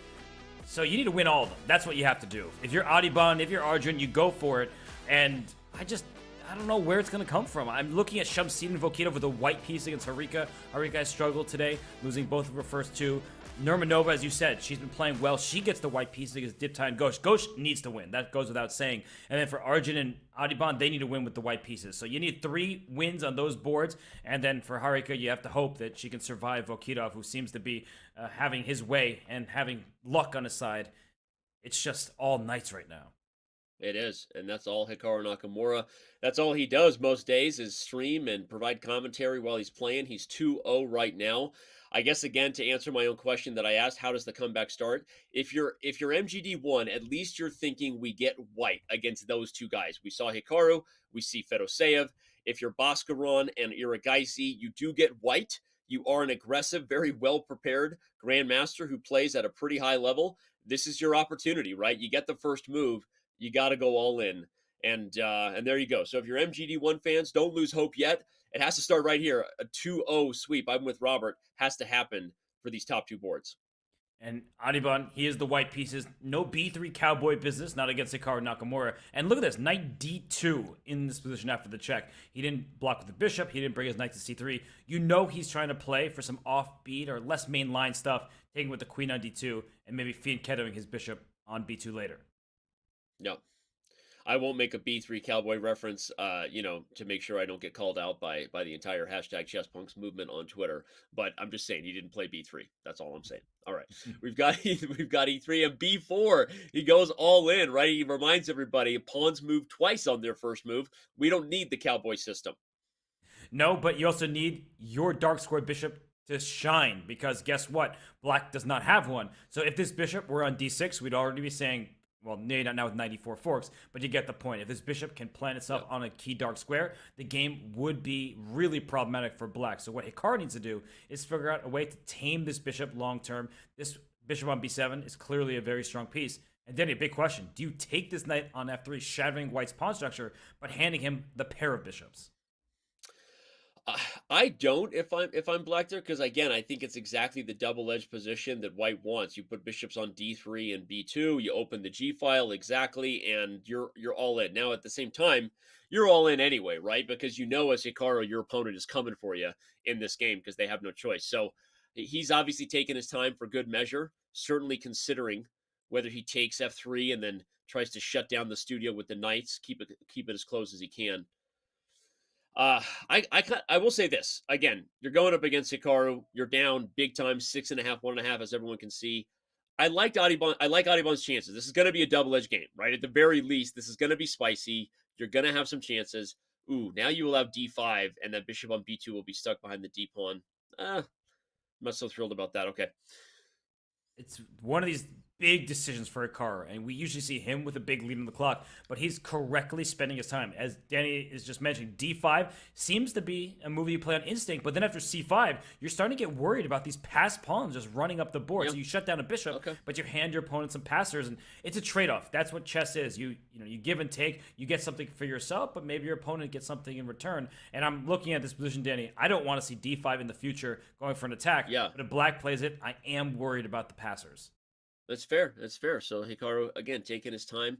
So you need to win all of them. That's what you have to do. If you're Adiban, if you're Arjun, you go for it. And I don't know where it's going to come from. I'm looking at Shamsidin Vokitov with a white piece against Harika. Harika has struggled today, losing both of her first 2. Nurmanova, as you said, she's been playing well. She gets the white piece against Diptai and Ghosh. Ghosh needs to win. That goes without saying. And then for Arjun and Adiban, they need to win with the white pieces. So you need 3 wins on those boards. And then for Harika, you have to hope that she can survive Vokitov, who seems to be having his way and having luck on his side. It's just all Knights right now. It is, and that's all Hikaru Nakamura. That's all he does most days is stream and provide commentary while he's playing. He's 2-0 right now. I guess, again, to answer my own question that I asked, how does the comeback start? If you're MGD1, at least you're thinking we get white against those 2 guys. We saw Hikaru, we see Fedoseev. If you're Bhaskaran and Iragaisi, you do get white. You are an aggressive, very well-prepared grandmaster who plays at a pretty high level. This is your opportunity, right? You get the first move. You got to go all in. And there you go. So if you're MGD1 fans, don't lose hope yet. It has to start right here. A 2-0 sweep, I'm with Robert, has to happen for these top 2 boards. And Adiban, he is the white pieces. No B3 cowboy business, not against Hikaru Nakamura. And look at this, knight D2 in this position after the check. He didn't block with the bishop. He didn't bring his knight to C3. You know he's trying to play for some offbeat or less mainline stuff, taking with the queen on D2 and maybe fianchettoing his bishop on B2 later. No. I won't make a B3 cowboy reference, to make sure I don't get called out by the entire hashtag ChessPunks movement on Twitter. But I'm just saying he didn't play B3. That's all I'm saying. All right, we've got E3 and B4. He goes all in, right? He reminds everybody pawns move twice on their first move. We don't need the cowboy system. No, but you also need your dark square bishop to shine because guess what? Black does not have one. So if this bishop were on D6, we'd already be saying, well, maybe not now with 94 forks, but you get the point. If this bishop can plant itself on a key dark square, the game would be really problematic for black. So what Hikaru needs to do is figure out a way to tame this bishop long term. This bishop on B7 is clearly a very strong piece. And then a big question, do you take this knight on F3, shattering white's pawn structure, but handing him the pair of bishops? I don't if I'm black there, because again, I think it's exactly the double-edged position that white wants. You put bishops on D3 and B2, you open the G file exactly, and you're all in. Now at the same time, you're all in anyway, right? Because you know as Hikaru, your opponent is coming for you in this game because they have no choice. So he's obviously taken his time for good measure, certainly considering whether he takes f3 and then tries to shut down the studio with the knights, keep it as close as he can. I will say this again. You're going up against Hikaru. You're down big time, 6.5, 1.5, as everyone can see. I like Audubon's chances. This is going to be a double-edged game, right? At the very least, this is going to be spicy. You're going to have some chances. Ooh, now you will have d5, and that bishop on b2 will be stuck behind the d pawn. I'm not so thrilled about that. Okay. It's one of these big decisions for Hikaru, and we usually see him with a big lead on the clock, but he's correctly spending his time. As Danny is just mentioning, d5 seems to be a move you play on instinct, but then after c5, you're starting to get worried about these passed pawns just running up the board. Yep. So you shut down a bishop, but you hand your opponent some passers, and it's a trade-off. That's what chess is. You give and take. You get something for yourself, but maybe your opponent gets something in return. And I'm looking at this position, Danny. I don't want to see d5 in the future going for an attack. Yeah. But if black plays it, I am worried about the passers. That's fair. That's fair. So Hikaru, again, taking his time.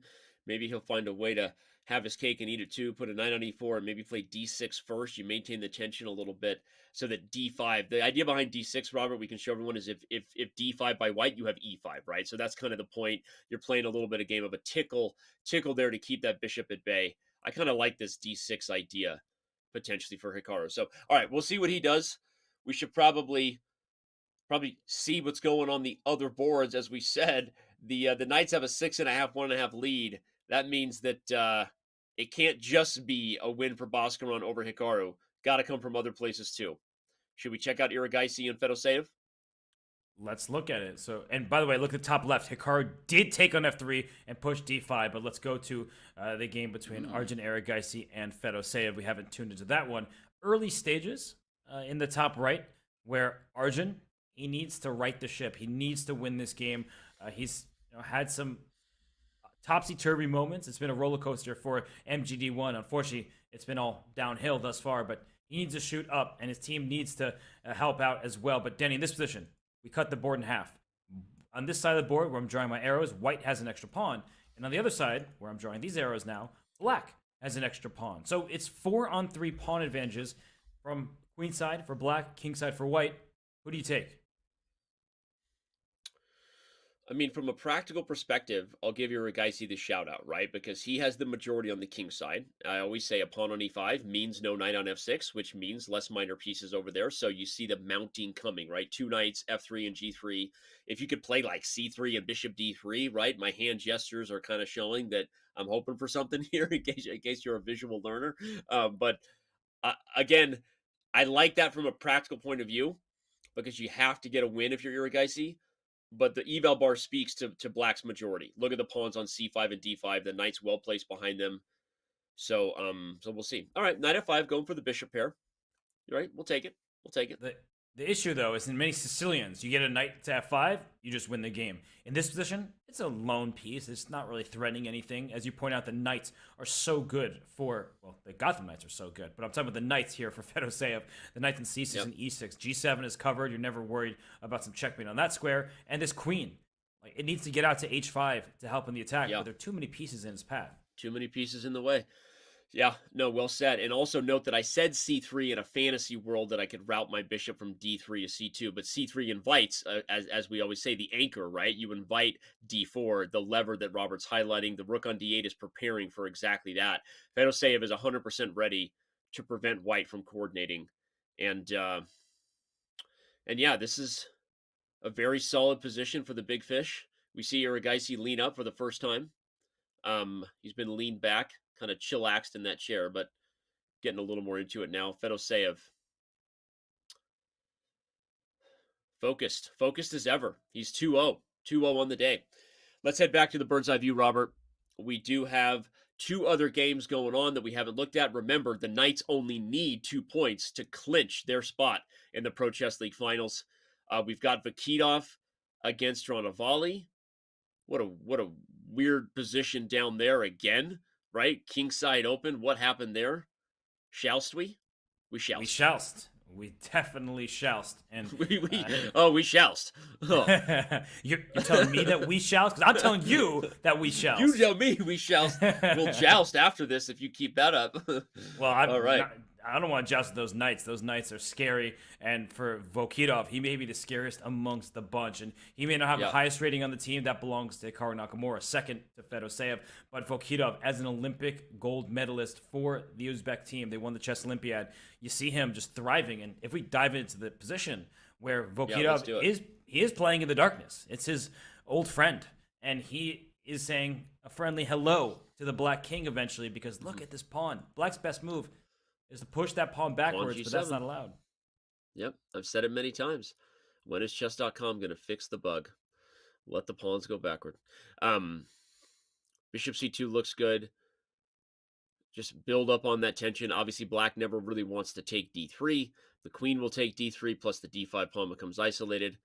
Maybe he'll find a way to have his cake and eat it too. Put a knight on e4 and maybe play d6 first. You maintain the tension a little bit so that d5. The idea behind d6, Robert, we can show everyone is if d5 by white, you have e5, right? So that's kind of the point. You're playing a little bit of game of a tickle there to keep that bishop at bay. I kind of like this d6 idea potentially for Hikaru. So, all right, we'll see what he does. We should probably see what's going on the other boards. As we said, the Knights have a 6.5, 1.5 lead. That means that it can't just be a win for Boscaron over Hikaru. Got to come from other places too. Should we check out Iragaisi and Fedoseev? Let's look at it. So, and by the way, look at the top left. Hikaru did take on f3 and push d5, but let's go to the game between Arjun Iragaisi and Fedoseev. We haven't tuned into that one. Early stages in the top right, where Arjun, he needs to right the ship. He needs to win this game. He's had some topsy-turvy moments. It's been a roller coaster for MGD1. Unfortunately, it's been all downhill thus far, but he needs to shoot up, and his team needs to help out as well. But Denny, in this position, we cut the board in half. On this side of the board, where I'm drawing my arrows, white has an extra pawn. And on the other side, where I'm drawing these arrows now, black has an extra pawn. So it's 4-on-3 pawn advantages from queen side for black, king side for white. Who do you take? I mean, from a practical perspective, I'll give Iragaisi the shout out, right? Because he has the majority on the king side. I always say a pawn on e5 means no knight on f6, which means less minor pieces over there. So you see the mounting coming, right? 2 knights, f3 and g3. If you could play like c3 and bishop d3, right? My hand gestures are kind of showing that I'm hoping for something here in case you're a visual learner. Again, I like that from a practical point of view because you have to get a win if you're Iragaisi. But the eval bar speaks to black's majority. Look at the pawns on c5 and d5. The knight's well placed behind them. So we'll see. All right, knight f5, going for the bishop pair. All right, we'll take it. We'll take it. The issue, though, is in many Sicilians, you get a knight to f5, you just win the game. In this position, it's a lone piece. It's not really threatening anything. As you point out, the knights are so good for, well, the Gotham knights are so good, but I'm talking about the knights here for Fedoseev. The knights in c6 and e6. g7 is covered. You're never worried about some checkmate on that square. And this queen, like, it needs to get out to h5 to help in the attack, but there are too many pieces in his path. Too many pieces in the way. Yeah, no, well said. And also note that I said c3 in a fantasy world that I could route my bishop from d3 to c2, but c3 invites, as we always say, the anchor, right? You invite d4, the lever that Robert's highlighting. The rook on d8 is preparing for exactly that. Fedoseev is 100% ready to prevent white from coordinating. And yeah, this is a very solid position for the big fish. We see Iragaisi lean up for the first time. He's been leaned back, kind of chillaxed in that chair, but getting a little more into it now. Fedoseev, focused as ever. He's 2-0 on the day. Let's head back to the bird's eye view, Robert. We do have 2 other games going on that we haven't looked at. Remember, the Knights only need 2 points to clinch their spot in the Pro Chess League finals. We've got Vakitov against Ranavali. What a weird position down there again, right? Kingside open. What happened there? Shoust we? We shoust. We shoust. We definitely shoust. And we shoust. Oh. You're telling me that we shoust? Because I'm telling you that we shoust. You tell me we shoust. We'll joust after this if you keep that up. Well, all right. I don't want to joust with those knights. Those knights are scary. And for Vokitov, he may be the scariest amongst the bunch. And he may not have the highest rating on the team. That belongs to Hikaru Nakamura, second to Fedoseev. But Vokitov, as an Olympic gold medalist for the Uzbek team, they won the Chess Olympiad. You see him just thriving. And if we dive into the position where Vokitov he is playing in the darkness, it's his old friend. And he is saying a friendly hello to the Black King eventually, because look at this pawn. Black's best move is to push that pawn backwards, but that's not allowed. Yep, I've said it many times. When is Chess.com going to fix the bug? Let the pawns go backward. Bishop C2 looks good. Just build up on that tension. Obviously, Black never really wants to take D3. The queen will take D3, plus the D5 pawn becomes isolated.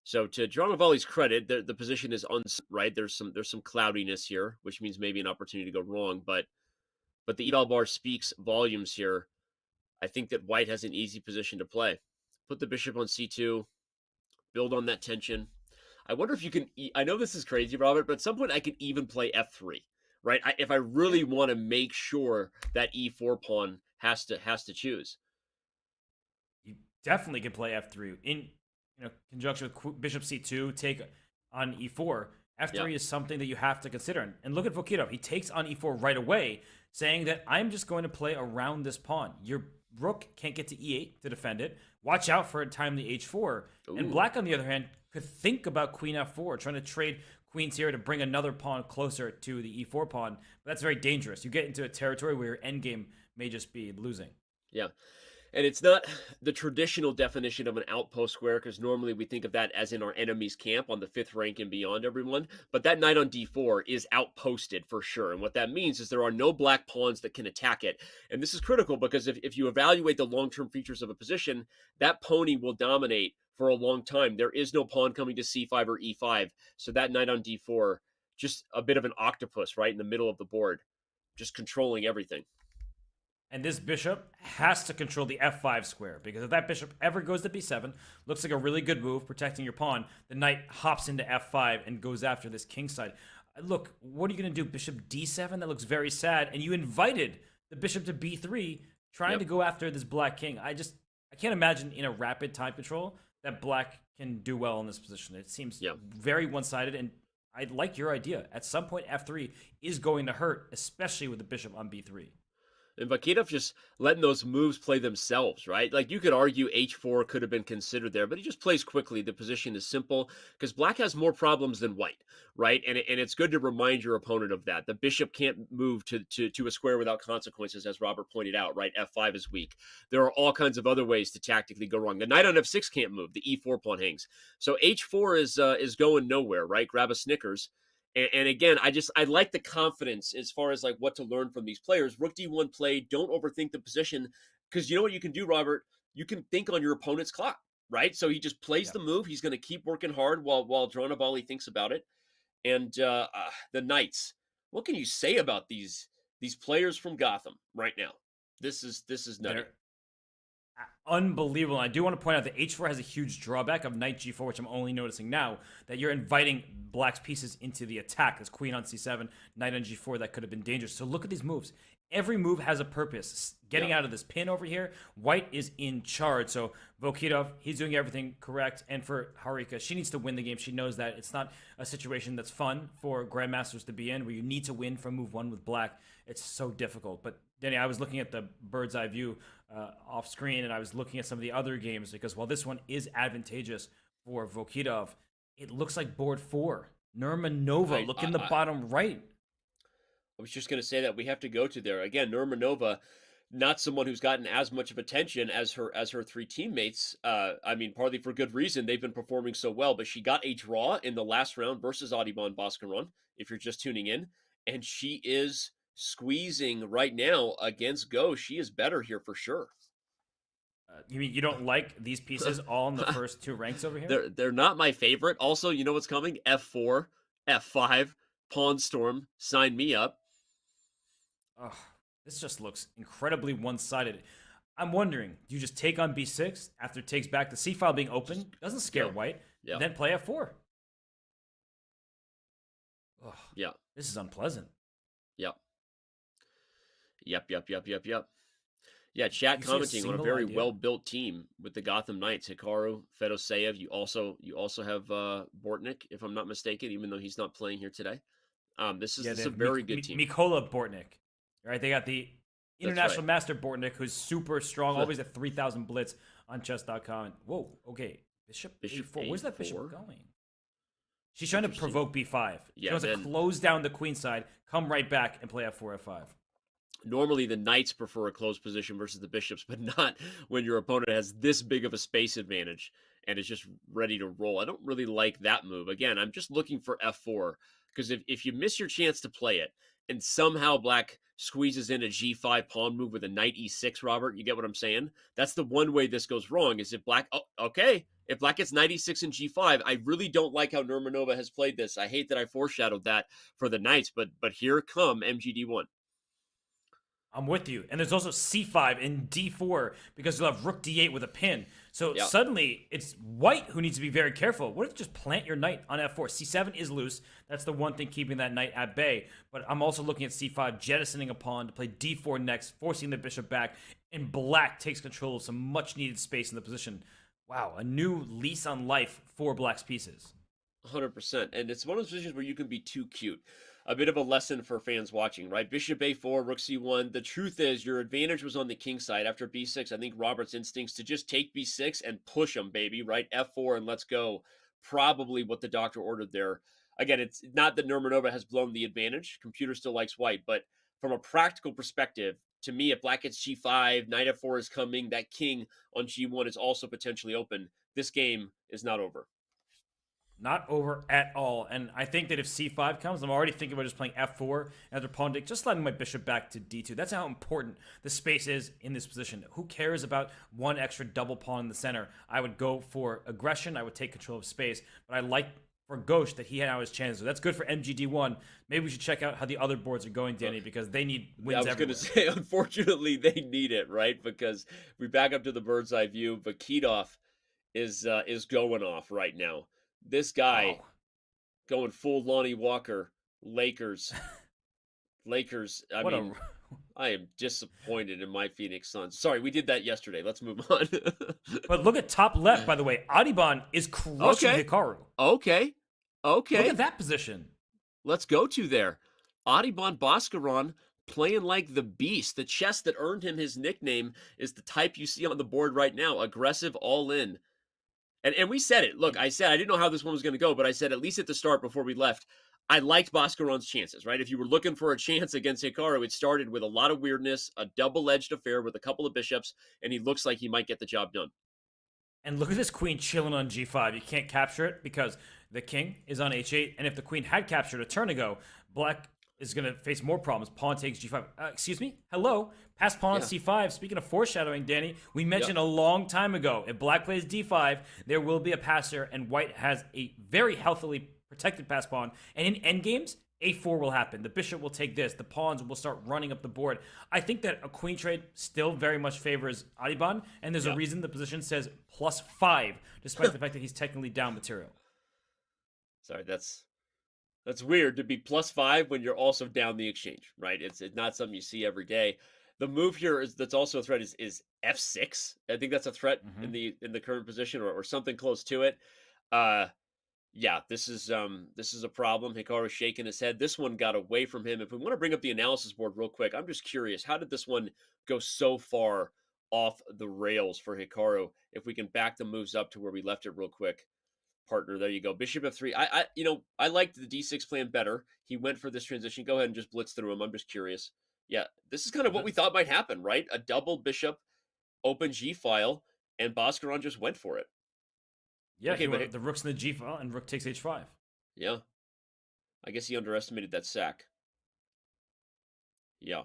So to Dronavali's credit, the position is right. There's some cloudiness here, which means maybe an opportunity to go wrong, but the eval bar speaks volumes here. I think that White has an easy position to play. Put the bishop on C2, build on that tension. I wonder if you can, I know this is crazy, Robert, but at some point I could even play F3, right? If I really want to make sure that E4 pawn has to choose. You definitely can play F3 in conjunction with bishop C2, take on E4. F3 is something that you have to consider. And look at Vokitov. He takes on E4 right away, saying that I'm just going to play around this pawn. Your rook can't get to E8 to defend it. Watch out for a timely H4. Ooh. And Black, on the other hand, could think about Queen F4, trying to trade queens here to bring another pawn closer to the E4 pawn. But that's very dangerous. You get into a territory where your endgame may just be losing. Yeah. And it's not the traditional definition of an outpost square, because normally we think of that as in our enemy's camp on the 5th rank and beyond, everyone. But that knight on d4 is outposted for sure. And what that means is there are no black pawns that can attack it. And this is critical because if you evaluate the long-term features of a position, that pony will dominate for a long time. There is no pawn coming to c5 or e5. So that knight on d4, just a bit of an octopus right in the middle of the board, just controlling everything. And this bishop has to control the f5 square, because if that bishop ever goes to b7, looks like a really good move, protecting your pawn, the knight hops into f5 and goes after this king side. Look, what are you going to do? Bishop d7? That looks very sad. And you invited the bishop to b3, trying to go after this black king. I can't imagine in a rapid time control that black can do well in this position. It seems very one-sided, and I like your idea. At some point, f3 is going to hurt, especially with the bishop on b3. And Vakitov just letting those moves play themselves, right? Like, you could argue h4 could have been considered there, but he just plays quickly. The position is simple because black has more problems than white, right? And it's good to remind your opponent of that. The bishop can't move to a square without consequences, as Robert pointed out, right? f5 is weak. There are all kinds of other ways to tactically go wrong. The knight on f6 can't move. The e4 pawn hangs. So h4 is going nowhere, right? Grab a Snickers. And again, I like the confidence as far as like what to learn from these players. Rook d1 play, don't overthink the position, because you know what you can do, Robert? You can think on your opponent's clock, right? So he just plays the move. He's going to keep working hard while Dronavali thinks about it. And the knights, what can you say about these players from Gotham right now? This is nutty. They're unbelievable. I do want to point out that h4 has a huge drawback of knight g4, which I'm only noticing now, that you're inviting black's pieces into the attack. As queen on c7, knight on g4, that could have been dangerous. So look at these moves. Every move has a purpose. Getting out of this pin over here, white is in charge. So Vokitov, he's doing everything correct. And for Harika, she needs to win the game. She knows that it's not a situation that's fun for grandmasters to be in, where you need to win from move one with black. It's so difficult. But Danny, I was looking at the bird's eye view off screen, and I was looking at some of the other games, because while this one is advantageous for Vokitov, it looks like board 4. Nurmanova, look in the bottom right. I was just going to say that we have to go to there. Again, Nurmanova, not someone who's gotten as much of attention as her three teammates. I mean, partly for good reason. They've been performing so well, but she got a draw in the last round versus Audubon Boscaron, if you're just tuning in, and she is squeezing right now against Go. She is better here for sure. You mean you don't like these pieces all in the first 2 ranks over here? They're not my favorite. Also, you know what's coming? F4, F5, Pawn Storm, sign me up. Oh, this just looks incredibly one-sided. I'm wondering, do you just take on b6 after it takes back the c file being open? Doesn't scare white. And then play f4. Oh, this is unpleasant. Yep. Yeah, chat You see a commenting on a single very idea. well-built team with the Gotham Knights. Hikaru, Fedoseev. You also have Bortnik, if I'm not mistaken, even though he's not playing here today. This Yeah, they is a have very good team. Mikola Bortnik. Right, they got the That's International right. Master Bortnik, who's super strong, always at 3,000 blitz on chess.com. Whoa, okay. Bishop A4. Where's that bishop A4? going? She's trying to provoke B5. She Yeah, wants to then- close down the queen side, come right back, and play F4, F5. Normally, the knights prefer a closed position versus the bishops, but not when your opponent has this big of a space advantage and is just ready to roll. I don't really like that move. Again, I'm just looking for F4, because if you miss your chance to play it, and somehow black squeezes in a G5 pawn move with a knight E6, Robert, you get what I'm saying? That's the one way this goes wrong, is if black, if black gets knight E6 and G5, I really don't like how Nurmanova has played this. I hate that I foreshadowed that for the knights, but here come MGD1. I'm with you. And there's also C5 and D4 because you'll have rook D8 with a pin. So Yeah. suddenly it's white who needs to be very careful. What if you just plant your knight on F4? C7 is loose. That's the one thing keeping that knight at bay. But I'm also looking at C5, jettisoning a pawn to play D4 next, forcing the bishop back. And black takes control of some much needed space in the position. Wow, a new lease on life for black's pieces. 100%. And it's one of those positions where you can be too cute. A bit of a lesson for fans watching, right? Bishop A4, Rook C1. The truth is, your advantage was on the king side. After B6, I think Robert's instincts to just take B6 and push him, baby, right? F4 and let's go. Probably what the doctor ordered there. Again, it's not that Nurmanova has blown the advantage. Computer still likes white, but from a practical perspective, to me, if black gets G5, knight F4 is coming, that king on G1 is also potentially open. This game is not over. Not over at all. And I think that if C5 comes, I'm already thinking about just playing F4 and pawn take, just sliding my bishop back to D2. That's how important the space is in this position. Who cares about one extra double pawn in the center? I would go for aggression. I would take control of space. But I like for Ghosh that he had now his chances. So that's good for MGD1. Maybe we should check out how the other boards are going, Danny, because they need wins I was going to everywhere. say, unfortunately, they need it, right? Because we back up to the bird's eye view. Vakitov is going off right now. This guy going full Lonnie Walker, Lakers. I What a- mean, I am disappointed in my Phoenix Suns. Sorry, we did that yesterday. Let's move on. But look at top left, by the way. Adiban is crushing Okay. Hikaru. Okay. Look at that position. Let's go to there. Adiban Bhaskaran playing like the beast. The chess that earned him his nickname is the type you see on the board right now. Aggressive, all in. And we said it. Look, I said I didn't know how this one was going to go, but I said at least at the start before we left, I liked Bhaskaran's chances, right? If you were looking for a chance against Hikaru, it started with a lot of weirdness, a double-edged affair with a couple of bishops, and he looks like he might get the job done. And look at this queen chilling on G5. You can't capture it because the king is on H8. And if the queen had captured a turn ago, black is going to face more problems. Pawn takes G5. Excuse me? Hello? Pass pawn on C5. Speaking of foreshadowing, Danny, we mentioned a long time ago, if black plays D5, there will be a passer, and white has a very healthily protected pass pawn. And in endgames, A4 will happen. The bishop will take this. The pawns will start running up the board. I think that a queen trade still very much favors Adiban, and there's a reason the position says +5, despite the fact that he's technically down material. Sorry, that's weird to be +5 when you're also down the exchange, right? It's not something you see every day. The move here that's also a threat is F6. I think that's a threat in the current position or something close to it. Yeah, this is a problem. Hikaru shaking his head. This one got away from him. If we want to bring up the analysis board real quick, I'm just curious, how did this one go so far off the rails for Hikaru? If we can back the moves up to where we left it real quick. Partner, there you go. Bishop F3. I liked the D6 plan better. He went for this transition. Go ahead and just blitz through him. I'm just curious. Yeah, this is kind of what we thought might happen, right? A double bishop, open G file, and Bhaskaran just went for it. Yeah, Okay, but the rook's in the G file, and rook takes H5. Yeah. I guess he underestimated that sack. Yeah.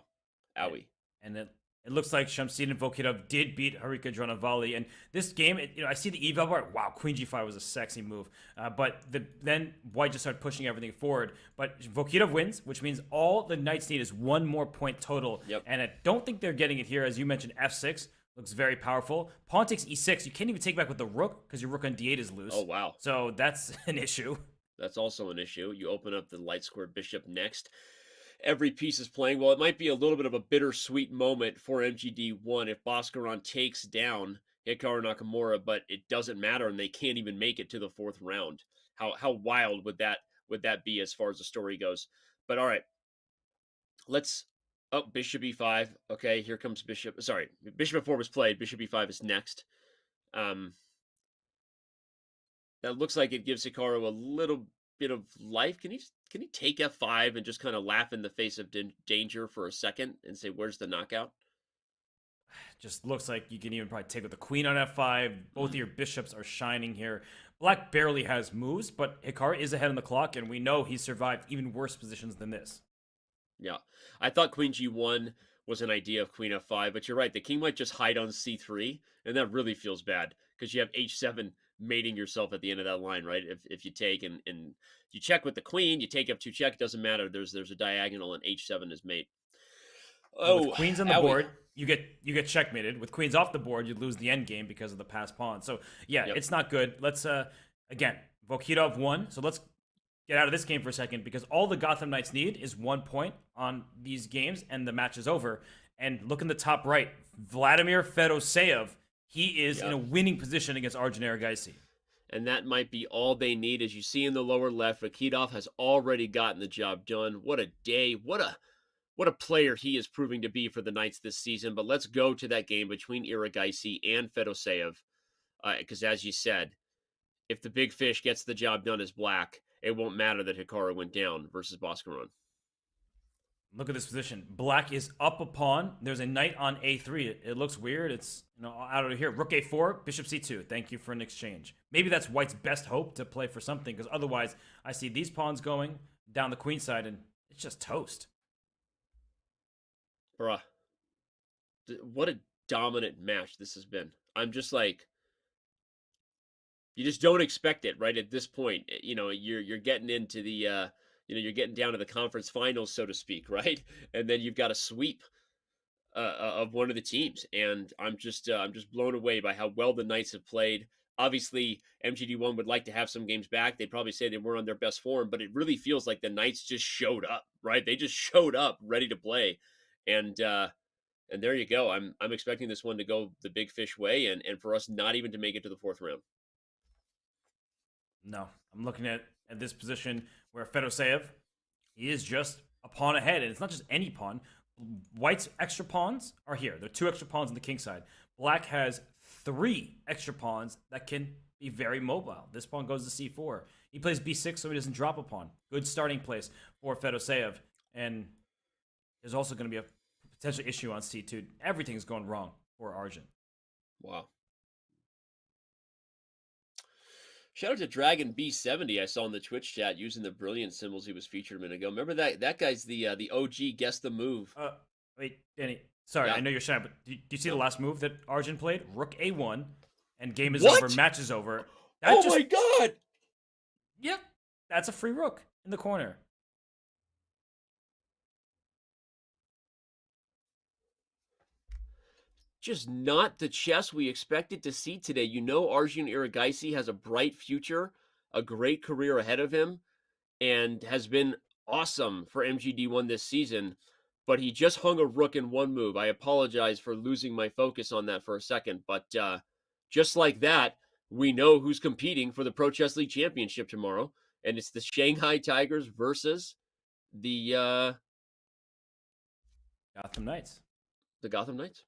Owie. And then it looks like Shamsid and Vokitov did beat Harika Dronavali. And this game, I see the eval bar. Wow, Queen G5 was a sexy move. But then White just started pushing everything forward. But Vokitov wins, which means all the knights need is one more point total. Yep. And I don't think they're getting it here. As you mentioned, F6 looks very powerful. Pawn takes E6. You can't even take back with the rook because your rook on D8 is loose. Oh, wow. So that's an issue. That's also an issue. You open up the light squared bishop next. every piece is playing well. It might be a little bit of a bittersweet moment for MGD1 if Bhaskaran takes down Hikaru Nakamura, but it doesn't matter, and they can't even make it to the 4th round. How wild would that be as far as the story goes? But all right, let's. Oh, Bishop E5. Okay, here comes Bishop. Sorry, Bishop F4 was played. Bishop E5 is next. That looks like it gives Hikaru a little bit of life. Can he take F5 and just kind of laugh in the face of danger for a second and say, "Where's the knockout?" Just looks like you can even probably take with the queen on F5. Both of your bishops are shining here. Black barely has moves, but Hikaru is ahead on the clock, and we know he's survived even worse positions than this. Yeah, I thought Queen G1 was an idea of Queen F5, but you're right. The king might just hide on C3, and that really feels bad because you have H7 mating yourself at the end of that line, right? If you take and you check with the queen, you take F2 check, it doesn't matter. There's a diagonal, and H7 is mate. Oh, with queens on the board, you get checkmated. With queens off the board, you lose the end game because of the passed pawn. So yeah, It's not good. Let's again, Vokitov won. So let's get out of this game for a second because all the Gotham Knights need is 1 point on these games, and the match is over. And look in the top right, Vladimir Fedoseev. He is in a winning position against Arjun Erigaisi. And that might be all they need. As you see in the lower left, Vakitov has already gotten the job done. What a day. What a player he is proving to be for the Knights this season. But let's go to that game between Erigaisi and Fedoseev. Because as you said, if the big fish gets the job done as black, it won't matter that Hikaru went down versus Bhaskaran. Look at this position. Black is up a pawn. There's a knight on A3. It looks weird. It's out of here. Rook A4, Bishop C2. Thank you for an exchange. Maybe that's White's best hope to play for something, because otherwise I see these pawns going down the queen side, and it's just toast. Bruh. What a dominant match this has been. I'm just like, you just don't expect it, right? At this point, you're getting into the you're getting down to the conference finals, so to speak, right? And then you've got a sweep of one of the teams, and I'm just blown away by how well the Knights have played. Obviously, MGD1 would like to have some games back. They'd probably say they weren't on their best form, but it really feels like the Knights just showed up, right? They just showed up ready to play, and there you go. I'm expecting this one to go the big fish way, and for us not even to make it to the 4th round. No, I'm looking at this position where Fedoseev, he is just a pawn ahead, and it's not just any pawn. White's extra pawns are here. There are 2 extra pawns on the king side. Black has 3 extra pawns that can be very mobile. This pawn goes to C4. He plays B6 so he doesn't drop a pawn. Good starting place for Fedoseev. And there's also going to be a potential issue on C2. Everything is going wrong for Arjun. Wow. Shout out to Dragon B70 I saw in the Twitch chat using the brilliant symbols he was featured a minute ago. Remember that guy's the OG guess the move. Wait, Danny. Sorry, I know you're shy, but do you see the last move that Arjun played? Rook A1, and game is over, match is over. My God! Yep, that's a free rook in the corner. Just not the chess we expected to see today. Arjun Erigaisi has a bright future, a great career ahead of him, and has been awesome for MGD1 this season, but he just hung a rook in one move. I apologize for losing my focus on that for a second, but just like that, we know who's competing for the Pro Chess League Championship tomorrow, and it's the Shanghai Tigers versus the Gotham Knights. The Gotham Knights.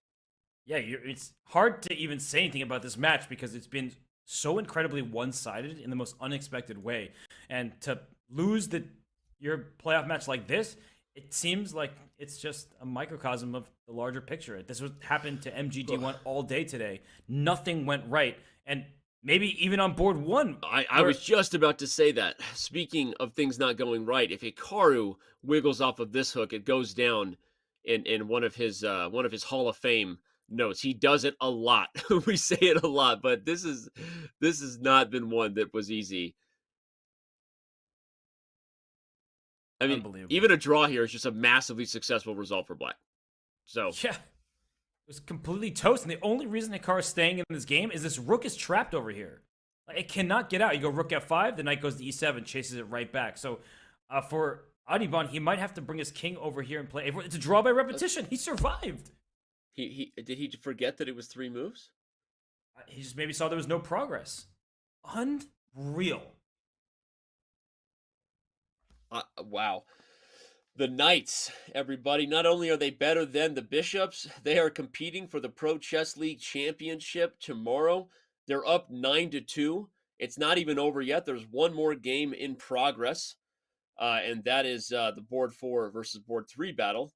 Yeah, it's hard to even say anything about this match because it's been so incredibly one-sided in the most unexpected way. And to lose your playoff match like this, it seems like it's just a microcosm of the larger picture. This happened to MGD1 all day today. Nothing went right. And maybe even on board 1. I was just about to say that. Speaking of things not going right, if Hikaru wiggles off of this hook, it goes down in one of his Hall of Fame notes. He does it a lot. We say it a lot, but this has not been one that was easy. I mean, even a draw here is just a massively successful result for Black. So yeah, it was completely toast. And the only reason Hikaru is staying in this game is this rook is trapped over here. It cannot get out. You go rook F5, the knight goes to E7, chases it right back. So for Adiban, he might have to bring his king over here and play. It's a draw by repetition. He survived. He did he forget that it was 3 moves? He just maybe saw there was no progress. Unreal. Wow. The Knights, everybody, not only are they better than the Bishops, they are competing for the Pro Chess League Championship tomorrow. They're up 9-2. It's not even over yet. There's one more game in progress, and that is the Board 4 versus Board 3 battle,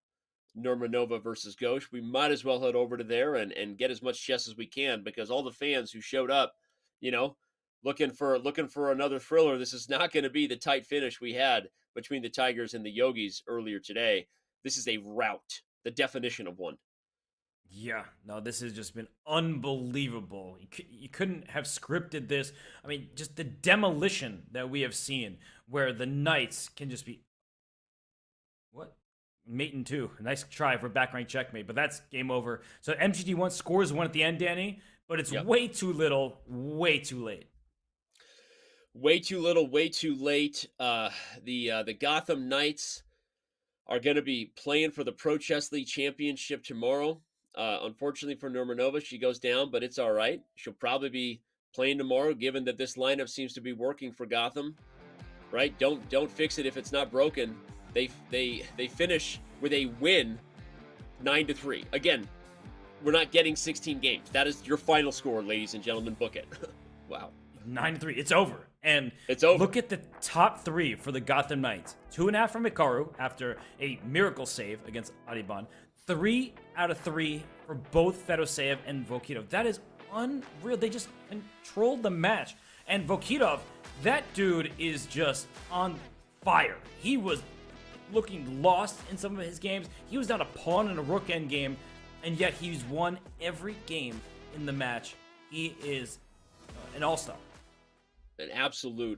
Nurmanova versus Ghosh. We might as well head over to there and get as much chess as we can, because all the fans who showed up, you know, looking for another thriller, this is not going to be the tight finish we had between the Tigers and the Yogis earlier today. This is a rout, the definition of one. Yeah, no, this has just been unbelievable. You couldn't have scripted this. I mean, just the demolition that we have seen, where the Knights can just be... What? Mate in 2. Nice try for back rank checkmate, but that's game over. So MGD1 scores 1 at the end, Danny, but it's way too little, way too late. Way too little, way too late. The Gotham Knights are going to be playing for the Pro Chess League Championship tomorrow. Unfortunately for Nurmanova, she goes down, but it's all right. She'll probably be playing tomorrow, given that this lineup seems to be working for Gotham. Right? Don't fix it if it's not broken. They finish with a win, 9-3. Again, we're not getting 16 games. That is your final score, ladies and gentlemen. Book it. Wow. 9-3. It's over. And it's over. Look at the top 3 for the Gotham Knights. 2.5 from Hikaru after a miracle save against Adiban. 3 out of 3 for both Fedoseev and Vokitov. That is unreal. They just controlled the match. And Vokitov, that dude is just on fire. He was looking lost in some of his games. He was down a pawn in a rook end game, and yet he's won every game in the match. He is an all-star. An absolute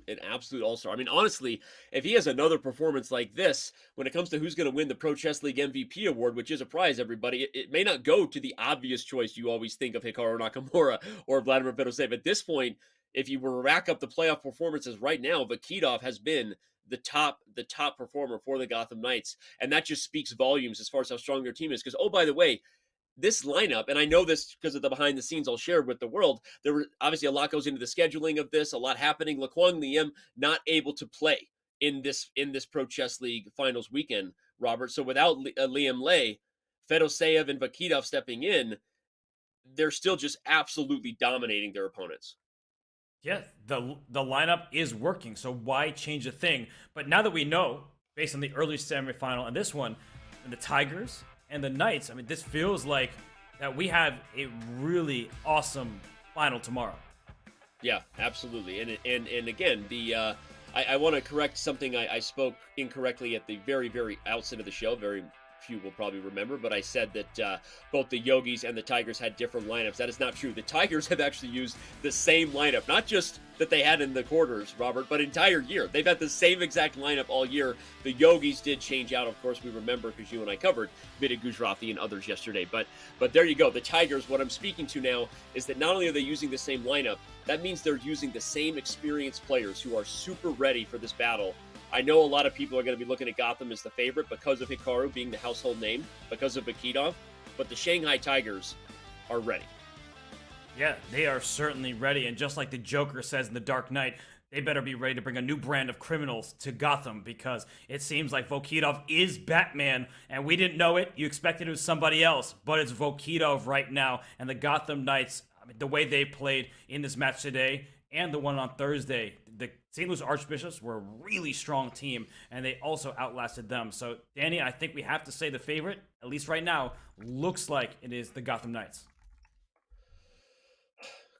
all-star. I mean, honestly, if he has another performance like this, when it comes to who's going to win the Pro Chess League MVP award, which is a prize, everybody, it may not go to the obvious choice you always think of, Hikaru Nakamura or Vladimir Fedoseev. At this point, if you were to rack up the playoff performances right now, Vokitov has been the top performer for the Gotham Knights, and that just speaks volumes as far as how strong their team is. Because, oh, by the way, this lineup, and I know this because of the behind the scenes I'll share with the world, there were obviously a lot goes into the scheduling of this, a lot happening. Laquan Liam not able to play in this Pro Chess League finals weekend, Robert. So without Liam Lay, Fedoseev and Vokitov stepping in, they're still just absolutely dominating their opponents. Yeah, the lineup is working, so why change a thing? But now that we know, based on the early semifinal and this one, and the Tigers and the Knights, I mean, this feels like that we have a really awesome final tomorrow. Yeah, absolutely. And again, I want to correct something I spoke incorrectly at the very, very outset of the show. Very few will probably remember, but I said that both the Yogis and the Tigers had different lineups. That is not true. The Tigers have actually used the same lineup, not just that they had in the quarters, Robert, but entire year. They've had the same exact lineup all year. The Yogis did change out, of course, we remember, because you and I covered Vidit Gujrathi and others yesterday. But there you go. The Tigers, what I'm speaking to now is that not only are they using the same lineup, that means they're using the same experienced players who are super ready for this battle. I know a lot of people are going to be looking at Gotham as the favorite because of Hikaru being the household name, because of Vokitov, but the Shanghai Tigers are ready. Yeah, they are certainly ready, and just like the Joker says in The Dark Knight, they better be ready to bring a new brand of criminals to Gotham, because it seems like Vokitov is Batman, and we didn't know it. You expected it was somebody else, but it's Vokitov right now, and the Gotham Knights, I mean, the way they played in this match today and the one on Thursday, the St. Louis Archbishops were a really strong team, and they also outlasted them. So, Danny, I think we have to say the favorite, at least right now, looks like it is the Gotham Knights.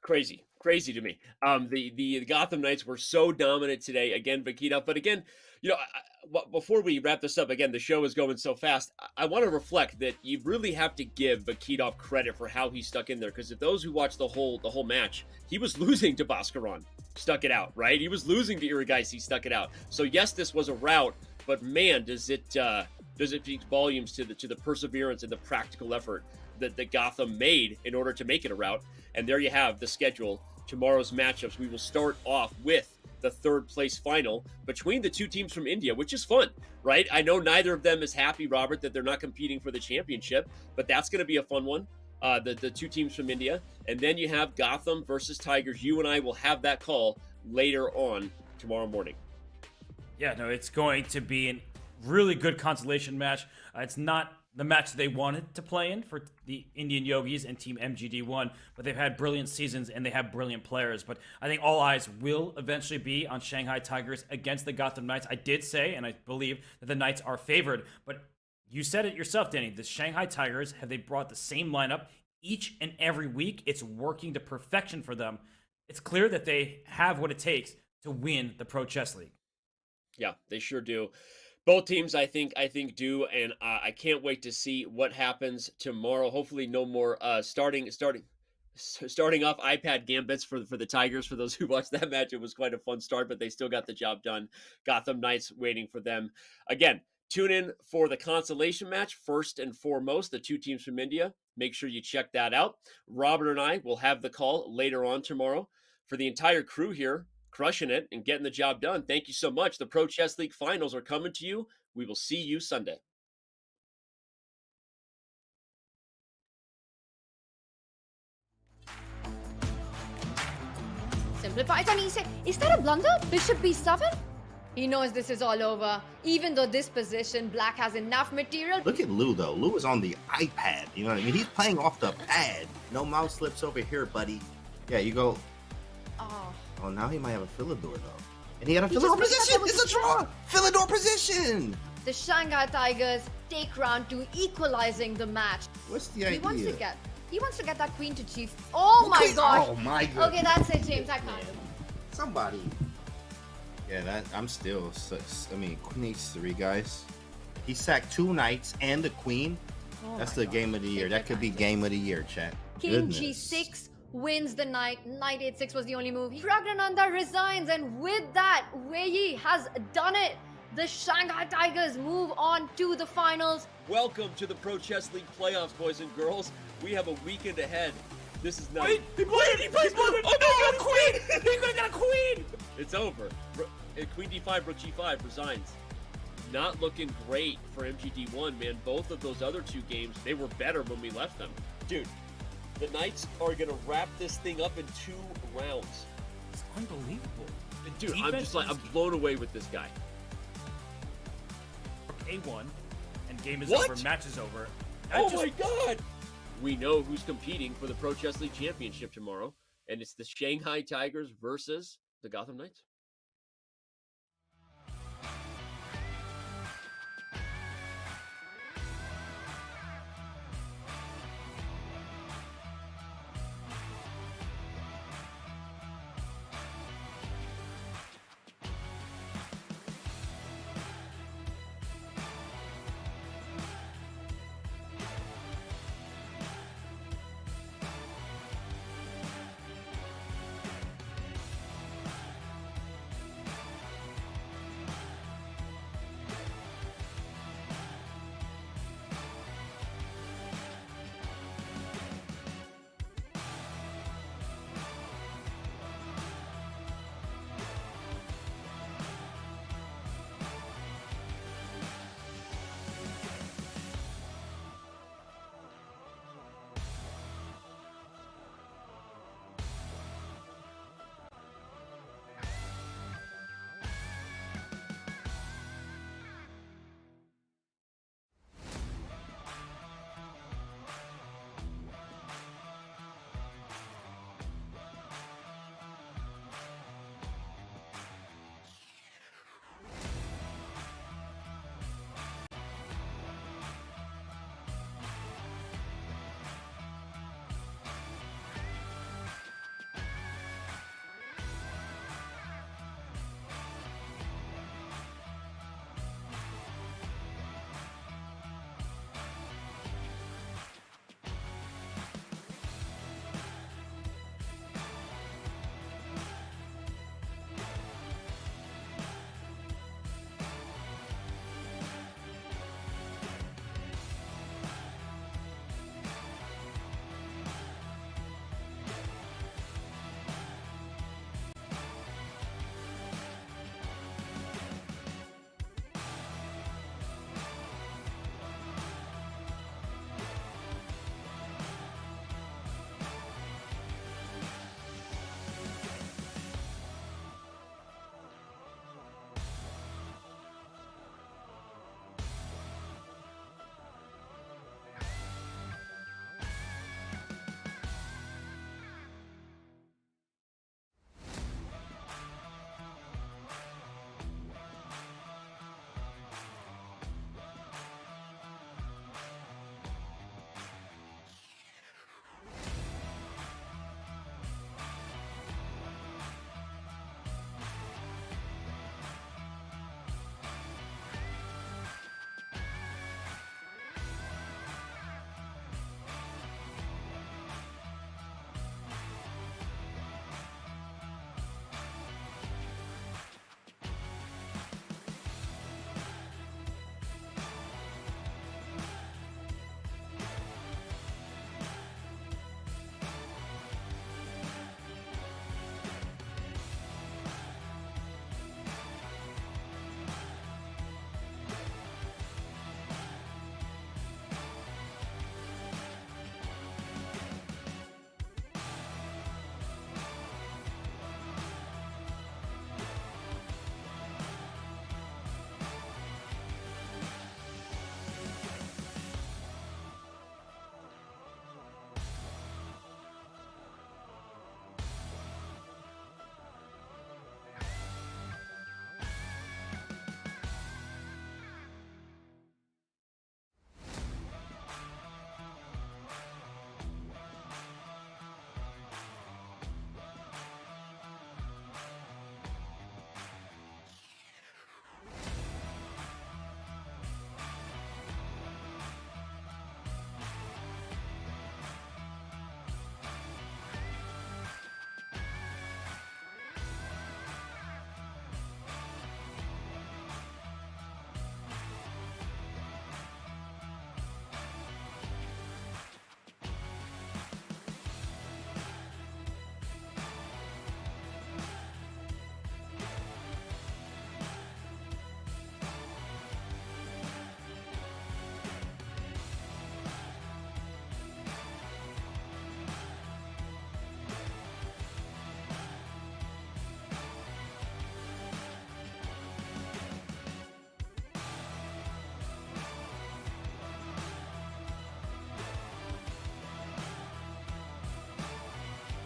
Crazy to me. The Gotham Knights were so dominant today. Again, Vokitov. But again, you know, before we wrap this up, again, the show is going so fast. I want to reflect that you really have to give Vokitov credit for how he stuck in there. Because if those who watched the whole match, he was losing to Bhaskaran, stuck it out, right? He was losing to Iragaisi, stuck it out. So yes, this was a rout, but man, does it speak volumes to the perseverance and the practical effort that Gotham made in order to make it a rout. And there you have the schedule. Tomorrow's matchups. We will start off with the third place final between the two teams from India, which is fun, right? I know neither of them is happy, Robert, that they're not competing for the championship, but that's going to be a fun one. The two teams from India. And then you have Gotham versus Tigers. You and I will have that call later on tomorrow morning. Yeah, no, it's going to be a really good consolation match. It's not the match they wanted to play in for the Indian Yogis and Team MGD1, but they've had brilliant seasons and they have brilliant players. But I think all eyes will eventually be on Shanghai Tigers against the Gotham Knights. I did say, and I believe, that the Knights are favored, but you said it yourself, Danny. The Shanghai Tigers, have they brought the same lineup each and every week? It's working to perfection for them. It's clear that they have what it takes to win the Pro Chess League. Yeah, they sure do. Both teams, I think do, and I can't wait to see what happens tomorrow. Hopefully, no more starting off iPad gambits for the Tigers. For those who watched that match, it was quite a fun start, but they still got the job done. Gotham Knights waiting for them. Again, tune in for the consolation match first and foremost. The two teams from India. Make sure you check that out. Robert and I will have the call later on tomorrow. For the entire crew here, crushing it and getting the job done, thank you so much. The Pro Chess League finals are coming to you. We will see you Sunday. Simplifies and he said, is that a blunder? Bishop b7? He knows this is all over. Even though this position, black has enough material. Look at Lou, though. Lou is on the iPad. You know what I mean? He's playing off the pad. No mouse slips over here, buddy. Yeah, you go. Oh, now he might have a Philidor, though. And he had a Philidor position. It's a draw. Philidor position. The Shanghai Tigers take round 2, equalizing the match. What's the idea? He wants to get that queen to chief. Oh my gosh. Oh my god. Okay, that's it, James. I can't. Somebody. Yeah, I'm still. I mean, Queen H3, guys. He sacked 2 knights and the queen. That's the game of the year. That could be game of the year, chat. King G6 wins the knight. Knight H6 was the only move. Pragnananda resigns, and with that, Wei Yi has done it. The Shanghai Tigers move on to the finals. Welcome to the Pro Chess League playoffs, boys and girls. We have a weekend ahead. This is not. Wait, he plays blunder. Oh no, he got a queen! He could have got a queen! It's over. Queen D5, Rook G5 resigns. Not looking great for MGD1, man. Both of those other 2 games, they were better when we left them. Dude, the Knights are going to wrap this thing up in 2 rounds. It's unbelievable. Dude, I'm blown away with this guy. A1, and game is over, match is over. My god! We know who's competing for the Pro Chess League Championship tomorrow, and it's the Shanghai Tigers versus the Gotham Knights.